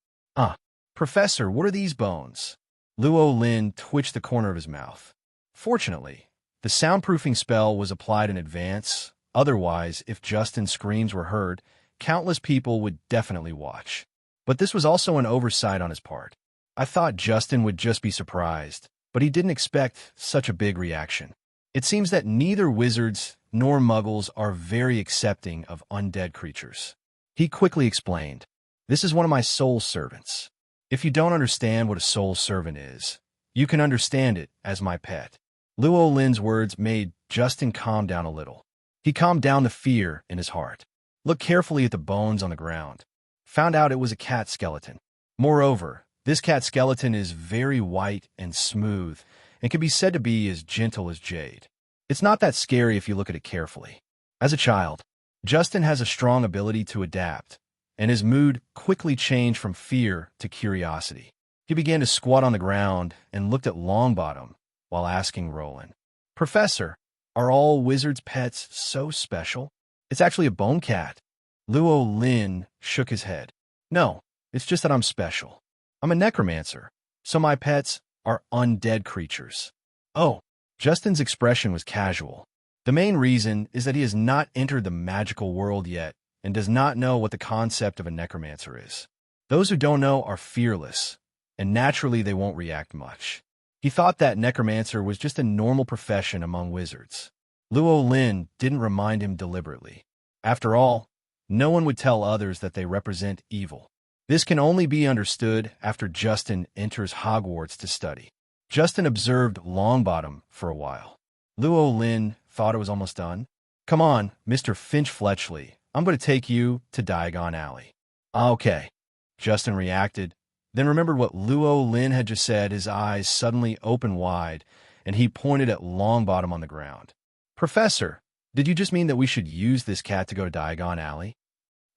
Professor, what are these bones? Luo Lin twitched the corner of his mouth. Fortunately, the soundproofing spell was applied in advance. Otherwise, if Justin's screams were heard, countless people would definitely watch. But this was also an oversight on his part. I thought Justin would just be surprised, but he didn't expect such a big reaction. It seems that neither wizards nor muggles are very accepting of undead creatures. He quickly explained, "This is one of my soul servants. If you don't understand what a soul servant is, you can understand it as my pet." Luo Lin's words made Justin calm down a little. He calmed down the fear in his heart. Looked carefully at the bones on the ground. Found out it was a cat skeleton. Moreover, this cat skeleton is very white and smooth and can be said to be as gentle as jade. It's not that scary if you look at it carefully. As a child, Justin has a strong ability to adapt, and his mood quickly changed from fear to curiosity. He began to squat on the ground and looked at Longbottom while asking Rowling, "Professor, are all wizards' pets so special?" "It's actually a bone cat." Luo Lin shook his head. "No, it's just that I'm special. I'm a necromancer, so my pets are undead creatures." Oh, Justin's expression was casual. The main reason is that he has not entered the magical world yet and does not know what the concept of a necromancer is. Those who don't know are fearless, and naturally they won't react much. He thought that necromancer was just a normal profession among wizards. Luo Lin didn't remind him deliberately. After all, no one would tell others that they represent evil. This can only be understood after Justin enters Hogwarts to study. Justin observed Longbottom for a while. Luo Lin thought it was almost done. "Come on, Mr. Finch Fletchley, I'm going to take you to Diagon Alley." "Okay," Justin reacted, then remembered what Luo Lin had just said. His eyes suddenly opened wide, and he pointed at Longbottom on the ground. "Professor, did you just mean that we should use this cat to go to Diagon Alley?"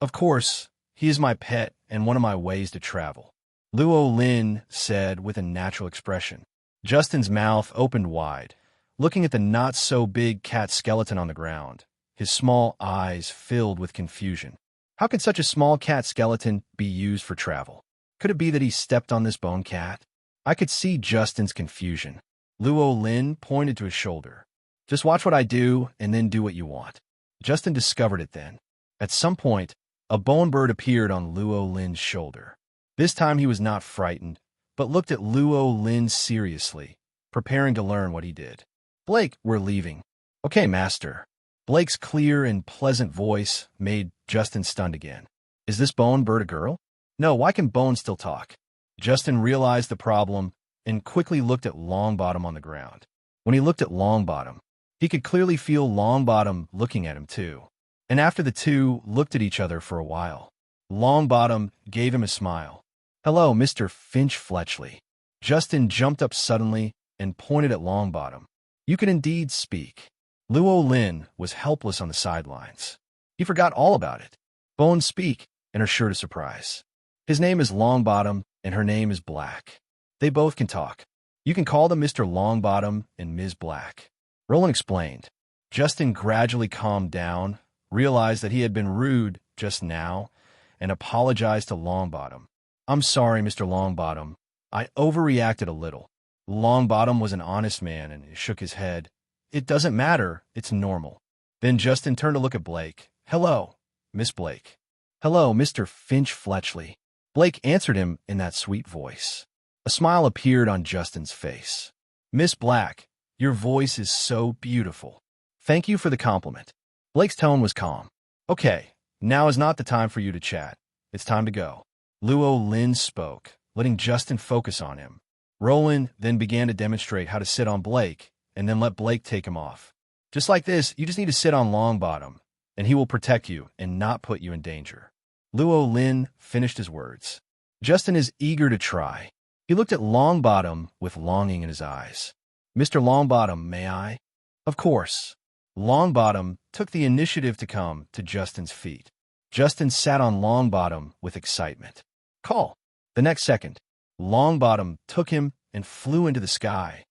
"Of course, he is my pet and one of my ways to travel," Luo Lin said with a natural expression. Justin's mouth opened wide, looking at the not-so-big cat skeleton on the ground. His small eyes filled with confusion. How could such a small cat skeleton be used for travel? Could it be that he stepped on this bone cat? I could see Justin's confusion. Luo Lin pointed to his shoulder. "Just watch what I do and then do what you want." Justin discovered it then. At some point, a bone bird appeared on Luo Lin's shoulder. This time he was not frightened, but looked at Luo Lin seriously, preparing to learn what he did. "Blake, we're leaving." "Okay, master." Blake's clear and pleasant voice made Justin stunned again. "Is this bone bird a girl?" "No, why can bones still talk?" Justin realized the problem and quickly looked at Longbottom on the ground. When he looked at Longbottom, he could clearly feel Longbottom looking at him too. And after the two looked at each other for a while, Longbottom gave him a smile. "Hello, Mr. Finch Fletchley." Justin jumped up suddenly and pointed at Longbottom. "You can indeed speak." Luo Lin was helpless on the sidelines. He forgot all about it. Bones speak and are sure to surprise. His name is Longbottom and her name is Black. They both can talk. You can call them Mr. Longbottom and Ms. Black. Rowling explained. Justin gradually calmed down, realized that he had been rude just now, and apologized to Longbottom. "I'm sorry, Mr. Longbottom. I overreacted a little." Longbottom was an honest man and he shook his head. "It doesn't matter. It's normal." Then Justin turned to look at Blake. "Hello, Miss Blake." "Hello, Mr. Finch Fletchley." Blake answered him in that sweet voice. A smile appeared on Justin's face. "Miss Black, your voice is so beautiful." "Thank you for the compliment." Blake's tone was calm. "Okay, now is not the time for you to chat. It's time to go." Luo Lin spoke, letting Justin focus on him. Rowling then began to demonstrate how to sit on Blake, and then let Blake take him off. "Just like this, you just need to sit on Longbottom, and he will protect you and not put you in danger." Luo Lin finished his words. Justin is eager to try. He looked at Longbottom with longing in his eyes. "Mr. Longbottom, may I?" "Of course." Longbottom took the initiative to come to Justin's feet. Justin sat on Longbottom with excitement. "Call." The next second, Longbottom took him and flew into the sky.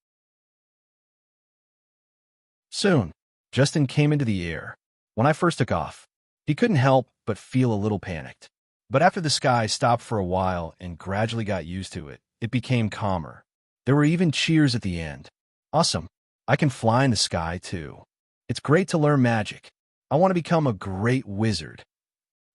Soon, Justin came into the air. When I first took off, he couldn't help but feel a little panicked. But after the sky stopped for a while and gradually got used to it, it became calmer. There were even cheers at the end. "Awesome. I can fly in the sky, too. It's great to learn magic. I want to become a great wizard."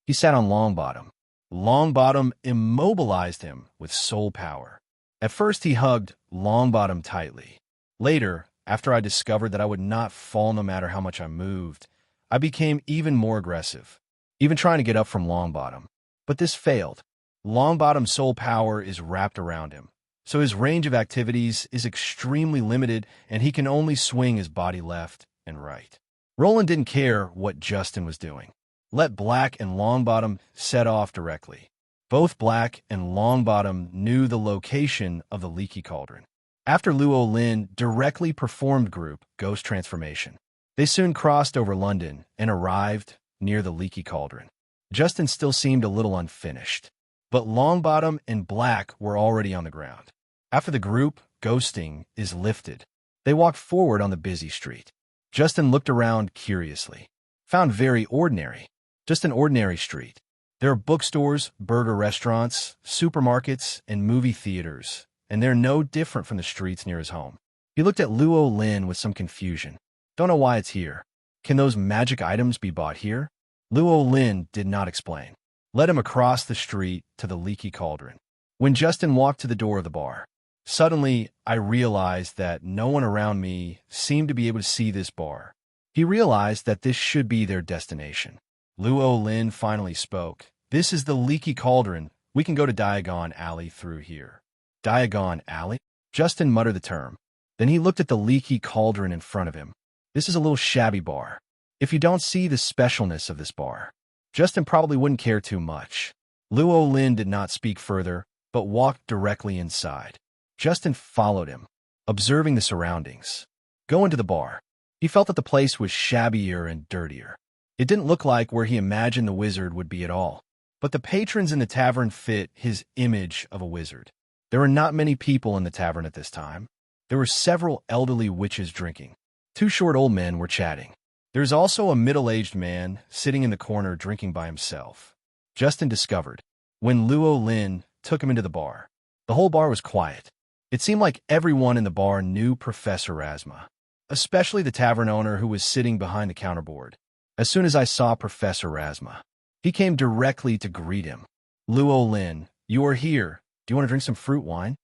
He sat on Longbottom. Longbottom immobilized him with soul power. At first, he hugged Longbottom tightly. Later, after I discovered that I would not fall no matter how much I moved, I became even more aggressive, even trying to get up from Longbottom. But this failed. Longbottom's soul power is wrapped around him, so his range of activities is extremely limited and he can only swing his body left and right. Rowling didn't care what Justin was doing. Let Black and Longbottom set off directly. Both Black and Longbottom knew the location of the Leaky Cauldron. After Luo Lin directly performed group Ghost Transformation, they soon crossed over London and arrived near the Leaky Cauldron. Justin still seemed a little unfinished, but Longbottom and Black were already on the ground. After the group ghosting is lifted, they walked forward on the busy street. Justin looked around curiously. Found very ordinary. Just an ordinary street. There are bookstores, burger restaurants, supermarkets, and movie theaters, and they're no different from the streets near his home. He looked at Luo Lin with some confusion. "Don't know why it's here. Can those magic items be bought here?" Luo Lin did not explain. Led him across the street to the Leaky Cauldron. When Justin walked to the door of the bar, suddenly I realized that no one around me seemed to be able to see this bar. He realized that this should be their destination. Luo Lin finally spoke. "This is the Leaky Cauldron. We can go to Diagon Alley through here." Diagon Alley? Justin muttered the term. Then he looked at the Leaky Cauldron in front of him. This is a little shabby bar. If you don't see the specialness of this bar, Justin probably wouldn't care too much. Luo Lin did not speak further, but walked directly inside. Justin followed him, observing the surroundings. Go into the bar. He felt that the place was shabbier and dirtier. It didn't look like where he imagined the wizard would be at all. But the patrons in the tavern fit his image of a wizard. There were not many people in the tavern at this time. There were several elderly witches drinking. 2 short old men were chatting. There's also a middle-aged man sitting in the corner drinking by himself. Justin discovered, when Luo Lin took him into the bar, the whole bar was quiet. It seemed like everyone in the bar knew Professor Rasma, especially the tavern owner who was sitting behind the counterboard. As soon as I saw Professor Rasma, he came directly to greet him. "Luo Lin, you are here. Do you want to drink some fruit wine?"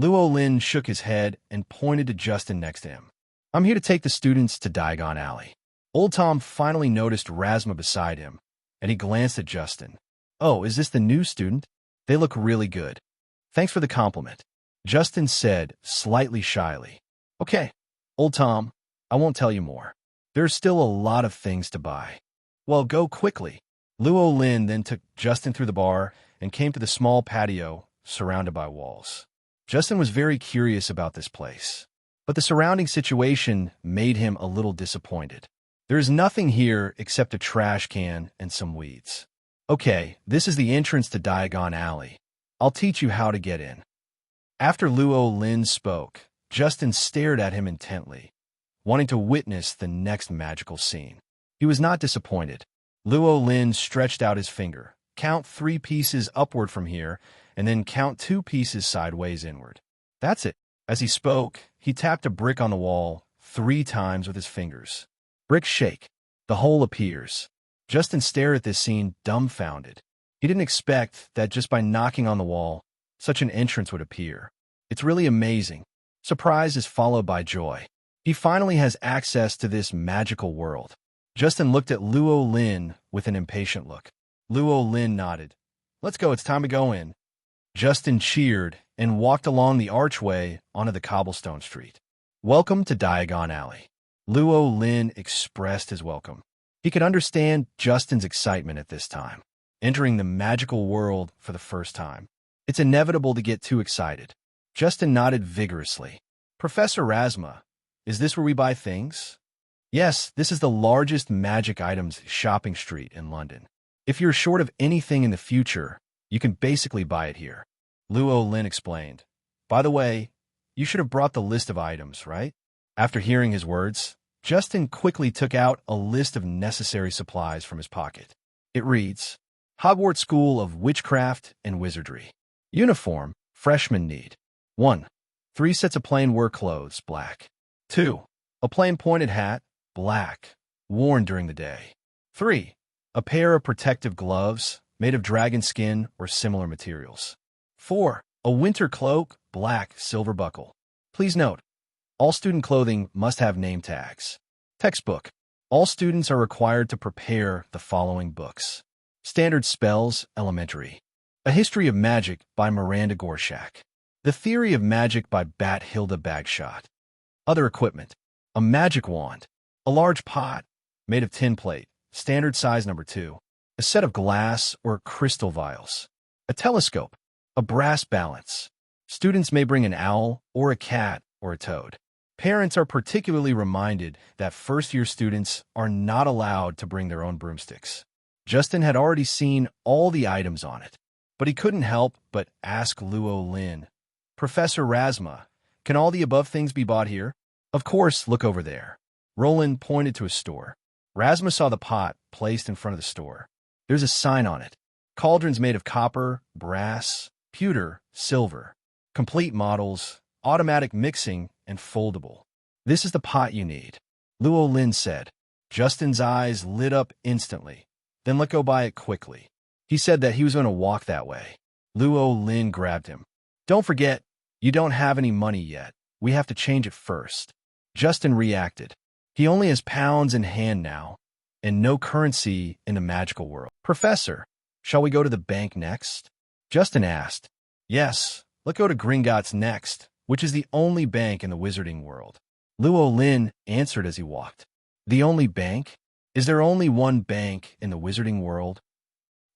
Luo Lin shook his head and pointed to Justin next to him. "I'm here to take the students to Diagon Alley." Old Tom finally noticed Rasma beside him, and he glanced at Justin. "Oh, is this the new student? They look really good." "Thanks for the compliment," Justin said, slightly shyly. "Okay, Old Tom, I won't tell you more. There's still a lot of things to buy." "Well, go quickly." Luo Lin then took Justin through the bar and came to the small patio surrounded by walls. Justin was very curious about this place, but the surrounding situation made him a little disappointed. There is nothing here except a trash can and some weeds. "Okay, this is the entrance to Diagon Alley. I'll teach you how to get in." After Luo Lin spoke, Justin stared at him intently, wanting to witness the next magical scene. He was not disappointed. Luo Lin stretched out his finger. "Count 3 pieces upward from here, and then count 2 pieces sideways inward." "That's it." As he spoke, he tapped a brick on the wall 3 times with his fingers. Bricks shake. The hole appears. Justin stared at this scene dumbfounded. He didn't expect that just by knocking on the wall, such an entrance would appear. It's really amazing. Surprise is followed by joy. He finally has access to this magical world. Justin looked at Luo Lin with an impatient look. Luo Lin nodded. "Let's go, it's time to go in." Justin cheered and walked along the archway onto the cobblestone street. "Welcome to Diagon Alley." Luo Lin expressed his welcome. He could understand Justin's excitement at this time, entering the magical world for the first time. It's inevitable to get too excited. Justin nodded vigorously. "Professor Rasma, is this where we buy things?" "Yes, this is the largest magic items shopping street in London. If you're short of anything in the future, you can basically buy it here," Luo Lin explained. "By the way, you should have brought the list of items, right?" After hearing his words, Justin quickly took out a list of necessary supplies from his pocket. It reads, Hogwarts School of Witchcraft and Wizardry. Uniform, freshmen need. 1. 3 sets of plain work clothes, black. 2. A plain pointed hat, black, worn during the day. 3. A pair of protective gloves, made of dragon skin or similar materials. 4. A winter cloak, black, silver buckle. Please note, all student clothing must have name tags. Textbook. All students are required to prepare the following books. Standard Spells, Elementary. A History of Magic by Miranda Gorshak. The Theory of Magic by Bathilda Bagshot. Other equipment. A magic wand. A large pot, made of tin plate, standard size number 2. A set of glass or crystal vials. A telescope. A brass balance. Students may bring an owl or a cat or a toad. Parents are particularly reminded that first-year students are not allowed to bring their own broomsticks. Justin had already seen all the items on it, but he couldn't help but ask Luo Lin, Professor Rasma, can all the above things be bought here? Of course, look over there. Rowling pointed to a store. Rasma saw the pot placed in front of the store. There's a sign on it. Cauldrons made of copper, brass, pewter, silver. Complete models, automatic mixing, and foldable. This is the pot you need, Luo Lin said. Justin's eyes lit up instantly, then let go by it quickly. He said that he was going to walk that way. Luo Lin grabbed him. Don't forget, you don't have any money yet. We have to change it first. Justin reacted. He only has pounds in hand now, and no currency in the magical world. Professor, shall we go to the bank next? Justin asked. Yes, let's go to Gringotts next, which is the only bank in the wizarding world. Luo Lin answered as he walked. The only bank? Is there only one bank in the wizarding world?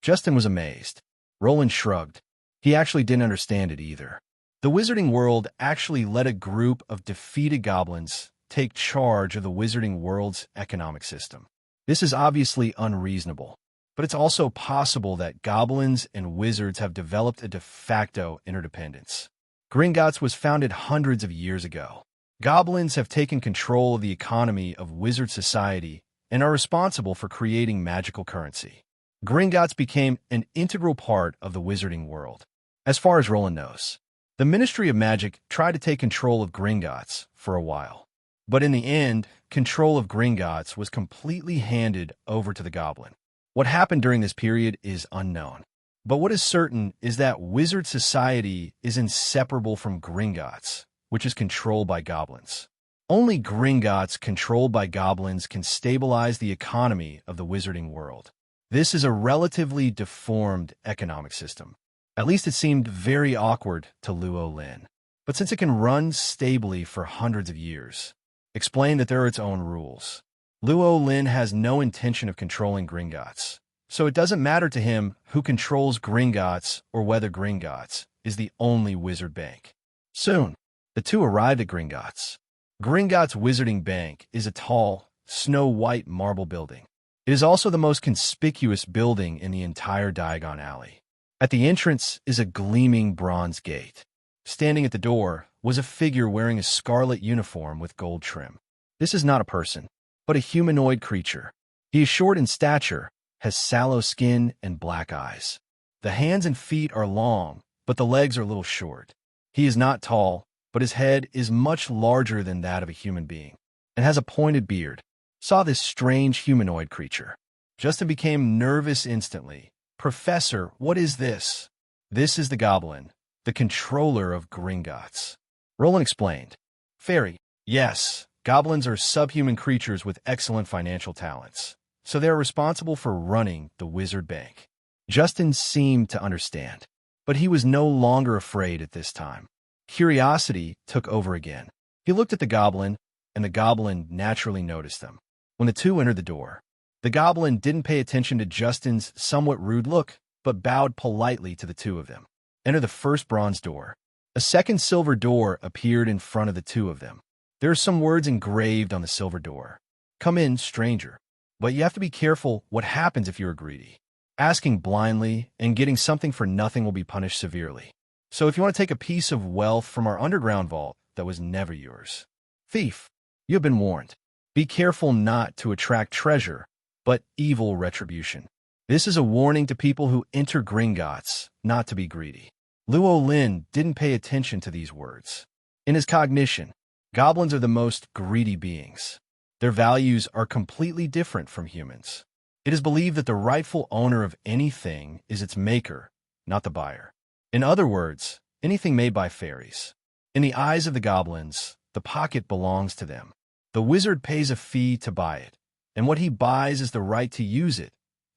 Justin was amazed. Roland shrugged. He actually didn't understand it either. The wizarding world actually let a group of defeated goblins take charge of the wizarding world's economic system. This is obviously unreasonable, but it's also possible that goblins and wizards have developed a de facto interdependence. Gringotts was founded hundreds of years ago. Goblins have taken control of the economy of wizard society and are responsible for creating magical currency. Gringotts became an integral part of the wizarding world. As far as Roland knows, the Ministry of Magic tried to take control of Gringotts for a while. But in the end, control of Gringotts was completely handed over to the goblin. What happened during this period is unknown. But what is certain is that wizard society is inseparable from Gringotts, which is controlled by goblins. Only Gringotts controlled by goblins can stabilize the economy of the wizarding world. This is a relatively deformed economic system. At least it seemed very awkward to Luo Lin. But since it can run stably for hundreds of years, explain that there are its own rules. Luo Lin has no intention of controlling Gringotts, so it doesn't matter to him who controls Gringotts or whether Gringotts is the only wizard bank. Soon, the two arrived at Gringotts. Gringotts Wizarding Bank is a tall, snow-white marble building. It is also the most conspicuous building in the entire Diagon alley. At the entrance is a gleaming bronze gate. Standing at the door was a figure wearing a scarlet uniform with gold trim. This is not a person, but a humanoid creature. He is short in stature, has sallow skin and black eyes. The hands and feet are long, but the legs are a little short. He is not tall, but his head is much larger than that of a human being, and has a pointed beard. Saw this strange humanoid creature. Justin became nervous instantly. Professor, what is this? This is the goblin, the controller of Gringotts. Roland explained. Fairy, yes, goblins are subhuman creatures with excellent financial talents, so they are responsible for running the wizard bank. Justin seemed to understand, but he was no longer afraid at this time. Curiosity took over again. He looked at the goblin, and the goblin naturally noticed them. When the two entered the door, the goblin didn't pay attention to Justin's somewhat rude look, but bowed politely to the two of them. Enter the first bronze door. A second silver door appeared in front of the two of them. There are some words engraved on the silver door. Come in, stranger. But you have to be careful what happens if you are greedy. Asking blindly and getting something for nothing will be punished severely. So if you want to take a piece of wealth from our underground vault that was never yours. Thief, you have been warned. Be careful not to attract treasure, but evil retribution. This is a warning to people who enter Gringotts not to be greedy. Luo Lin didn't pay attention to these words. In his cognition, goblins are the most greedy beings. Their values are completely different from humans. It is believed that the rightful owner of anything is its maker, not the buyer. In other words, anything made by fairies. In the eyes of the goblins, the pocket belongs to them. The wizard pays a fee to buy it, and what he buys is the right to use it,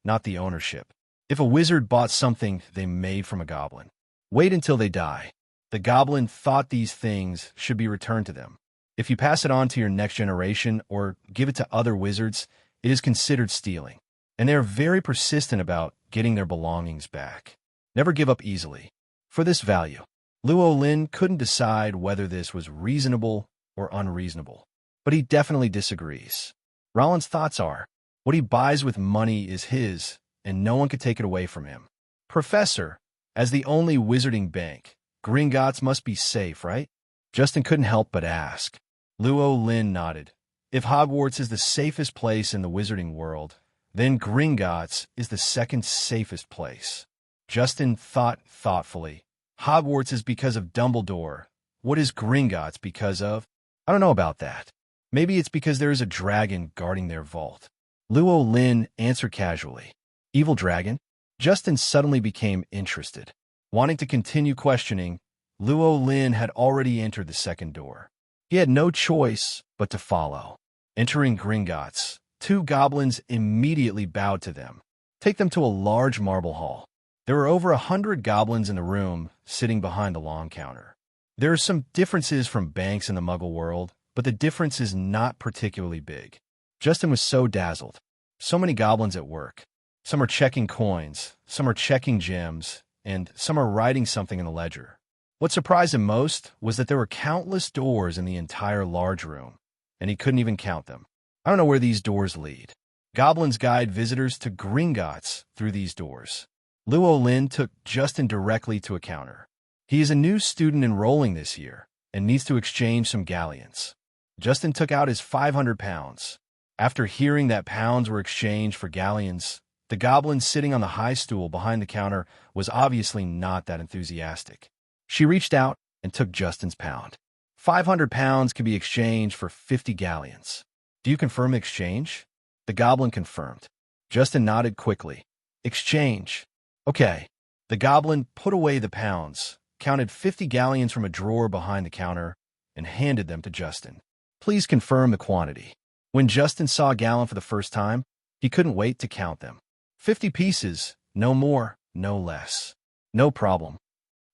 not the ownership. If a wizard bought something they made from a goblin, wait until they die. The goblin thought these things should be returned to them. If you pass it on to your next generation or give it to other wizards, it is considered stealing, and they are very persistent about getting their belongings back. Never give up easily. For this value, Luo Lin couldn't decide whether this was reasonable or unreasonable, but he definitely disagrees. Roland's thoughts are, what he buys with money is his, and no one could take it away from him. Professor, as the only wizarding bank, Gringotts must be safe, right? Justin couldn't help but ask. Luo Lin nodded. If Hogwarts is the safest place in the wizarding world, then Gringotts is the second safest place. Justin thought thoughtfully. Hogwarts is because of Dumbledore. What is Gringotts because of? I don't know about that. Maybe it's because there is a dragon guarding their vault. Luo Lin answered casually. Evil dragon? Justin suddenly became interested. Wanting to continue questioning, Luo Lin had already entered the second door. He had no choice but to follow. Entering Gringotts, two goblins immediately bowed to them. Take them to a large marble hall. There were over 100 goblins in the room, sitting behind the long counter. There are some differences from banks in the Muggle world, but the difference is not particularly big. Justin was so dazzled. So many goblins at work. Some are checking coins, some are checking gems, and some are writing something in the ledger. What surprised him most was that there were countless doors in the entire large room, and he couldn't even count them. I don't know where these doors lead. Goblins guide visitors to Gringotts through these doors. Luo Lin took Justin directly to a counter. He is a new student enrolling this year and needs to exchange some galleons. Justin took out his 500 pounds. After hearing that pounds were exchanged for galleons, the goblin sitting on the high stool behind the counter was obviously not that enthusiastic. She reached out and took Justin's pound. 500 pounds can be exchanged for 50 galleons. Do you confirm exchange? The goblin confirmed. Justin nodded quickly. Exchange. Okay. The goblin put away the pounds, counted 50 galleons from a drawer behind the counter, and handed them to Justin. Please confirm the quantity. When Justin saw a gallon for the first time, he couldn't wait to count them. 50 pieces, no more, no less. No problem.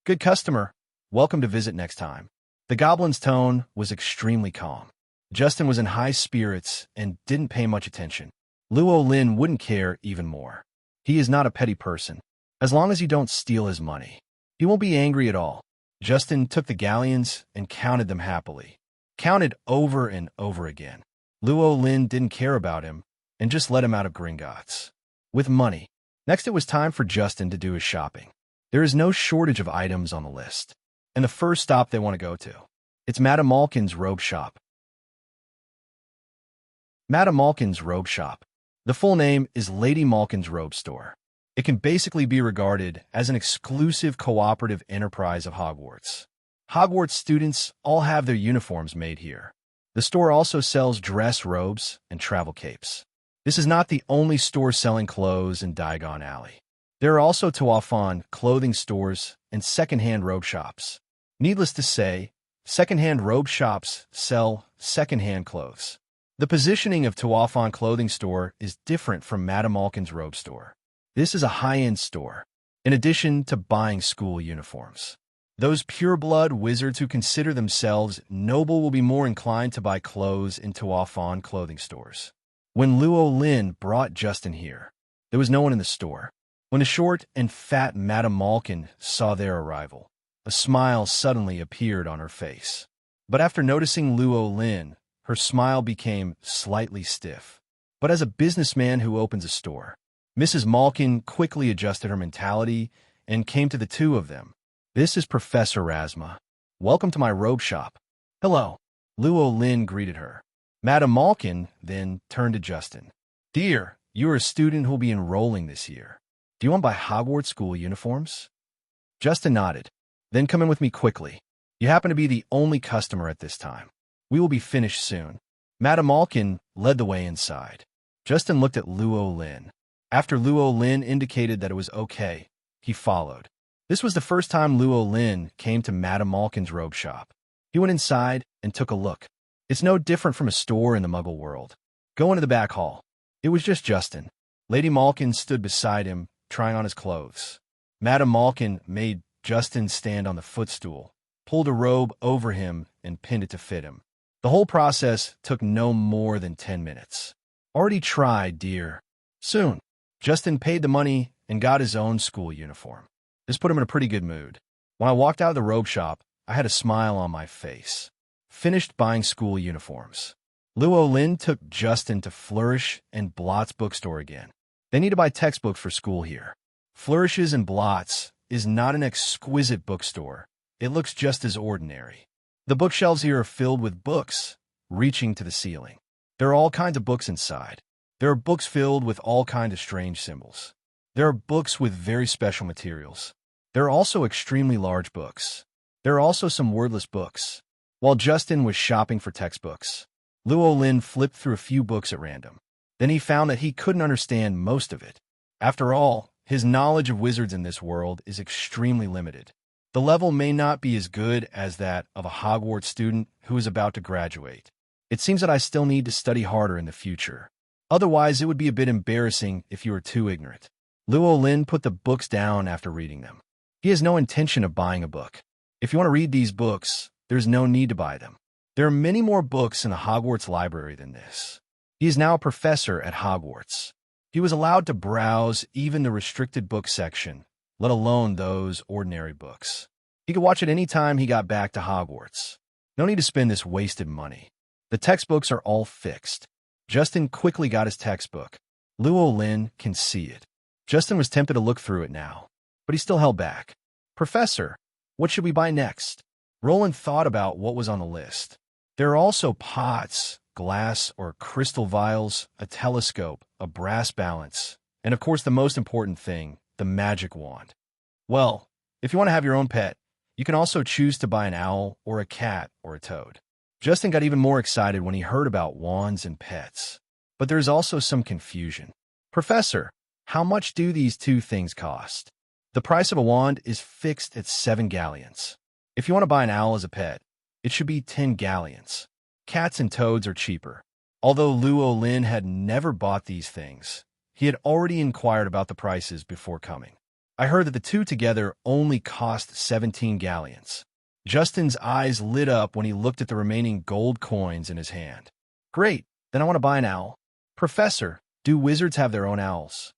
Good customer. Welcome to visit next time. The goblin's tone was extremely calm. Justin was in high spirits and didn't pay much attention. Luo Lin wouldn't care even more. He is not a petty person. As long as you don't steal his money, he won't be angry at all. Justin took the galleons and counted them happily. Counted over and over again. Luo Lin didn't care about him and just let him out of Gringotts. With money. Next, it was time for Justin to do his shopping. There is no shortage of items on the list. And the first stop they want to go to. It's Madame Malkin's robe shop. Madame Malkin's robe shop. The full name is Lady Malkin's Robe Store. It can basically be regarded as an exclusive cooperative enterprise of Hogwarts. Hogwarts students all have their uniforms made here. The store also sells dress robes and travel capes. This is not the only store selling clothes in Diagon Alley. There are also Tuafan clothing stores and second-hand robe shops. Needless to say, second-hand robe shops sell second-hand clothes. The positioning of Tuafan clothing store is different from Madame Malkin's robe store. This is a high-end store, in addition to buying school uniforms. Those pure-blood wizards who consider themselves noble will be more inclined to buy clothes in Tuafan clothing stores. When Luo Lin brought Justin here, there was no one in the store. When the short and fat Madame Malkin saw their arrival, a smile suddenly appeared on her face. But after noticing Luo Lin, her smile became slightly stiff. But as a businessman who opens a store, Mrs. Malkin quickly adjusted her mentality and came to the two of them. This is Professor Rasma. Welcome to my robe shop. Hello. Luo Lin greeted her. Madame Malkin then turned to Justin. Dear, you are a student who will be enrolling this year. Do you want to buy Hogwarts school uniforms? Justin nodded. Then come in with me quickly. You happen to be the only customer at this time. We will be finished soon. Madame Malkin led the way inside. Justin looked at Luo Lin. After Luo Lin indicated that it was okay, he followed. This was the first time Luo Lin came to Madame Malkin's robe shop. He went inside and took a look. It's no different from a store in the Muggle world. Go into the back hall. It was just Justin. Lady Malkin stood beside him, trying on his clothes. Madame Malkin made Justin stand on the footstool, pulled a robe over him, and pinned it to fit him. The whole process took no more than 10 minutes. Already tried, dear. Soon, Justin paid the money and got his own school uniform. This put him in a pretty good mood. When I walked out of the robe shop, I had a smile on my face. Finished buying school uniforms. Luo Lin took Justin to Flourish and Blot's bookstore again. They need to buy textbooks for school here. Flourishes and Blots is not an exquisite bookstore. It looks just as ordinary. The bookshelves here are filled with books, reaching to the ceiling. There are all kinds of books inside. There are books filled with all kinds of strange symbols. There are books with very special materials. There are also extremely large books. There are also some wordless books. While Justin was shopping for textbooks, Luo Lin flipped through a few books at random. Then he found that he couldn't understand most of it. After all, His knowledge of wizards in this world is extremely limited. The level may not be as good as that of a Hogwarts student who is about to graduate. It seems that I still need to study harder in the future. Otherwise, it would be a bit embarrassing if you were too ignorant. Luo Lin put the books down after reading them. He has no intention of buying a book. If you want to read these books, there's no need to buy them. There are many more books in the Hogwarts library than this. He is now a professor at Hogwarts. He was allowed to browse even the restricted book section, let alone those ordinary books. He could watch it any time he got back to Hogwarts. No need to spend this wasted money. The textbooks are all fixed. Justin quickly got his textbook. Luo Lin can see it. Justin was tempted to look through it now, but he still held back. Professor, what should we buy next? Roland thought about what was on the list. There are also pots, glass or crystal vials, a telescope, a brass balance, and of course the most important thing, the magic wand. Well, if you want to have your own pet, you can also choose to buy an owl or a cat or a toad. Justin got even more excited when he heard about wands and pets. But there's also some confusion. Professor, how much do these two things cost? The price of a wand is fixed at 7 galleons. If you want to buy an owl as a pet, it should be 10 galleons. Cats and toads are cheaper. Although Luo Lin had never bought these things, he had already inquired about the prices before coming. I heard that the two together only cost 17 galleons. Justin's eyes lit up when he looked at the remaining gold coins in his hand. Great, then I want to buy an owl. Professor, do wizards have their own owls?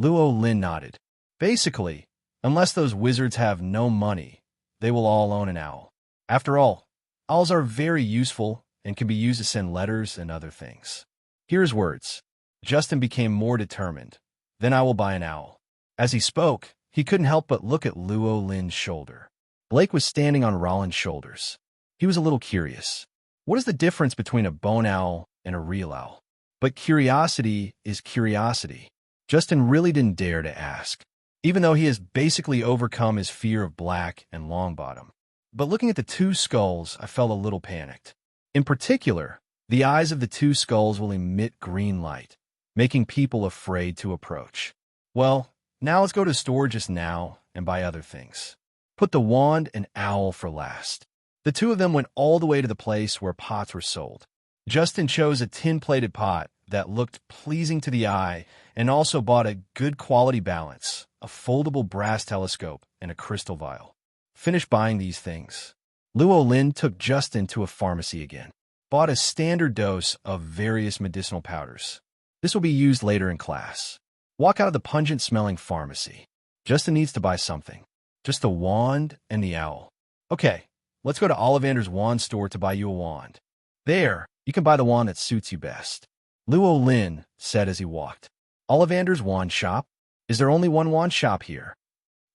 Luo Lin nodded. Basically, unless those wizards have no money, they will all own an owl. After all, owls are very useful and can be used to send letters and other things. Here's words. Justin became more determined. Then I will buy an owl. As he spoke, he couldn't help but look at Luo Lin's shoulder. Blake was standing on Rollins' shoulders. He was a little curious. What is the difference between a bone owl and a real owl? But curiosity is curiosity. Justin really didn't dare to ask, even though he has basically overcome his fear of Black and Longbottom. But looking at the two skulls, I felt a little panicked. In particular, the eyes of the two skulls will emit green light, making people afraid to approach. Well, now let's go to the store just now and buy other things. Put the wand and owl for last. The two of them went all the way to the place where pots were sold. Justin chose a tin-plated pot that looked pleasing to the eye and also bought a good quality balance, a foldable brass telescope, and a crystal vial. Finished buying these things, Luo Lin took Justin to a pharmacy again, bought a standard dose of various medicinal powders. This will be used later in class. Walk out of the pungent-smelling pharmacy. Justin needs to buy something. Just the wand and the owl. Okay, let's go to Ollivander's wand store to buy you a wand. There, you can buy the wand that suits you best. Luo Lin said as he walked. Ollivander's wand shop? Is there only one wand shop here?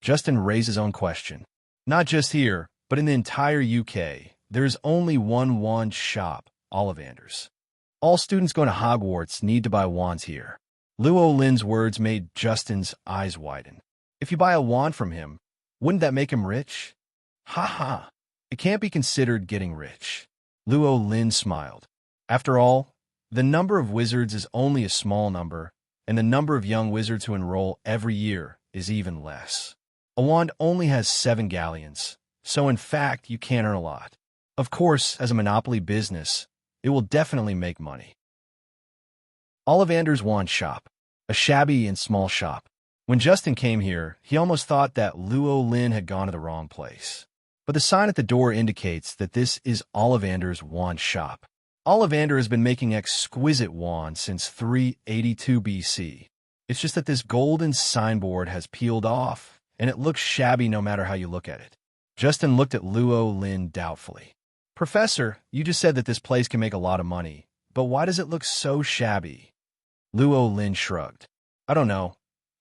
Justin raised his own question. Not just here, but in the entire UK, there's only one wand shop, Ollivander's. All students going to Hogwarts need to buy wands here. Luo Lin's words made Justin's eyes widen. If you buy a wand from him, wouldn't that make him rich? Ha ha! It can't be considered getting rich. Luo Lin smiled. After all, the number of wizards is only a small number, and the number of young wizards who enroll every year is even less. A wand only has 7 galleons, so in fact you can't earn a lot. Of course, as a monopoly business, it will definitely make money. Ollivander's wand shop, a shabby and small shop. When Justin came here, he almost thought that Luo Lin had gone to the wrong place. But the sign at the door indicates that this is Ollivander's wand shop. Ollivander has been making exquisite wands since 382 BC. It's just that this golden signboard has peeled off, and it looks shabby no matter how you look at it. Justin looked at Luo Lin doubtfully. Professor, you just said that this place can make a lot of money, but why does it look so shabby? Luo Lin shrugged. I don't know.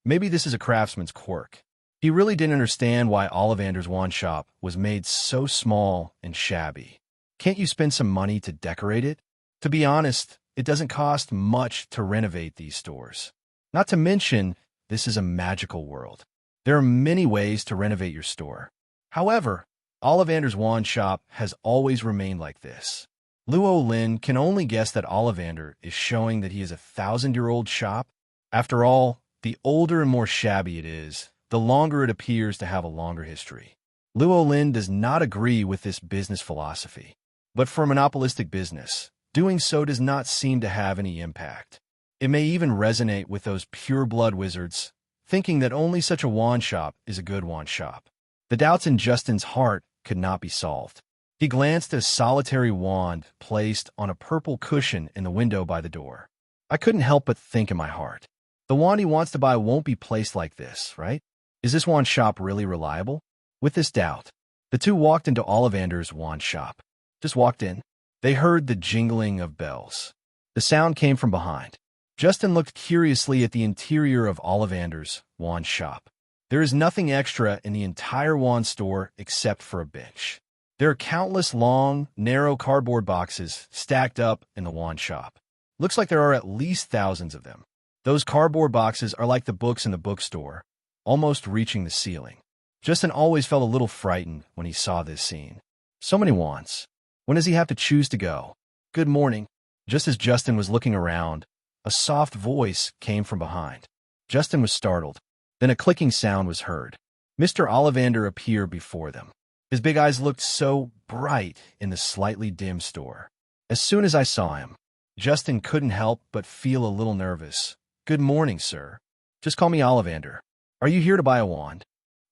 Maybe this is a craftsman's quirk. He really didn't understand why Ollivander's wand shop was made so small and shabby. Can't you spend some money to decorate it? To be honest, it doesn't cost much to renovate these stores. Not to mention, this is a magical world. There are many ways to renovate your store. However, Ollivander's wand shop has always remained like this. Luo Lin can only guess that Ollivander is showing that he is a 1,000-year-old shop. After all, The older and more shabby it is, the longer it appears to have a longer history. Luo Lin does not agree with this business philosophy. But for a monopolistic business, doing so does not seem to have any impact. It may even resonate with those pure-blood wizards, thinking that only such a wand shop is a good wand shop. The doubts in Justin's heart could not be solved. He glanced at a solitary wand placed on a purple cushion in the window by the door. I couldn't help but think in my heart, the wand he wants to buy won't be placed like this, right? Is this wand shop really reliable? With this doubt, the two walked into Ollivander's wand shop. Just walked in. They heard the jingling of bells. The sound came from behind. Justin looked curiously at the interior of Ollivander's wand shop. There is nothing extra in the entire wand store except for a bench. There are countless long, narrow cardboard boxes stacked up in the wand shop. Looks like there are at least thousands of them. Those cardboard boxes are like the books in the bookstore, almost reaching the ceiling. Justin always felt a little frightened when he saw this scene. So many wands. When does he have to choose to go? Good morning. Just as Justin was looking around, a soft voice came from behind. Justin was startled. Then a clicking sound was heard. Mr. Ollivander appeared before them. His big eyes looked so bright in the slightly dim store. As soon as I saw him, Justin couldn't help but feel a little nervous. Good morning, sir. Just call me Ollivander. Are you here to buy a wand?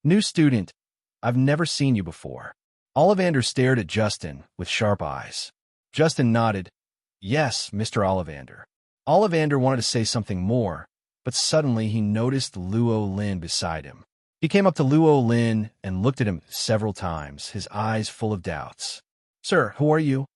New student. I've never seen you before. Ollivander stared at Justin with sharp eyes. Justin nodded. Yes, Mr. Ollivander. Ollivander wanted to say something more, but suddenly he noticed Luo Lin beside him. He came up to Luo Lin and looked at him several times, his eyes full of doubts. Sir, who are you?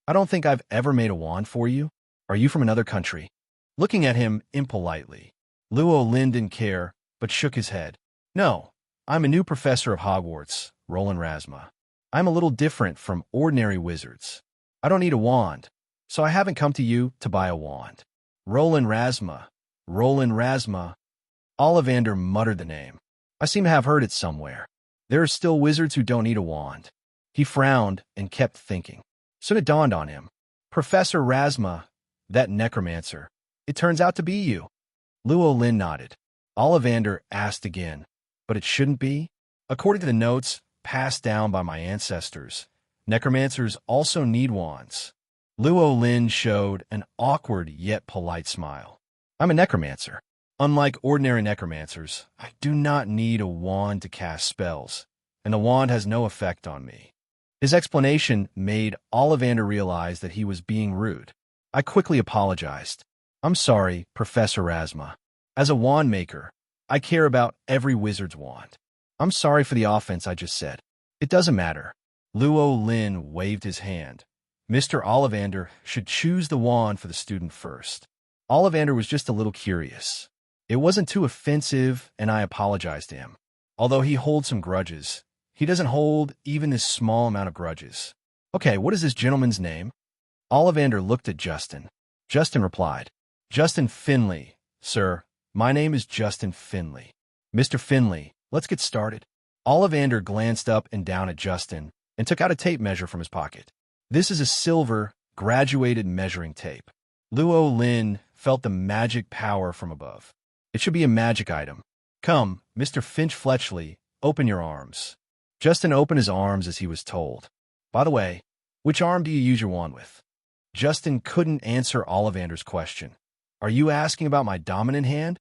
I don't think I've ever made a wand for you. Are you from another country? Looking at him impolitely, Luo Lin didn't care, but shook his head. No, I'm a new professor of Hogwarts, Roland Rasma. I'm a little different from ordinary wizards. I don't need a wand, so I haven't come to you to buy a wand. Roland Rasma. Roland Rasma. Ollivander muttered the name. I seem to have heard it somewhere. There are still wizards who don't need a wand. He frowned and kept thinking. Soon it dawned on him. Professor Rasma, that necromancer. It turns out to be you. Luo Lin nodded. Ollivander asked again, but it shouldn't be? According to the notes passed down by my ancestors, necromancers also need wands. Luo Lin showed an awkward yet polite smile. I'm a necromancer. Unlike ordinary necromancers, I do not need a wand to cast spells, and the wand has no effect on me. His explanation made Ollivander realize that he was being rude. I quickly apologized. I'm sorry, Professor Rasma. As a wand maker, I care about every wizard's wand. I'm sorry for the offense I just said. It doesn't matter. Luo Lin waved his hand. Mr. Ollivander should choose the wand for the student first. Ollivander was just a little curious. It wasn't too offensive, and I apologized to him. Although he holds some grudges, he doesn't hold even this small amount of grudges. Okay, what is this gentleman's name? Ollivander looked at Justin. Justin replied, Justin Finley, sir. My name is Justin Finley. Mr. Finley, let's get started. Ollivander glanced up and down at Justin and took out a tape measure from his pocket. This is a silver, graduated measuring tape. Luo Lin felt the magic power from above. It should be a magic item. Come, Mr. Finch Fletchley, open your arms. Justin opened his arms as he was told. By the way, which arm do you use your wand with? Justin couldn't answer Ollivander's question. Are you asking about my dominant hand?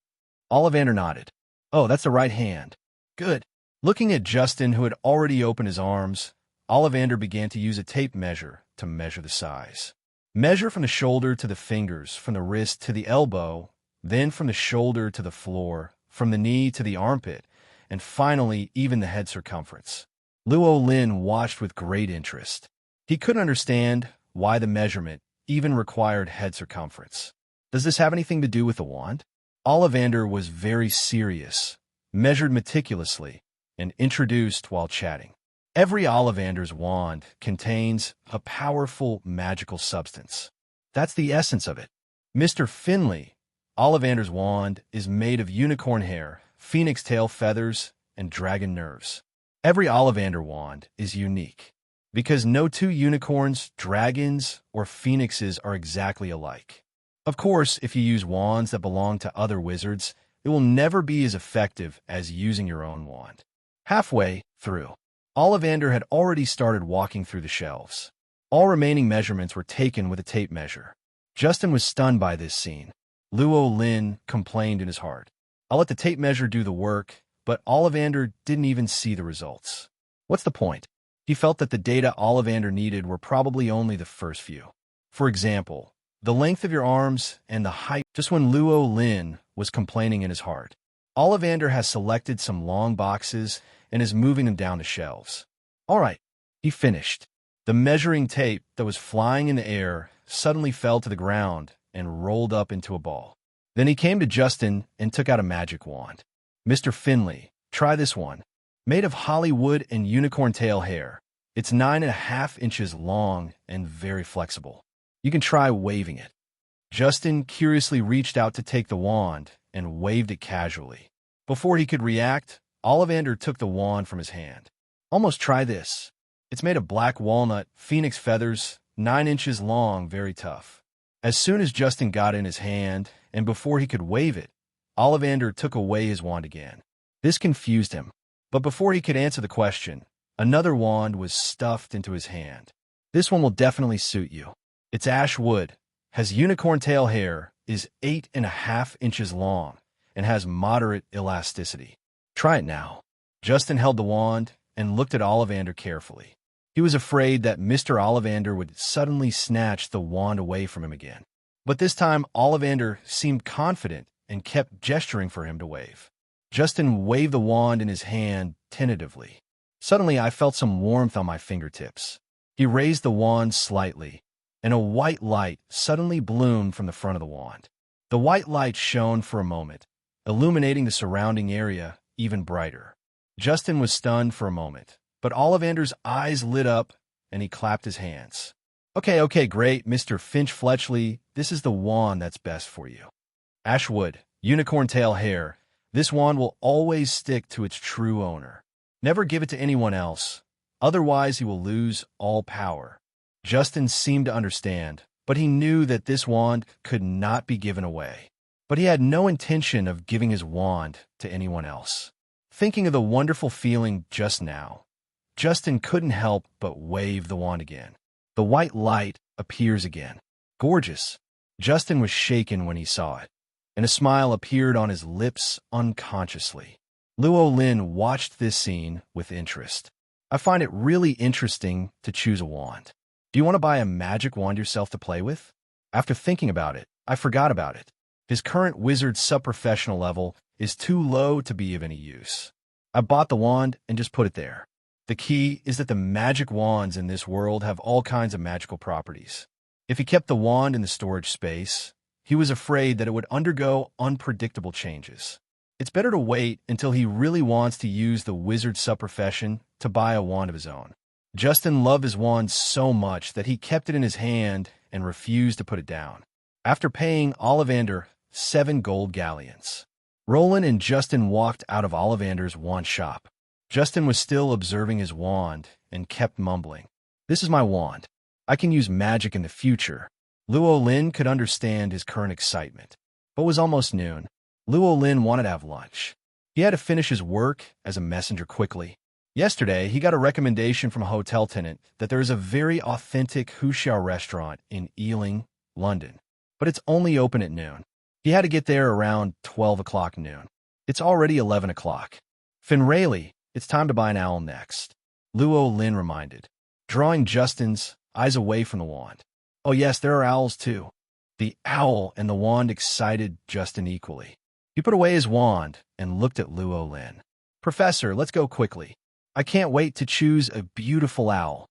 Ollivander nodded. Oh, that's the right hand. Good. Looking at Justin, who had already opened his arms, Ollivander began to use a tape measure to measure the size. Measure from the shoulder to the fingers, from the wrist to the elbow, then from the shoulder to the floor, from the knee to the armpit, and finally even the head circumference. Luo Lin watched with great interest. He couldn't understand why the measurement even required head circumference. Does this have anything to do with the wand? Ollivander was very serious, measured meticulously, and introduced while chatting. Every Ollivander's wand contains a powerful magical substance. That's the essence of it. Mr. Finley, Ollivander's wand is made of unicorn hair, phoenix tail feathers, and dragon nerves. Every Ollivander wand is unique, because no two unicorns, dragons, or phoenixes are exactly alike. Of course, if you use wands that belong to other wizards, it will never be as effective as using your own wand. Halfway through, Ollivander had already started walking through the shelves. All remaining measurements were taken with a tape measure. Justin was stunned by this scene. Luo Lin complained in his heart. I'll let the tape measure do the work, but Ollivander didn't even see the results. What's the point? He felt that the data Ollivander needed were probably only the first few. For example, the length of your arms and the height. Just when Luo Lin was complaining in his heart, Ollivander has selected some long boxes and is moving them down the shelves. All right, he finished. The measuring tape that was flying in the air suddenly fell to the ground and rolled up into a ball. Then he came to Justin and took out a magic wand. Mr. Finley, try this one. Made of Hollywood and unicorn tail hair. It's 9.5 inches long and very flexible. You can try waving it. Justin curiously reached out to take the wand and waved it casually. Before he could react, Ollivander took the wand from his hand. Almost try this. It's made of black walnut, phoenix feathers, 9 inches long, very tough. As soon as Justin got in his hand, and before he could wave it, Ollivander took away his wand again. This confused him. But before he could answer the question, another wand was stuffed into his hand. This one will definitely suit you. It's ash wood, has unicorn tail hair, is 8.5 inches long, and has moderate elasticity. Try it now. Justin held the wand and looked at Ollivander carefully. He was afraid that Mr. Ollivander would suddenly snatch the wand away from him again. But this time, Ollivander seemed confident and kept gesturing for him to wave. Justin waved the wand in his hand tentatively. Suddenly, I felt some warmth on my fingertips. He raised the wand slightly, and a white light suddenly bloomed from the front of the wand. The white light shone for a moment, illuminating the surrounding area even brighter. Justin was stunned for a moment, but Ollivander's eyes lit up, and he clapped his hands. Okay, great, Mr. Finch Fletchley, this is the wand that's best for you. Ashwood, unicorn tail hair, this wand will always stick to its true owner. Never give it to anyone else, otherwise he will lose all power. Justin seemed to understand, but he knew that this wand could not be given away. But he had no intention of giving his wand to anyone else. Thinking of the wonderful feeling just now, Justin couldn't help but wave the wand again. The white light appears again. Gorgeous. Justin was shaken when he saw it, and a smile appeared on his lips unconsciously. Luo Lin watched this scene with interest. I find it really interesting to choose a wand. Do you want to buy a magic wand yourself to play with? After thinking about it, I forgot about it. His current wizard sub-professional level is too low to be of any use. I bought the wand and just put it there. The key is that the magic wands in this world have all kinds of magical properties. If he kept the wand in the storage space, he was afraid that it would undergo unpredictable changes. It's better to wait until he really wants to use the wizard sub-profession to buy a wand of his own. Justin loved his wand so much that he kept it in his hand and refused to put it down. After paying Ollivander 7 gold galleons, Rowling and Justin walked out of Ollivander's wand shop. Justin was still observing his wand and kept mumbling. This is my wand. I can use magic in the future. Luo Lin could understand his current excitement. But it was almost noon. Luo Lin wanted to have lunch. He had to finish his work as a messenger quickly. Yesterday, he got a recommendation from a hotel tenant that there is a very authentic Huxiao restaurant in Ealing, London. But it's only open at noon. He had to get there around 12 o'clock noon. It's already 11 o'clock. Finrayleigh, it's time to buy an owl next. Luo Lin reminded, drawing Justin's eyes away from the wand. Oh yes, there are owls too. The owl and the wand excited Justin equally. He put away his wand and looked at Luo Lin. Professor, let's go quickly. I can't wait to choose a beautiful owl.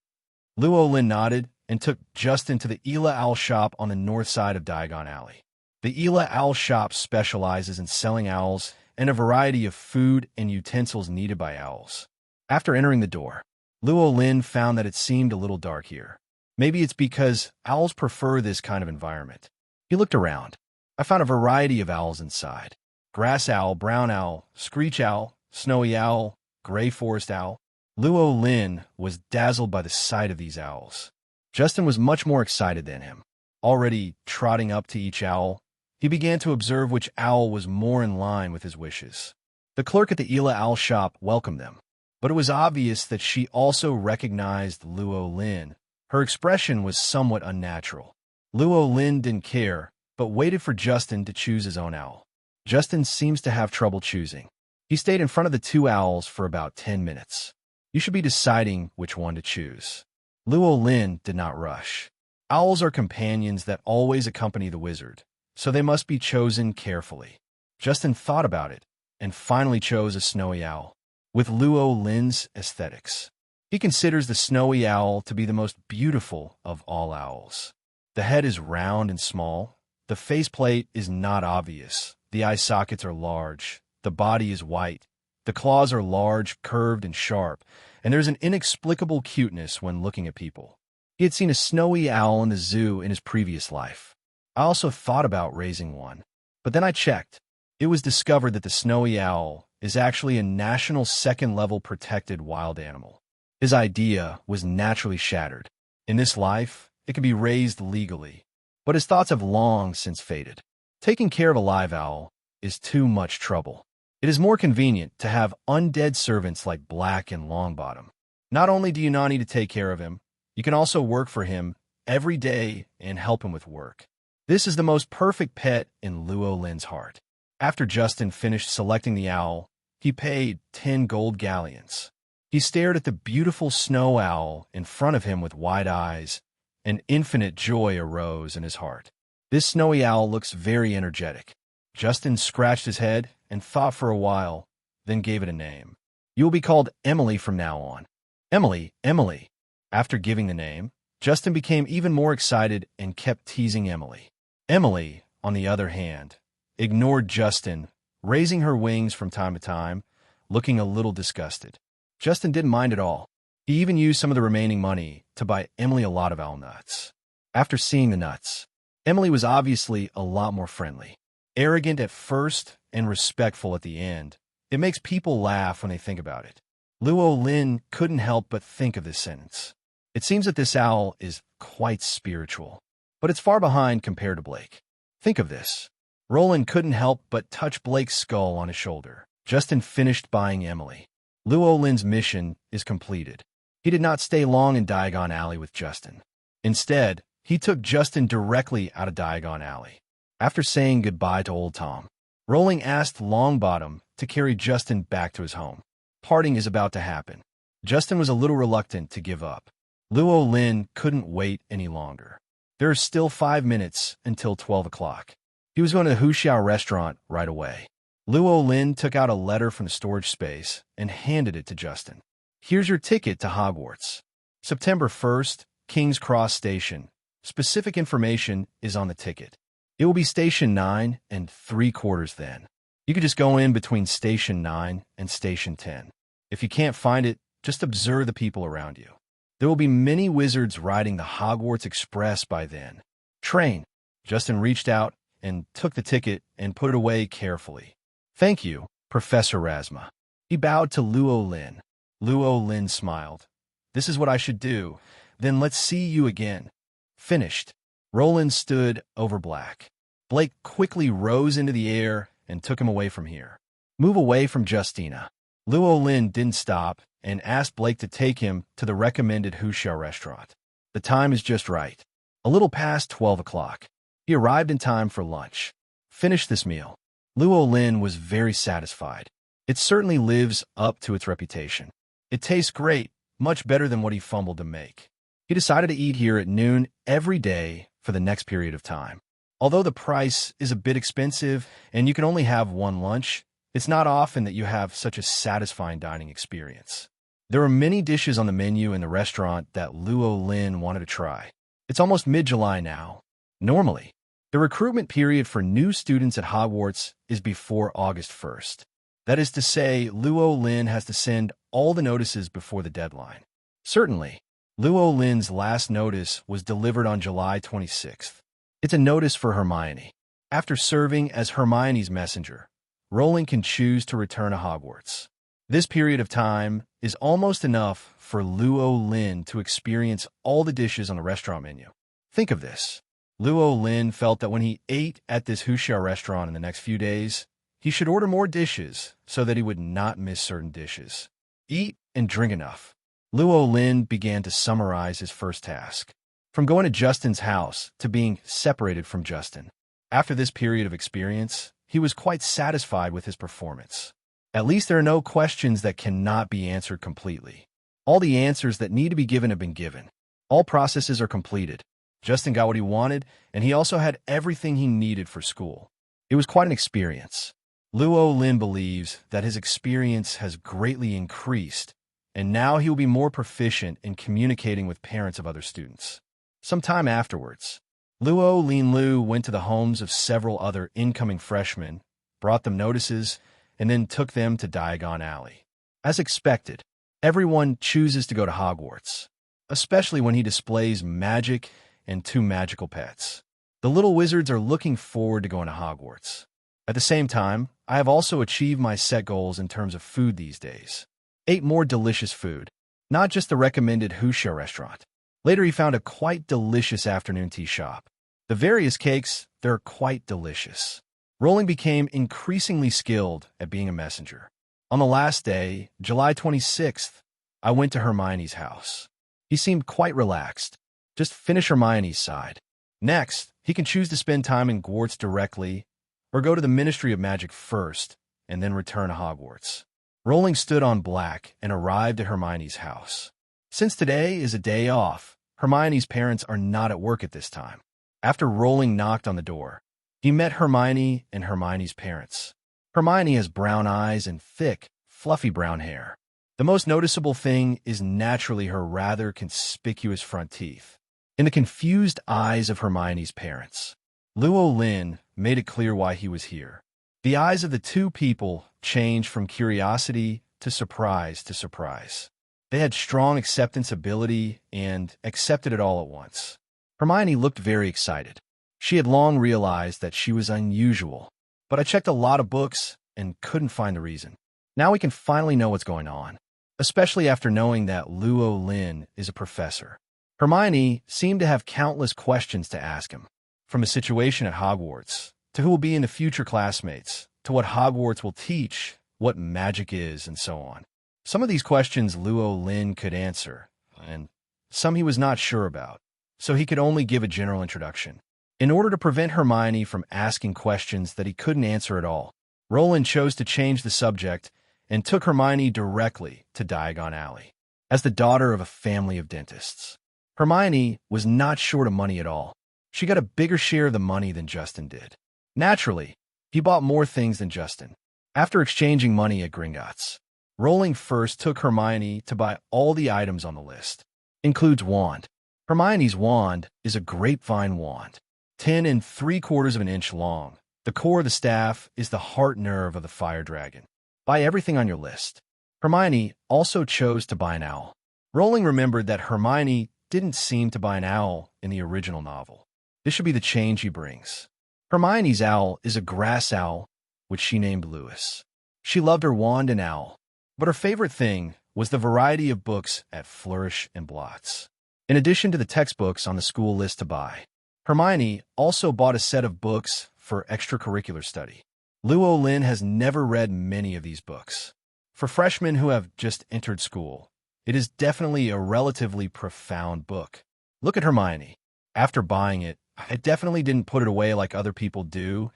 Luo Lin nodded and took Justin to the Ela Owl Shop on the north side of Diagon Alley. The Ela Owl Shop specializes in selling owls and a variety of food and utensils needed by owls. After entering the door, Luo Lin found that it seemed a little dark here. Maybe it's because owls prefer this kind of environment. He looked around. I found a variety of owls inside. Grass owl, brown owl, screech owl, snowy owl, gray forest owl. Luo Lin was dazzled by the sight of these owls. Justin was much more excited than him. Already trotting up to each owl, He began to observe which owl was more in line with his wishes. The clerk at the Ela Owl shop welcomed them, but it was obvious that she also recognized Luo Lin. Her expression was somewhat unnatural. Luo Lin didn't care, but waited for Justin to choose his own owl. Justin seems to have trouble choosing. He stayed in front of the two owls for about 10 minutes. You should be deciding which one to choose. Luo Lin did not rush. Owls are companions that always accompany the wizard, so they must be chosen carefully. Justin thought about it and finally chose a snowy owl. With Luo Lin's aesthetics, he considers the snowy owl to be the most beautiful of all owls. The head is round and small. The faceplate is not obvious. The eye sockets are large. The body is white. The claws are large, curved, and sharp, and there's an inexplicable cuteness when looking at people. He had seen a snowy owl in the zoo in his previous life. I also thought about raising one, but then I checked. It was discovered that the snowy owl is actually a national second-level protected wild animal. His idea was naturally shattered. In this life, it can be raised legally, but his thoughts have long since faded. Taking care of a live owl is too much trouble. It is more convenient to have undead servants like Black and Longbottom. Not only do you not need to take care of him, you can also work for him every day and help him with work. This is the most perfect pet in Luo Lin's heart. After Justin finished selecting the owl, he paid 10 gold galleons. He stared at the beautiful snow owl in front of him with wide eyes, and infinite joy arose in his heart. This snowy owl looks very energetic. Justin scratched his head and thought for a while, then gave it a name. You will be called Emily from now on. Emily, Emily. After giving the name, Justin became even more excited and kept teasing Emily. Emily, on the other hand, ignored Justin, raising her wings from time to time, looking a little disgusted. Justin didn't mind at all. He even used some of the remaining money to buy Emily a lot of owl nuts. After seeing the nuts, Emily was obviously a lot more friendly. Arrogant at first and respectful at the end. It makes people laugh when they think about it. Luo Lin couldn't help but think of this sentence. It seems that this owl is quite spiritual, but it's far behind compared to Blake. Think of this. Rowling couldn't help but touch Blake's skull on his shoulder. Justin finished buying Emily. Luo Lin's mission is completed. He did not stay long in Diagon Alley with Justin. Instead, he took Justin directly out of Diagon Alley. After saying goodbye to old Tom, Rowling asked Longbottom to carry Justin back to his home. Parting is about to happen. Justin was a little reluctant to give up. Luo Lin couldn't wait any longer. There are still 5 minutes until 12 o'clock. He was going to the Huxiao restaurant right away. Luo Lin took out a letter from the storage space and handed it to Justin. Here's your ticket to Hogwarts. September 1st, King's Cross Station. Specific information is on the ticket. It will be Station 9 and 3/4 then. You could just go in between Station 9 and Station 10. If you can't find it, just observe the people around you. There will be many wizards riding the Hogwarts Express by then. Train. Justin reached out and took the ticket and put it away carefully. Thank you, Professor Rasma. He bowed to Luo Lin. Luo Lin smiled. This is what I should do. Then let's see you again. Finished. Roland stood over Black. Blake quickly rose into the air and took him away from here. Move away from Justina. Luo Lin didn't stop and asked Blake to take him to the recommended Huxiao restaurant. The time is just right. A little past 12 o'clock. He arrived in time for lunch. Finish this meal. Luo Lin was very satisfied. It certainly lives up to its reputation. It tastes great, much better than what he fumbled to make. He decided to eat here at noon every day for the next period of time. Although the price is a bit expensive and you can only have one lunch, it's not often that you have such a satisfying dining experience. There are many dishes on the menu in the restaurant that Luo Lin wanted to try. It's almost mid-July now. Normally, the recruitment period for new students at Hogwarts is before August 1st. That is to say, Luo Lin has to send all the notices before the deadline. Certainly, Luo Lin's last notice was delivered on July 26th. It's a notice for Hermione. After serving as Hermione's messenger, Rowling can choose to return to Hogwarts. This period of time is almost enough for Luo Lin to experience all the dishes on the restaurant menu. Think of this. Luo Lin felt that when he ate at this Huxia restaurant in the next few days, he should order more dishes so that he would not miss certain dishes. Eat and drink enough. Luo Lin began to summarize his first task, from going to Justin's house to being separated from Justin. After this period of experience, he was quite satisfied with his performance. At least there are no questions that cannot be answered completely. All the answers that need to be given have been given. All processes are completed. Justin got what he wanted, and he also had everything he needed for school. It was quite an experience. Luo Lin believes that his experience has greatly increased, and now he will be more proficient in communicating with parents of other students. Sometime afterwards, Luo Lin went to the homes of several other incoming freshmen, brought them notices, and then took them to Diagon Alley. As expected, everyone chooses to go to Hogwarts, especially when he displays magic and 2 magical pets. The little wizards are looking forward to going to Hogwarts. At the same time, I have also achieved my set goals in terms of food these days. Ate more delicious food, not just the recommended Huxia restaurant. Later, he found a quite delicious afternoon tea shop. The various cakes, they're quite delicious. Rowling became increasingly skilled at being a messenger. On the last day, July 26th, I went to Hermione's house. He seemed quite relaxed. Just finish Hermione's side. Next, he can choose to spend time in Hogwarts directly or go to the Ministry of Magic first and then return to Hogwarts. Rowling stood on black and arrived at Hermione's house. Since today is a day off, Hermione's parents are not at work at this time. After Rowling knocked on the door, he met Hermione and Hermione's parents. Hermione has brown eyes and thick, fluffy brown hair. The most noticeable thing is naturally her rather conspicuous front teeth. In the confused eyes of Hermione's parents, Luo Lin made it clear why he was here. The eyes of the two people changed from curiosity to surprise to surprise. They had strong acceptance ability and accepted it all at once. Hermione looked very excited. She had long realized that she was unusual, but I checked a lot of books and couldn't find the reason. Now we can finally know what's going on, especially after knowing that Luo Lin is a professor. Hermione seemed to have countless questions to ask him, from his situation at Hogwarts, to who will be in the future classmates, to what Hogwarts will teach, what magic is, and so on. Some of these questions Luo Lin could answer, and some he was not sure about, so he could only give a general introduction. In order to prevent Hermione from asking questions that he couldn't answer at all, Rowling chose to change the subject and took Hermione directly to Diagon Alley. As the daughter of a family of dentists, Hermione was not short of money at all. She got a bigger share of the money than Justin did. Naturally, he bought more things than Justin. After exchanging money at Gringotts, Rowling first took Hermione to buy all the items on the list. Includes wand. Hermione's wand is a grapevine wand, 10 3/4 of an inch long. The core of the staff is the heart nerve of the fire dragon. Buy everything on your list. Hermione also chose to buy an owl. Rowling remembered that Hermione didn't seem to buy an owl in the original novel. This should be the change he brings. Hermione's owl is a grass owl, which she named Lewis. She loved her wand and owl, but her favorite thing was the variety of books at Flourish and Blots. In addition to the textbooks on the school list to buy, Hermione also bought a set of books for extracurricular study. Luo Lin has never read many of these books. For freshmen who have just entered school, it is definitely a relatively profound book. Look at Hermione. After buying it, I definitely didn't put it away like other people do,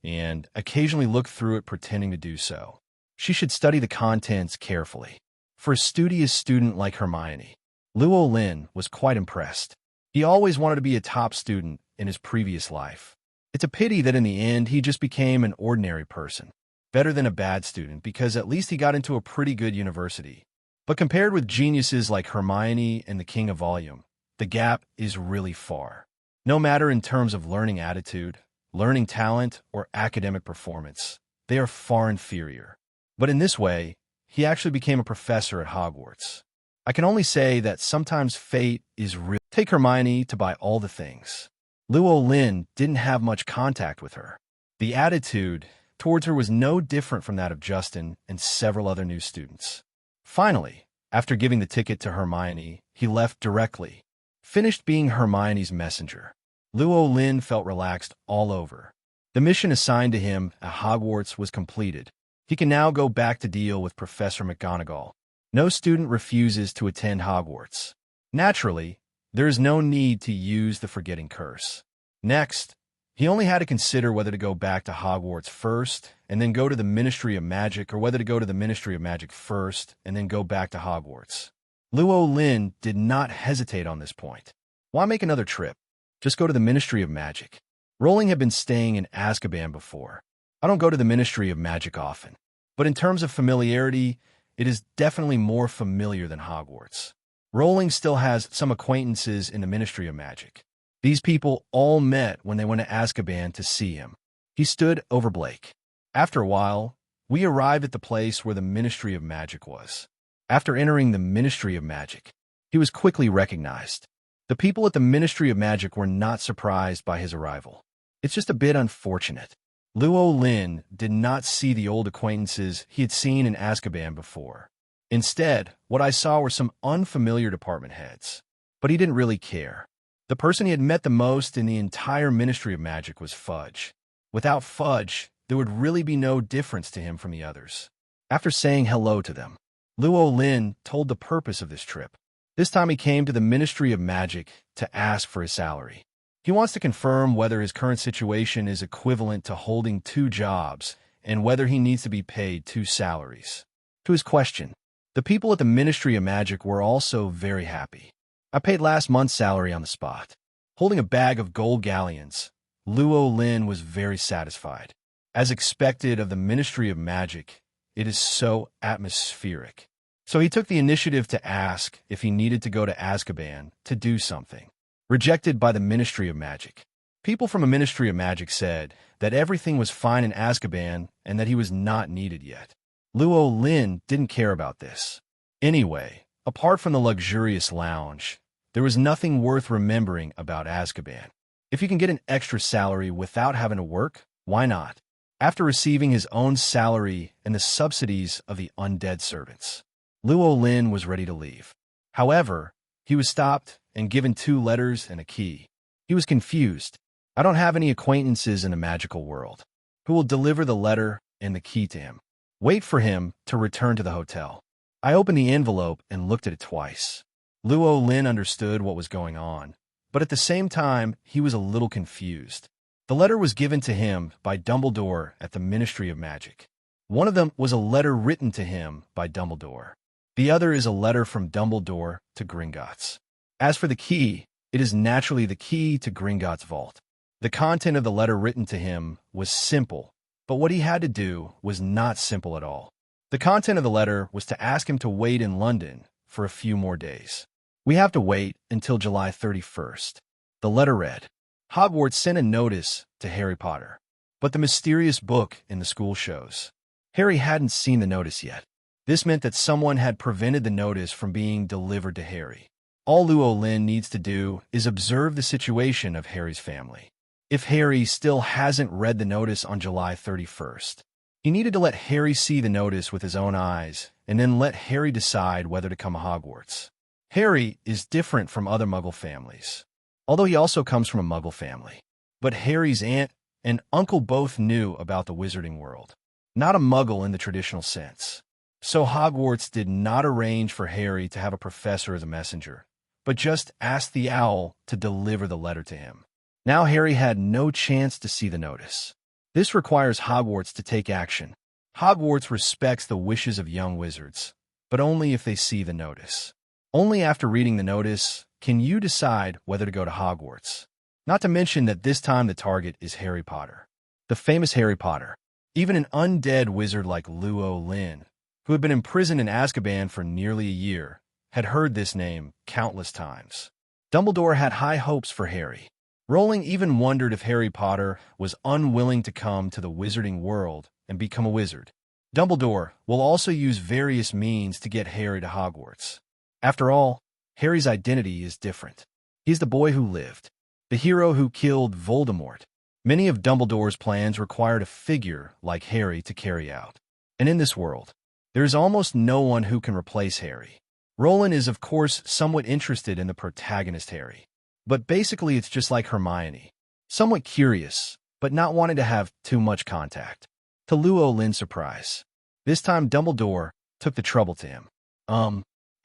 and occasionally look through it pretending to do so. She should study the contents carefully. For a studious student like Hermione, Luo Lin was quite impressed. He always wanted to be a top student in his previous life. It's a pity that in the end he just became an ordinary person. Better than a bad student, because at least he got into a pretty good university. But compared with geniuses like Hermione and the King of Volume, the gap is really far. No matter in terms of learning attitude, learning talent, or academic performance, they are far inferior. But in this way, he actually became a professor at Hogwarts. I can only say that sometimes fate is real. Take Hermione to buy all the things. Luo Lin didn't have much contact with her. The attitude towards her was no different from that of Justin and several other new students. Finally, after giving the ticket to Hermione, he left directly, finished being Hermione's messenger. Luo Lin felt relaxed all over. The mission assigned to him at Hogwarts was completed. He can now go back to deal with Professor McGonagall. No student refuses to attend Hogwarts. Naturally, there is no need to use the forgetting curse. Next, he only had to consider whether to go back to Hogwarts first and then go to the Ministry of Magic, or whether to go to the Ministry of Magic first and then go back to Hogwarts. Luo Lin did not hesitate on this point. Why make another trip? Just go to the Ministry of Magic. Rowling had been staying in Azkaban before. I don't go to the Ministry of Magic often, but in terms of familiarity, it is definitely more familiar than Hogwarts. Rowling still has some acquaintances in the Ministry of Magic. These people all met when they went to Azkaban to see him. He stood over Blake. After a while, we arrived at the place where the Ministry of Magic was. After entering the Ministry of Magic, he was quickly recognized. The people at the Ministry of Magic were not surprised by his arrival. It's just a bit unfortunate. Luo Lin did not see the old acquaintances he had seen in Azkaban before. Instead, what I saw were some unfamiliar department heads. But he didn't really care. The person he had met the most in the entire Ministry of Magic was Fudge. Without Fudge, there would really be no difference to him from the others. After saying hello to them, Luo Lin told the purpose of this trip. This time he came to the Ministry of Magic to ask for his salary. He wants to confirm whether his current situation is equivalent to holding 2 jobs and whether he needs to be paid 2 salaries. To his question, the people at the Ministry of Magic were also very happy. I paid last month's salary on the spot. Holding a bag of gold galleons, Luo Lin was very satisfied. As expected of the Ministry of Magic, it is so atmospheric. So he took the initiative to ask if he needed to go to Azkaban to do something. Rejected by the Ministry of Magic. People from the Ministry of Magic said that everything was fine in Azkaban and that he was not needed yet. Luo Lin didn't care about this. Anyway, apart from the luxurious lounge, there was nothing worth remembering about Azkaban. If you can get an extra salary without having to work, why not? After receiving his own salary and the subsidies of the undead servants, Luo Lin was ready to leave. However, he was stopped and given 2 letters and a key. He was confused. I don't have any acquaintances in the magical world. Who will deliver the letter and the key to him? Wait for him to return to the hotel. I opened the envelope and looked at it twice. Luo Lin understood what was going on, but at the same time, he was a little confused. The letter was given to him by Dumbledore at the Ministry of Magic. One of them was a letter written to him by Dumbledore. The other is a letter from Dumbledore to Gringotts. As for the key, it is naturally the key to Gringotts' vault. The content of the letter written to him was simple, but what he had to do was not simple at all. The content of the letter was to ask him to wait in London for a few more days. We have to wait until July 31st. The letter read, Hogwarts sent a notice to Harry Potter, but the mysterious book in the school shows. Harry hadn't seen the notice yet. This meant that someone had prevented the notice from being delivered to Harry. All Luo Lin needs to do is observe the situation of Harry's family. If Harry still hasn't read the notice on July 31st, he needed to let Harry see the notice with his own eyes and then let Harry decide whether to come to Hogwarts. Harry is different from other Muggle families, although he also comes from a Muggle family. But Harry's aunt and uncle both knew about the wizarding world, not a Muggle in the traditional sense. So Hogwarts did not arrange for Harry to have a professor as a messenger, but just asked the owl to deliver the letter to him. Now Harry had no chance to see the notice. This requires Hogwarts to take action. Hogwarts respects the wishes of young wizards, but only if they see the notice. Only after reading the notice can you decide whether to go to Hogwarts. Not to mention that this time the target is Harry Potter. The famous Harry Potter. Even an undead wizard like Luo Lin, who had been imprisoned in Azkaban for nearly a year, had heard this name countless times. Dumbledore had high hopes for Harry. Rowling even wondered if Harry Potter was unwilling to come to the wizarding world and become a wizard. Dumbledore will also use various means to get Harry to Hogwarts. After all, Harry's identity is different. He's the boy who lived, the hero who killed Voldemort. Many of Dumbledore's plans required a figure like Harry to carry out. And in this world, there is almost no one who can replace Harry. Rowling is, of course, somewhat interested in the protagonist Harry. But basically it's just like Hermione. Somewhat curious, but not wanting to have too much contact. To Luo Lin's surprise, this time Dumbledore took the trouble to him.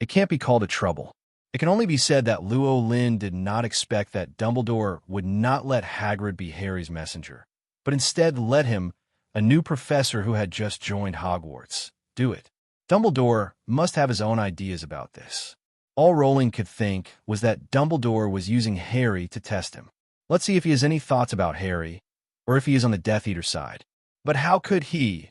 It can't be called a trouble. It can only be said that Luo Lin did not expect that Dumbledore would not let Hagrid be Harry's messenger, but instead let him, a new professor who had just joined Hogwarts, do it. Dumbledore must have his own ideas about this. All Rowling could think was that Dumbledore was using Harry to test him. Let's see if he has any thoughts about Harry, or if he is on the Death Eater side. But how could he,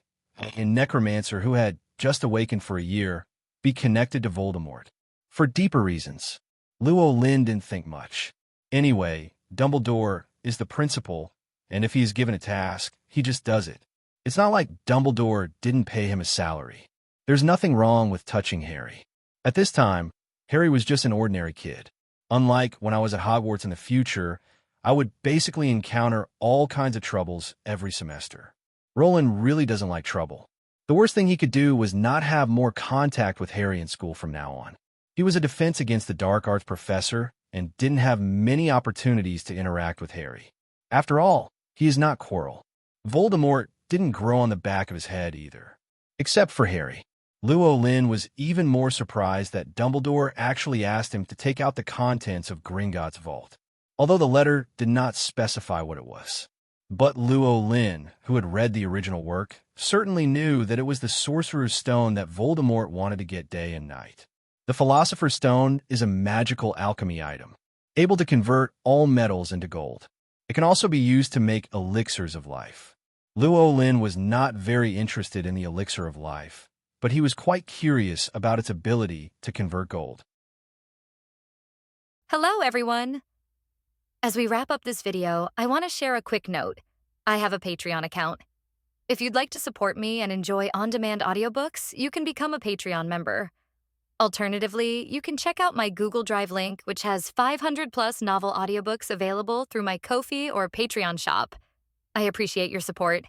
a necromancer who had just awakened for a year, be connected to Voldemort? For deeper reasons, Luo Lin didn't think much. Anyway, Dumbledore is the principal, and if he is given a task, he just does it. It's not like Dumbledore didn't pay him a salary. There's nothing wrong with touching Harry. At this time, Harry was just an ordinary kid. Unlike when I was at Hogwarts in the future, I would basically encounter all kinds of troubles every semester. Rowling really doesn't like trouble. The worst thing he could do was not have more contact with Harry in school from now on. He was a defense against the dark arts professor and didn't have many opportunities to interact with Harry. After all, he is not Quirrell. Voldemort didn't grow on the back of his head either. Except for Harry. Luo Lin was even more surprised that Dumbledore actually asked him to take out the contents of Gringotts' vault, although the letter did not specify what it was. But Luo Lin, who had read the original work, certainly knew that it was the Sorcerer's Stone that Voldemort wanted to get day and night. The Philosopher's Stone is a magical alchemy item, able to convert all metals into gold. It can also be used to make elixirs of life. Luo Lin was not very interested in the elixir of life, but he was quite curious about its ability to convert gold. Hello, everyone! As we wrap up this video, I want to share a quick note. I have a Patreon account. If you'd like to support me and enjoy on-demand audiobooks, you can become a Patreon member. Alternatively, you can check out my Google Drive link, which has 500-plus novel audiobooks available through my Ko-fi or Patreon shop. I appreciate your support.